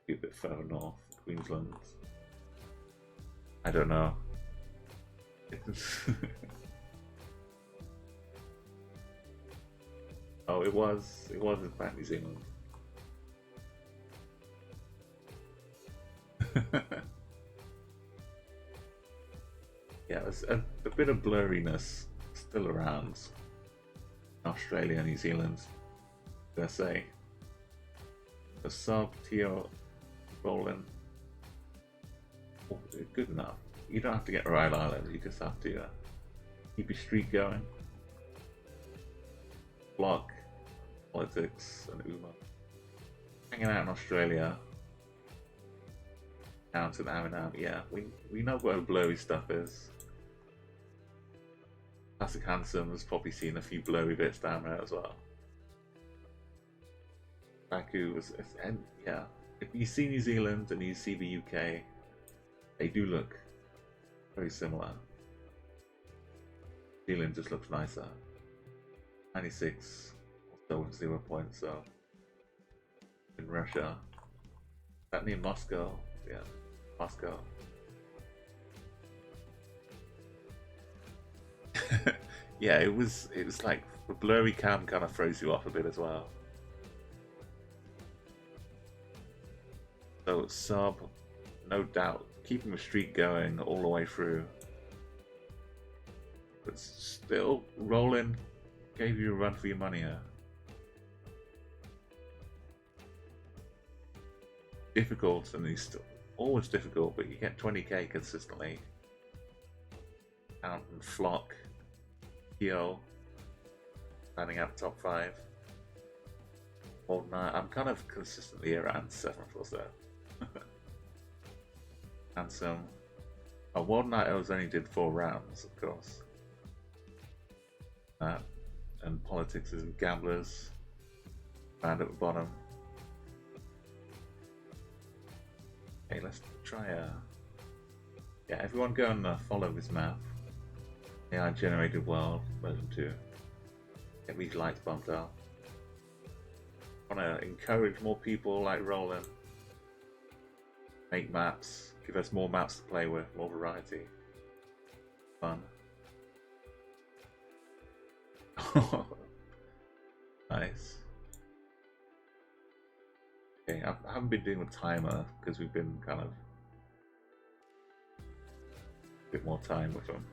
Speaker 1: Be a bit further north. Queensland. I don't know. Oh, it was in fact New Zealand. Yeah, there's a bit of blurriness still around Australia, New Zealand, USA. The sub Tio Rollin. Oh, good enough. You don't have to get Rhode Island, you just have to keep your streak going. Block, politics, and Uma. Hanging out in Australia. Out and out and out. Yeah, we know where the blurry stuff is. Classic Handsome has probably seen a few blurry bits down there as well. Baku was, and yeah, if you see New Zealand and you see the UK, they do look very similar. New Zealand just looks nicer. 96, also 0 points, so in Russia. Is that near Moscow? Yeah, Moscow. Yeah, it was like the blurry cam kind of throws you off a bit as well. So sub, no doubt, keeping the streak going all the way through. But still, Rollin gave you a run for your money here. Difficult, and he's still always difficult, but you get 20k consistently. Count and Flock, Kyo, standing out top 5. Old Knight, I'm kind of consistently around 7th or so. Handsome. Oh, World Night Elves only did 4 rounds, of course. And politics is gamblers. Round at the bottom. Okay, let's try yeah, everyone go and follow this map. AI Generated World version 2. Get these lights bumped up. I want to encourage more people like Roland. Make maps. Give us more maps to play with, more variety. Fun. Nice. Okay, I haven't been doing the timer because we've been kind of a bit more time with them.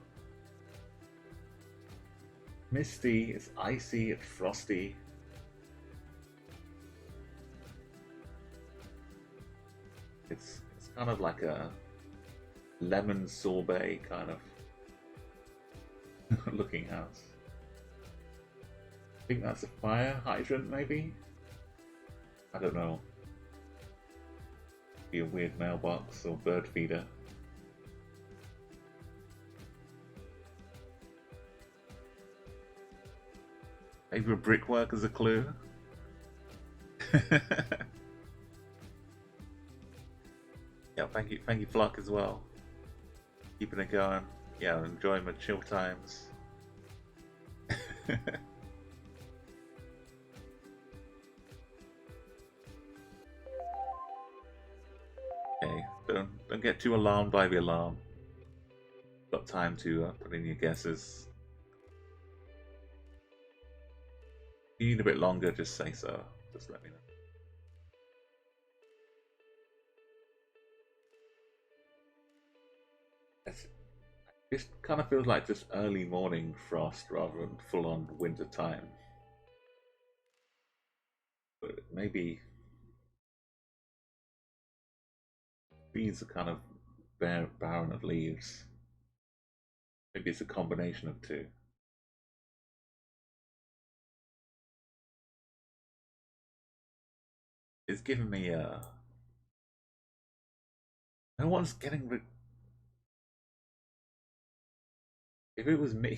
Speaker 1: Misty, it's icy, it's frosty. It's kind of like a lemon sorbet kind of looking house. I think that's a fire hydrant, maybe? I don't know. Be a weird mailbox or bird feeder. Maybe a brickwork as a clue. Yeah, thank you, Flock, as well. Keeping it going. Yeah, enjoying my chill times. Okay, don't get too alarmed by the alarm. Got time to put in your guesses. If you need a bit longer, just say so. Just let me know. It kind of feels like just early morning frost rather than full-on winter time. But maybe these are kind of barren of leaves. Maybe it's a combination of two. It's giving me a. No one's getting rid. If it was me,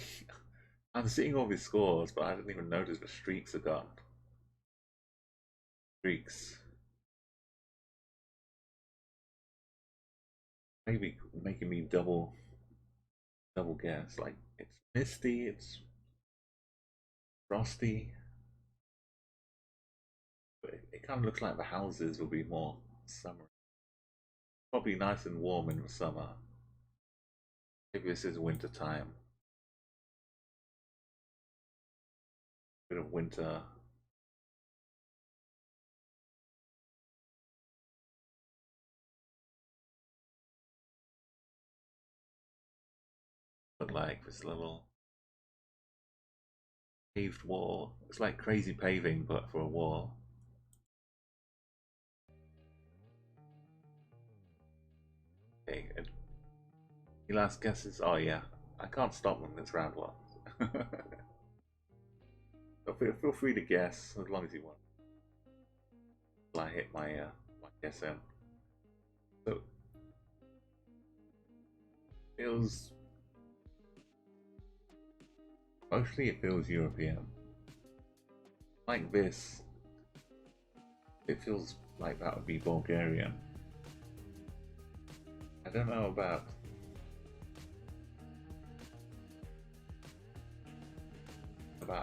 Speaker 1: I'm seeing all these scores, but I didn't even notice the streaks are gone. Streaks. Maybe making me double guess. Like it's misty, it's frosty. But it kind of looks like the houses will be more summer. Probably nice and warm in the summer. Maybe this is winter time. Bit of winter. But like this little paved wall. It's like crazy paving, but for a wall. Okay, and your last guesses? Oh yeah, I can't stop them. It's round one. So feel free to guess as long as you want. Till I hit my guess in. So feels mostly it feels European. Like this, it feels like that would be Bulgarian. I don't know about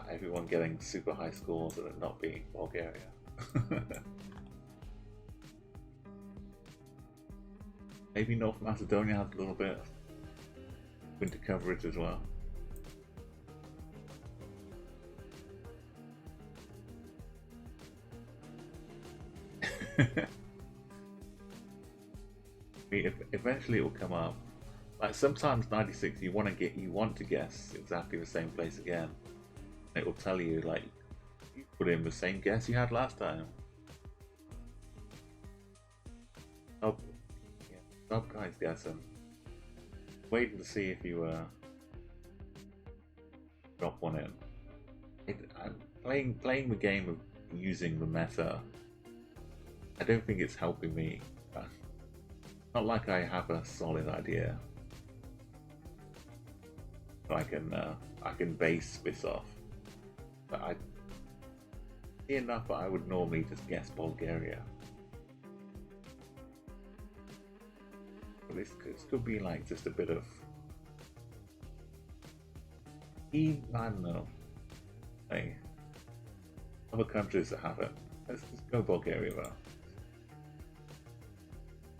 Speaker 1: everyone getting super high scores and it not being Bulgaria. Maybe North Macedonia has a little bit of winter coverage as well. Eventually it will come up. Like sometimes 96 you want to guess exactly the same place again. It will tell you like you put in the same guess you had last time. Oh, yeah. Stop guys guessing. Waiting to see if you drop one in. I'm playing the game of using the meta. I don't think it's helping me. Not like I have a solid idea. So I can base this off. But I see enough that I would normally just guess Bulgaria. But this could be like just a bit of I don't know. Hey, other countries that have it. Let's just go Bulgaria though.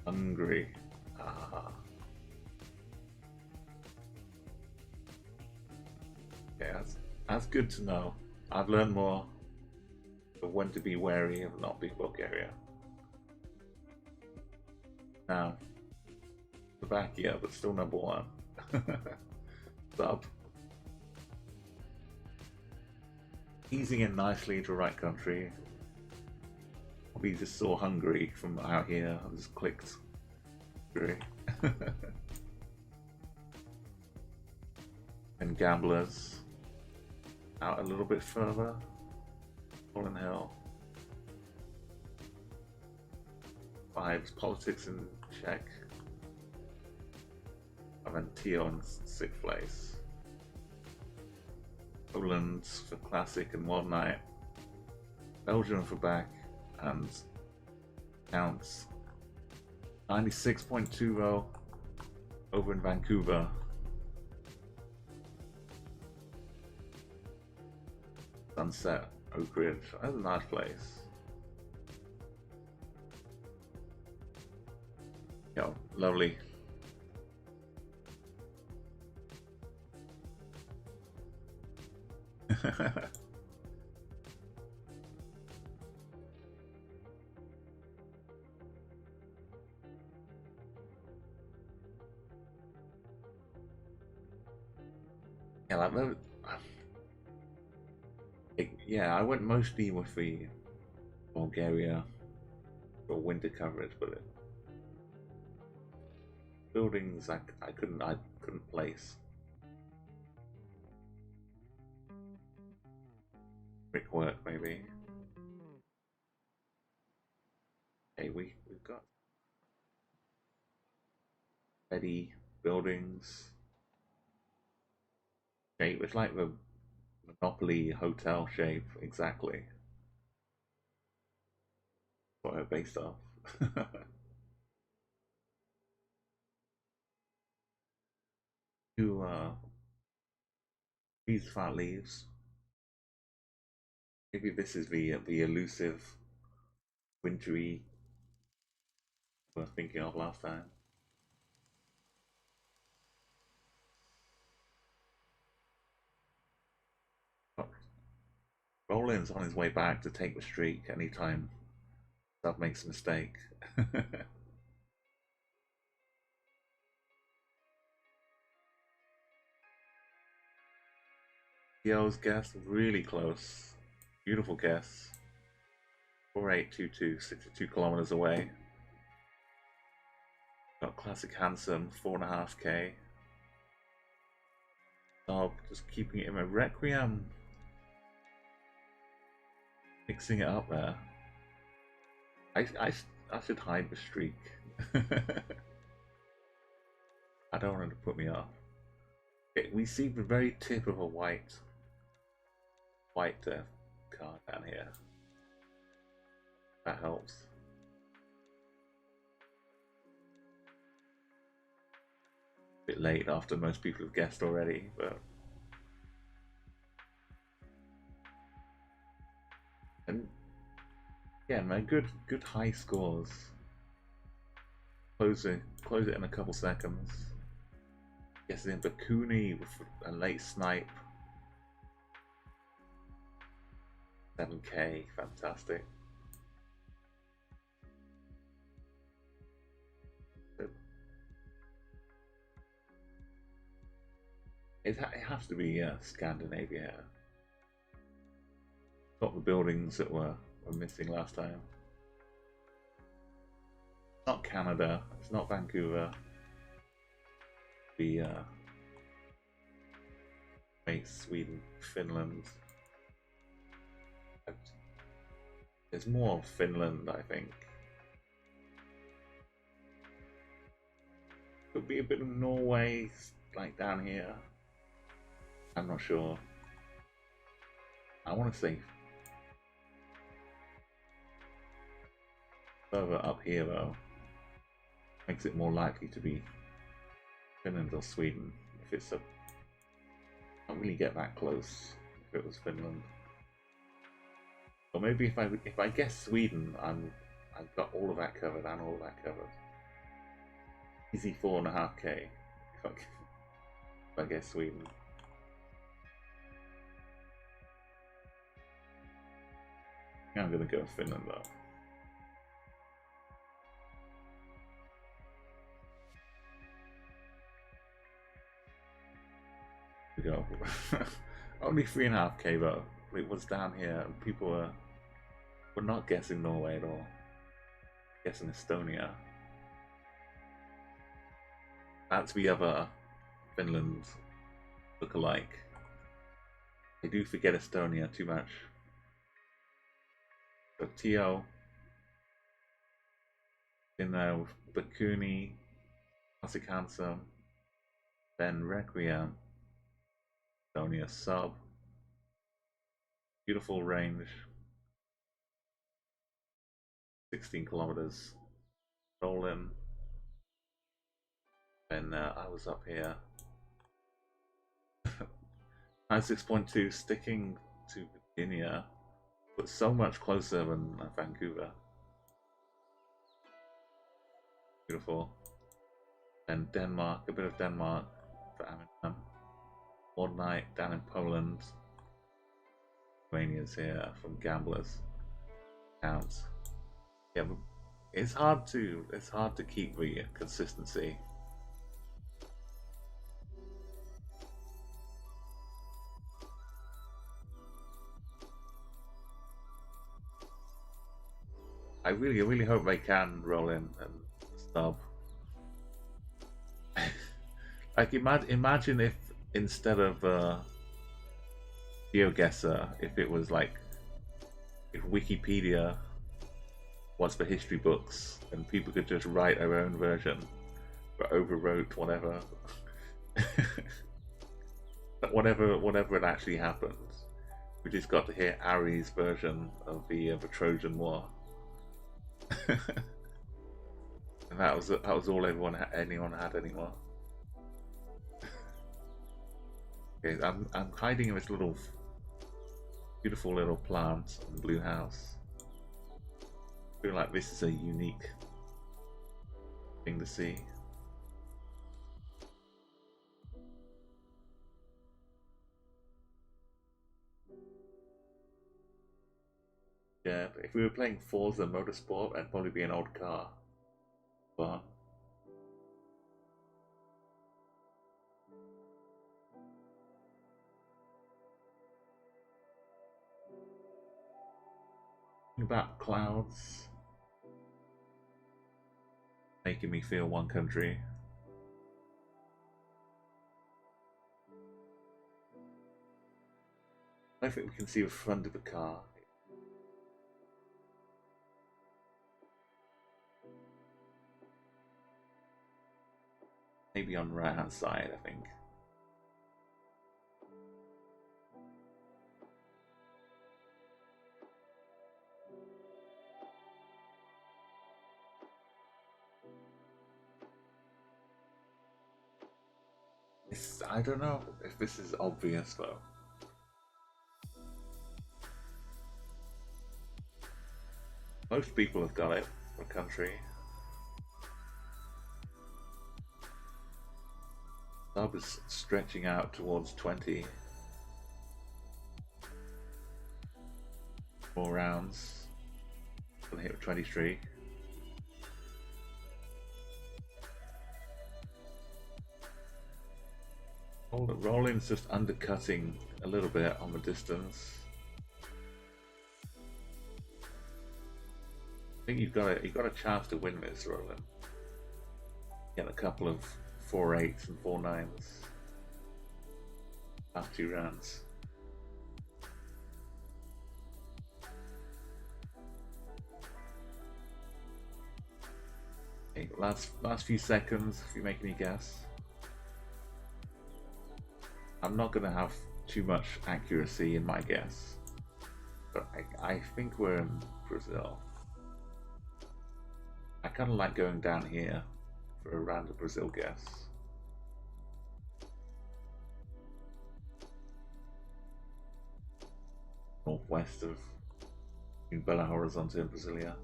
Speaker 1: Hungary. Ah. Okay, that's good to know. I've learned more of when to be wary of not being Bulgaria. Now, Slovakia, but still number one. Sub. Easing in nicely into the right country. We just saw Hungary from out here and just clicked Hungary. And gamblers out a little bit further. Fallen Hill. Vibes, politics in Czech. And then Tio in 6th place. Poland for Classic and One Night. Belgium for Back and Counts. 96.20 over in Vancouver. Sunset, Oak Ridge. That's a nice place. Go, lovely. Yeah, like yeah, I went mostly with the Bulgaria for winter coverage, but buildings I couldn't place. Brickwork maybe. Hey, we've got ready buildings. Shape. It's like the Monopoly hotel shape exactly. What they're based off. Two these fat leaves. Maybe this is the elusive wintry we were thinking of last time. Rollin's on his way back to take the streak anytime Sub makes a mistake. Yo's guess, really close. Beautiful guess. 4822, 62 kilometers away. Got Classic Handsome, 4.5k. Dog, just keeping it in my Requiem. Mixing it up there. I should hide the streak. I don't want it to put me off. Okay, we see the very tip of a white card down here. That helps. A bit late after most people have guessed already, but and yeah, man, good high scores. Close it in a couple seconds. Guessing Bakuni with a late snipe. 7k, fantastic. It has to be Scandinavia. Got the buildings that were missing last time. Not Canada. It's not Vancouver. The Sweden, Finland. There's more Finland, I think. Could be a bit of Norway, like down here. I'm not sure. I want to say further up here though. Makes it more likely to be Finland or Sweden. If it's a, can't really get that close. If it was Finland, or maybe if I guess Sweden, I've got all of that covered and all of that covered. Easy 4.5k. If I guess Sweden. Yeah, I'm gonna go Finland though. We go. Only 3.5k though. It was down here and people were not guessing Norway at all. Guessing Estonia. That's the other Finland look-alike. I do forget Estonia too much. So Tio in there with Bakuni, Classic Handsome, then Requiem, Estonia sub. Beautiful range. 16 kilometers. Rollin. And I was up here. 96.2 sticking to Virginia, but so much closer than Vancouver. Beautiful. Then Denmark, a bit of Denmark for Amsterdam. One night down in Poland. Romania's here from gamblers. Counts. Yeah, but it's hard to keep the consistency. I really hope they can roll in and stub. Like imagine if instead of Geoguessr, if it was like if Wikipedia was for history books and people could just write their own version, but overwrote whatever, whatever it actually happened. We just got to hear Ari's version of the Trojan War. And that was all anyone had anymore. Okay, I'm hiding in this little beautiful little plant in the blue house. I feel like this is a unique thing to see. Yeah, but if we were playing Forza Motorsport, I'd probably be an old car. But about clouds making me feel one country. I don't think we can see the front of the car. Maybe on the right hand side, I think. I don't know if this is obvious though. Most people have got it for country. Sub is stretching out towards 20. 4 rounds. Gonna hit 23. Rollin's just undercutting a little bit on the distance. I think you've got a chance to win this, Rollin. Get a couple of 4-8s and 4-9s after 2 rounds. Okay, last few seconds. If you make any guess. I'm not going to have too much accuracy in my guess, but I think we're in Brazil. I kind of like going down here for a random Brazil guess. Northwest of Belo Horizonte and Brasilia.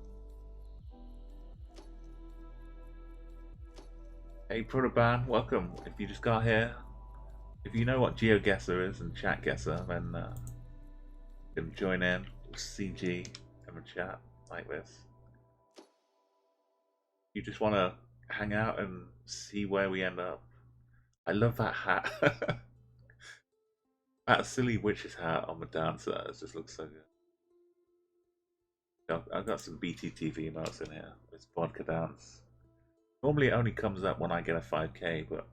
Speaker 1: Hey Protoban, welcome. If you just got here, if you know what Geoguessr is and ChatGuessr, then you can join in with CG in a chat like this. You just want to hang out and see where we end up. I love that hat. That silly witch's hat on the dancer. It just looks so good. I've got some BTTV emotes in here. It's vodka dance. Normally it only comes up when I get a 5k, but I'm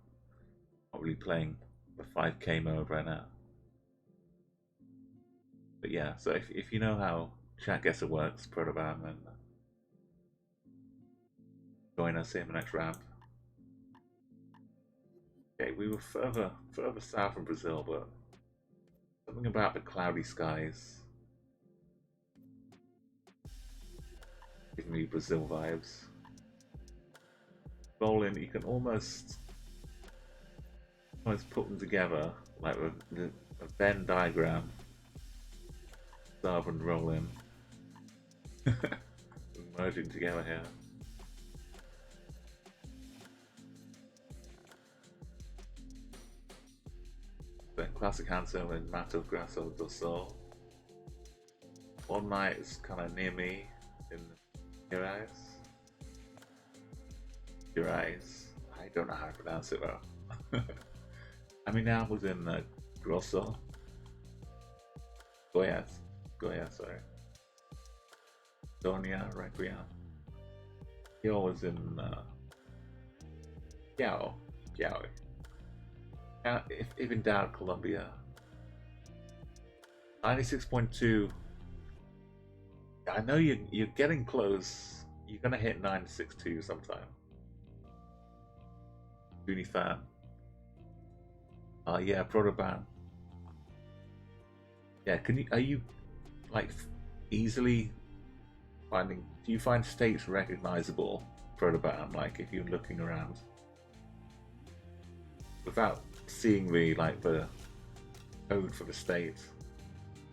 Speaker 1: not really playing the 5k mode right now. But yeah, so if you know how ChatGuessr works, Protoban, then join us in the next round. Okay, we were further south in Brazil, but something about the cloudy skies giving me Brazil vibes. Rollin, you can almost put them together like a Venn diagram. Starve and Rollin merging together here. Then Classic Handsome and Mato Grasso do Sol. One night is kind of near me in Gerais. Gerais. I don't know how to pronounce it though. I mean, I was in Grosso. Goiás. Goiás, sorry. Donia Requiem. He was in Yao. If in doubt, Colombia. 96.2. I know you're getting close. You're gonna hit 96.2 sometime. Goonie fan. Yeah, Protoban. Yeah, are you like easily finding? Do you find states recognizable, Protoban? Like if you're looking around without seeing the code for the state,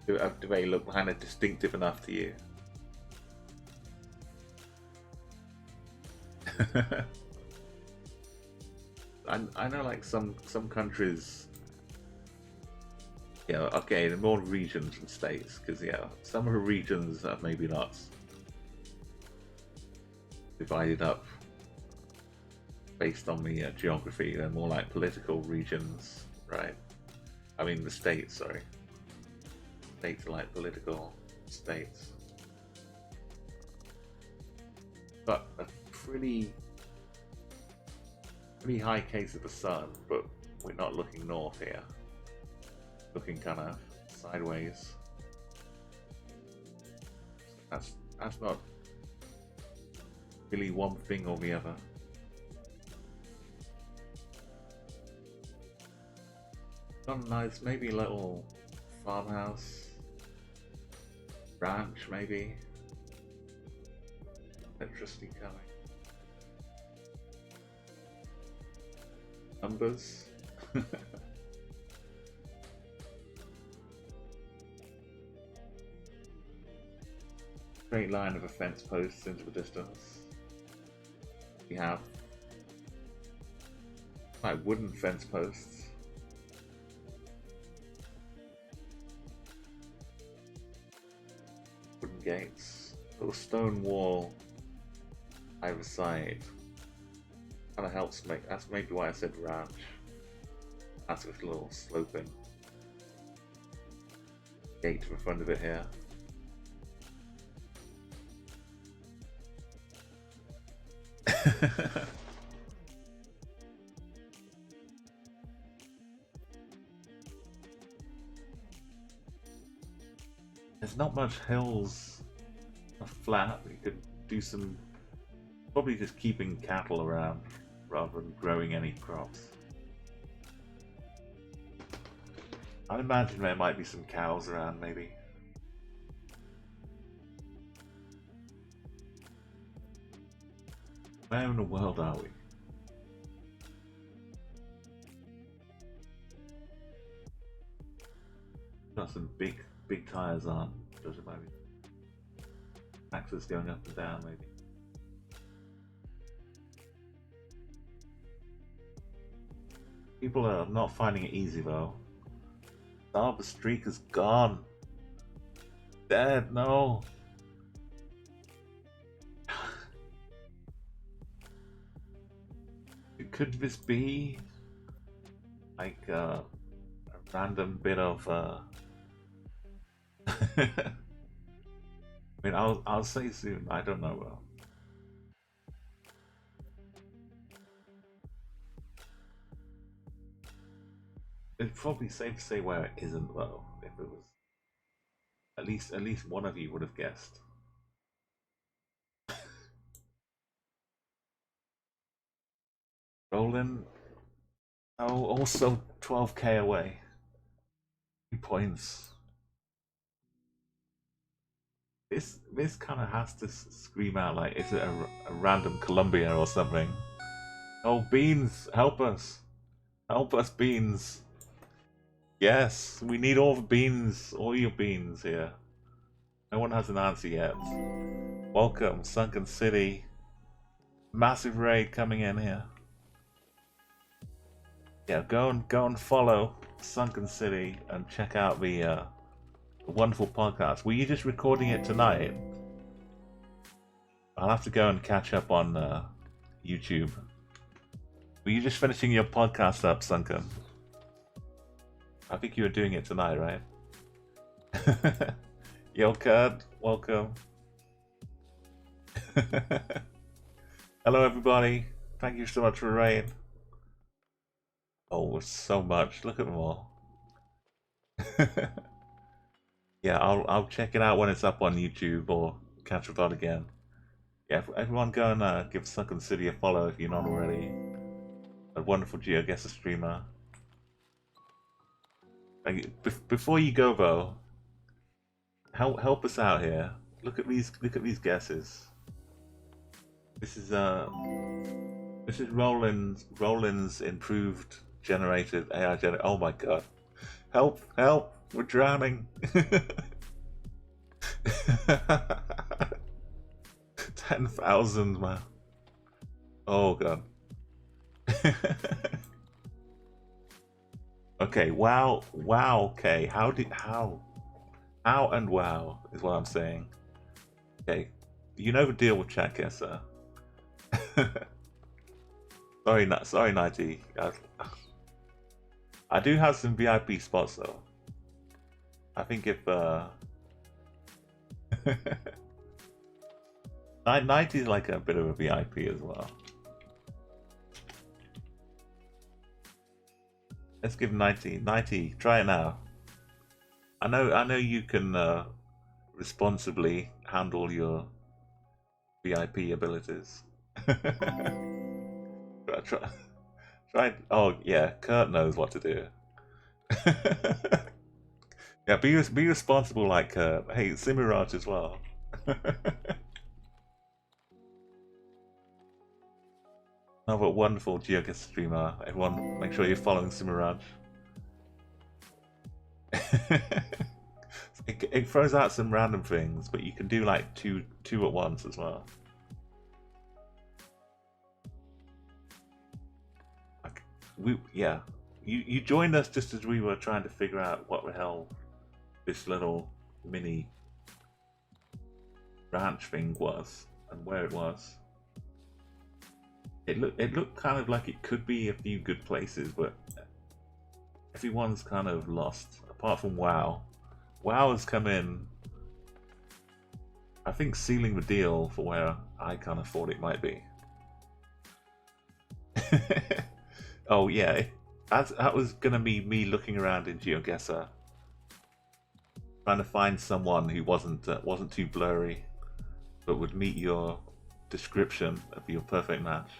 Speaker 1: do they look kind of distinctive enough to you? I know like some countries, yeah, okay, the more regions and states, because yeah, some of the regions are maybe not divided up based on the geography. They're more like political regions, right? I mean the states, sorry. States are like political states. But a pretty high case of the sun, but we're not looking north here. Looking kind of sideways. That's not really one thing or the other. Not nice, maybe a little farmhouse, ranch, maybe. Electricity coming. Numbers. Straight line of a fence posts into the distance. We have like wooden fence posts. Wooden gates. Little stone wall either side. Kind of helps make. That's maybe why I said ranch. That's with a little sloping gate to the front of it here. There's not much hills or flat. You could do some, probably just keeping cattle around rather than growing any crops. I'd imagine there might be some cows around, maybe. Where in the world are we? Got some big tires on. Does it maybe? Axles going up and down, maybe. People are not finding it easy though. Oh, the streak is gone. Dead, no. Could this be like a random bit of I mean, I'll say soon. I don't know though. It's probably safe to say where it isn't though. If it was, at least one of you would have guessed. Rollin. Oh, also 12k away. 2 points. This kind of has to scream out like, is it a random Columbia or something? Oh, Beans, help us! Help us, Beans! Yes, we need all the beans, all your beans here. No one has an answer yet. Welcome, Sunken City. Massive raid coming in here. Yeah, go and follow. Sunken City and check out the wonderful podcast. Were you just recording it tonight? I'll have to go and catch up on YouTube. Were you just finishing your podcast up, Sunken? I think you were doing it tonight, right? Yo, Kurt, welcome. Hello, everybody. Thank you so much for rain. Oh, so much. Look at them all. Yeah, I'll check it out when it's up on YouTube or catch up on again. Yeah, everyone go and give Sunken City a follow if you're not already. A wonderful Geoguessr streamer. Before you go though, help us out here. Look at these guesses. This is Rollin's improved generated AI generated. Oh my god! Help! We're drowning. 10,000, man. Oh god. Okay, wow, okay. How and wow is what I'm saying. Okay, you know the deal with ChatGuessr. sorry, Nighty. I do have some VIP spots though. I think if Nighty's like a bit of a VIP as well. Let's give 90, try it now. I know you can responsibly handle your VIP abilities. try. Oh yeah, Kurt knows what to do. Yeah, be responsible like Kurt. Hey, Simiraj as well. Another wonderful Geoguessr streamer. Everyone, make sure you're following Simiraj. It throws out some random things, but you can do like two at once as well. You joined us just as we were trying to figure out what the hell this little mini ranch thing was and where it was. It looked kind of like it could be a few good places, but everyone's kind of lost apart from WoW. WoW has come in, I think, sealing the deal for where I kind of thought it might be. Oh yeah, that was gonna be me looking around in Geoguessr, trying to find someone who wasn't too blurry, but would meet your description of your perfect match.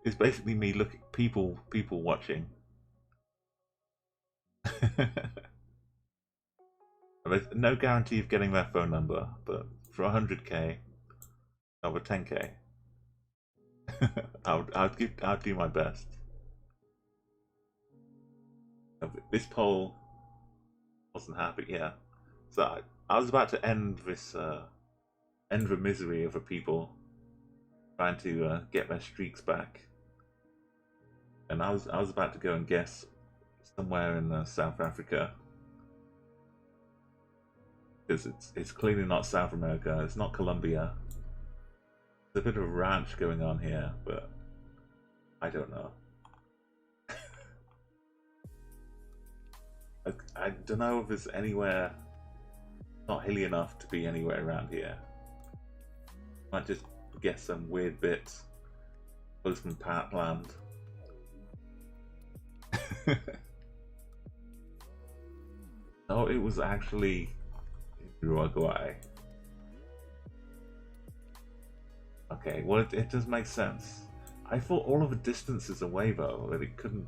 Speaker 1: It's basically me looking people watching. There's no guarantee of getting their phone number, but for 100k, over 10k, I'll do my best. This poll wasn't happy, yeah. So I was about to end this end the misery of the people trying to get their streaks back, and I was about to go and guess somewhere in South Africa, because it's clearly not South America. It's not Colombia. There's a bit of a ranch going on here, but I don't know. I don't know if there's anywhere not hilly enough to be anywhere around here. Might just guess some weird bits. Postman Pat land. No, it was actually in Uruguay. Okay, well it does make sense. I thought all of the distances away though that it couldn't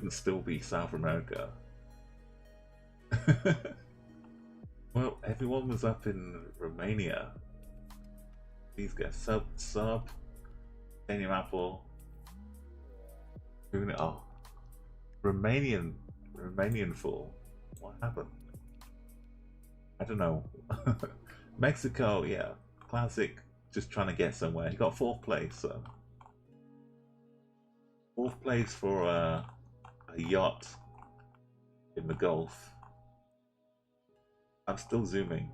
Speaker 1: still be South America. Well, everyone was up in Romania. These guys, sub, Daniel Apple. Oh, Romanian fool. What happened? I don't know. Mexico, yeah, classic. Just trying to get somewhere. He got 4th place, so Fourth place for a yacht in the Gulf. I'm still zooming.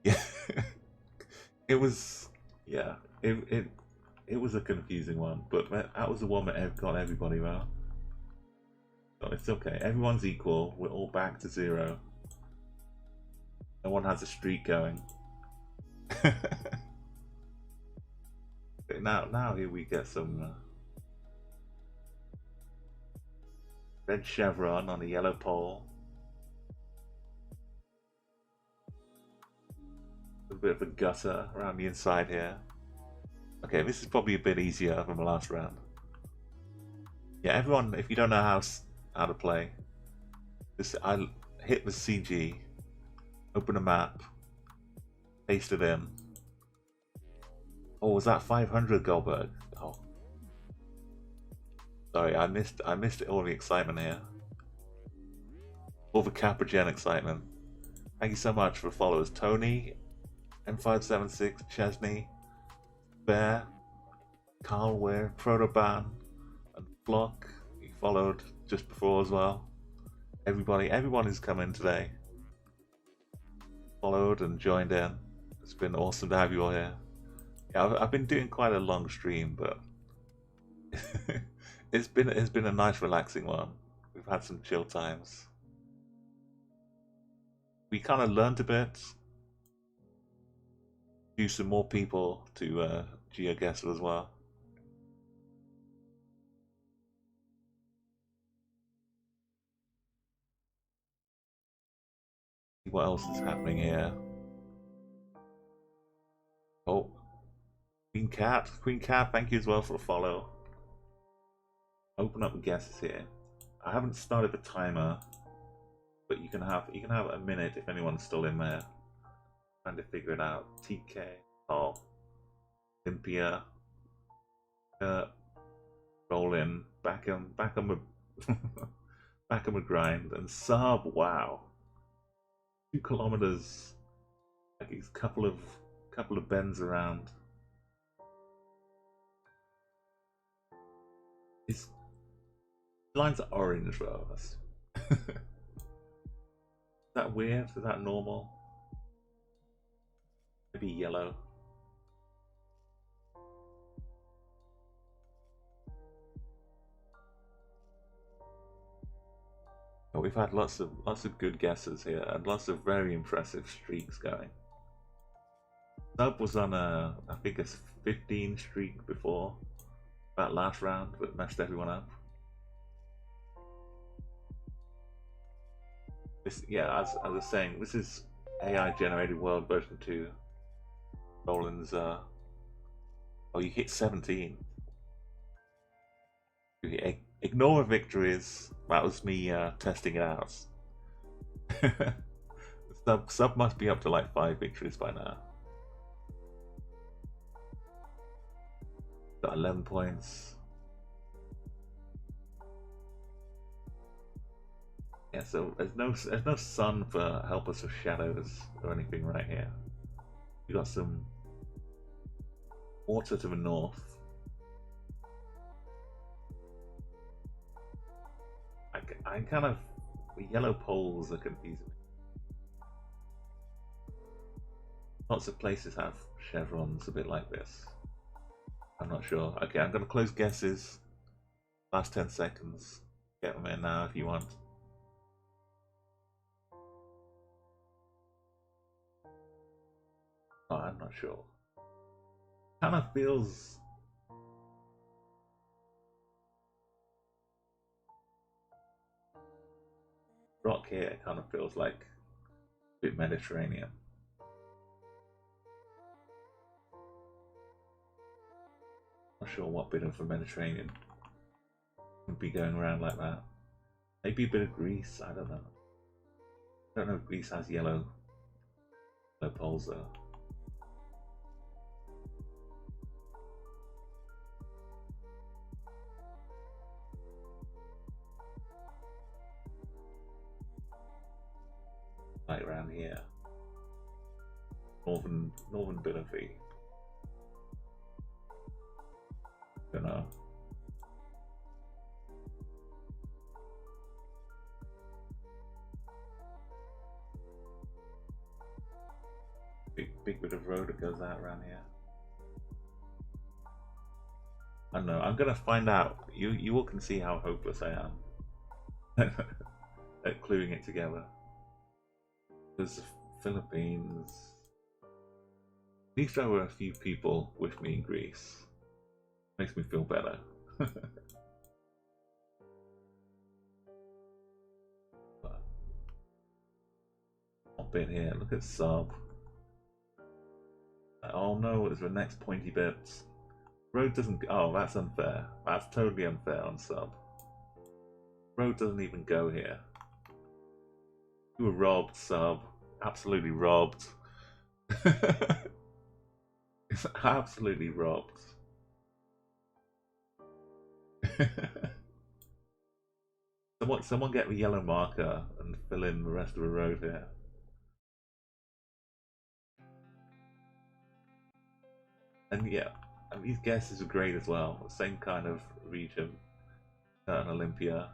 Speaker 1: Yeah, it was. Yeah, it was a confusing one, but that was the one that got everybody well. So it's okay. Everyone's equal. We're all back to 0. No one has a streak going. now here we get some red chevron on a yellow pole. A bit of a gutter around the inside here. Okay, this is probably a bit easier than the last round. Yeah, everyone, if you don't know how to play, I hit the CG, open a map, paste it in. Oh, was that 500 Goldberg? Oh, sorry, I missed all the excitement here. All the Caprigen excitement. Thank you so much for followers, Tony, M576, Chesney, Bear, Carl Ware, Protoban, and Flock. You followed just before as well. Everyone who's come in today, followed and joined in. It's been awesome to have you all here. Yeah, I've been doing quite a long stream, but it's been a nice, relaxing one. We've had some chill times. We kind of learned a bit. Do some more people to Geoguessr as well. See what else is happening here. Oh, Queen Cat, thank you as well for a follow. Open up the guesses here. I haven't started the timer, but you can have a minute if anyone's still in there. Trying to figure it out. TK, oh, Olympia, Rollin, back on the back on the grind, and Sub. Wow, 2 kilometers, like a couple of bends around. His lines are orange though. Is that weird? Is that normal? Maybe yellow. But we've had lots of good guesses here and lots of very impressive streaks going. Sub was on I think a 15 streak before that last round, but messed everyone up. This, yeah, as I was saying, this is AI Generated World version 2. Rollin's oh, you hit 17. Ignore victories. That was me testing it out. Sub must be up to like 5 victories by now. Got 11 points. Yeah, so there's no sun for help us with shadows or anything right here. We got some water to the north. I kind of, the yellow poles are confusing me. Lots of places have chevrons a bit like this. I'm not sure. Okay, I'm going to close guesses. Last 10 seconds. Get them in now if you want. Oh, I'm not sure. Kind of feels... rock here kind of feels like a bit Mediterranean. Not sure what bit of the Mediterranean would be going around like that. Maybe a bit of Greece, I don't know. I don't know if Greece has yellow poles though. Right around here. Northern bit of the. Don't know. Big bit of road that goes out around here. I don't know. I'm gonna find out. You all can see how hopeless I am at cluing it together. There's the Philippines. At least there were a few people with me in Greece. Makes me feel better. Not bit here. Look at sub. Oh no, it's the next pointy bits. Road doesn't. Oh, that's unfair. That's totally unfair on sub. Road doesn't even go here. You were robbed, sub. Absolutely robbed. It's absolutely robbed. Someone get the yellow marker and fill in the rest of the road here. And yeah, and these guesses are great as well. Same kind of region. Certain Olympia.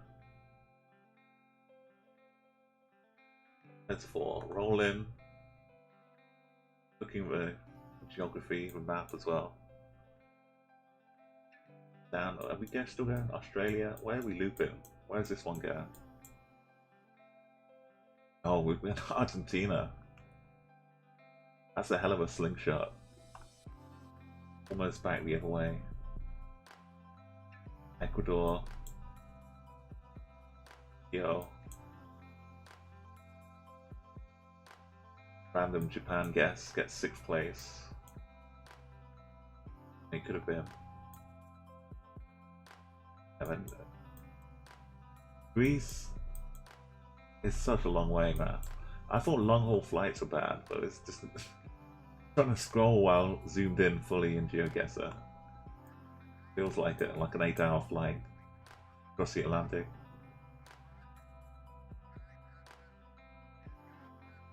Speaker 1: As for Rollin, looking at the geography, the map as well. Down, are we still going? Australia? Where are we looping? Where's this one going? Oh, we've been Argentina. That's a hell of a slingshot. Almost back the other way. Ecuador. Yo. Random Japan guess gets 6th place. It could have been. And Greece is such a long way, man. I thought long haul flights were bad, but it's just trying to scroll while zoomed in fully in Geoguessr. Feels like an 8-hour flight across the Atlantic.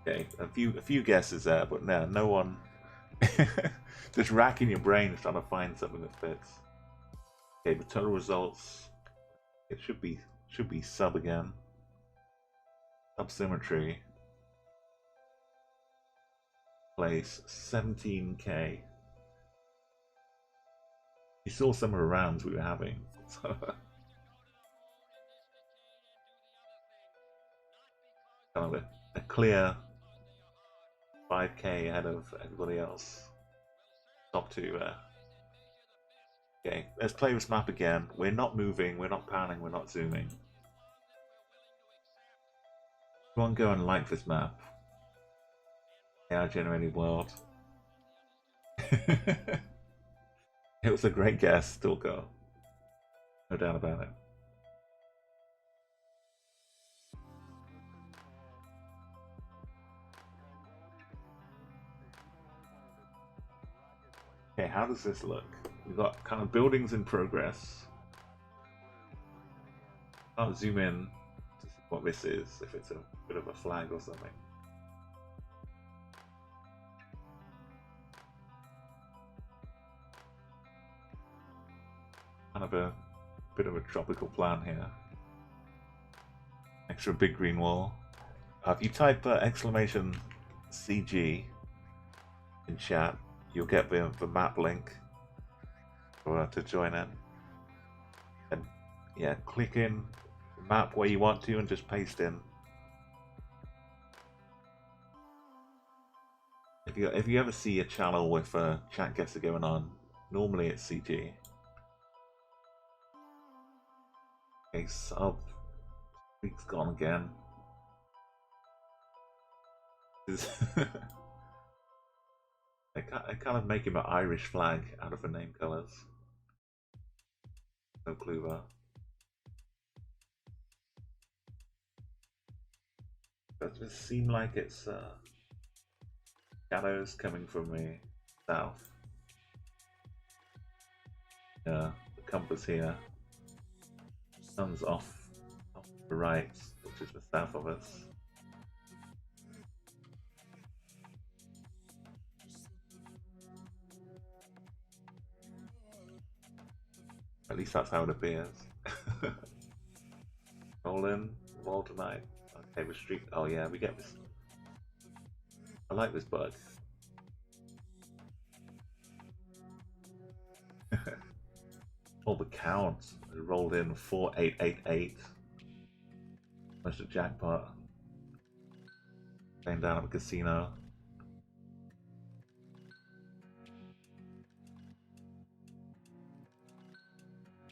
Speaker 1: Okay, a few guesses there, but no one. Just racking your brains trying to find something that fits. Okay, the total results. It should be sub again. Subsymmetry. Place 17k. You saw some of the rounds we were having. So kind of a clear 5k ahead of everybody else. Top 2 there. Okay, let's play this map again. We're not moving, we're not panning, we're not zooming. Everyone go and like this map. AI Generated World. It was a great guess, still go. No doubt about it. Okay, how does this look? We've got kind of buildings in progress. I'll zoom in to see what this is, if it's a bit of a flag or something. Kind of a bit of a tropical plan here. Next to a big green wall. If you type exclamation CG in chat, you'll get the map link to join in. And yeah, click in the map where you want to and just paste in. If you ever see a channel with ChatGuessr going on, normally it's CG. Okay, sub. It's gone again. I kind of make him an Irish flag out of the name colours. No clue there. Does it seem like it's shadows coming from the south? Yeah, the compass here. Sun's off the right, which is the south of us. At least that's how it appears. Roll in, roll tonight. Okay, restrict. Oh yeah, we get this. I like this bug. Oh, the count. It rolled in 4888. Much a jackpot. Playing down at the casino.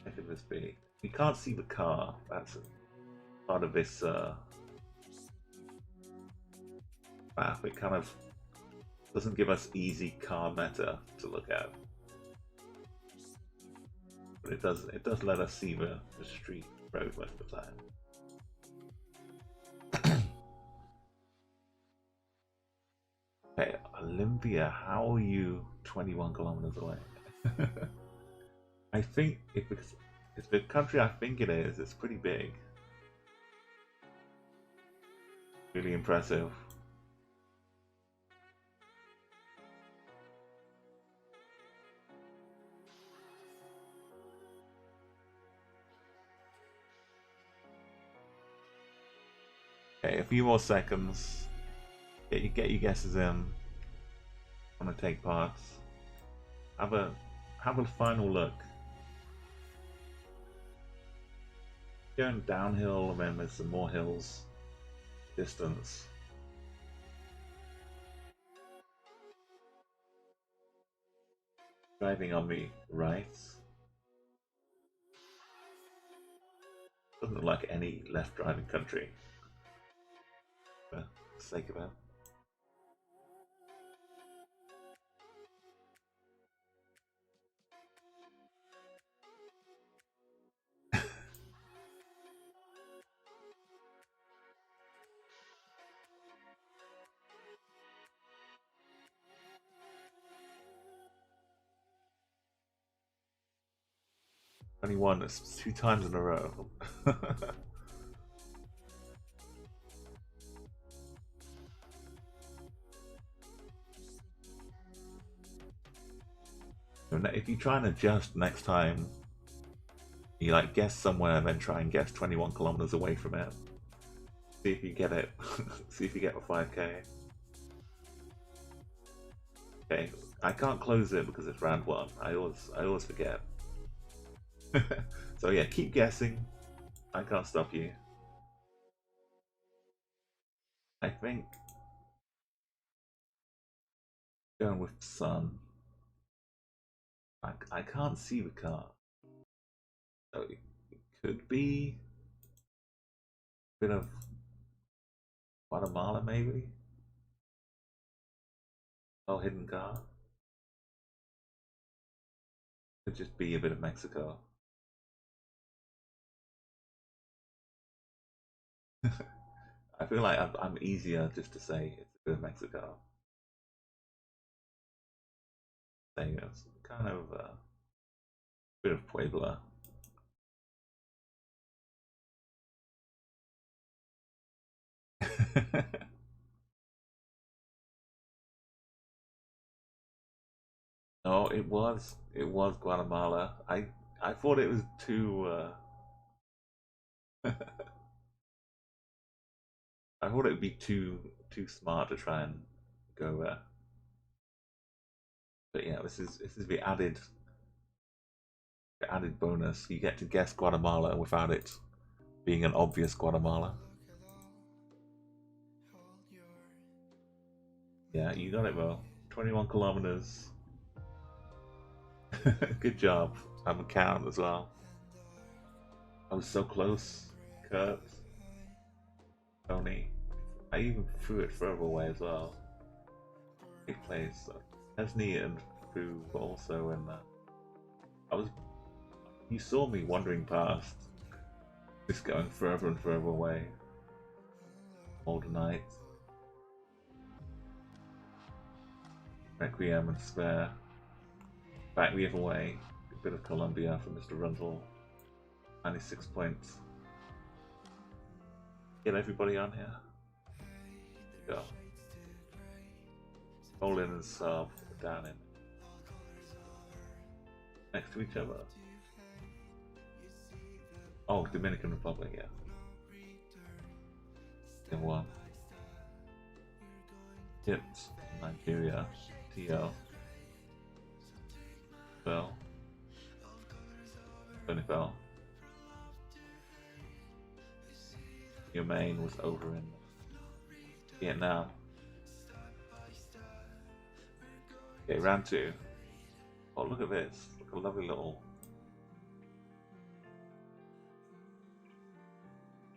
Speaker 1: How could this be? We can't see the car. That's part of this map. It kind of doesn't give us easy car meta to look at. But it does let us see the street road most of the time. Okay, Olympia, how are you 21 kilometers away? I think if it's the country I think it is, it's pretty big. Really impressive. Okay, a few more seconds. Get your guesses in. I'm gonna take parts. Have a final look. Going downhill, and then there's some more hills. Distance. Driving on the right. Doesn't look like any left driving country. For the sake of it. Only one that's 2 times in a row. If you try and adjust next time, you like guess somewhere and then try and guess 21 kilometers away from it. See if you get it. See if you get a 5k. Okay, I can't close it because it's round one. I always forget. So yeah, keep guessing. I can't stop you. I think going with sun. I can't see the car. So it could be a bit of Guatemala maybe. Oh, hidden car. Could just be a bit of Mexico. I feel like I'm easier just to say it's a bit of Mexico. Saying it's kind of a bit of Puebla. No, it was Guatemala. I thought it was too. I thought it would be too smart to try and go there. But yeah, this is the added bonus. You get to guess Guatemala without it being an obvious Guatemala. Yeah, you got it, bro. 21 kilometers. Good job. I'm a count as well. I was so close. Kurt, Tony. I even threw it further away as well. Big place. Esney and Fu were also in that. I was. You saw me wandering past, just going further and further away. Older Night, Requiem and Spare. Back the other way. A bit of Columbia for Mr. Rundle. 96 points. Get everybody on here. Go. Roll in and sub down in. Next to each other. Oh, Dominican Republic, yeah. Then one. Tips, Nigeria, TL, Bell, Bonneville. Your main was over in Vietnam. Okay, round two. Oh, look at this. Look, a lovely little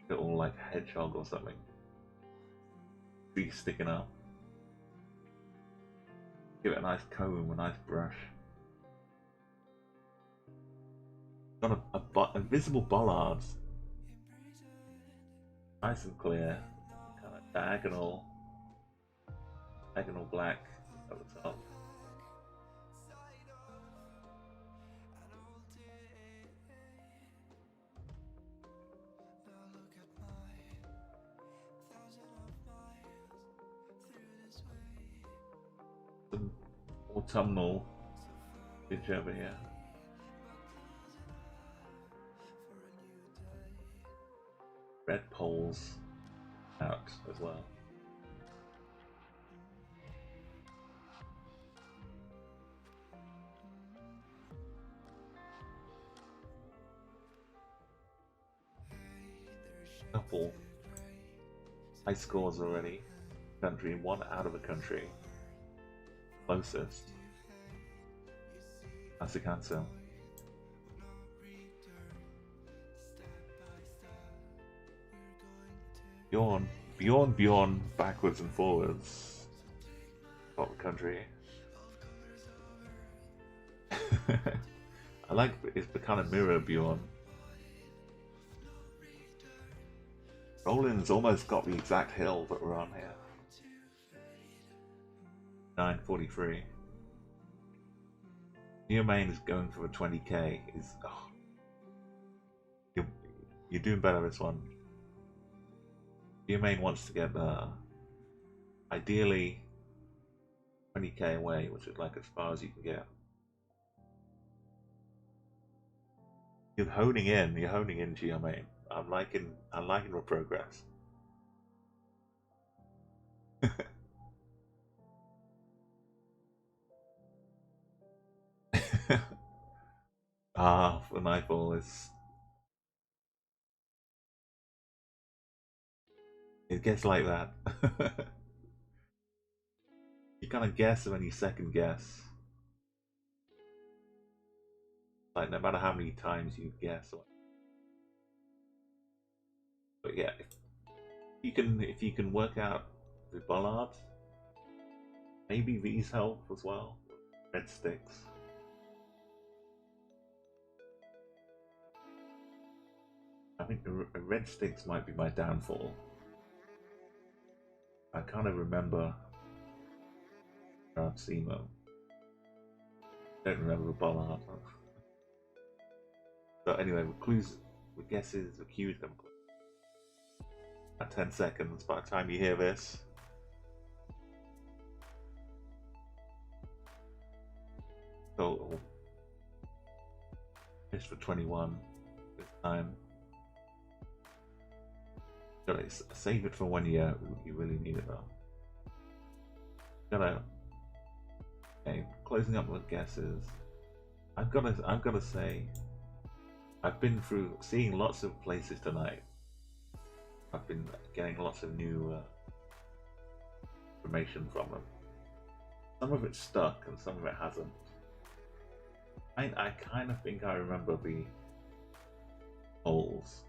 Speaker 1: like hedgehog or something. Tree sticking up. Give it a nice comb, a nice brush. Got a visible bollard. Nice and clear. Kind of diagonal black at the top. Some autumnal pitch over here. Red poles out as well. Couple high scores already. Country, one out of the country. Closest. That's a cancel. Bjorn, backwards and forwards. Got the country. I like it's the kind of mirror Bjorn. Rollin's almost got the exact hill that we're on here. 943. Your main is going for a 20k. You're doing better this one. Your main wants to get ideally 20k away, which is like as far as you can get. You're honing in Geo main. I'm liking the progress. For nightfall is it gets like that. You kind of guess when you second guess. Like no matter how many times you guess. But yeah, if you can work out the bollard, maybe these help as well. Red sticks. I think the red sticks might be my downfall. I kind of remember where I've seen them. Don't remember the bollard. So anyway, the clues, the guesses, the cues come at 10 seconds by the time you hear this. Total. Fish for 21 this time. Gotta save it for when you really need it though. Okay, closing up with guesses. I've gotta say, I've been through seeing lots of places tonight. I've been getting lots of new information from them. Some of it's stuck and some of it hasn't. I kind of think I remember the holes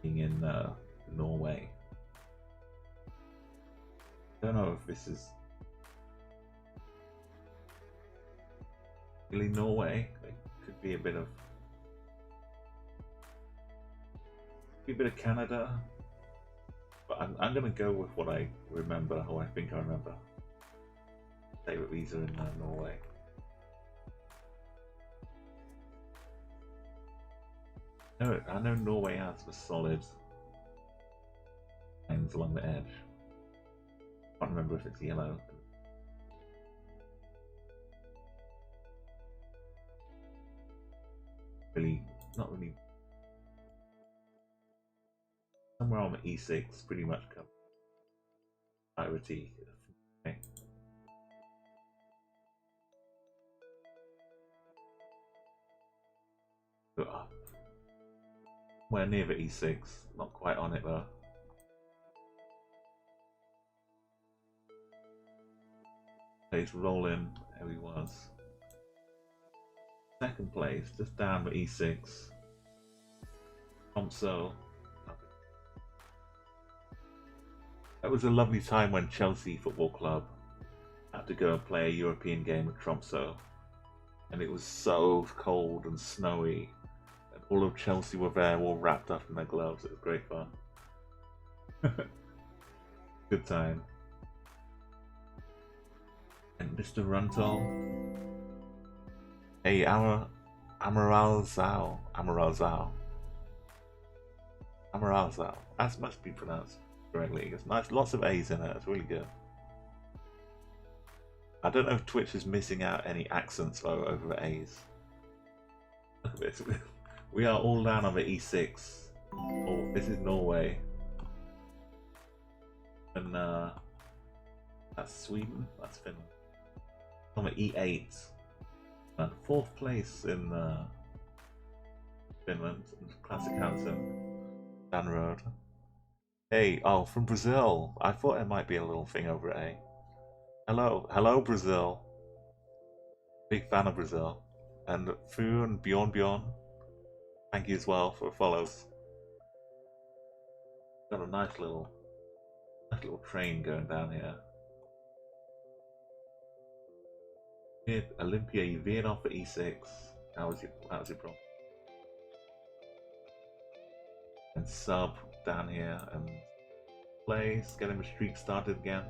Speaker 1: being in Norway. I don't know if this is really Norway. It could be a bit of Canada, but I'm gonna go with what I remember, or I think I remember. Say that these are in Norway. No, I know Norway has the solid lines along the edge. I can't remember if it's yellow. Really, not really somewhere on the E6 pretty much covers entirety. Okay. We're near the E6, not quite on it though. Place Rollin, there he was. Second place, just down the E6. Tromso. That was a lovely time when Chelsea Football Club had to go and play a European game with Tromso. And it was so cold and snowy. And all of Chelsea were there, all wrapped up in their gloves. It was great fun. Good time. And Mr. Runtall. Hey, Amaral Zhao. That must be pronounced correctly. It's nice, lots of A's in it. It's really good. I don't know if Twitch is missing out any accents though over the A's. Look at this. We are all down on the E6. Oh, this is Norway. And that's Sweden. That's Finland. On the E8. And fourth place in Finland. Classic Hansen. Dan Road. Hey, oh, from Brazil. I thought there might be a little thing over at A. Hello Brazil. Big fan of Brazil. And Fu and Bjorn. Thank you as well for follows. Got a nice little train going down here. Olympia, you veered off at E6. That was your problem. And sub down here and plays, getting the streak started again.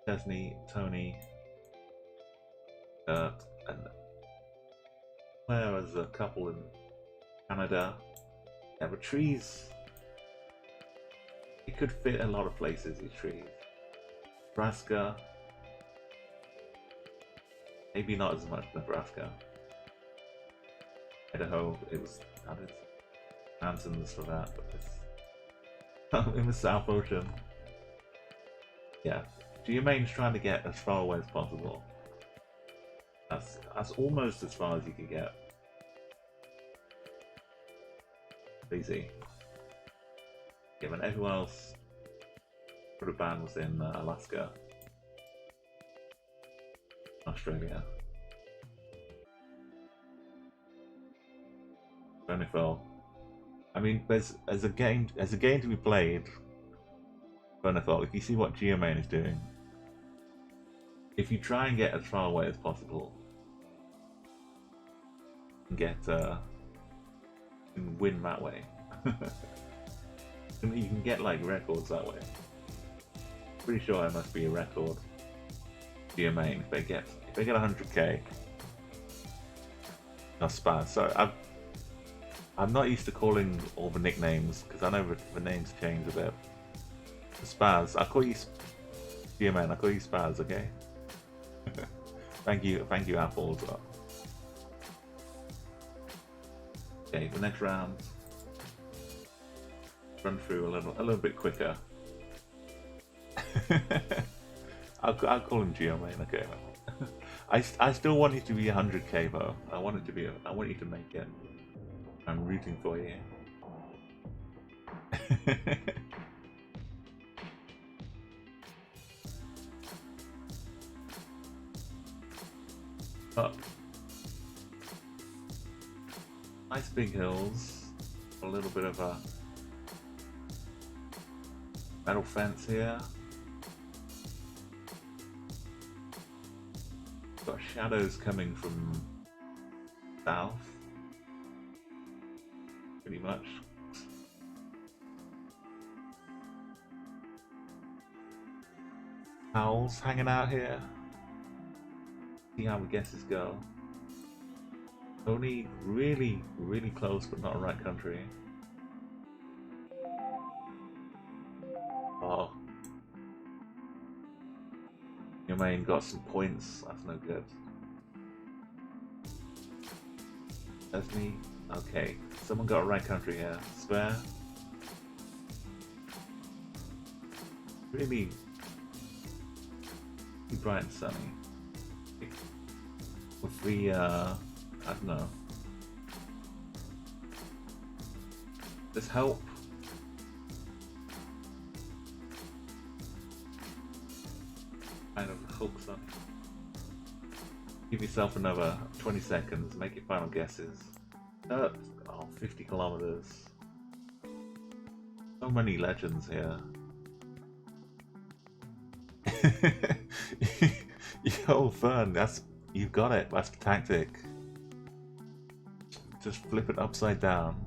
Speaker 1: Chesney, Tony, and there was a couple in Canada. Yeah, but trees, it could fit a lot of places, these trees. Nebraska, maybe not as much Nebraska. Idaho, it was added mountains for that, but it's in the South Ocean. Yeah, Geomain's trying to get as far away as possible. That's almost as far as you can get. Easy. Yeah, when everyone else for the band was in Alaska, Australia. Bonifel. I mean, there's a game to be played. Bonifel, if you see what Geomain is doing, if you try and get as far away as possible, and get and win that way. You can get like records that way. Pretty sure there must be a record. Geomain if they get 100k. No, Spaz. Sorry, I'm not used to calling all the nicknames because I know the names change a bit. Spaz, I'll call you Geomain. I'll call you Spaz, okay? thank you, Apple as well. Okay, the next round. Run through a little bit quicker. I'll call him Geomain, okay. I still want you to be 100k though. I want you to make it. I'm rooting for you. Up. Nice big hills. A little bit of a metal fence here. Got shadows coming from south. Pretty much. Owls hanging out here. See how the guesses go. Only really close, but not right country. Oh. Your main got some points. That's no good. That's me. Okay. Someone got a right country here. Spare. really bright and sunny. With the I don't know. Does help? Kind of hook something. Give yourself another 20 seconds, make your final guesses. Oh, 50 kilometers. So many legends here. Yo, Fern, you got it. That's the tactic. Just flip it upside down.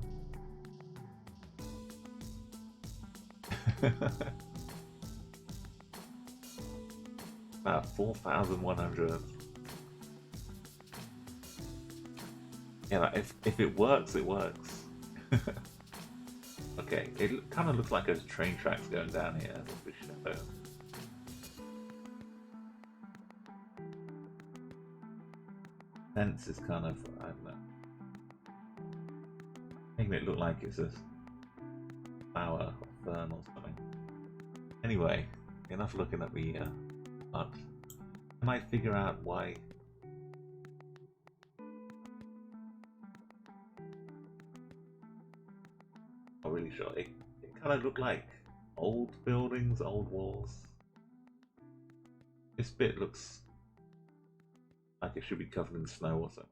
Speaker 1: About 4,100. Yeah, if it works, it works. Okay, it kind of looks like there's train tracks going down here with the shadow. Fence is kind of, I don't know, making it look like it's a flower or fern or something. Anyway, enough looking at the art. Can I figure out why? Not really sure. It kind of looked like old buildings, old walls. This bit looks like it should be covered in snow or something.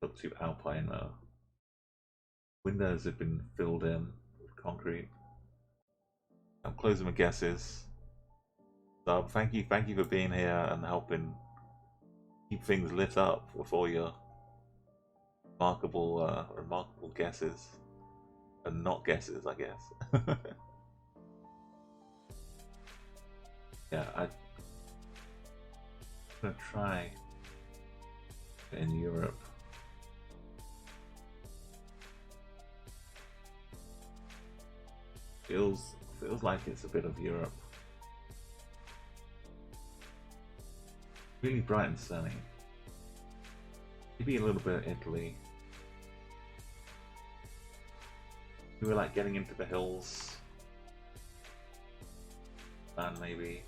Speaker 1: Looks too alpine though. Windows have been filled in with concrete. I'm closing my guesses. So thank you for being here and helping keep things lit up with all your remarkable guesses and not guesses, I guess. Yeah, I'm gonna try in Europe. Feels like it's a bit of Europe. Really bright and sunny. Maybe a little bit of Italy. We were like getting into the hills. And maybe.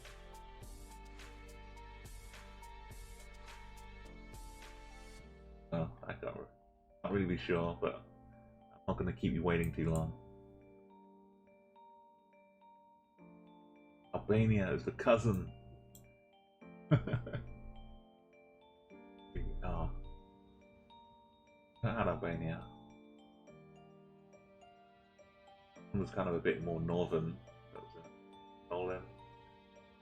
Speaker 1: Oh, I can't really be sure, but I'm not going to keep you waiting too long. Albania is the cousin. Oh, not Albania. It was kind of a bit more northern. That was Rollin,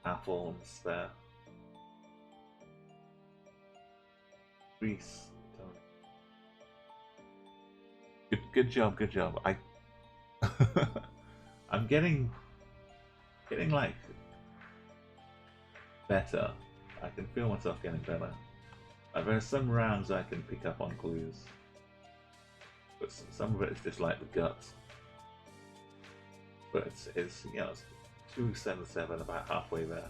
Speaker 1: Apple, and there. Greece. Good job. I'm getting like better. I can feel myself getting better. There are some rounds I can pick up on clues, but some of it is just like the guts. But it's 277, about halfway there.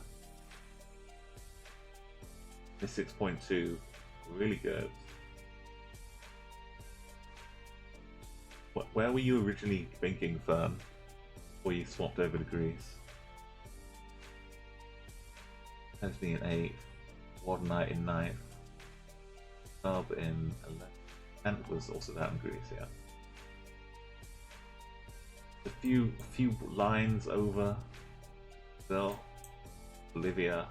Speaker 1: The 6.2, really good. Where were you originally thinking, Fern, before you swapped over to Greece? Anthony in 8th, Warden Knight in 9th, Sub in 11th, and was also that in Greece, yeah. A few lines over Brazil, Bolivia.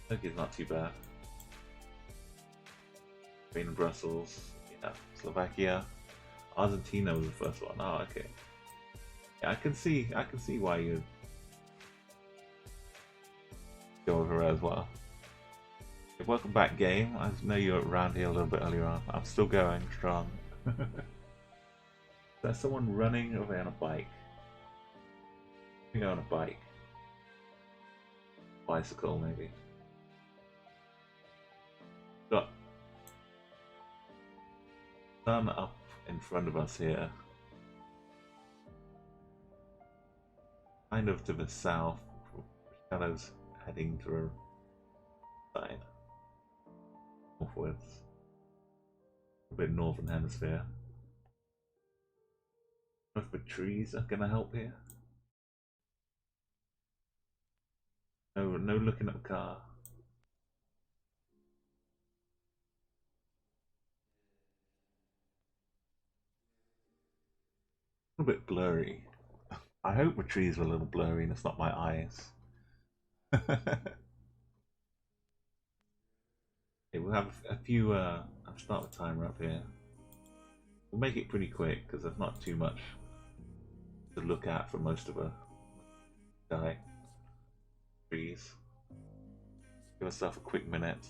Speaker 1: Turkey's not too bad. Spain and Brussels, yeah. Slovakia, Argentina was the first one. Oh, okay. Yeah, I can see why you go over as well. Hey, welcome back, game. I know you were around here a little bit earlier on. I'm still going strong. There's someone running over on a bike. I think on a bike. Bicycle, maybe. Got sun up in front of us here. Kind of to the south. Shadows heading through side. Northwards. A bit northern hemisphere. If the trees are gonna help here. No, no looking at the car. A little bit blurry. I hope the trees are a little blurry and it's not my eyes. Okay, we'll have a few. I'll start the timer up here. We'll make it pretty quick because there's not too much to look at for most of a guy. Trees. Give yourself a quick minute.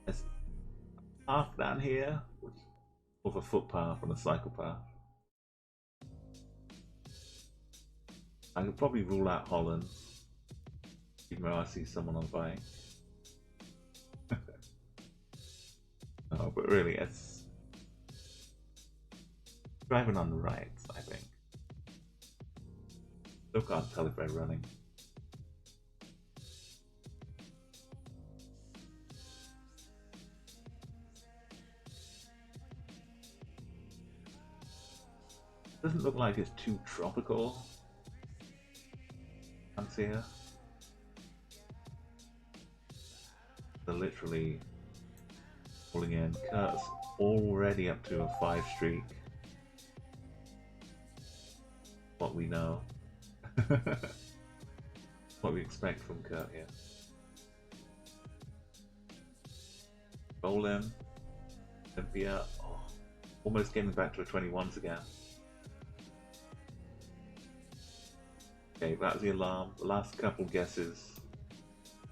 Speaker 1: There's a path down here with a footpath and a cycle path. I could probably rule out Holland, even though I see someone on bike. No, but really, it's driving on the right, I think. Still can't tell if they're running. Doesn't look like it's too tropical. Here. They're literally pulling in. Kurt's already up to a 5 streak. What we know. What we expect from Kurt here. Rollin, Olympia, oh, almost getting back to a 21s again. Okay, that's the alarm. The last couple guesses.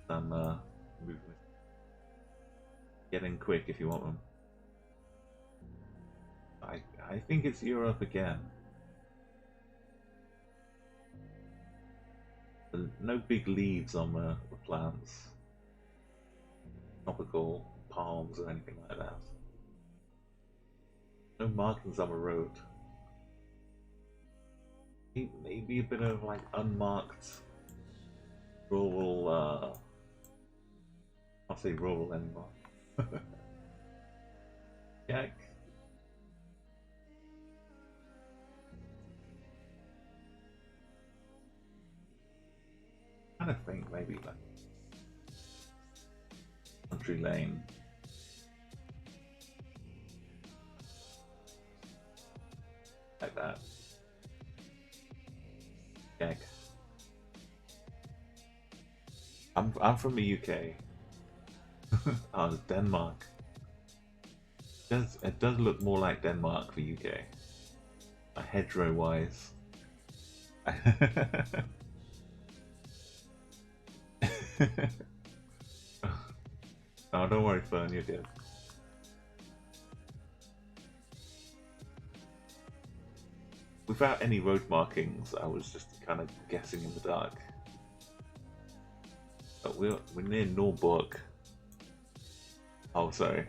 Speaker 1: Some movement. Get in quick if you want them. I think it's Europe again. No big leaves on the plants. Tropical palms or anything like that. No markings on the road. Maybe a bit of like unmarked rural, I'll say rural anymore. Yak. I kind of think maybe like country lane. Like that. Yak. I'm from the UK. Oh, it's Denmark. It does look more like Denmark for UK. Hedgerow wise. Oh, don't worry, Fern, you're good. Without any road markings, I was just kind of guessing in the dark. But we're near Norbook. Oh, sorry.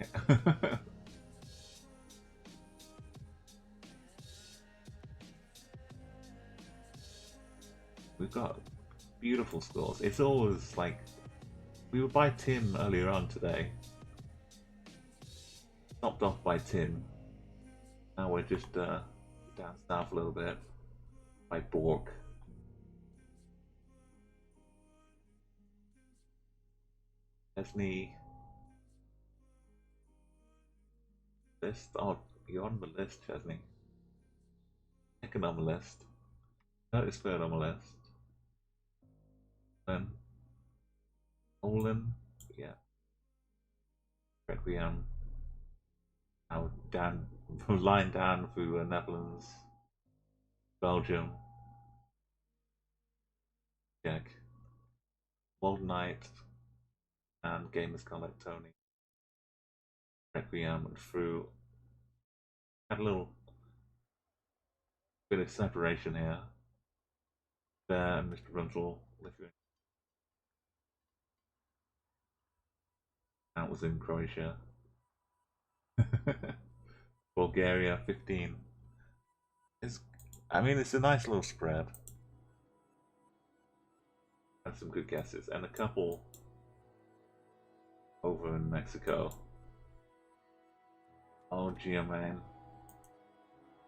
Speaker 1: We've got beautiful scores. It's always like we were by Tim earlier on today. Stopped off by Tim. Now we're just down south a little bit by Bork. Esney. List. Oh, you're on the list, Chesney. Second on the list. That is third on the list. Then Olin, yeah. Requiem. Now down, line down through Netherlands, Belgium, Czech, World Night, and Gamers Collect Tony. Requiem and through. Had a little bit of separation here. There, Mr. Brunzel, Lithuania. That was in Croatia. Bulgaria 15. I mean, it's a nice little spread. And some good guesses. And a couple over in Mexico. Oh, Geoman.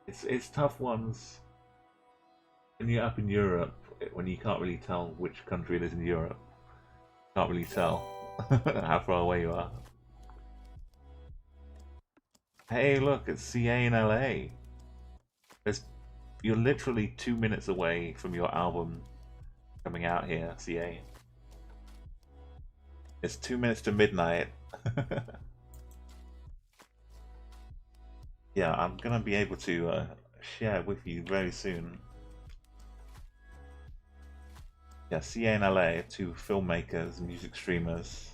Speaker 1: It's tough ones when you're up in Europe, when you can't really tell which country it is in Europe. Can't really tell how far away you are. Hey, look, it's CA in LA. There's, you're literally 2 minutes away from your album coming out here, CA. It's 2 minutes to midnight. Yeah, I'm gonna be able to share with you very soon. Yeah, CA and LA, two filmmakers, music streamers.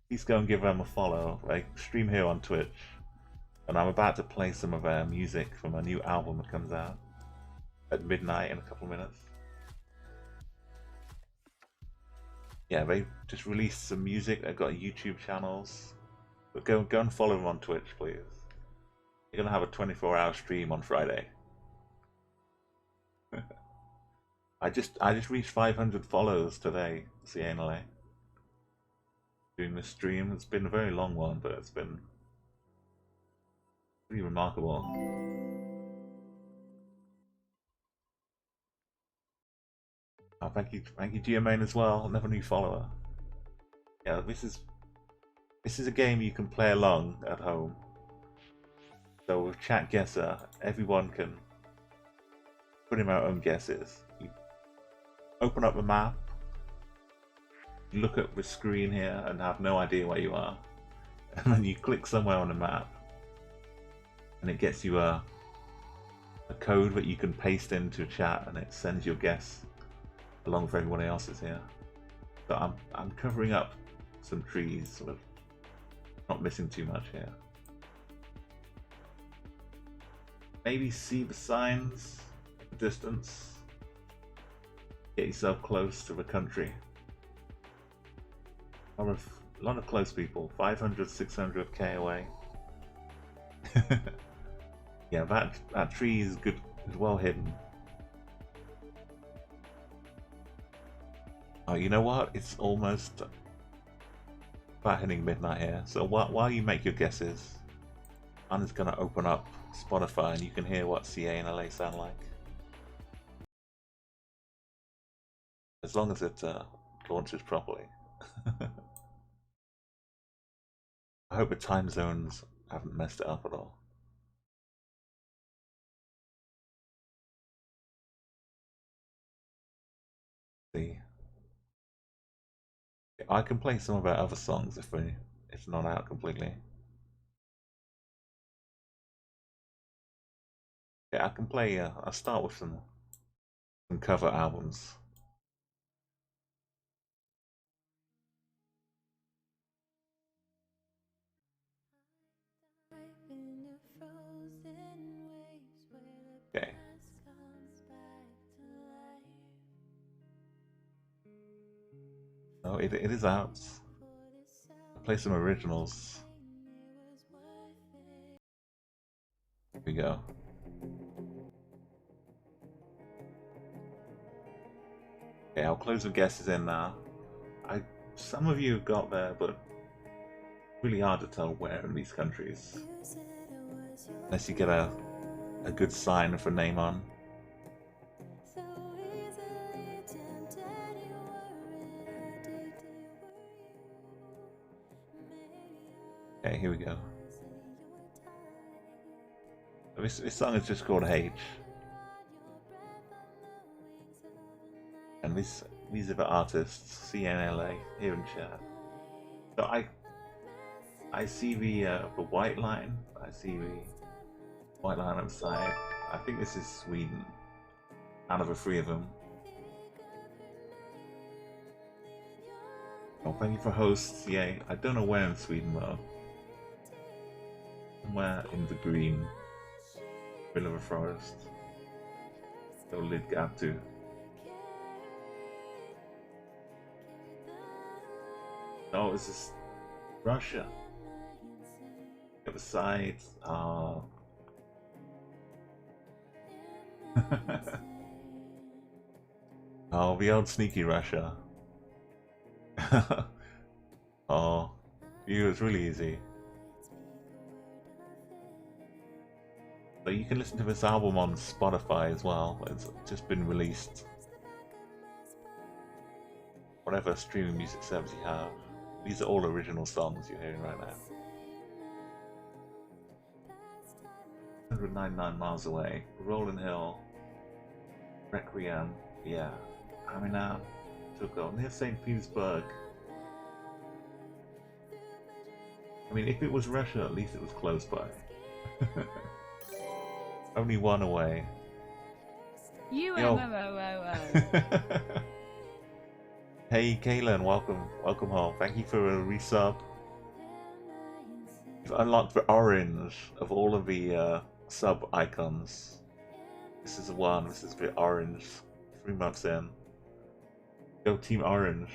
Speaker 1: Please go and give them a follow. They stream here on Twitch. And I'm about to play some of their music from a new album that comes out at midnight in a couple of minutes. Yeah, they just released some music. They've got YouTube channels. But go and follow them on Twitch, please. You're gonna have a 24-hour stream on Friday. I just reached 500 followers today, CNLA. Doing this stream. It's been a very long one, but it's been pretty remarkable. Oh, thank you, Geomain as well. Another new follower. Yeah, this is a game you can play along at home. So with ChatGuessr, everyone can put in their own guesses. You open up the map, you look at the screen here and have no idea where you are, and then you click somewhere on the map, and it gets you a code that you can paste into chat, and it sends your guess along with everyone else's here. So I'm covering up some trees, sort of not missing too much here. Maybe see the signs at the distance. Get yourself close to the country. A lot of close people, 500, 600k away. Yeah, that tree is good, is well hidden. Oh, you know what? It's almost about hitting midnight here. So while you make your guesses, I'm just gonna open up Spotify and you can hear what CA and LA sound like. As long as it launches properly. I hope the time zones haven't messed it up at all. See, I can play some of our other songs if it's not out completely. Yeah, I can play. I'll start with some cover albums. Okay. Oh, it is out. I'll play some originals. Here we go. Okay, I'll close the guesses in now. Some of you have got there, but really hard to tell where in these countries. Unless you get a good sign for name on. Okay, here we go. This song is just called H. And these are the artists, CNLA, here in chat. So I see the white line. I see the white line on the side. I think this is Sweden. Out of the three of them. Oh, thank you for hosts. Yay. I don't know where in Sweden though. Somewhere in the green. Middle of a forest. So Lidgatu. Oh, is this Russia? The other side. Oh. Oh, the old sneaky Russia. Oh, you, it's really easy. But you can listen to this album on Spotify as well. It's just been released. Whatever streaming music service you have. These are all original songs you're hearing right now. 199 miles away. Rolling Hill. Requiem. Yeah. Aminam. Tuko. Near St. Petersburg. I mean, if it was Russia, at least it was close by. Only one away. Yo. Hey, Kaylin, welcome home. Thank you for a resub. You've unlocked the orange of all of the sub icons. This is the one. This is the orange. 3 months in. Go Team Orange.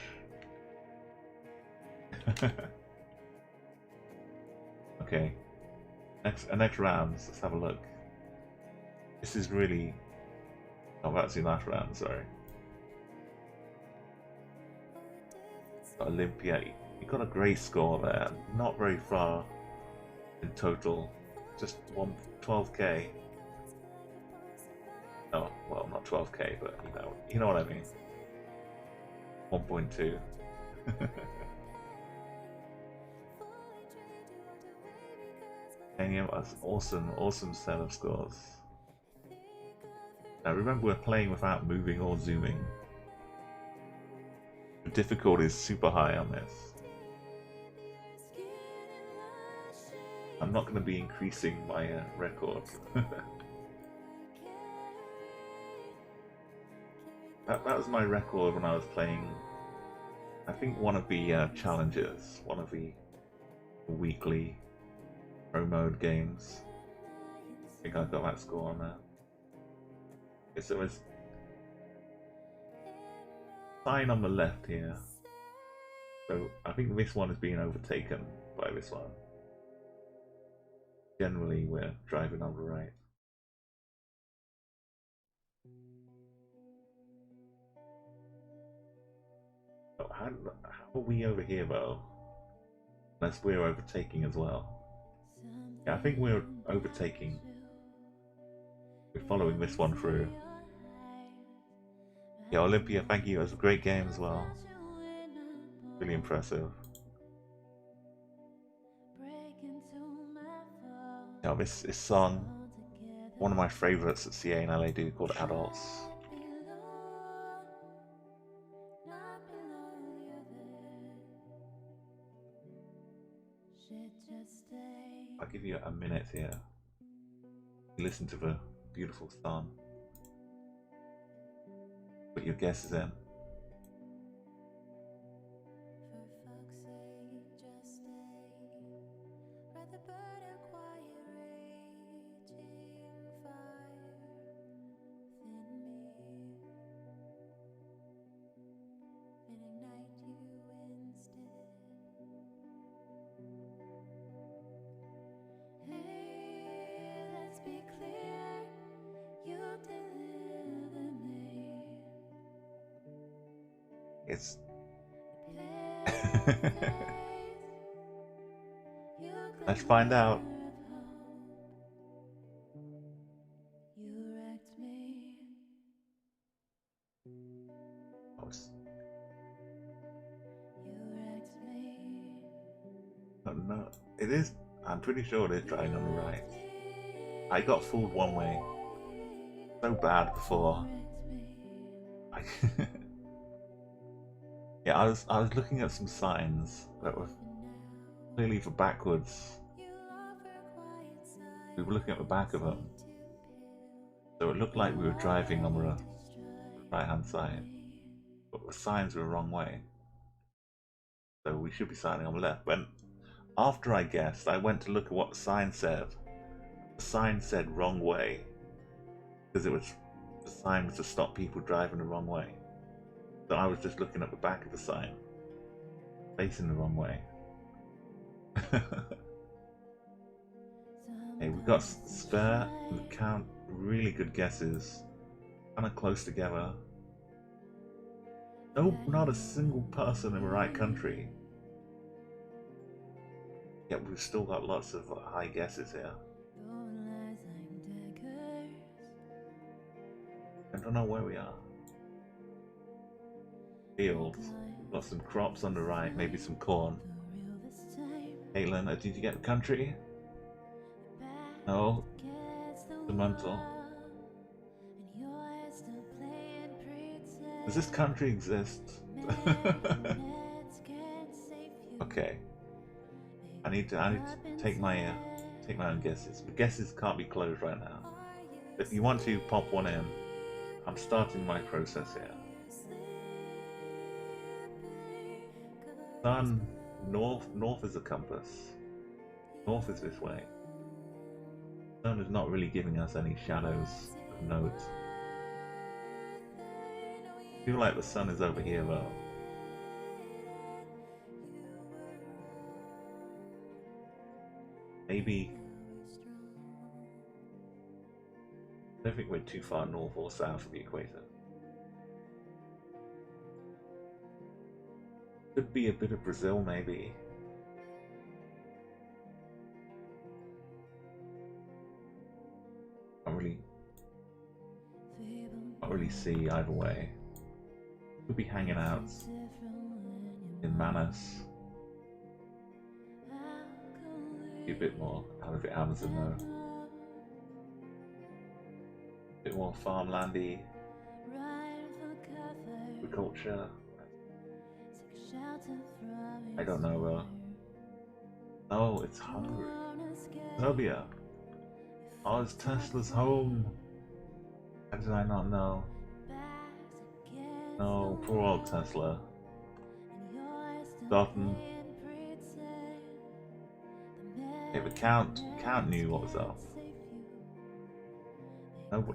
Speaker 1: Okay. Next rounds. Let's have a look. This is really. Oh, that's the last round. Sorry. Olympia. You got a great score there. Not very far in total. Just 12k. Oh, well, not 12k, but you know what I mean. 1.2. Damn, that's awesome set of scores. Now remember, we're playing without moving or zooming. The difficulty is super high on this. I'm not going to be increasing my record. That was my record when I was playing, I think, one of the challenges, one of the weekly pro mode games. I think I got that score on there. Okay, so there's sign on the left here. So I think this one is being overtaken by this one. Generally, we're driving on the right. Oh, how are we over here though? Unless we're overtaking as well. Yeah, I think we're overtaking. We're following this one through. Yeah, Olympia, thank you. It was a great game as well. Really impressive. Yeah, this song, one of my favourites that CA and LA do, called Adults. I'll give you a minute here. Listen to the beautiful song. Put your guesses in. It's let's find out. Oh, no, it is. I'm pretty sure it is driving on the right. I got fooled one way. So bad before. Yeah, I was looking at some signs that were clearly for backwards. We were looking at the back of them, so it looked like we were driving on the right hand side, but the signs were the wrong way. So we should be signing on the left. But after I guessed, I went to look at what the sign said. The sign said wrong way, because the sign was to stop people driving the wrong way. So I was just looking at the back of the sign, facing the wrong way. Hey, we got Spare and Count, really good guesses. Kind of close together. No, not a single person in the right country. Yet we've still got lots of high guesses here. I don't know where we are. Fields. We've got some crops on the right, maybe some corn. Caitlin, did you get the country? No. The mantle. Does this country exist? Okay. I need to take my own guesses. The guesses can't be closed right now. If you want to pop one in, I'm starting my process here. Sun, north is the compass. North is this way. Sun is not really giving us any shadows of note. I feel like the sun is over here though. Maybe. I don't think we're too far north or south of the equator. Could be a bit of Brazil, maybe. Can't really see either way. Could be hanging out in Manus. Be a bit more out of the Amazon though. A bit more farmlandy. Agriculture. I don't know though. Oh, it's Hungary. Serbia. Oh, it's Tesla's home. How did I not know? No, poor old Tesla. Forgotten. Yeah, but Count knew what was up.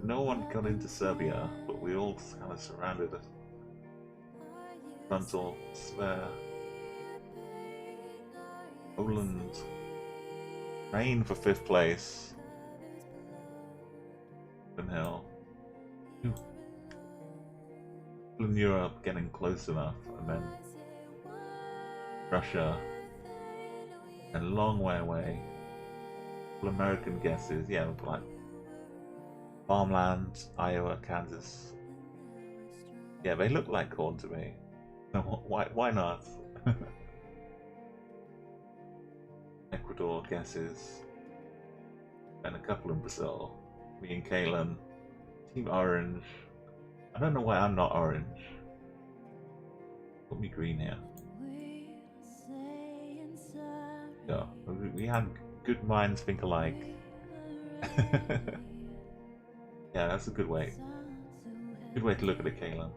Speaker 1: No one got into Serbia, but we all kind of surrounded it. Frontal, Sver, Poland, Rain for 5th place. Hill. In Europe getting close enough, and then Russia, and a long way away. American guesses, yeah, like farmland, Iowa, Kansas. Yeah, they look like corn to me. So why not? Ecuador guesses, and a couple in Brazil. Me and Kaylin, Team Orange. I don't know why I'm not orange. Put me green here. Yeah, we had good minds think alike. Yeah, that's a good way. Good way to look at it, Kaylin.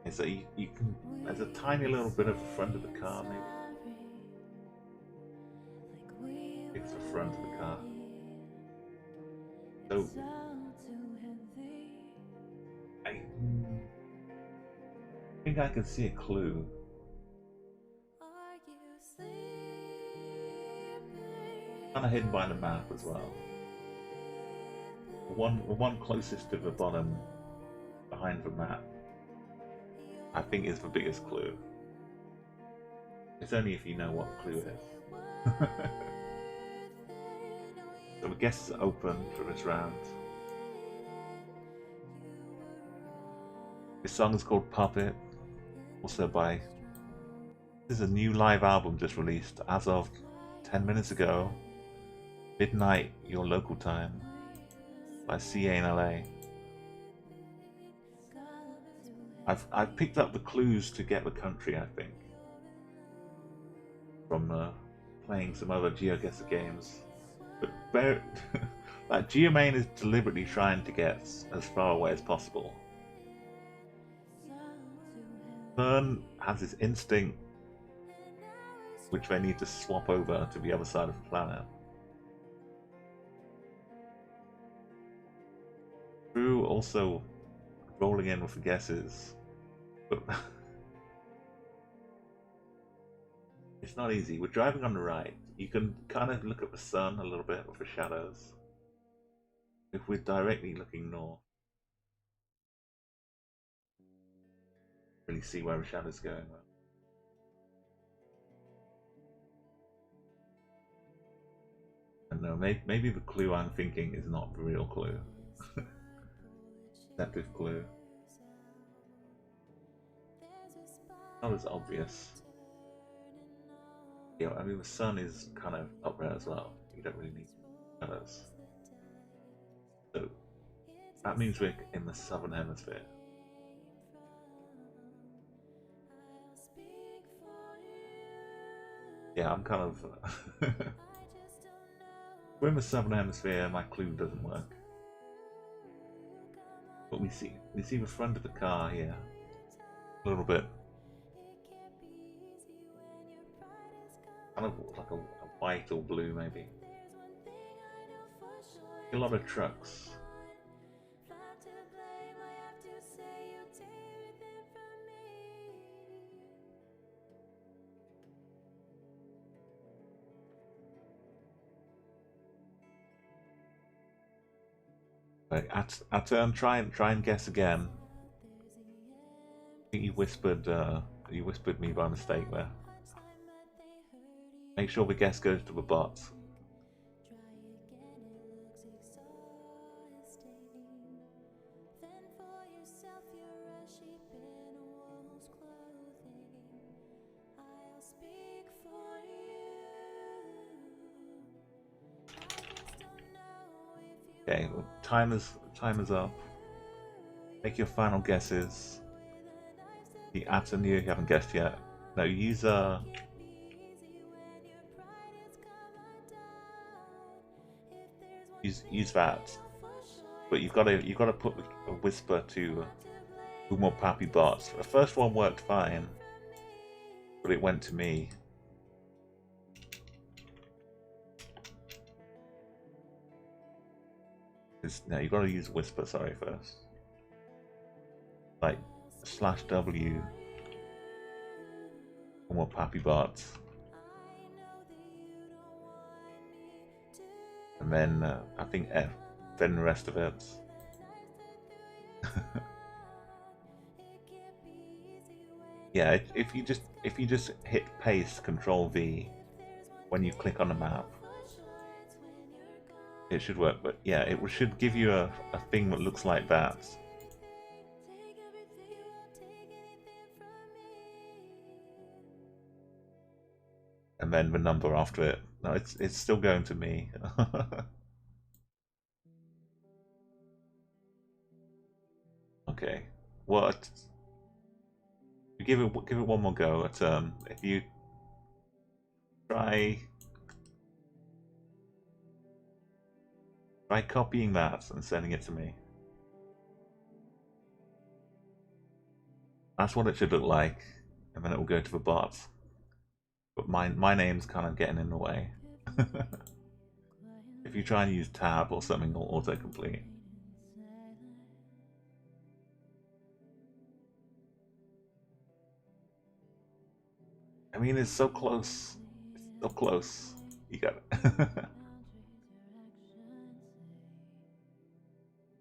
Speaker 1: Is that you can. There's a tiny little bit of the front of the car, maybe. It's the front of the car. So I think I can see a clue. Kind of hidden by the map as well. The one closest to the bottom, behind the map, I think is the biggest clue. It's only if you know what the clue is. So the guesses are open for this round. This song is called Puppet, also by... This is a new live album just released as of 10 minutes ago. Midnight, your local time, by CA in LA. I've picked up the clues to get the country, I think, from playing some other Geoguessr games. But like Geomain is deliberately trying to get as far away as possible. Fern has this instinct which they need to swap over to the other side of the planet. Drew also rolling in with the guesses, but it's not easy. We're driving on the right. You can kind of look at the sun a little bit with the shadows. If we're directly looking north, really see where the shadow's going. I know know, maybe the clue I'm thinking is not the real clue. Deceptive clue. Not as obvious. Yeah, I mean the sun is kind of up there as well. You don't really need colors. So that means we're in the southern hemisphere. Yeah, I'm kind of... We're in the southern hemisphere, my clue doesn't work. But we see the front of the car here. A little bit. Kind of like a white or blue maybe. A lot of trucks. Right, our turn. Try and guess again. I think you whispered me by mistake there. Make sure the guess goes to the bot. Okay, well, time is up. Make your final guesses. The Atten, you haven't guessed yet. No, use that. But you've got to put a whisper to more Pappy bots. The first one worked fine, but it went to me. No, you've got to use whisper. Sorry, first. Like /W. More Pappy bots. And then I think F, then the rest of it. Yeah, if you just hit paste Control V when you click on the map, it should work. But yeah, it should give you a thing that looks like that. And then the number after it. No, it's still going to me. Okay. What? Give it one more go. If you try copying that and sending it to me. That's what it should look like, and then it will go to the bot. But my name's kind of getting in the way. If you try and use tab or something, it'll autocomplete. I mean, it's so close. It's so close. You got it.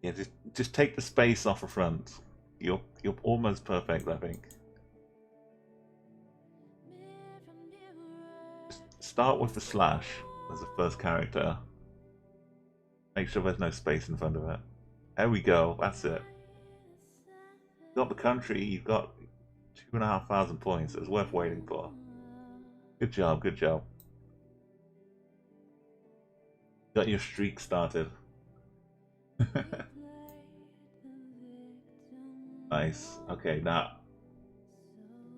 Speaker 1: Yeah, just take the space off the front. You're almost perfect, I think. Just start with the slash as the first character. Make sure there's no space in front of it. There we go. That's it. You got the country. You've got 2,500 points. It was worth waiting for. Good job. Good job. Got your streak started. Nice. Okay, now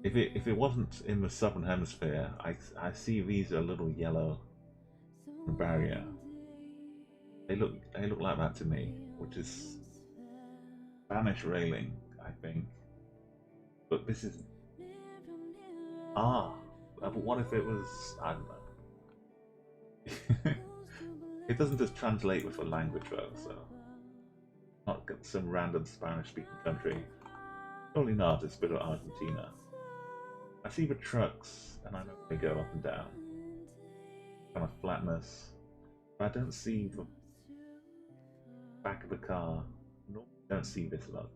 Speaker 1: if it wasn't in the southern hemisphere, I see these are a little yellow barrier. They look like that to me, which is Spanish railing, I think. But this is but what if it was, I don't know. It doesn't just translate with a language though, so not some random Spanish speaking country. Probably not, it's a bit of Argentina. I see the trucks and I know they go up and down. Kind of flatness. But I don't see the back of the car. No, I don't see this a lot.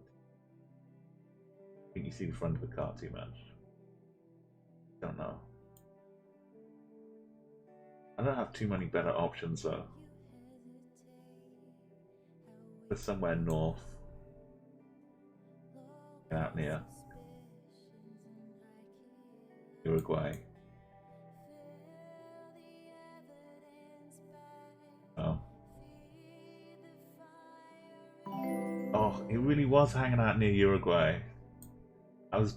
Speaker 1: I think you see the front of the car too much. Don't know. I don't have too many better options though. There's somewhere north, out near Uruguay. Oh. Oh, it really was hanging out near Uruguay. I was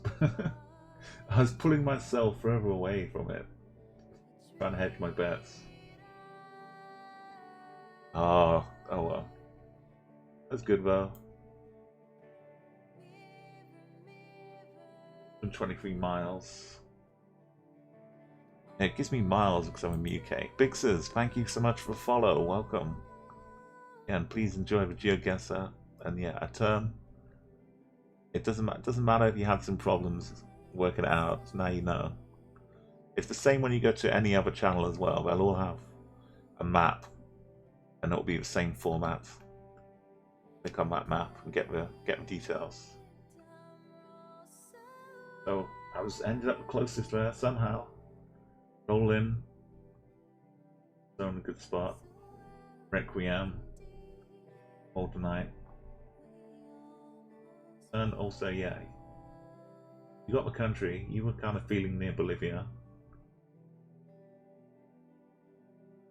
Speaker 1: I was pulling myself further away from it, trying to hedge my bets. Oh, oh well. That's good though. 23 miles. Yeah, it gives me miles because I'm in the UK. Bixers, thank you so much for the follow. Welcome. Yeah, and please enjoy the Geoguessr. And yeah, a term. It doesn't matter if you had some problems working it out. Now you know. It's the same when you go to any other channel as well. They'll all have a map, and it'll be the same format. Click on that map and get the details. So I was ended up the closest there somehow. Roll in. Still in a good spot. Requiem. Hold the night. And also, yeah, you got the country. You were kind of feeling near Bolivia.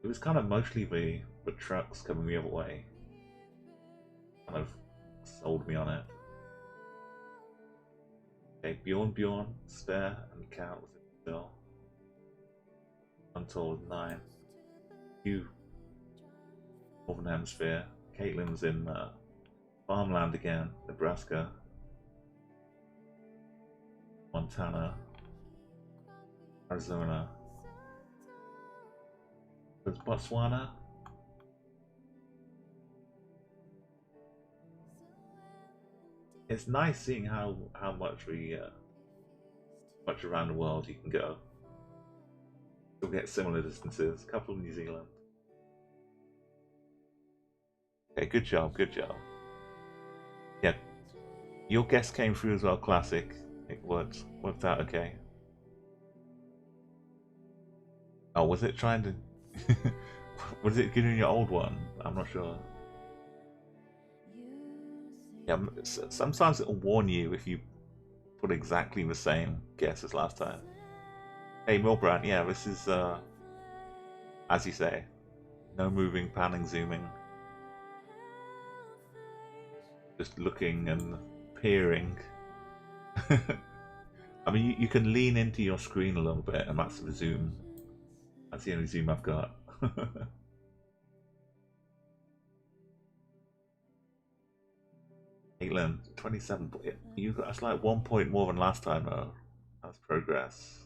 Speaker 1: It was kind of mostly the trucks coming the other way. Kind of sold me on it. Okay, Bjorn, Spare, and Count was it still. Untold 9. You, Northern Hemisphere. Caitlin's in farmland again, Nebraska. Montana. Arizona. There's Botswana. It's nice seeing how much much around the world you can go. You'll get similar distances. A couple of New Zealand. Okay, good job, good job. Yeah, your guess came through as well. Classic. It worked out okay. Oh, was it trying to? Was it giving your old one? I'm not sure. Yeah, sometimes it'll warn you if you put exactly the same guess as last time. Hey, Milbrand, yeah, this is, as you say, no moving, panning, zooming. Just looking and peering. I mean, you can lean into your screen a little bit, and that's the zoom. That's the only zoom I've got. Caitlin, 27. That's like 1 point more than last time, though. That's progress.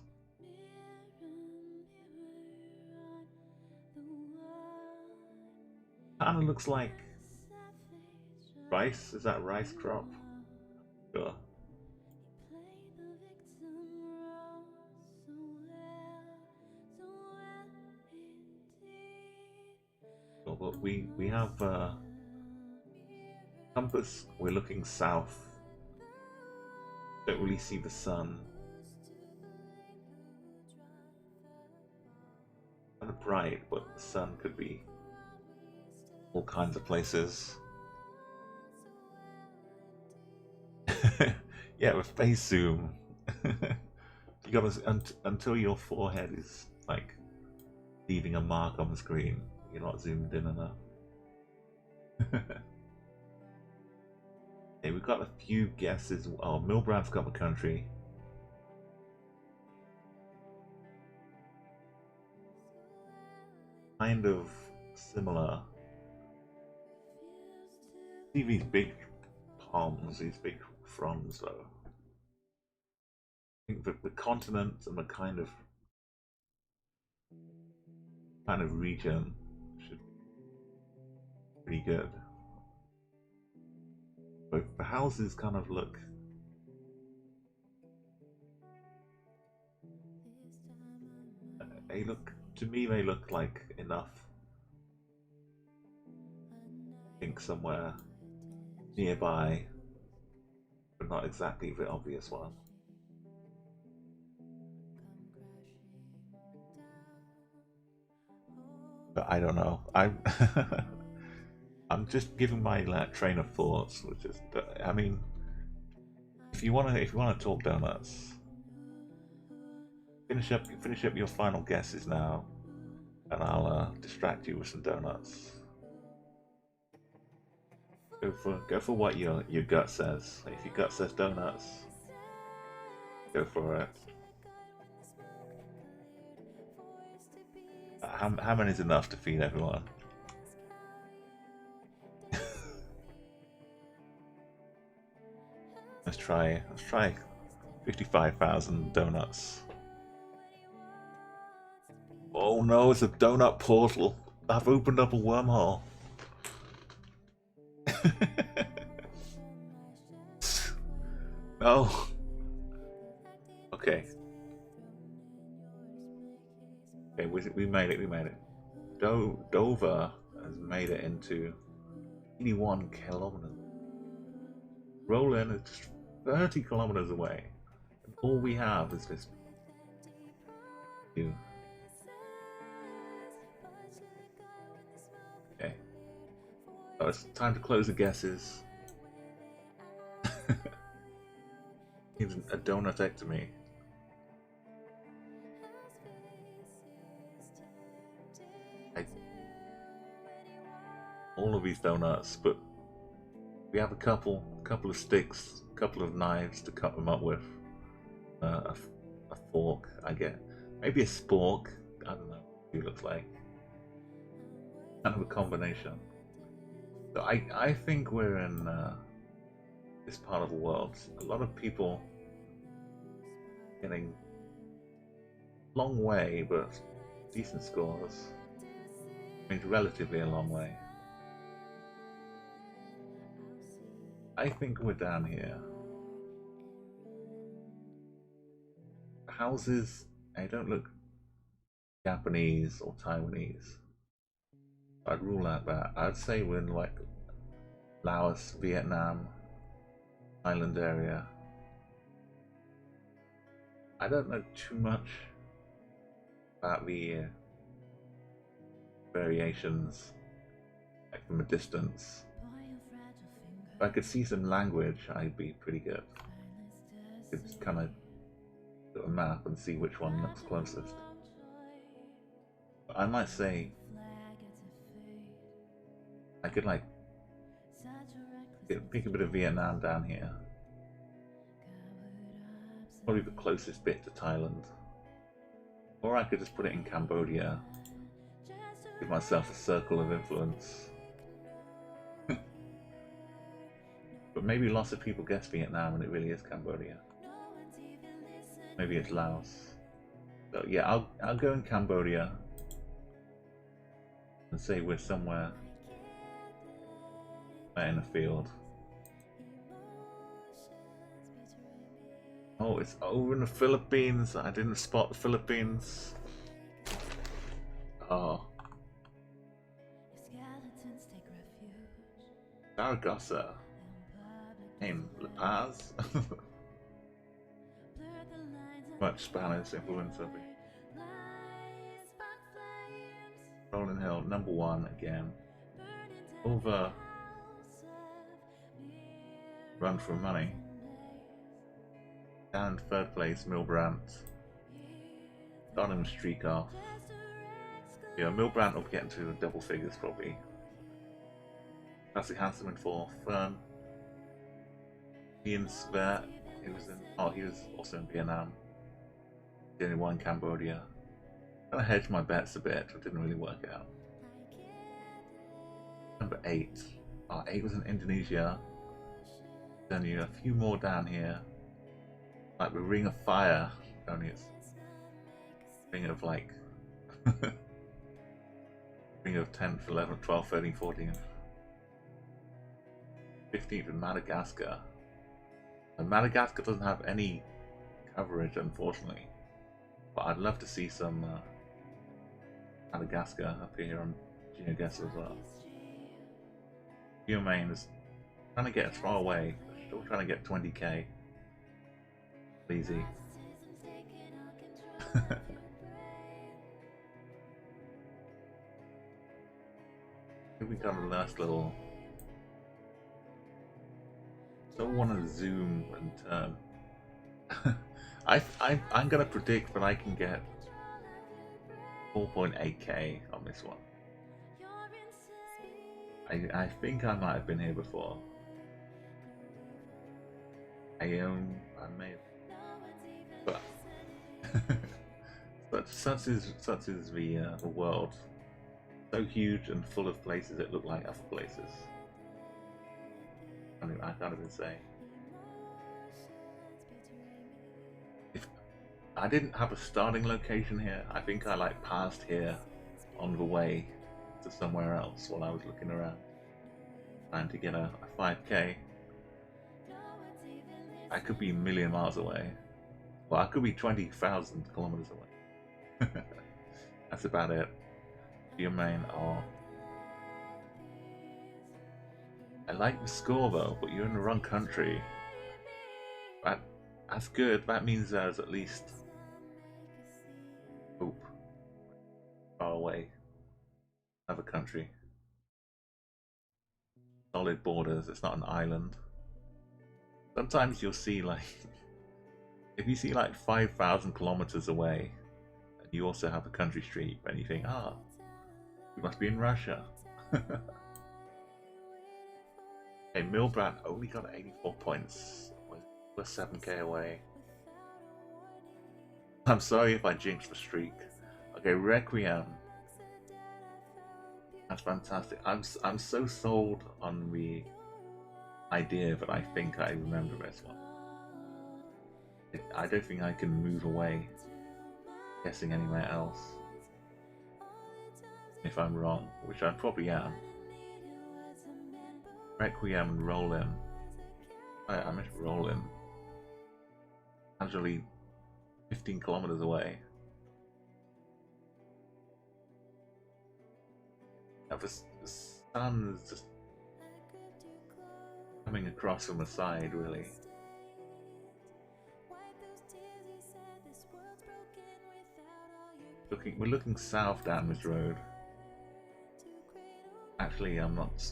Speaker 1: Kind of looks like rice. Is that rice crop? Sure. Well, but we have compass. We're looking south. Don't really see the sun. Kind of bright, but the sun could be all kinds of places. Yeah, with face zoom. You gotta until your forehead is like leaving a mark on the screen. You're not zoomed in enough. Okay, we've got a few guesses. Oh, Milbrand's got the country. Kind of similar. See these big palms, these big fronds, though. I think the continent and the kind of region should be pretty good. But the houses kind of look. They look to me. They look like enough. I think somewhere nearby, but not exactly the obvious one. But I don't know. I'm I'm just giving my train of thoughts, which is, I mean, if you wanna talk donuts, finish up your final guesses now, and I'll distract you with some donuts. Go for what your gut says. If your gut says donuts, go for it. How many is enough to feed everyone? Let's try 55,000 donuts. Oh no, it's a donut portal. I've opened up a wormhole. No. Okay. Okay, we made it. Dover has made it into 81 kilometers. Rollin is just 30 kilometers away. And all we have is this. Okay. Oh, it's time to close the guesses. Needs a donutectomy. All of these donuts, but we have a couple of sticks, a couple of knives to cut them up with. A fork, I get. Maybe a spork. I don't know what it looks like. Kind of a combination. So I think we're in this part of the world. A lot of people getting a long way, but decent scores. I mean, relatively a long way. I think we're down here. Houses, they don't look Japanese or Taiwanese. I'd rule out that. I'd say we're in like Laos, Vietnam, island area. I don't know too much about the variations, like from a distance. If I could see some language, I'd be pretty good. I could just kind of do a map and see which one looks closest. But I might say I could like pick a bit of Vietnam down here. Probably the closest bit to Thailand. Or I could just put it in Cambodia. Give myself a circle of influence. But maybe lots of people guess Vietnam and it really is Cambodia. Maybe it's Laos. So yeah, I'll go in Cambodia and say we're somewhere in a field. Oh, it's over in the Philippines. I didn't spot the Philippines. Oh. Geoguessr. Name La Paz. Much Spanish influence of it. Rolling Hill, number 1 again. Over. Run for Money. Down 3rd place, Milbrandt. Starting to streak off. Yeah, Milbrandt will get into double figures probably. Classic Handsome in 4th. Fern. Ian Svet. He was also in Vietnam. The only one in Cambodia. I'm gonna hedge my bets a bit, but it didn't really work out. Number 8. Oh, 8 was in Indonesia. Then you a few more down here. Like the Ring of Fire. Only it's Ring of like Ring of 10th, 11th, 12th, 13th, 14th. 15th in Madagascar. And Madagascar doesn't have any coverage, unfortunately. But I'd love to see some Madagascar up here on Geoguessr as well. Main is trying to get a throw away. Still trying to get 20k. Easy. We got a nice little. Don't want to zoom and turn. I'm gonna predict that I can get 4.8K on this one. I think I might have been here before. I may, but such is the world. So huge and full of places that look like other places. I can't even say. If I didn't have a starting location here, I think I like passed here on the way to somewhere else while I was looking around, trying to get a 5K. I could be a million miles away. Well, I could be 20,000 kilometers away. That's about it. Your main. Oh, I like the score though, but you're in the wrong country. That's good. That means there's at least hope. Far away. Another country. Solid borders. It's not an island. Sometimes you'll see like if you see like 5,000 kilometers away, and you also have a country street, and you think, ah, we must be in Russia. Hey, Milbrand only got 84 points. We're 7K away. I'm sorry if I jinxed the streak. Okay, Requiem. That's fantastic. I'm so sold on the idea that I think I remember this one. I don't think I can move away guessing anywhere else. If I'm wrong, which I probably am. Requiem and Rollin. I missed Rollin. Actually 15 kilometers away. Now the sun is just coming across from the side, really. We're looking south down this road. Actually, I'm not.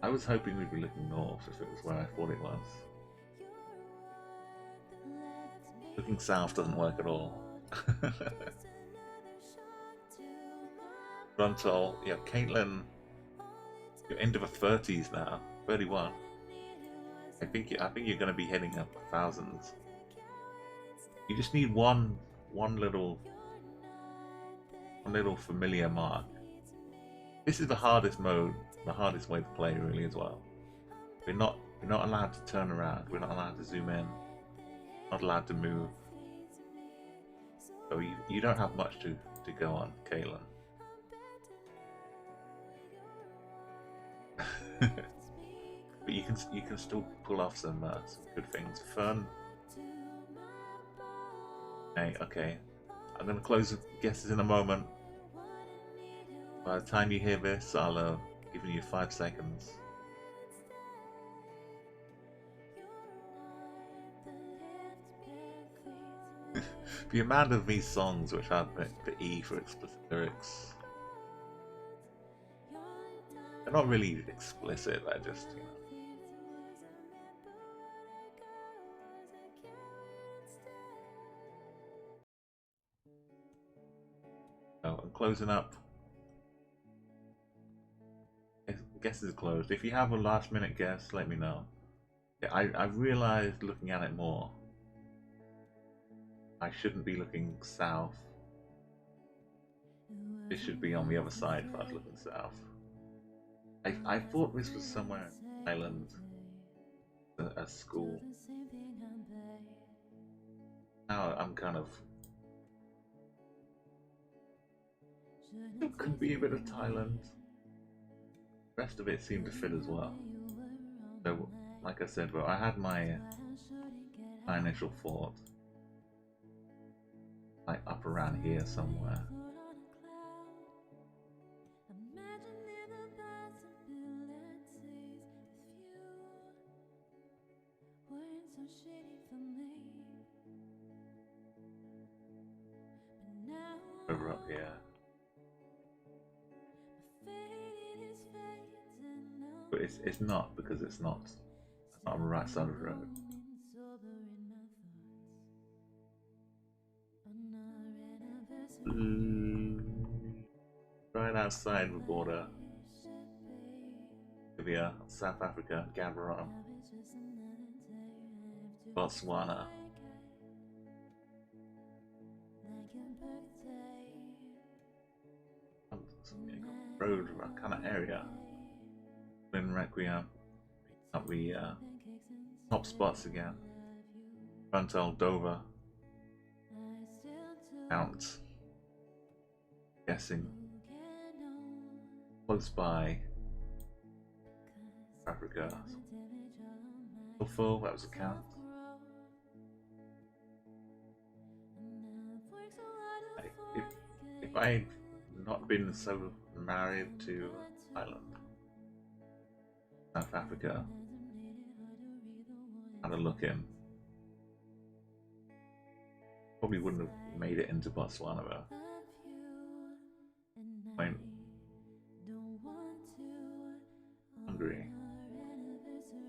Speaker 1: I was hoping we'd be looking north if it was where I thought it was. Looking south doesn't work at all. Frontal, yeah, Caitlin, you're into the 30s now, 31. I think you're going to be hitting up thousands. You just need one little familiar mark. This is the hardest mode, the hardest way to play, really, as well. We're not allowed to turn around. We're not allowed to zoom in. Not allowed to move. So you don't have much to go on, Caitlin. But you can still pull off some good things. Fun. Okay. I'm gonna close guesses in a moment. By the time you hear this, I'll give you 5 seconds. The amount of these songs which have the E for explicit lyrics, they're not really explicit, they're just, you know. Oh, I'm closing up. Guess is closed. If you have a last minute guess, let me know. Yeah, I've realised looking at it more, I shouldn't be looking south. This should be on the other side if I was looking south. I thought this was somewhere in Ireland, a school. Now I'm kind of... It could be a bit of Thailand. The rest of it seemed to fit as well. So, like I said, well, I had my initial thought, like up around here somewhere. Over up here. it's not, because it's not on the right side of the road. Right outside the border, Namibia, South Africa, Gaborone, Botswana. Road kind of area. In Requiem, up the top spots again. Frontal Dover, Mount, guessing close by Africa. Full, that was a count. If I had not been so married to Ireland, South Africa, had a look in, probably wouldn't have made it into Botswana though. I'm hungry.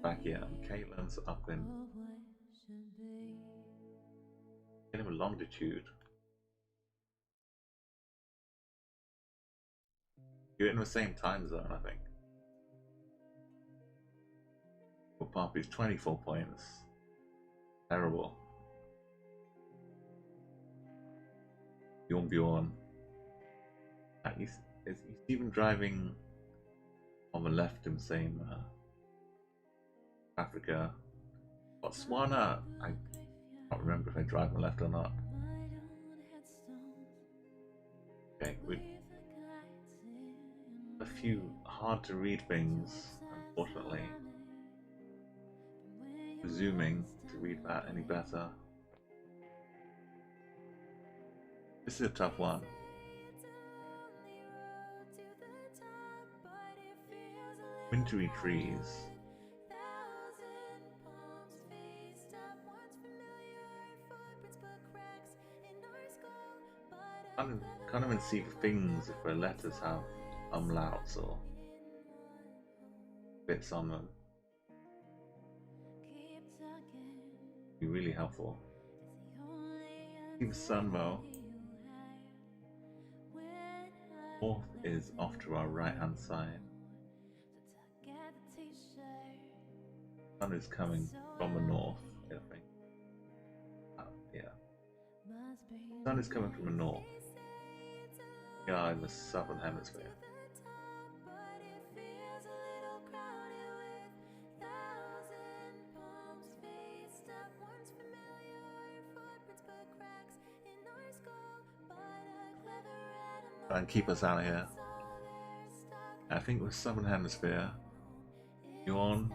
Speaker 1: Back here, and Caitlin's up in a longitude. You're in the same time zone, I think. Well, Poppy's 24 points. Terrible. Bjorn. He's even driving on the left in the same Africa. Botswana, I can't remember if I drive on the left or not. Okay, with a few hard to read things, unfortunately. Zooming to read that any better. This is a tough one. Wintry trees. Can't even see the things if the letters have umlauts or bits on them. Be really helpful. See the sun though. North is off to our right hand side. Sun is coming from the north, I think. Yeah. Sun is coming from the north. We are in the southern hemisphere. Try and keep us out of here. I think we're southern hemisphere. Yawn.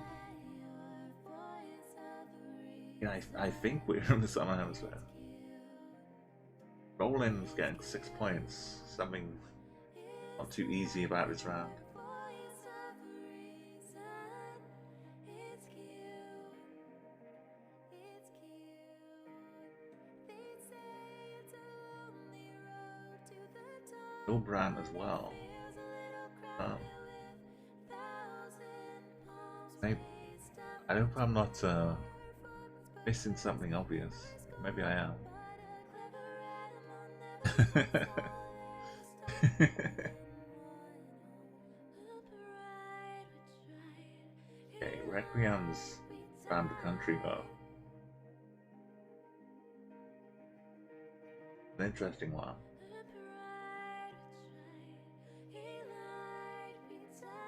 Speaker 1: Yeah, I think we're in the southern hemisphere. Rollin's getting 6 points. Something not too easy about this round. Bill Brandt as well. I hope I'm not missing something obvious. Maybe I am. Okay, Requiem's around the country though. An interesting one.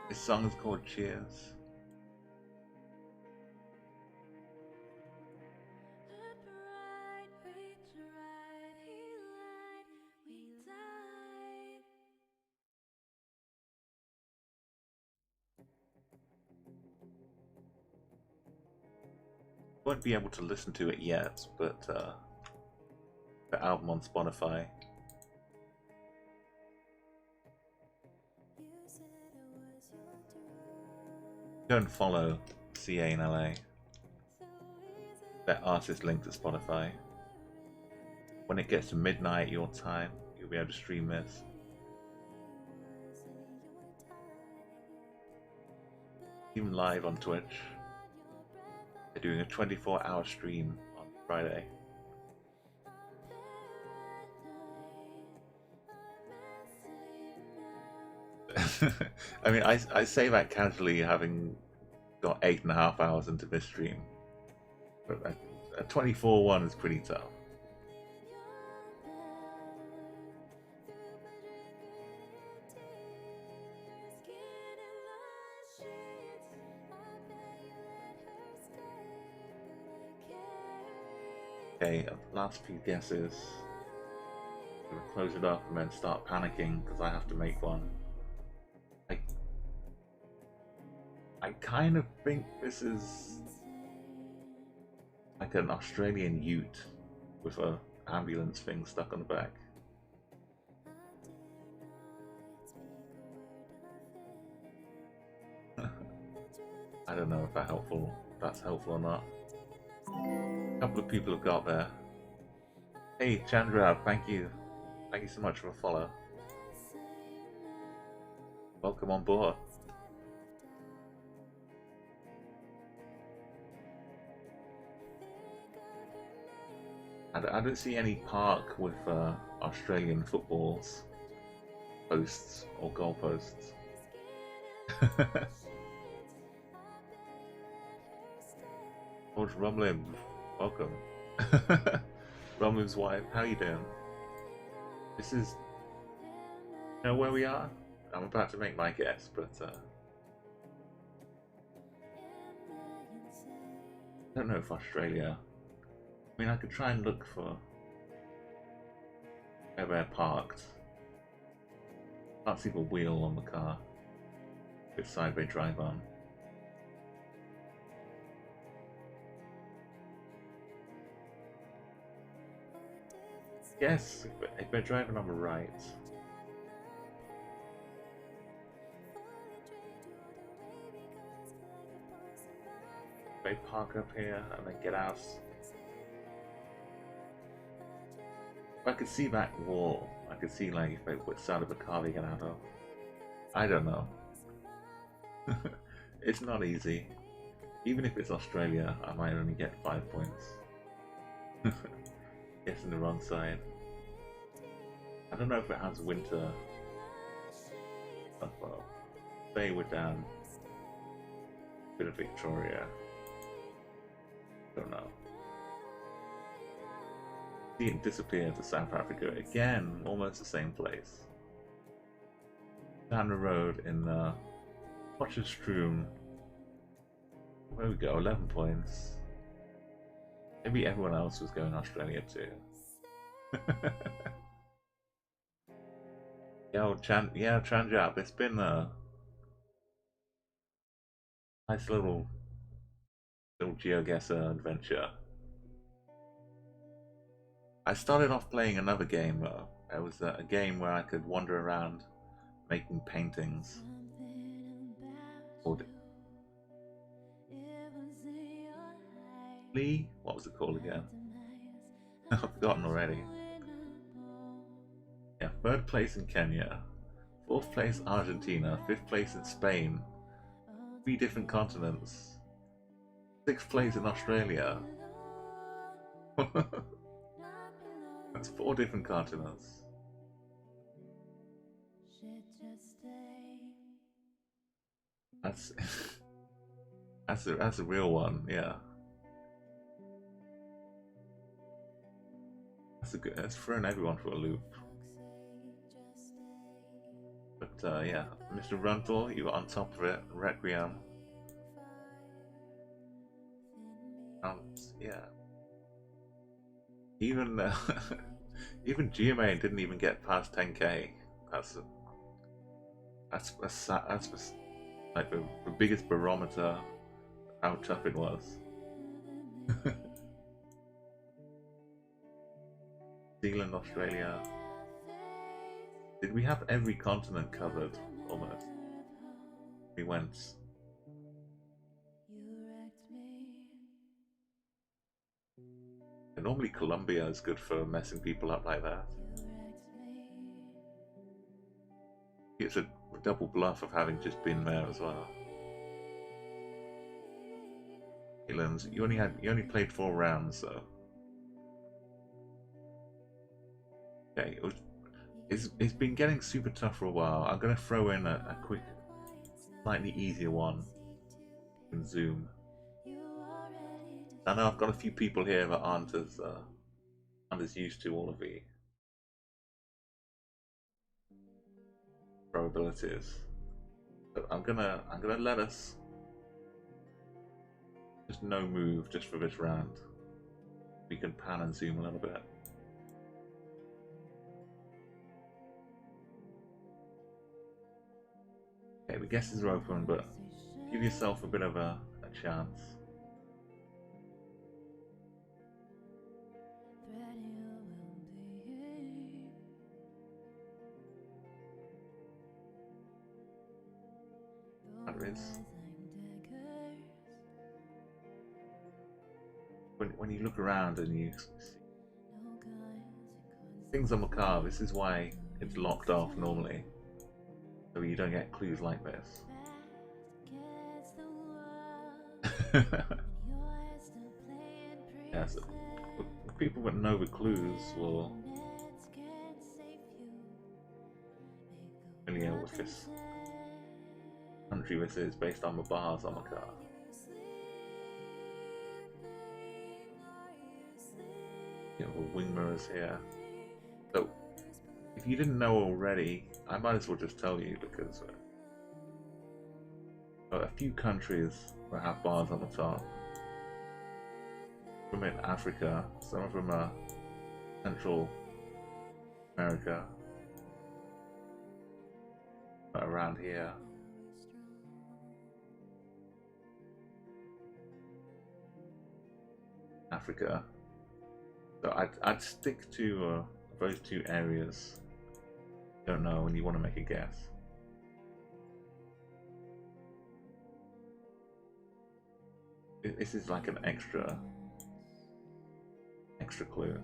Speaker 1: This song is called Cheers. Won't be able to listen to it yet, but the album on Spotify. Go and follow CA in LA. Their artist linked to Spotify. When it gets to midnight your time, you'll be able to stream this. even live on Twitch. They're doing a 24-hour stream on Friday. I mean, I say that casually, having got 8.5 hours into this stream, but a 24 one is pretty tough. Okay, last few guesses. I'm gonna close it up and then start panicking because I have to make one. I kind of think this is like an Australian ute with a ambulance thing stuck on the back. I don't know if that's helpful or not. A couple of people have got there. Hey Chandra, thank you so much for a follow. Welcome on board. I don't see any park with Australian footballs posts or goalposts. George Rumlin, welcome. Rumlin's wife, how you doing? This is, you know where we are? I'm about to make my guess, but I don't know if Australia. I mean, I could try and look for where they're parked. Can't see the wheel on the car. Which side they drive on. Yes, if they're driving on the right. They park up here and then get out. I could see that wall. I could see like which side of the car they get out of. I don't know. It's not easy. Even if it's Australia, I might only get 5 points. Guessing the wrong side. I don't know if it has winter. Well, say we're down a bit of Victoria. Don't know. See it disappear to South Africa again, almost the same place. Down the road in Potchefstroom. There we go, 11 points. Maybe everyone else was going Australia too. Yo, Chanjab, it's been a nice little Geoguessr adventure. I started off playing another game though. It was a game where I could wander around making paintings. Lee? What was it called again? I've forgotten already. Yeah, 3rd place in Kenya, 4th place Argentina, 5th place in Spain, 3 different continents, 6th place in Australia. That's 4 different continents. That's that's a real one, yeah. That's thrown everyone for a loop. But yeah, Mr. Runtle, you were on top of it. Requiem. Yeah. Even even GMA didn't even get past 10k. That's like the biggest barometer of how tough it was. Zealand, Australia. Did we have every continent covered almost? We went. And normally Colombia is good for messing people up like that. It's a double bluff of having just been there as well. Islands. You only played 4 rounds, so okay. It's been getting super tough for a while. I'm gonna throw in a quick, slightly easier one in Zoom. I know I've got a few people here that aren't as used to all of the probabilities. So I'm gonna let us just no move just for this round. We can pan and zoom a little bit. Okay, the guesses are open, but give yourself a bit of a chance. There is. When you look around and you see things on the car, this is why it's locked off normally, so you don't get clues like this. Yeah, so the people that know the clues will familiar with this country this is based on the bars on the car. You know, the wing mirrors here. So if you didn't know already, I might as well just tell you, because a few countries that have bars on the top. Some in Africa, some of them are Central America, but around here. Africa. So I'd stick to those 2 areas. Don't know when you want to make a guess. This is like an extra clue.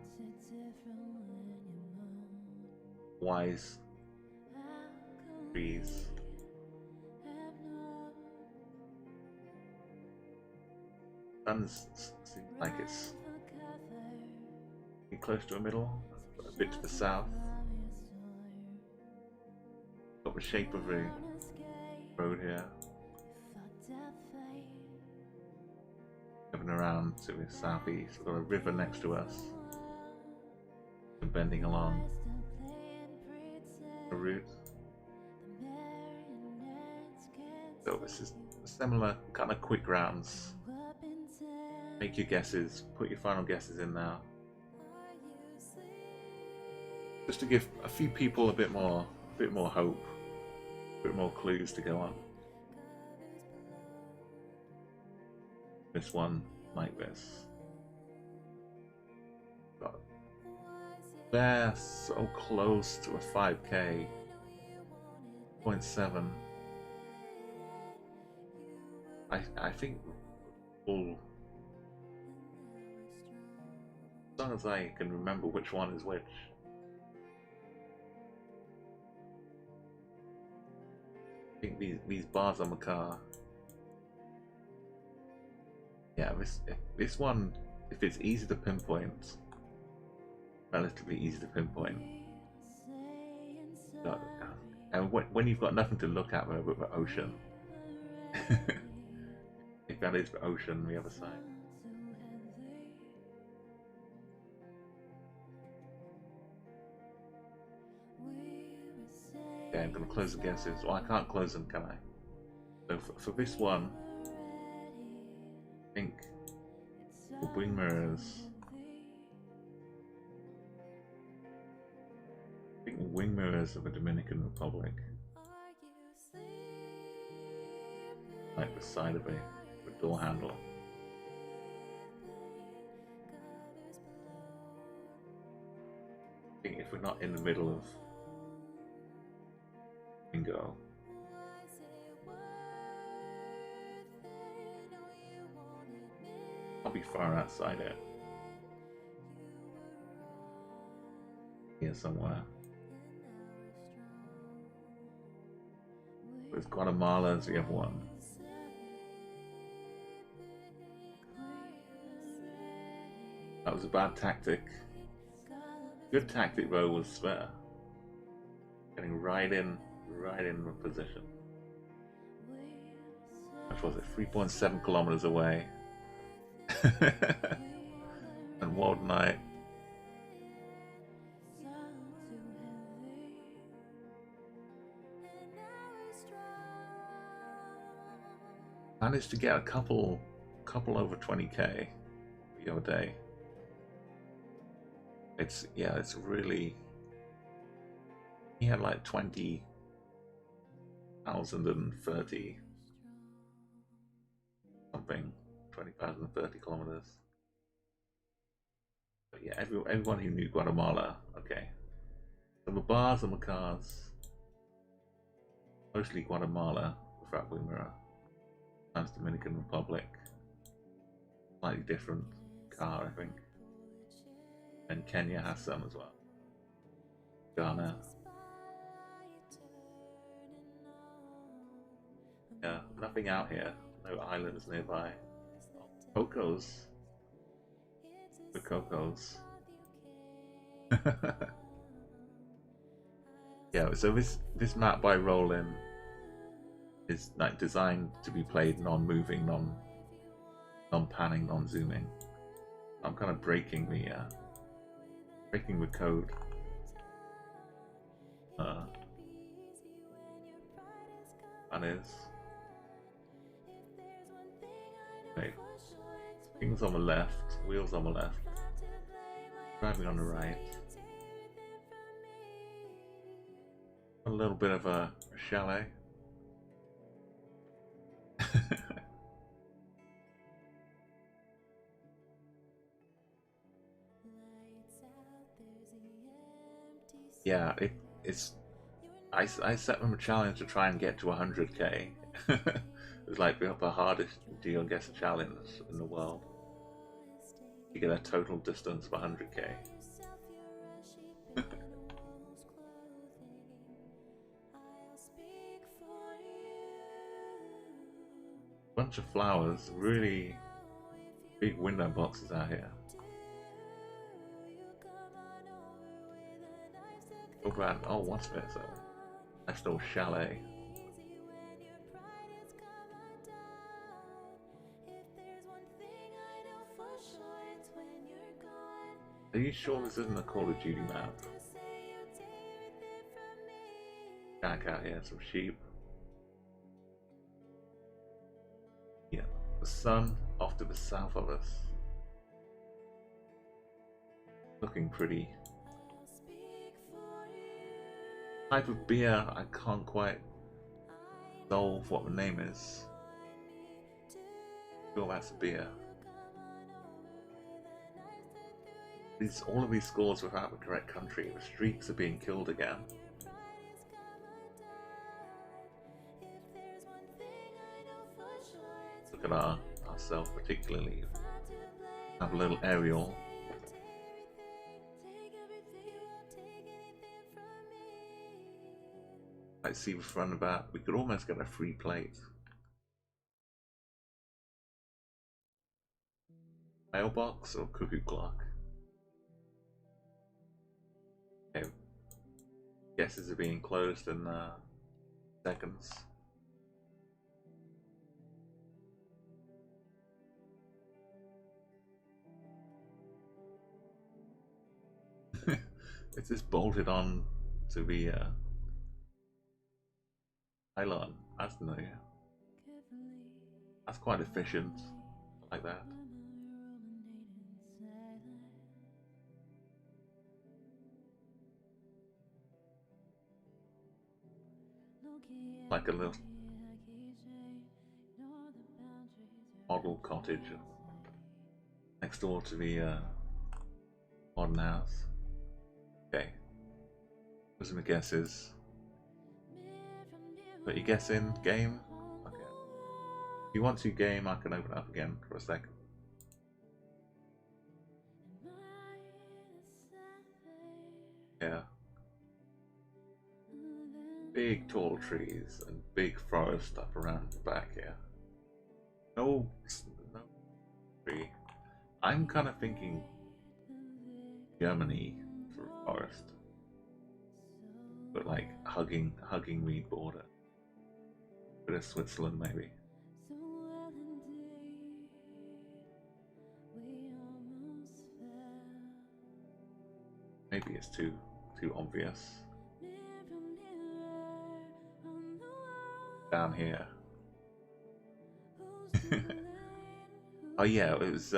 Speaker 1: Wise trees. Sun's seems like it's close to the middle, a bit to the south. Got the shape of the road here. Coming around to the southeast, we've got a river next to us, and bending along a route. So this is similar kind of quick rounds. Make your guesses, put your final guesses in now. Just to give a few people a bit more hope, a bit more clues to go on. This one like this. But they're so close to a 5k. 0.7. I think all, as long as I can remember which one is which. I think these bars on the car. Yeah, this one, if it's easy to pinpoint, relatively easy to pinpoint. And when you've got nothing to look at with the ocean, if that is the ocean on the other side. Okay, I'm going to close the guesses. Well, I can't close them, can I? So for this one, I think the wing mirrors. I think the wing mirrors of the Dominican Republic. Like the side of the door handle. I think if we're not in the middle of bingo. I'll be far outside it. Here somewhere. There's Guatemala as the other one. That was a bad tactic. Good tactic though was getting right in the position. Which was it? 3.7 kilometers away. And Wild Night. Managed to get a couple over 20k the other day. It's really. He had like 20,030 something, 20,030 kilometers. But yeah, everyone who knew Guatemala, okay. So the bars and the cars, mostly Guatemala, without Wimmera, and Dominican Republic, slightly different car, I think. And Kenya has some as well. Ghana. Yeah, nothing out here. No islands nearby. Cocos. The Cocos. Yeah, so this map by Rollin is like designed to be played non-moving, non-panning, non-zooming. I'm kind of breaking the code. That is. Okay. Things on the left, wheels on the left, driving on the right. A little bit of a chalet. Yeah, it's. I set them a challenge to try and get to 100k. It was like the hardest Geoguessr challenge in the world. You get a total distance of 100k. Bunch of flowers, really big window boxes out here. Oh, what's this? Nice little chalet. Are you sure this isn't a Call of Duty map? Back out here, some sheep. Yeah, the sun off to the south of us. Looking pretty. Type of beer, I can't quite solve what the name is. Sure, that's a beer. All of these scores without the correct country. The streaks are being killed again. Look at ourselves particularly. Have a little aerial. Let's see the front of that. We could almost get a free plate. Mailbox or cuckoo clock? Okay. Guesses are being closed in seconds. It's just bolted on to the pylon. That's new. That's quite efficient. I like that. Like a little model cottage next door to the modern house. Okay. Those are my guesses. Put your guess in, game. Okay. If you want to game, I can open it up again for a second. Yeah. Big tall trees and big forest up around the back here. No tree. I'm kind of thinking Germany for a forest, but like hugging me border. Bit of Switzerland maybe. Maybe it's too obvious. Down here. Oh yeah, it was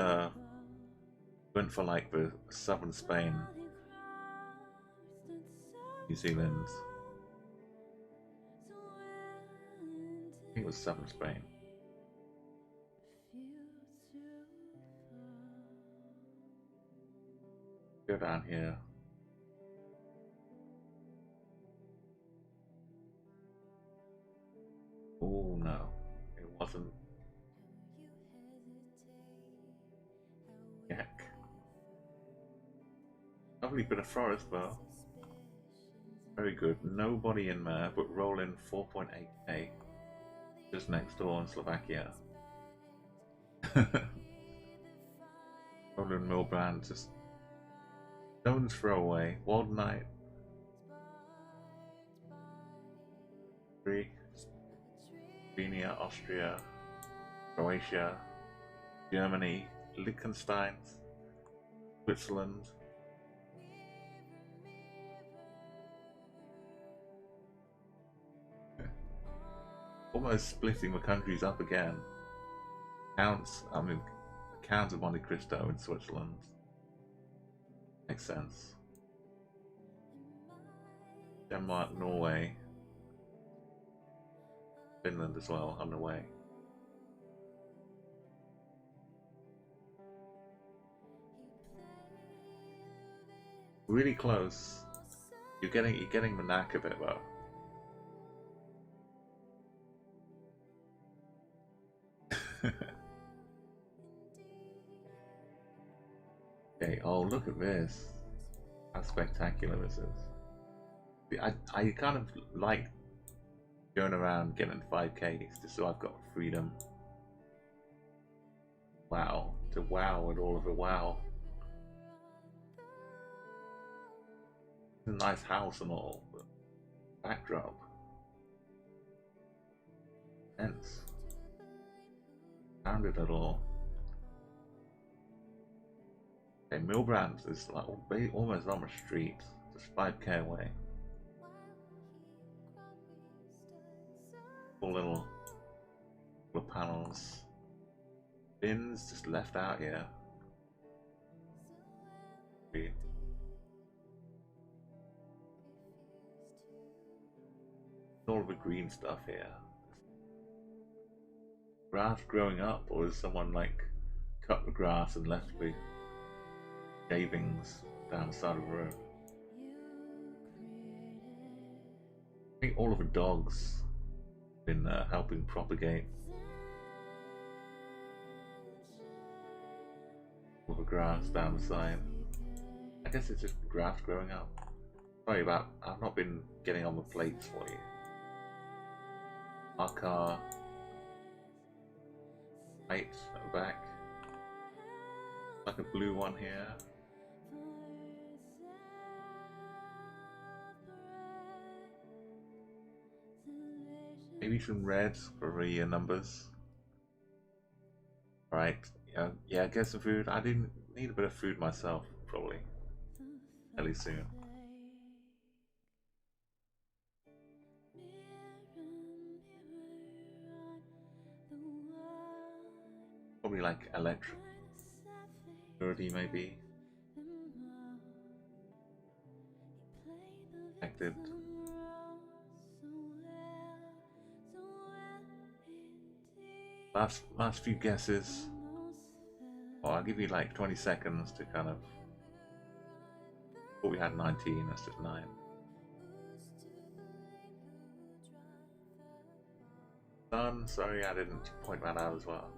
Speaker 1: went for like the southern Spain, New Zealand. I think it was southern Spain. Go down here. Oh no, it wasn't. Heck. Lovely bit of forest though. Very good. Nobody in there, but Rollin 4.8k. Just next door in Slovakia. Rollin Milbrand, just stone's throw away. Wild Knight. 3. Slovenia, Austria, Croatia, Germany, Liechtenstein, Switzerland. Almost splitting the countries up again. Counts of Monte Cristo in Switzerland. Makes sense. Denmark, Norway, Finland as well, on the way. Really close. You're getting the knack of it though. Okay, oh look at this. How spectacular this is. I kind of like going around getting 5Ks just so I've got freedom. Wow. To wow at all of the wow. It's a nice house and all, but backdrop. Hence. Found it at all. Okay, Milbrand is like almost on the street, just 5k away. Cool little panels. Bins just left out here. All of the green stuff here. Grass growing up, or is someone like cut the grass and left the shavings down the side of the road? I think all of the dogs have been helping propagate all the grass down the side. I guess it's just grass growing up. Sorry about, I've not been getting on the plates for you. Our car, right at the back, like a blue one here. Maybe some red for the numbers. Right, yeah, get some food. I didn't need a bit of food myself, probably. Fairly soon. Probably like electric 30 maybe. Connected. Last few guesses. Oh, I'll give you like 20 seconds to kind of. Well, we had 19, that's just 9. Sun, sorry I didn't point that out as well.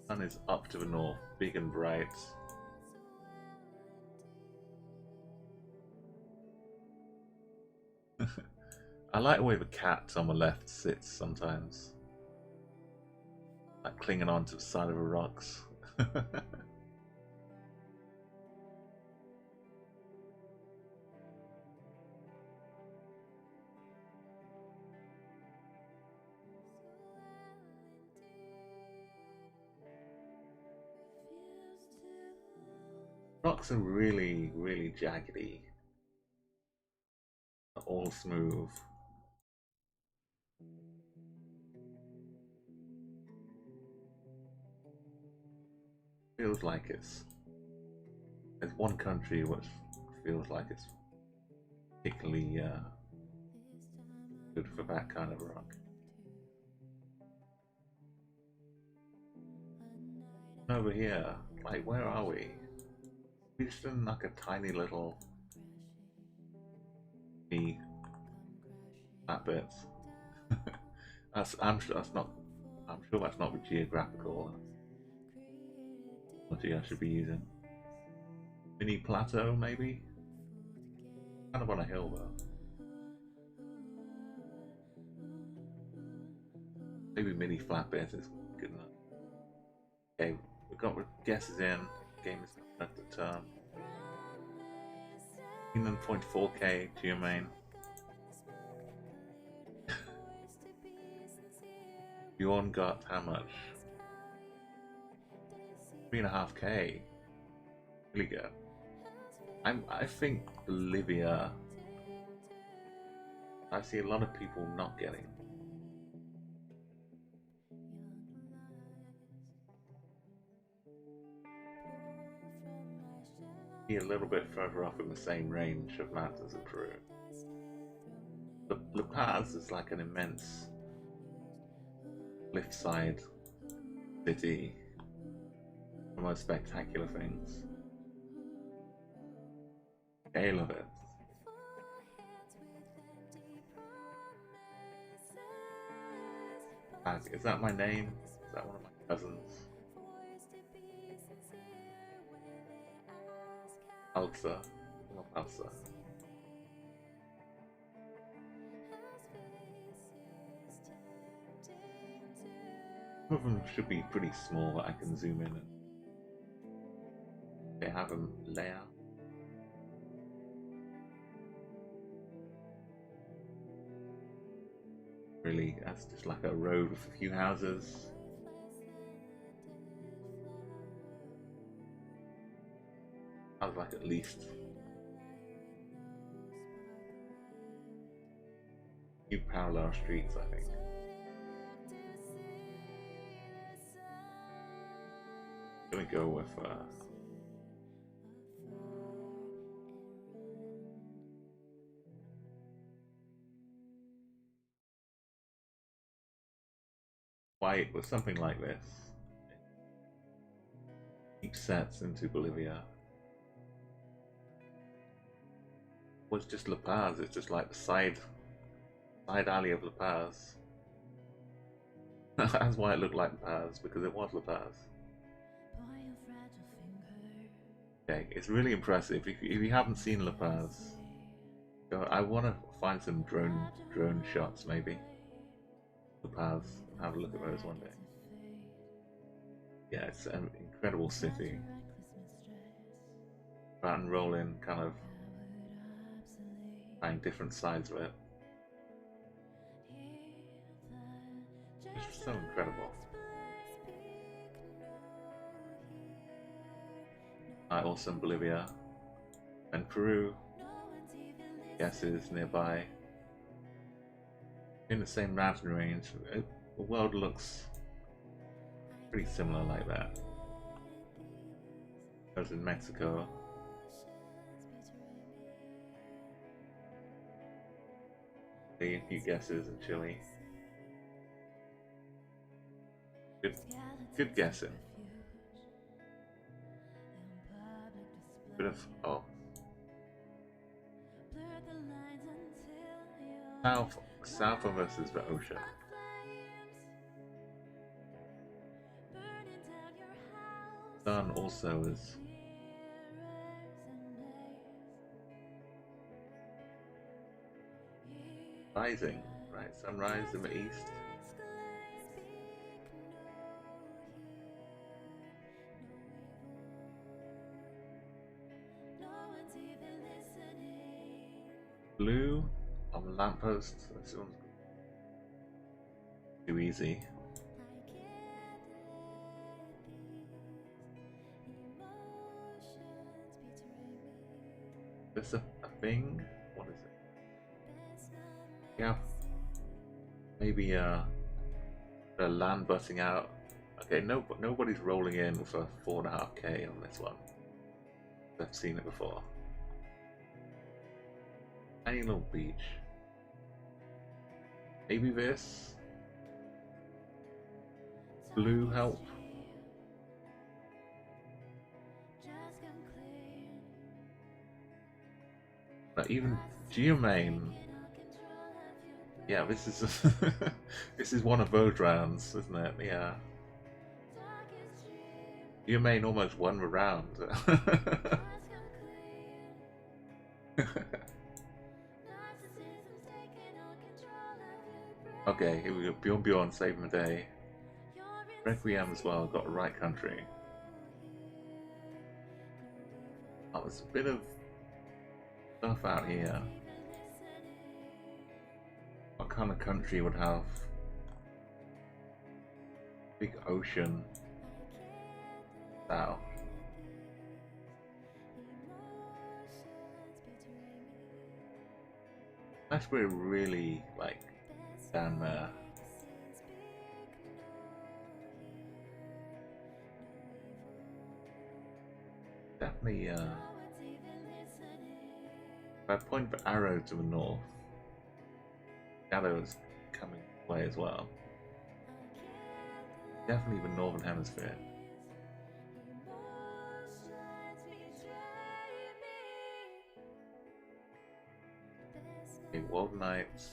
Speaker 1: Sun is up to the north, big and bright. I like the way the cat on the left sits sometimes. Like clinging on to the side of the rocks. rocks are really, really jaggedy. All smooth. Feels like there's one country which feels like it's particularly good for that kind of rock. Over here, like, where are we? We're just in like a tiny little flat bits. I'm sure that's not. I'm sure that's not the geographical technology I should be using. Mini plateau, maybe. Kind of on a hill though. Maybe mini flat bit is good enough. Okay, we've got guesses in. Game is coming up the term. 11.4K to your main. Bjorn got how much? 3.5K. Really good. I think Bolivia. I see a lot of people not getting. Be a little bit further off in the same range of mountains in Peru. La Paz is like an immense cliffside city. The most spectacular things. I love it. Is that my name? Is that one of my cousins? Alza. Alza. Some of them should be pretty small that I can zoom in and they have them layout. Really, that's just like a road with a few houses. Sounds like at least few parallel streets, I think. I'm gonna go with white with something like this. Deep sets into Bolivia. Was just La Paz. It's just like the side alley of La Paz. That's why it looked like La Paz, because it was La Paz. Okay, it's really impressive. If you haven't seen La Paz, I want to find some drone shots maybe. La Paz, have a look at those one day. Yeah, it's an incredible city. And Rollin kind of trying different sides of it. It's so incredible. Also in Bolivia and Peru. Guesses nearby. In the same mountain range. The world looks pretty similar like that. As in Mexico. A few guesses in Chile. Good guessing. Bit of south of us is the ocean. Sun also is rising, right? Sunrise in the east. Blue on the lamppost. This one's too easy. This a thing? What is it? Yeah, maybe the land busting out. Okay, nobody's rolling in for 4.5K on this one. I've seen it before. Tiny little beach. Maybe this. Blue help. But even Geomain. Yeah, this is this is one of those rounds, isn't it? Yeah. Geomain almost won the round. Okay, here we go. Bjorn saving the day. Requiem as well, got the right country. Oh, there's a bit of stuff out here. What kind of country would have big ocean south? Unless we're really like down there. Definitely if I point the arrow to the north, shadow is coming away as well. Definitely the northern hemisphere. Okay, World Knights.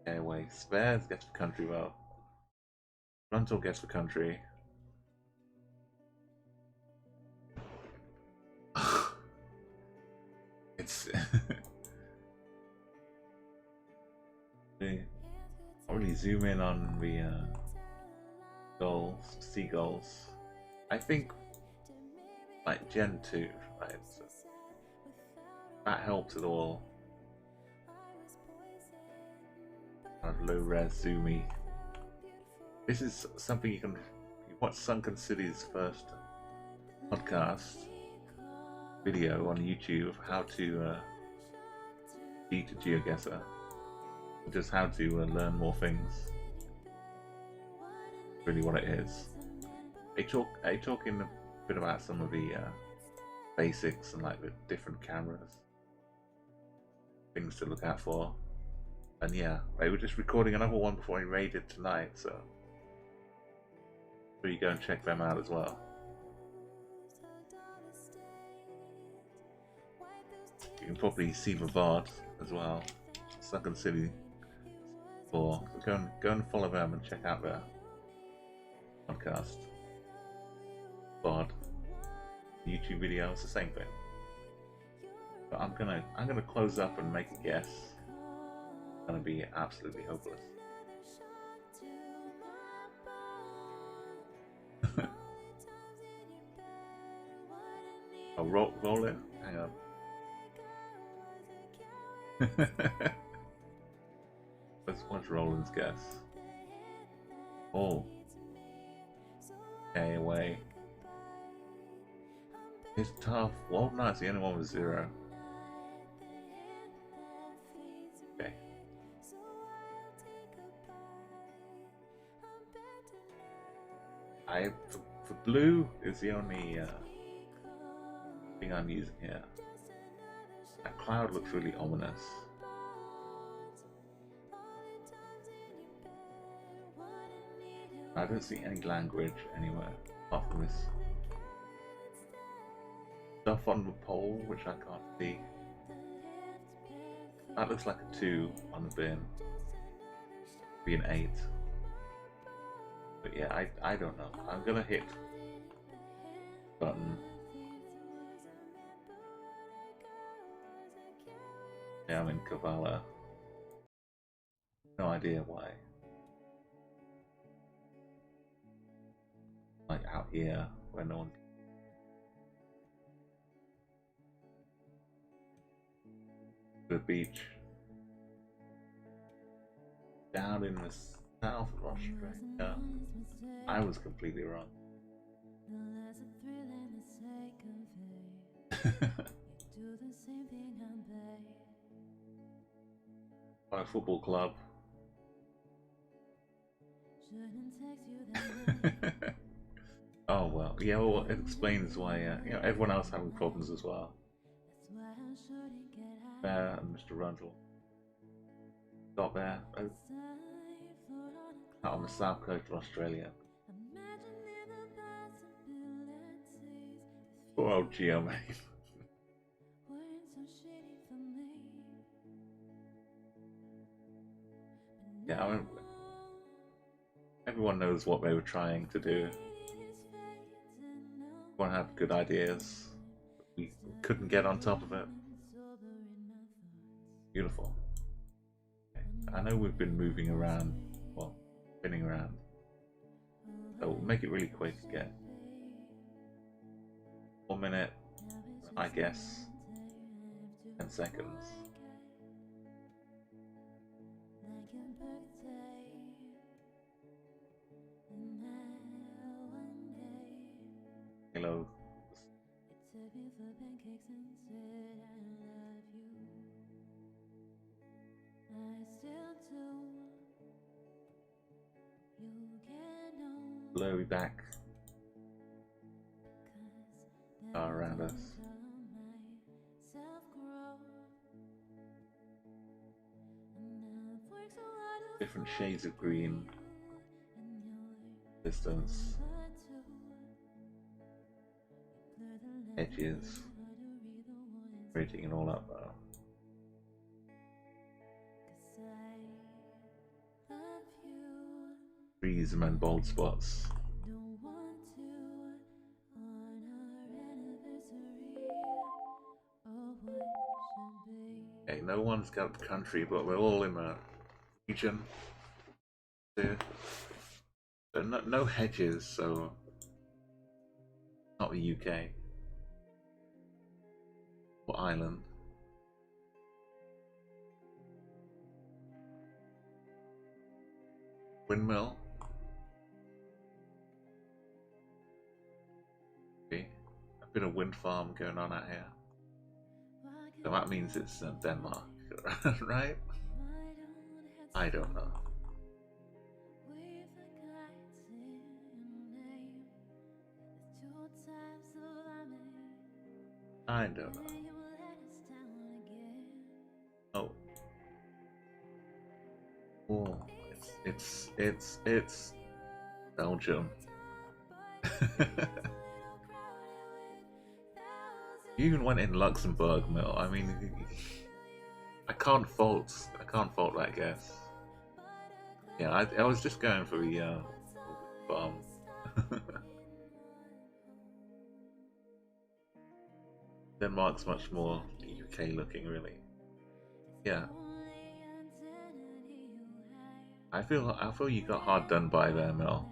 Speaker 1: Airway. Spares gets the country well. Frontal gets the country. It's I'll really zoom in on the goals, seagulls. I think like Gen 2, right? So that helps at all. Kind of low res zoomy. This is something you watch Sunken City's first podcast video on YouTube of how to beat a Geoguessr. Just how to learn more things. Really what it is. They talk in a bit about some of the basics and like the different cameras, things to look out for. And yeah, they were just recording another one before we raided tonight, so you go and check them out as well. You can probably see the VOD as well. Sunken City 4. So go and follow them and check out their podcast. VOD. YouTube video, it's the same thing. But I'm gonna close up and make a guess. It's gonna be absolutely hopeless. I'll roll it. Hang on. Let's watch Roland's guess. Oh. Okay, away. It's tough. World Knight's the only one with 0. Okay. For blue is the only thing I'm using here. That cloud looks really ominous. I don't see any language anywhere apart from this stuff on the pole, which I can't see. That looks like a 2 on the bin. Be an 8. But yeah, I don't know. I'm gonna hit button. Yeah, I'm in Kavala. No idea why. Like out here where no one. The beach. Down in the south of Australia. I was completely wrong. By a football club. Oh well, yeah. Well, it explains why everyone else having problems as well. Bear and Mr. Rundle. Got there. Out on the south coast of Australia. Poor old Geo, mate. Yeah, I mean, everyone knows what they were trying to do. Everyone had good ideas. We couldn't get on top of it. Beautiful. Okay. I know we've been moving around, well, spinning around. So we'll make it really quick again. 1 minute, I guess 10 seconds. Hello. Blurry back are around us. Different shades of green. Distance. Edges. Rating it all up though. Trees and bold spots. Okay, no one's got the country, but we're all in a region. There are no hedges, so not the UK. What island? Windmill. Okay. A bit of wind farm going on out here. So that means it's Denmark, right? I don't know. I don't know. Oh. Oh, it's Belgium. You even went in Luxembourg, Mill. I mean, I can't fault that guess. Yeah, I was just going for the bomb. Denmark's much more UK looking, really. Yeah. I feel you got hard done by there, Mel.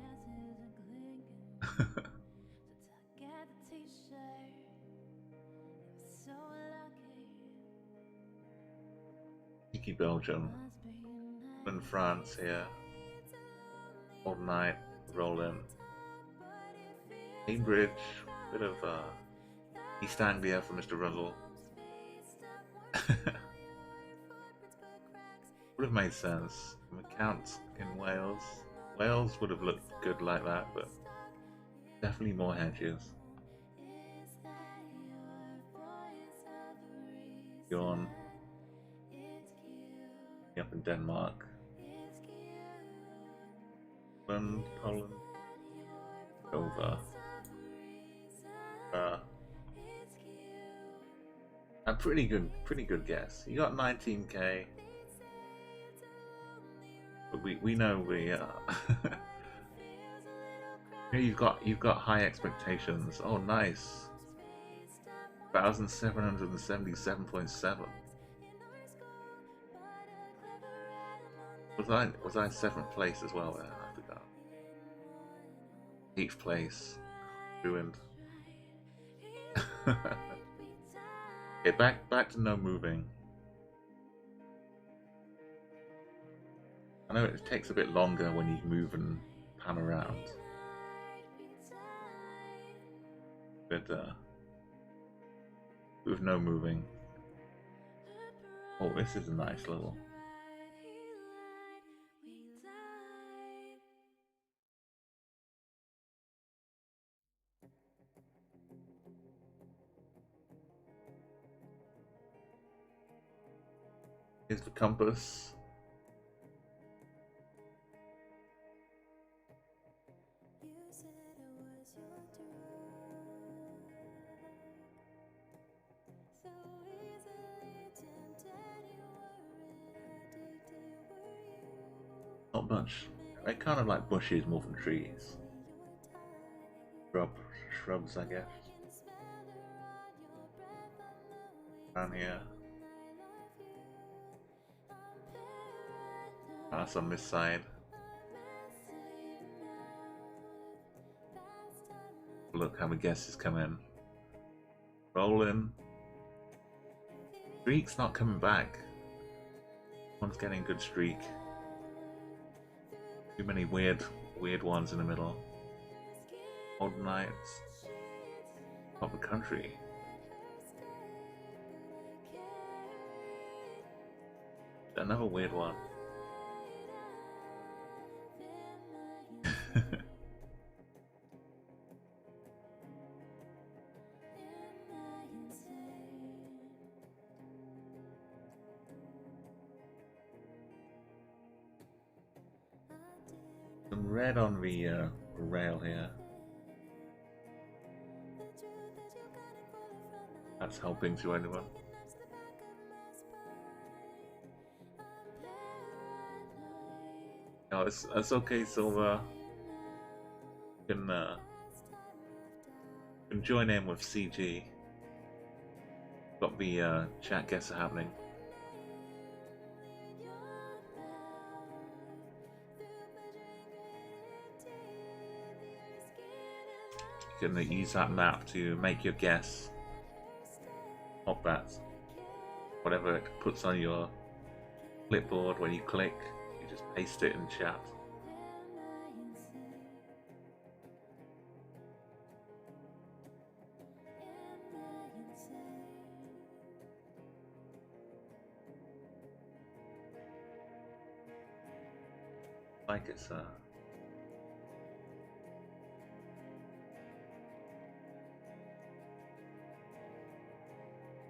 Speaker 1: Cheeky Belgium. In France here. Old night, Rollin. Cambridge, bit of East Anglia for Mr. Rundle. Would have made sense. Account in Wales. Wales would have looked good like that, but definitely more hedges. Bjorn. Up in Denmark. Poland. Over. A pretty good guess. You got 19k. But we know we you've got high expectations. Oh nice. 1777.7. Was I 7th place as well there? I forgot. 8th place. Ruined. Okay, back to no moving. I know it takes a bit longer when you move and pan around. But with no moving. Oh, this is a nice little. Here's the compass. Not much. They're kind of like bushes more than trees. Shrubs, I guess. Down here. That's on this side. Look how my guess is coming. Rolling. Streak's not coming back. One's getting a good streak. Too many weird ones in the middle. Old nights. Top of the country. Another weird one. Some red on the rail here. That's helping to anyone. No, it's okay, Silver. You can join in with CG. Got the ChatGuessr happening. You can use that map to make your guess. Not that. Whatever it puts on your clipboard when you click, you just paste it in chat. Like it's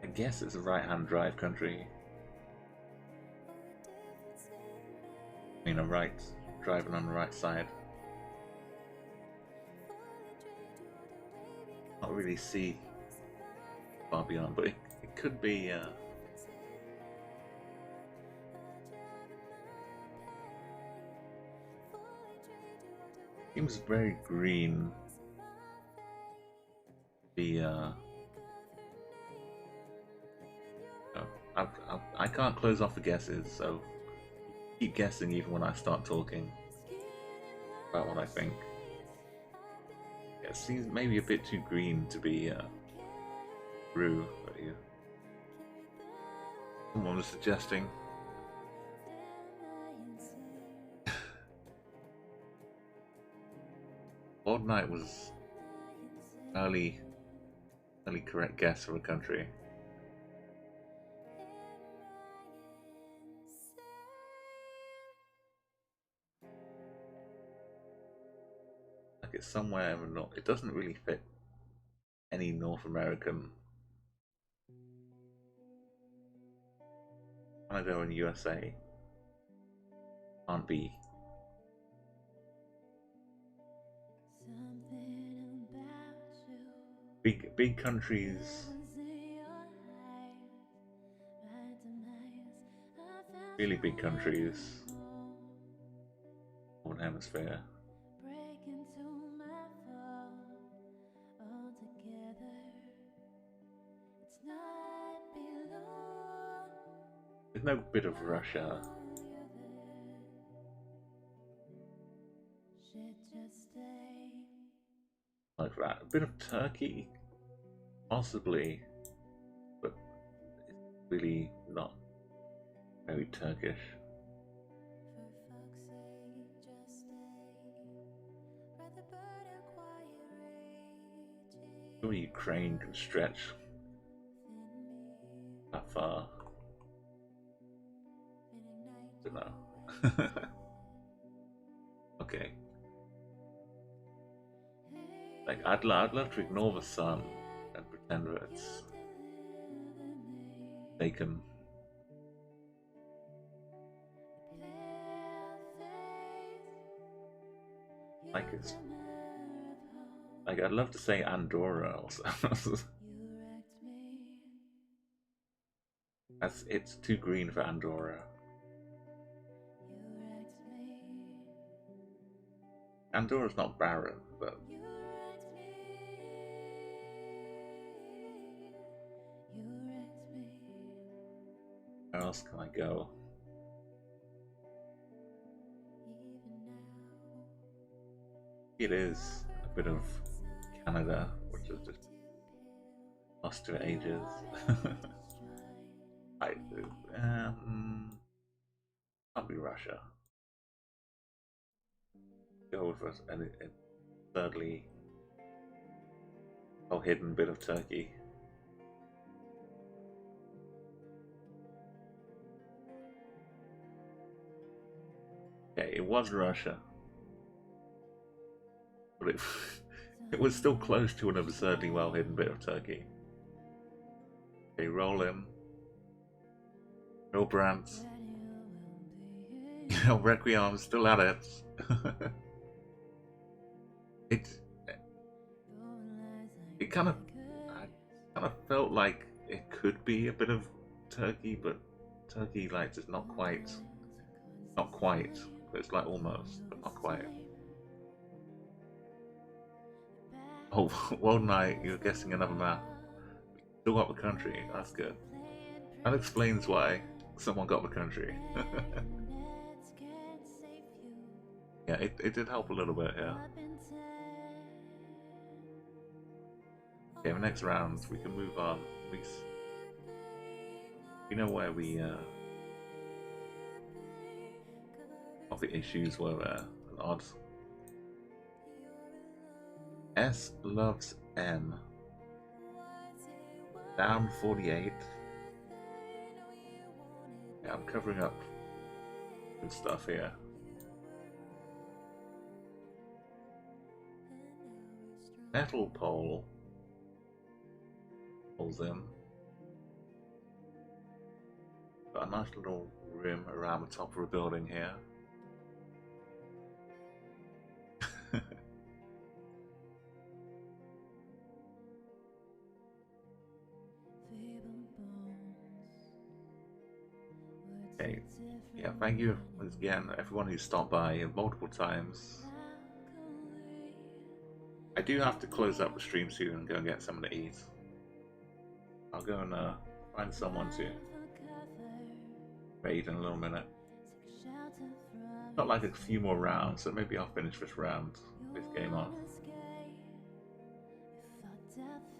Speaker 1: I guess it's a right-hand drive country. I mean, driving on the right side. Not really see far beyond, but it could be. Seems very green. The I can't close off the guesses, so keep guessing even when I start talking about what I think. Yeah, it seems maybe a bit too green to be true, but yeah. Someone was suggesting. Odd Night was early correct guess for a country. Like it's somewhere in the north. It doesn't really fit any North American. Canada and USA can't be. Big countries. Really big countries. One hemisphere. There's no bit of Russia. Like that. A bit of Turkey. Possibly. But it's really not very Turkish. Sure, Ukraine can stretch that far. Don't know. Okay. Like I'd love to ignore the sun and pretend that it's taken. Like I'd love to say Andorra or something. It's too green for Andorra. Andorra's not barren, but where else can I go? It is a bit of Canada, which is just lost to ages. Can't be Russia. Go with a thirdly well hidden bit of Turkey. Okay, it was Russia, but it was still close to an absurdly well hidden bit of Turkey. Okay, roll in. No brands. Requiem still at it. It kind of, I kind of felt like it could be a bit of Turkey, but Turkey like just not quite. It's like almost, but not quite. Oh, well, night, you're guessing another map. Still got the country. That's good. That explains why someone got the country. Yeah, it did help a little bit, yeah. Okay, the next round we can move on. We know where what the issues were there. An odd. S loves M. Down 48. Yeah, I'm covering up good stuff here. Metal pole pulls in. Got a nice little rim around the top of a building here. Okay, yeah, thank you once again everyone who stopped by multiple times. I do have to close up the stream soon and go and get something to eat. I'll go and find someone to raid in a little minute. Got like a few more rounds, so maybe I'll finish this game off.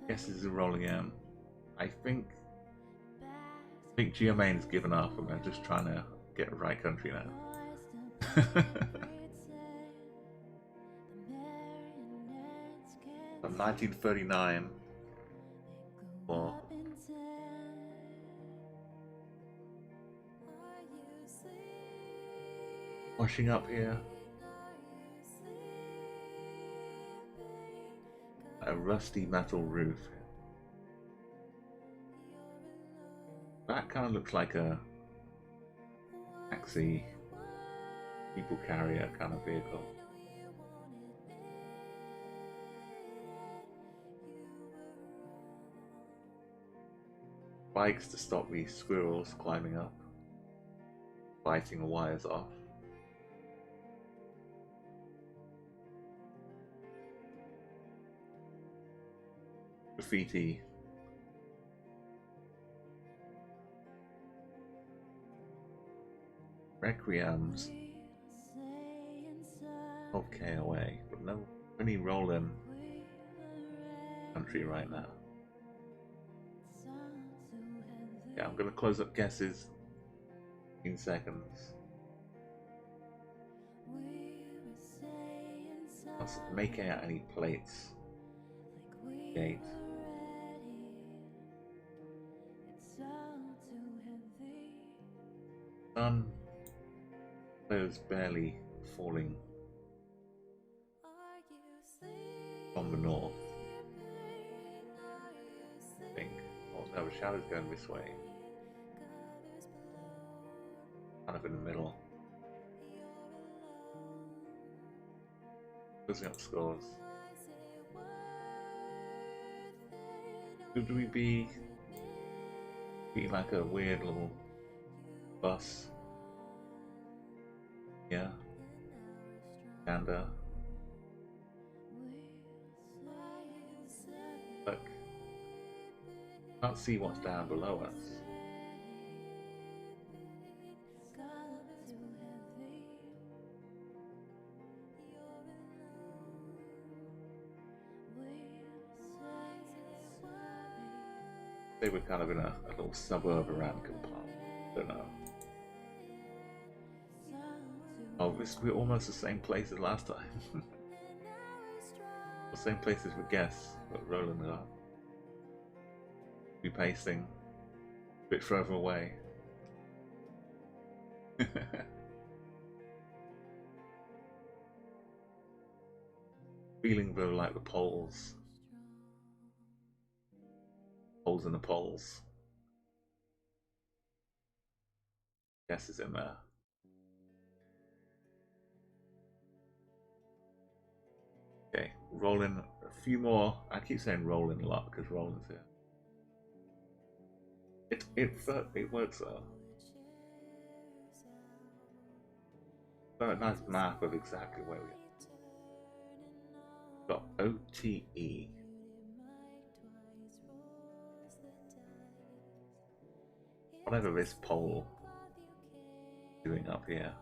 Speaker 1: Guess this is rolling in. I think Geomain's given up and they're just trying to get the right country now. 1939 or washing up here. A rusty metal roof. That kind of looks like a taxi, people carrier kind of vehicle. Bikes to stop these squirrels climbing up, biting the wires off. Graffiti. Requiems. 12k away, but no any rolling country right now. Yeah, I'm gonna close up guesses in seconds. Let's make out any plates. Gate. Sun is barely falling from the north, I think. Oh no, the shadow's going this way. Kind of in the middle. Losing up scores. Could we be like a weird little bus? Yeah. Gander. Look. Can't see what's down below us. They were kind of in a little suburb around Kampala. Don't know. Oh, we're almost the same place as last time. The same place as we guess, but rolling it up. Be pacing a bit further away. Feeling though like the poles. Holes in the poles. Guess is in there. Okay, rolling a few more. I keep saying rolling a lot because rolling's here. It works though. Got a nice map of exactly where we are. Got OTE. Whatever this pole doing up here.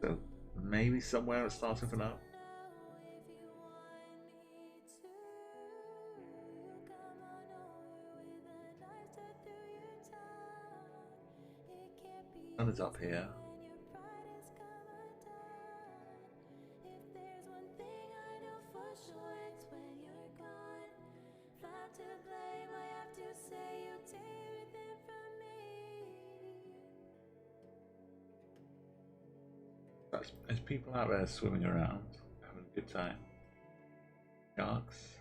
Speaker 1: So maybe somewhere it starts with an O. Sun is up here. There's people out there swimming around, having a good time. Sharks.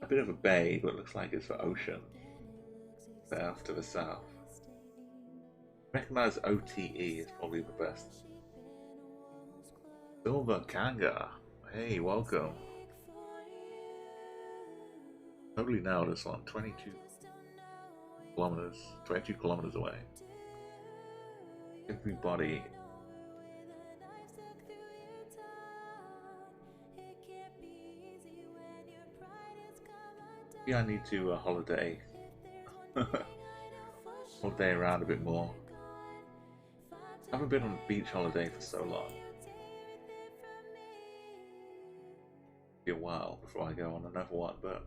Speaker 1: A bit of a bay, but looks like it's the ocean. There off to the south. Recognize OTE is probably the best. Silver Kanga. Hey, welcome. Totally nailed this one. 22 kilometers away. Everybody. Yeah, I need to holiday. Holiday around a bit more. I haven't been on a beach holiday for so long. Be a while before I go on another one, but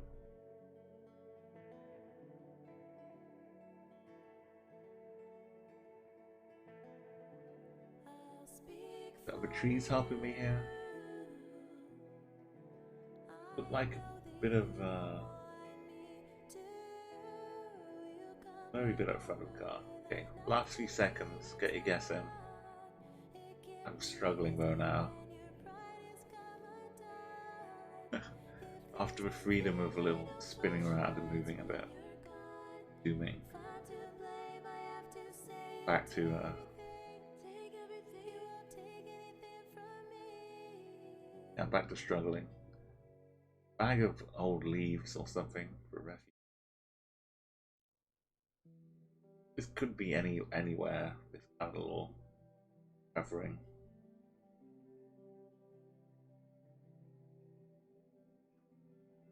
Speaker 1: the trees helping me here. Look like a bit of very bit of front of the car. Okay, last few seconds, get your guess in. I'm struggling though now. After the freedom of a little spinning around and moving a bit. Zooming. Back to yeah, back to struggling. Bag of old leaves or something for refuge. This could be anywhere, this kind of little covering.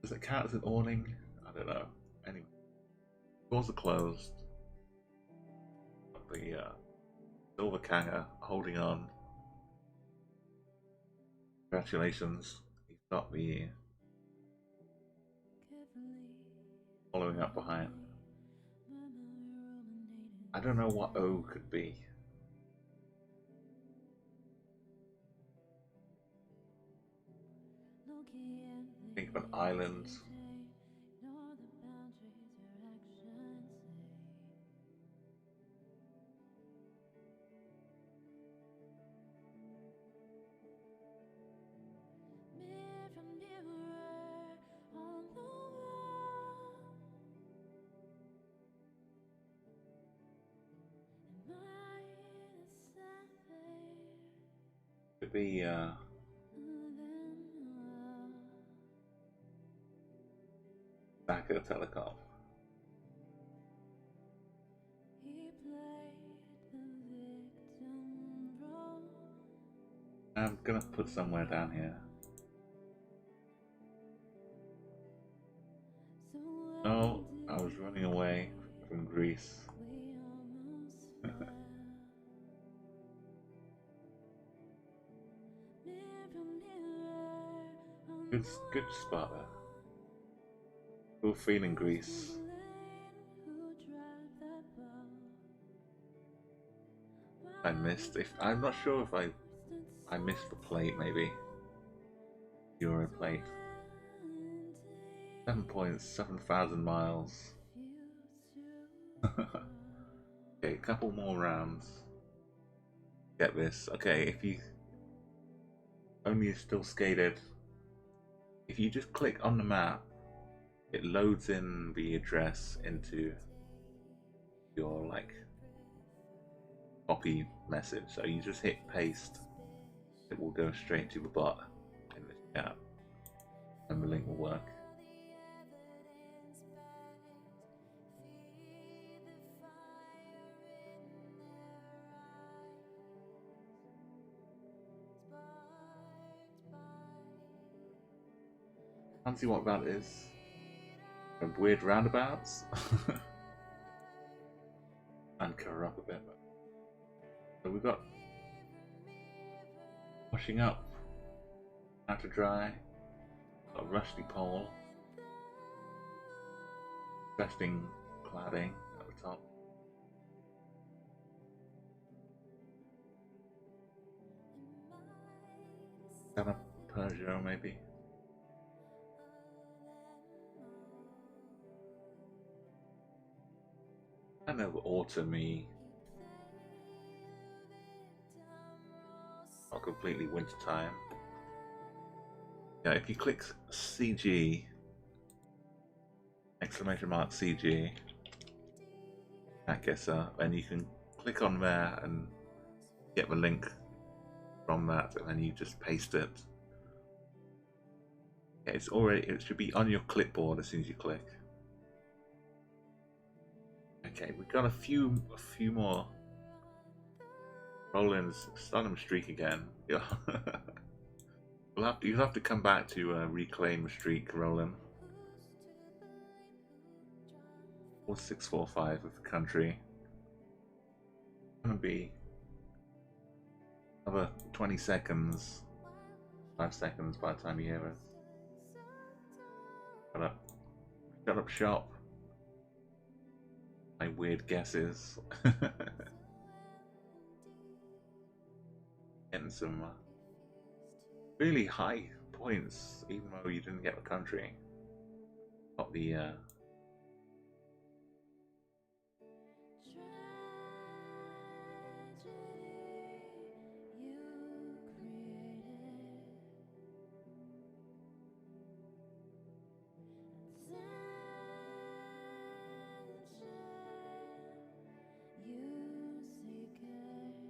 Speaker 1: Does it count as an awning? I don't know. Anyway. Doors are closed. The Silver Kanga holding on. Congratulations, he's got the following up behind. I don't know what O could be. Think of an island. Could be Backer Telecom. I'm gonna put somewhere down here. No, I was running away from Greece. Good spot there. Cool feeling, Greece. I missed. I'm not sure if I missed the plate. Maybe Euro plate. 7,700 miles. Okay, a couple more rounds. Get this. Okay, if you only still skated, if you just click on the map, it loads in the address into your like copy message. So you just hit paste, it will go straight to the bot in the chat, and the link will work. Can't see what that is. Weird roundabouts. And cover up a bit. So we've got washing up, out to dry, got a rusty pole, resting cladding at the top. Kind of Peugeot maybe. Kind of autumny, not completely winter time. Yeah, if you click CG, exclamation mark CG, ChatGuessr, then you can click on there and get the link from that, and then you just paste it. Yeah, it should be on your clipboard as soon as you click. Okay, we've got a few more. Rollin's starting to streak again. Yeah. You'll have to come back to reclaim the streak, Rollin. 4645 with the country. Gonna be another 20 seconds, 5 seconds by the time you hear it. Shut up shop. My weird guesses. Getting some really high points, even though you didn't get the country. Got the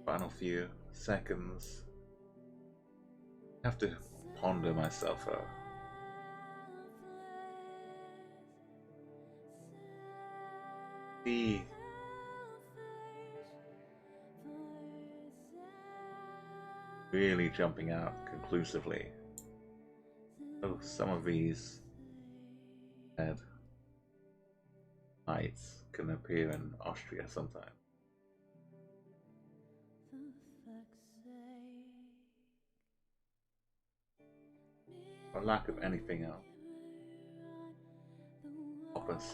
Speaker 1: final few seconds. I have to ponder myself out. The really jumping out conclusively. So some of these head heights can appear in Austria sometimes. For lack of anything else. Office.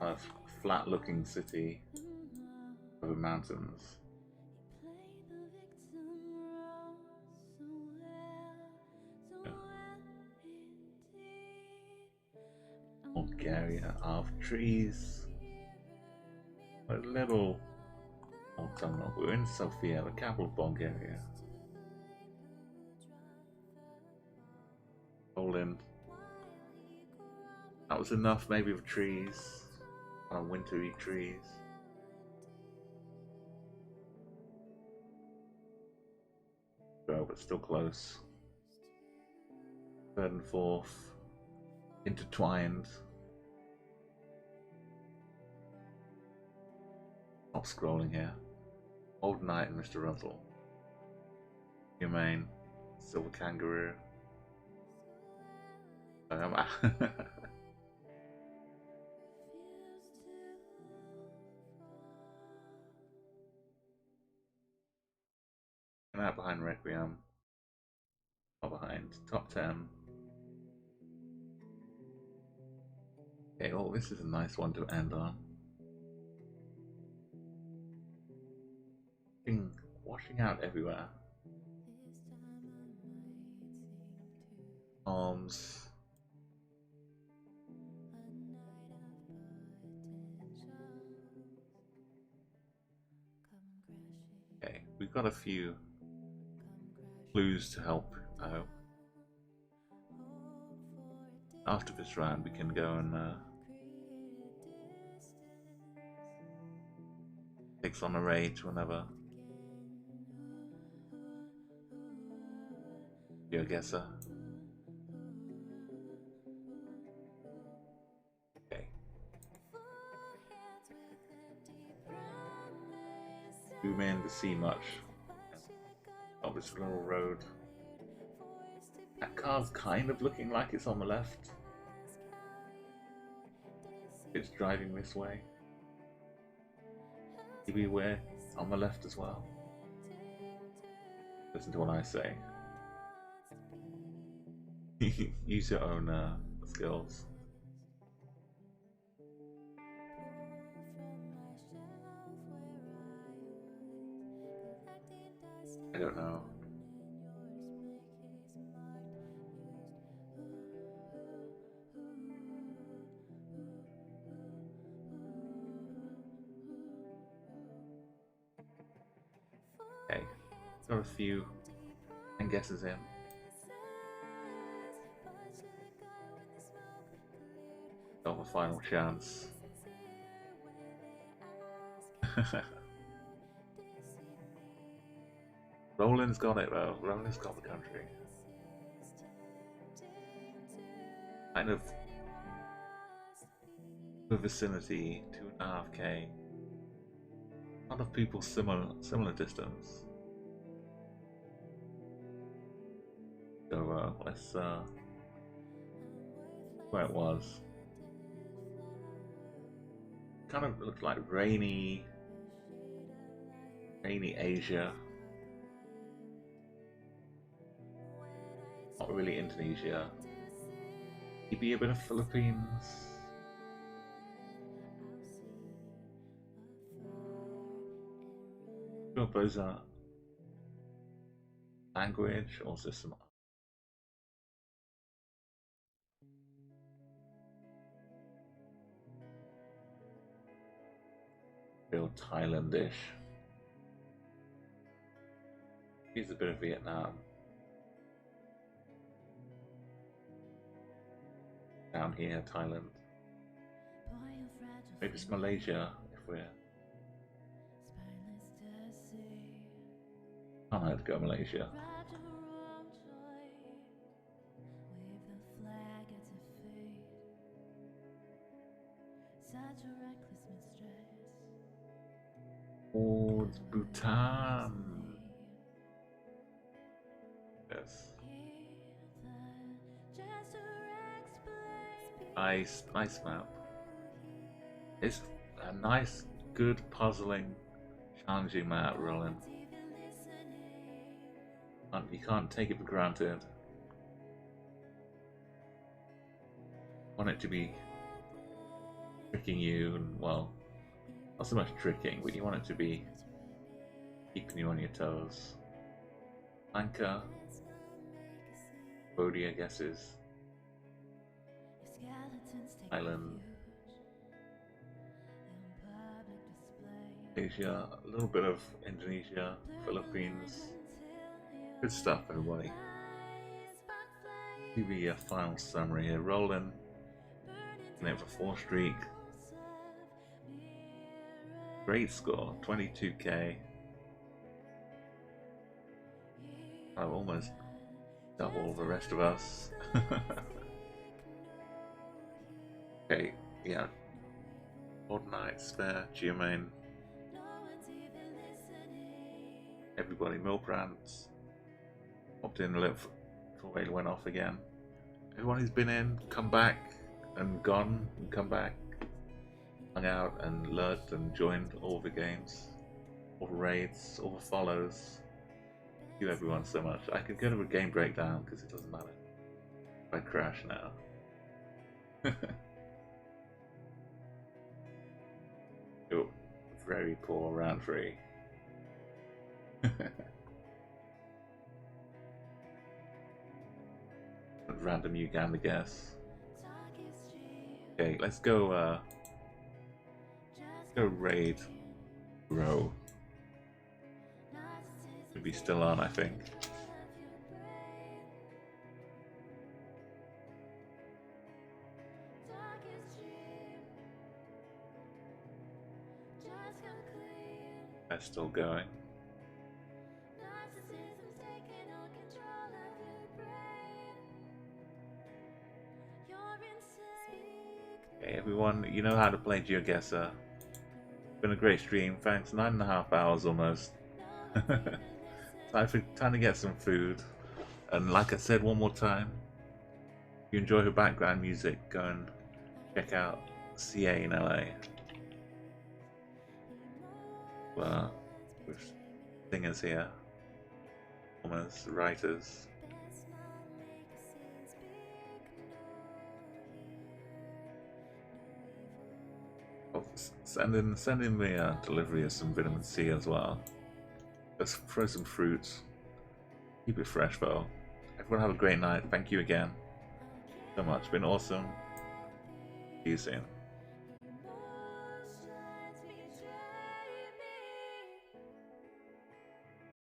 Speaker 1: A flat looking city over mountains. area of trees. A little autumnal. We're in Sofia, the capital of Bulgaria. Rollin. That was enough, maybe, of trees. Wintry trees. Oh, but still close. Third and fourth. Intertwined. Stop scrolling here. Old Knight and Mr. Russell. Humane. Silver Kangaroo. I'm out behind Requiem. Not behind. Top 10. Okay, well, this is a nice one to end on. Washing out everywhere. Arms. Okay, we've got a few clues to help out. After this round, we can go and takes on a raid to another Geoguessr. Okay. Zoom in to see much of this little road. That car's kind of looking like it's on the left. It's driving this way. Maybe we're on the left as well. Listen to what I say. Use your own skills. I don't know. Okay, got a few guesses in. Got a final chance. Rollin's got it though. Rollin's got the country. Kind of the vicinity, 2.5K. A lot of people similar distance. So let's where it was. Kind of looked like rainy Asia. Not really Indonesia. Maybe a bit of Philippines. Sure, those are language, also some real Thailandish. Here's a bit of Vietnam. Down here, Thailand. Maybe it's Malaysia if we're. I had to go Malaysia. Oh, it's Bhutan. Yes. Nice map. It's a nice, good, puzzling, challenging map, Rollin. You can't take it for granted. Want it to be tricking you, and well, not so much tricking, but you want it to be keeping you on your toes. Anchor, VOD, I guess, is Island, Asia, a little bit of Indonesia, Philippines. Good stuff, everybody. Give me a final summary here. Rollin, in it for 4 streak. Great score, 22k. I've almost double the rest of us. Okay, yeah. Fortnite, Spare, Geomain. Everybody, Milbrands. Popped in a little before it went off again. Everyone who's been in, come back and gone, and come back, hung out and lurked and joined all the games, all the raids, all the follows. Thank you everyone so much. I could go to a game breakdown because it doesn't matter if I crash now. Oh, very poor round 3. Random Uganda guess. Okay, let's go raid row. Should be still on, I think. That's still going. Okay, everyone, you know how to play Geoguessr. Been a great stream, thanks. 9.5 hours almost. Time to get some food. And like I said one more time, if you enjoy her background music, go and check out CA in LA. With singers here, performers, writers. Oh, send in the delivery of some vitamin C as well. Let's throw some fruits. Keep it fresh though. Everyone have a great night. Thank you again so much. Been awesome. See you soon.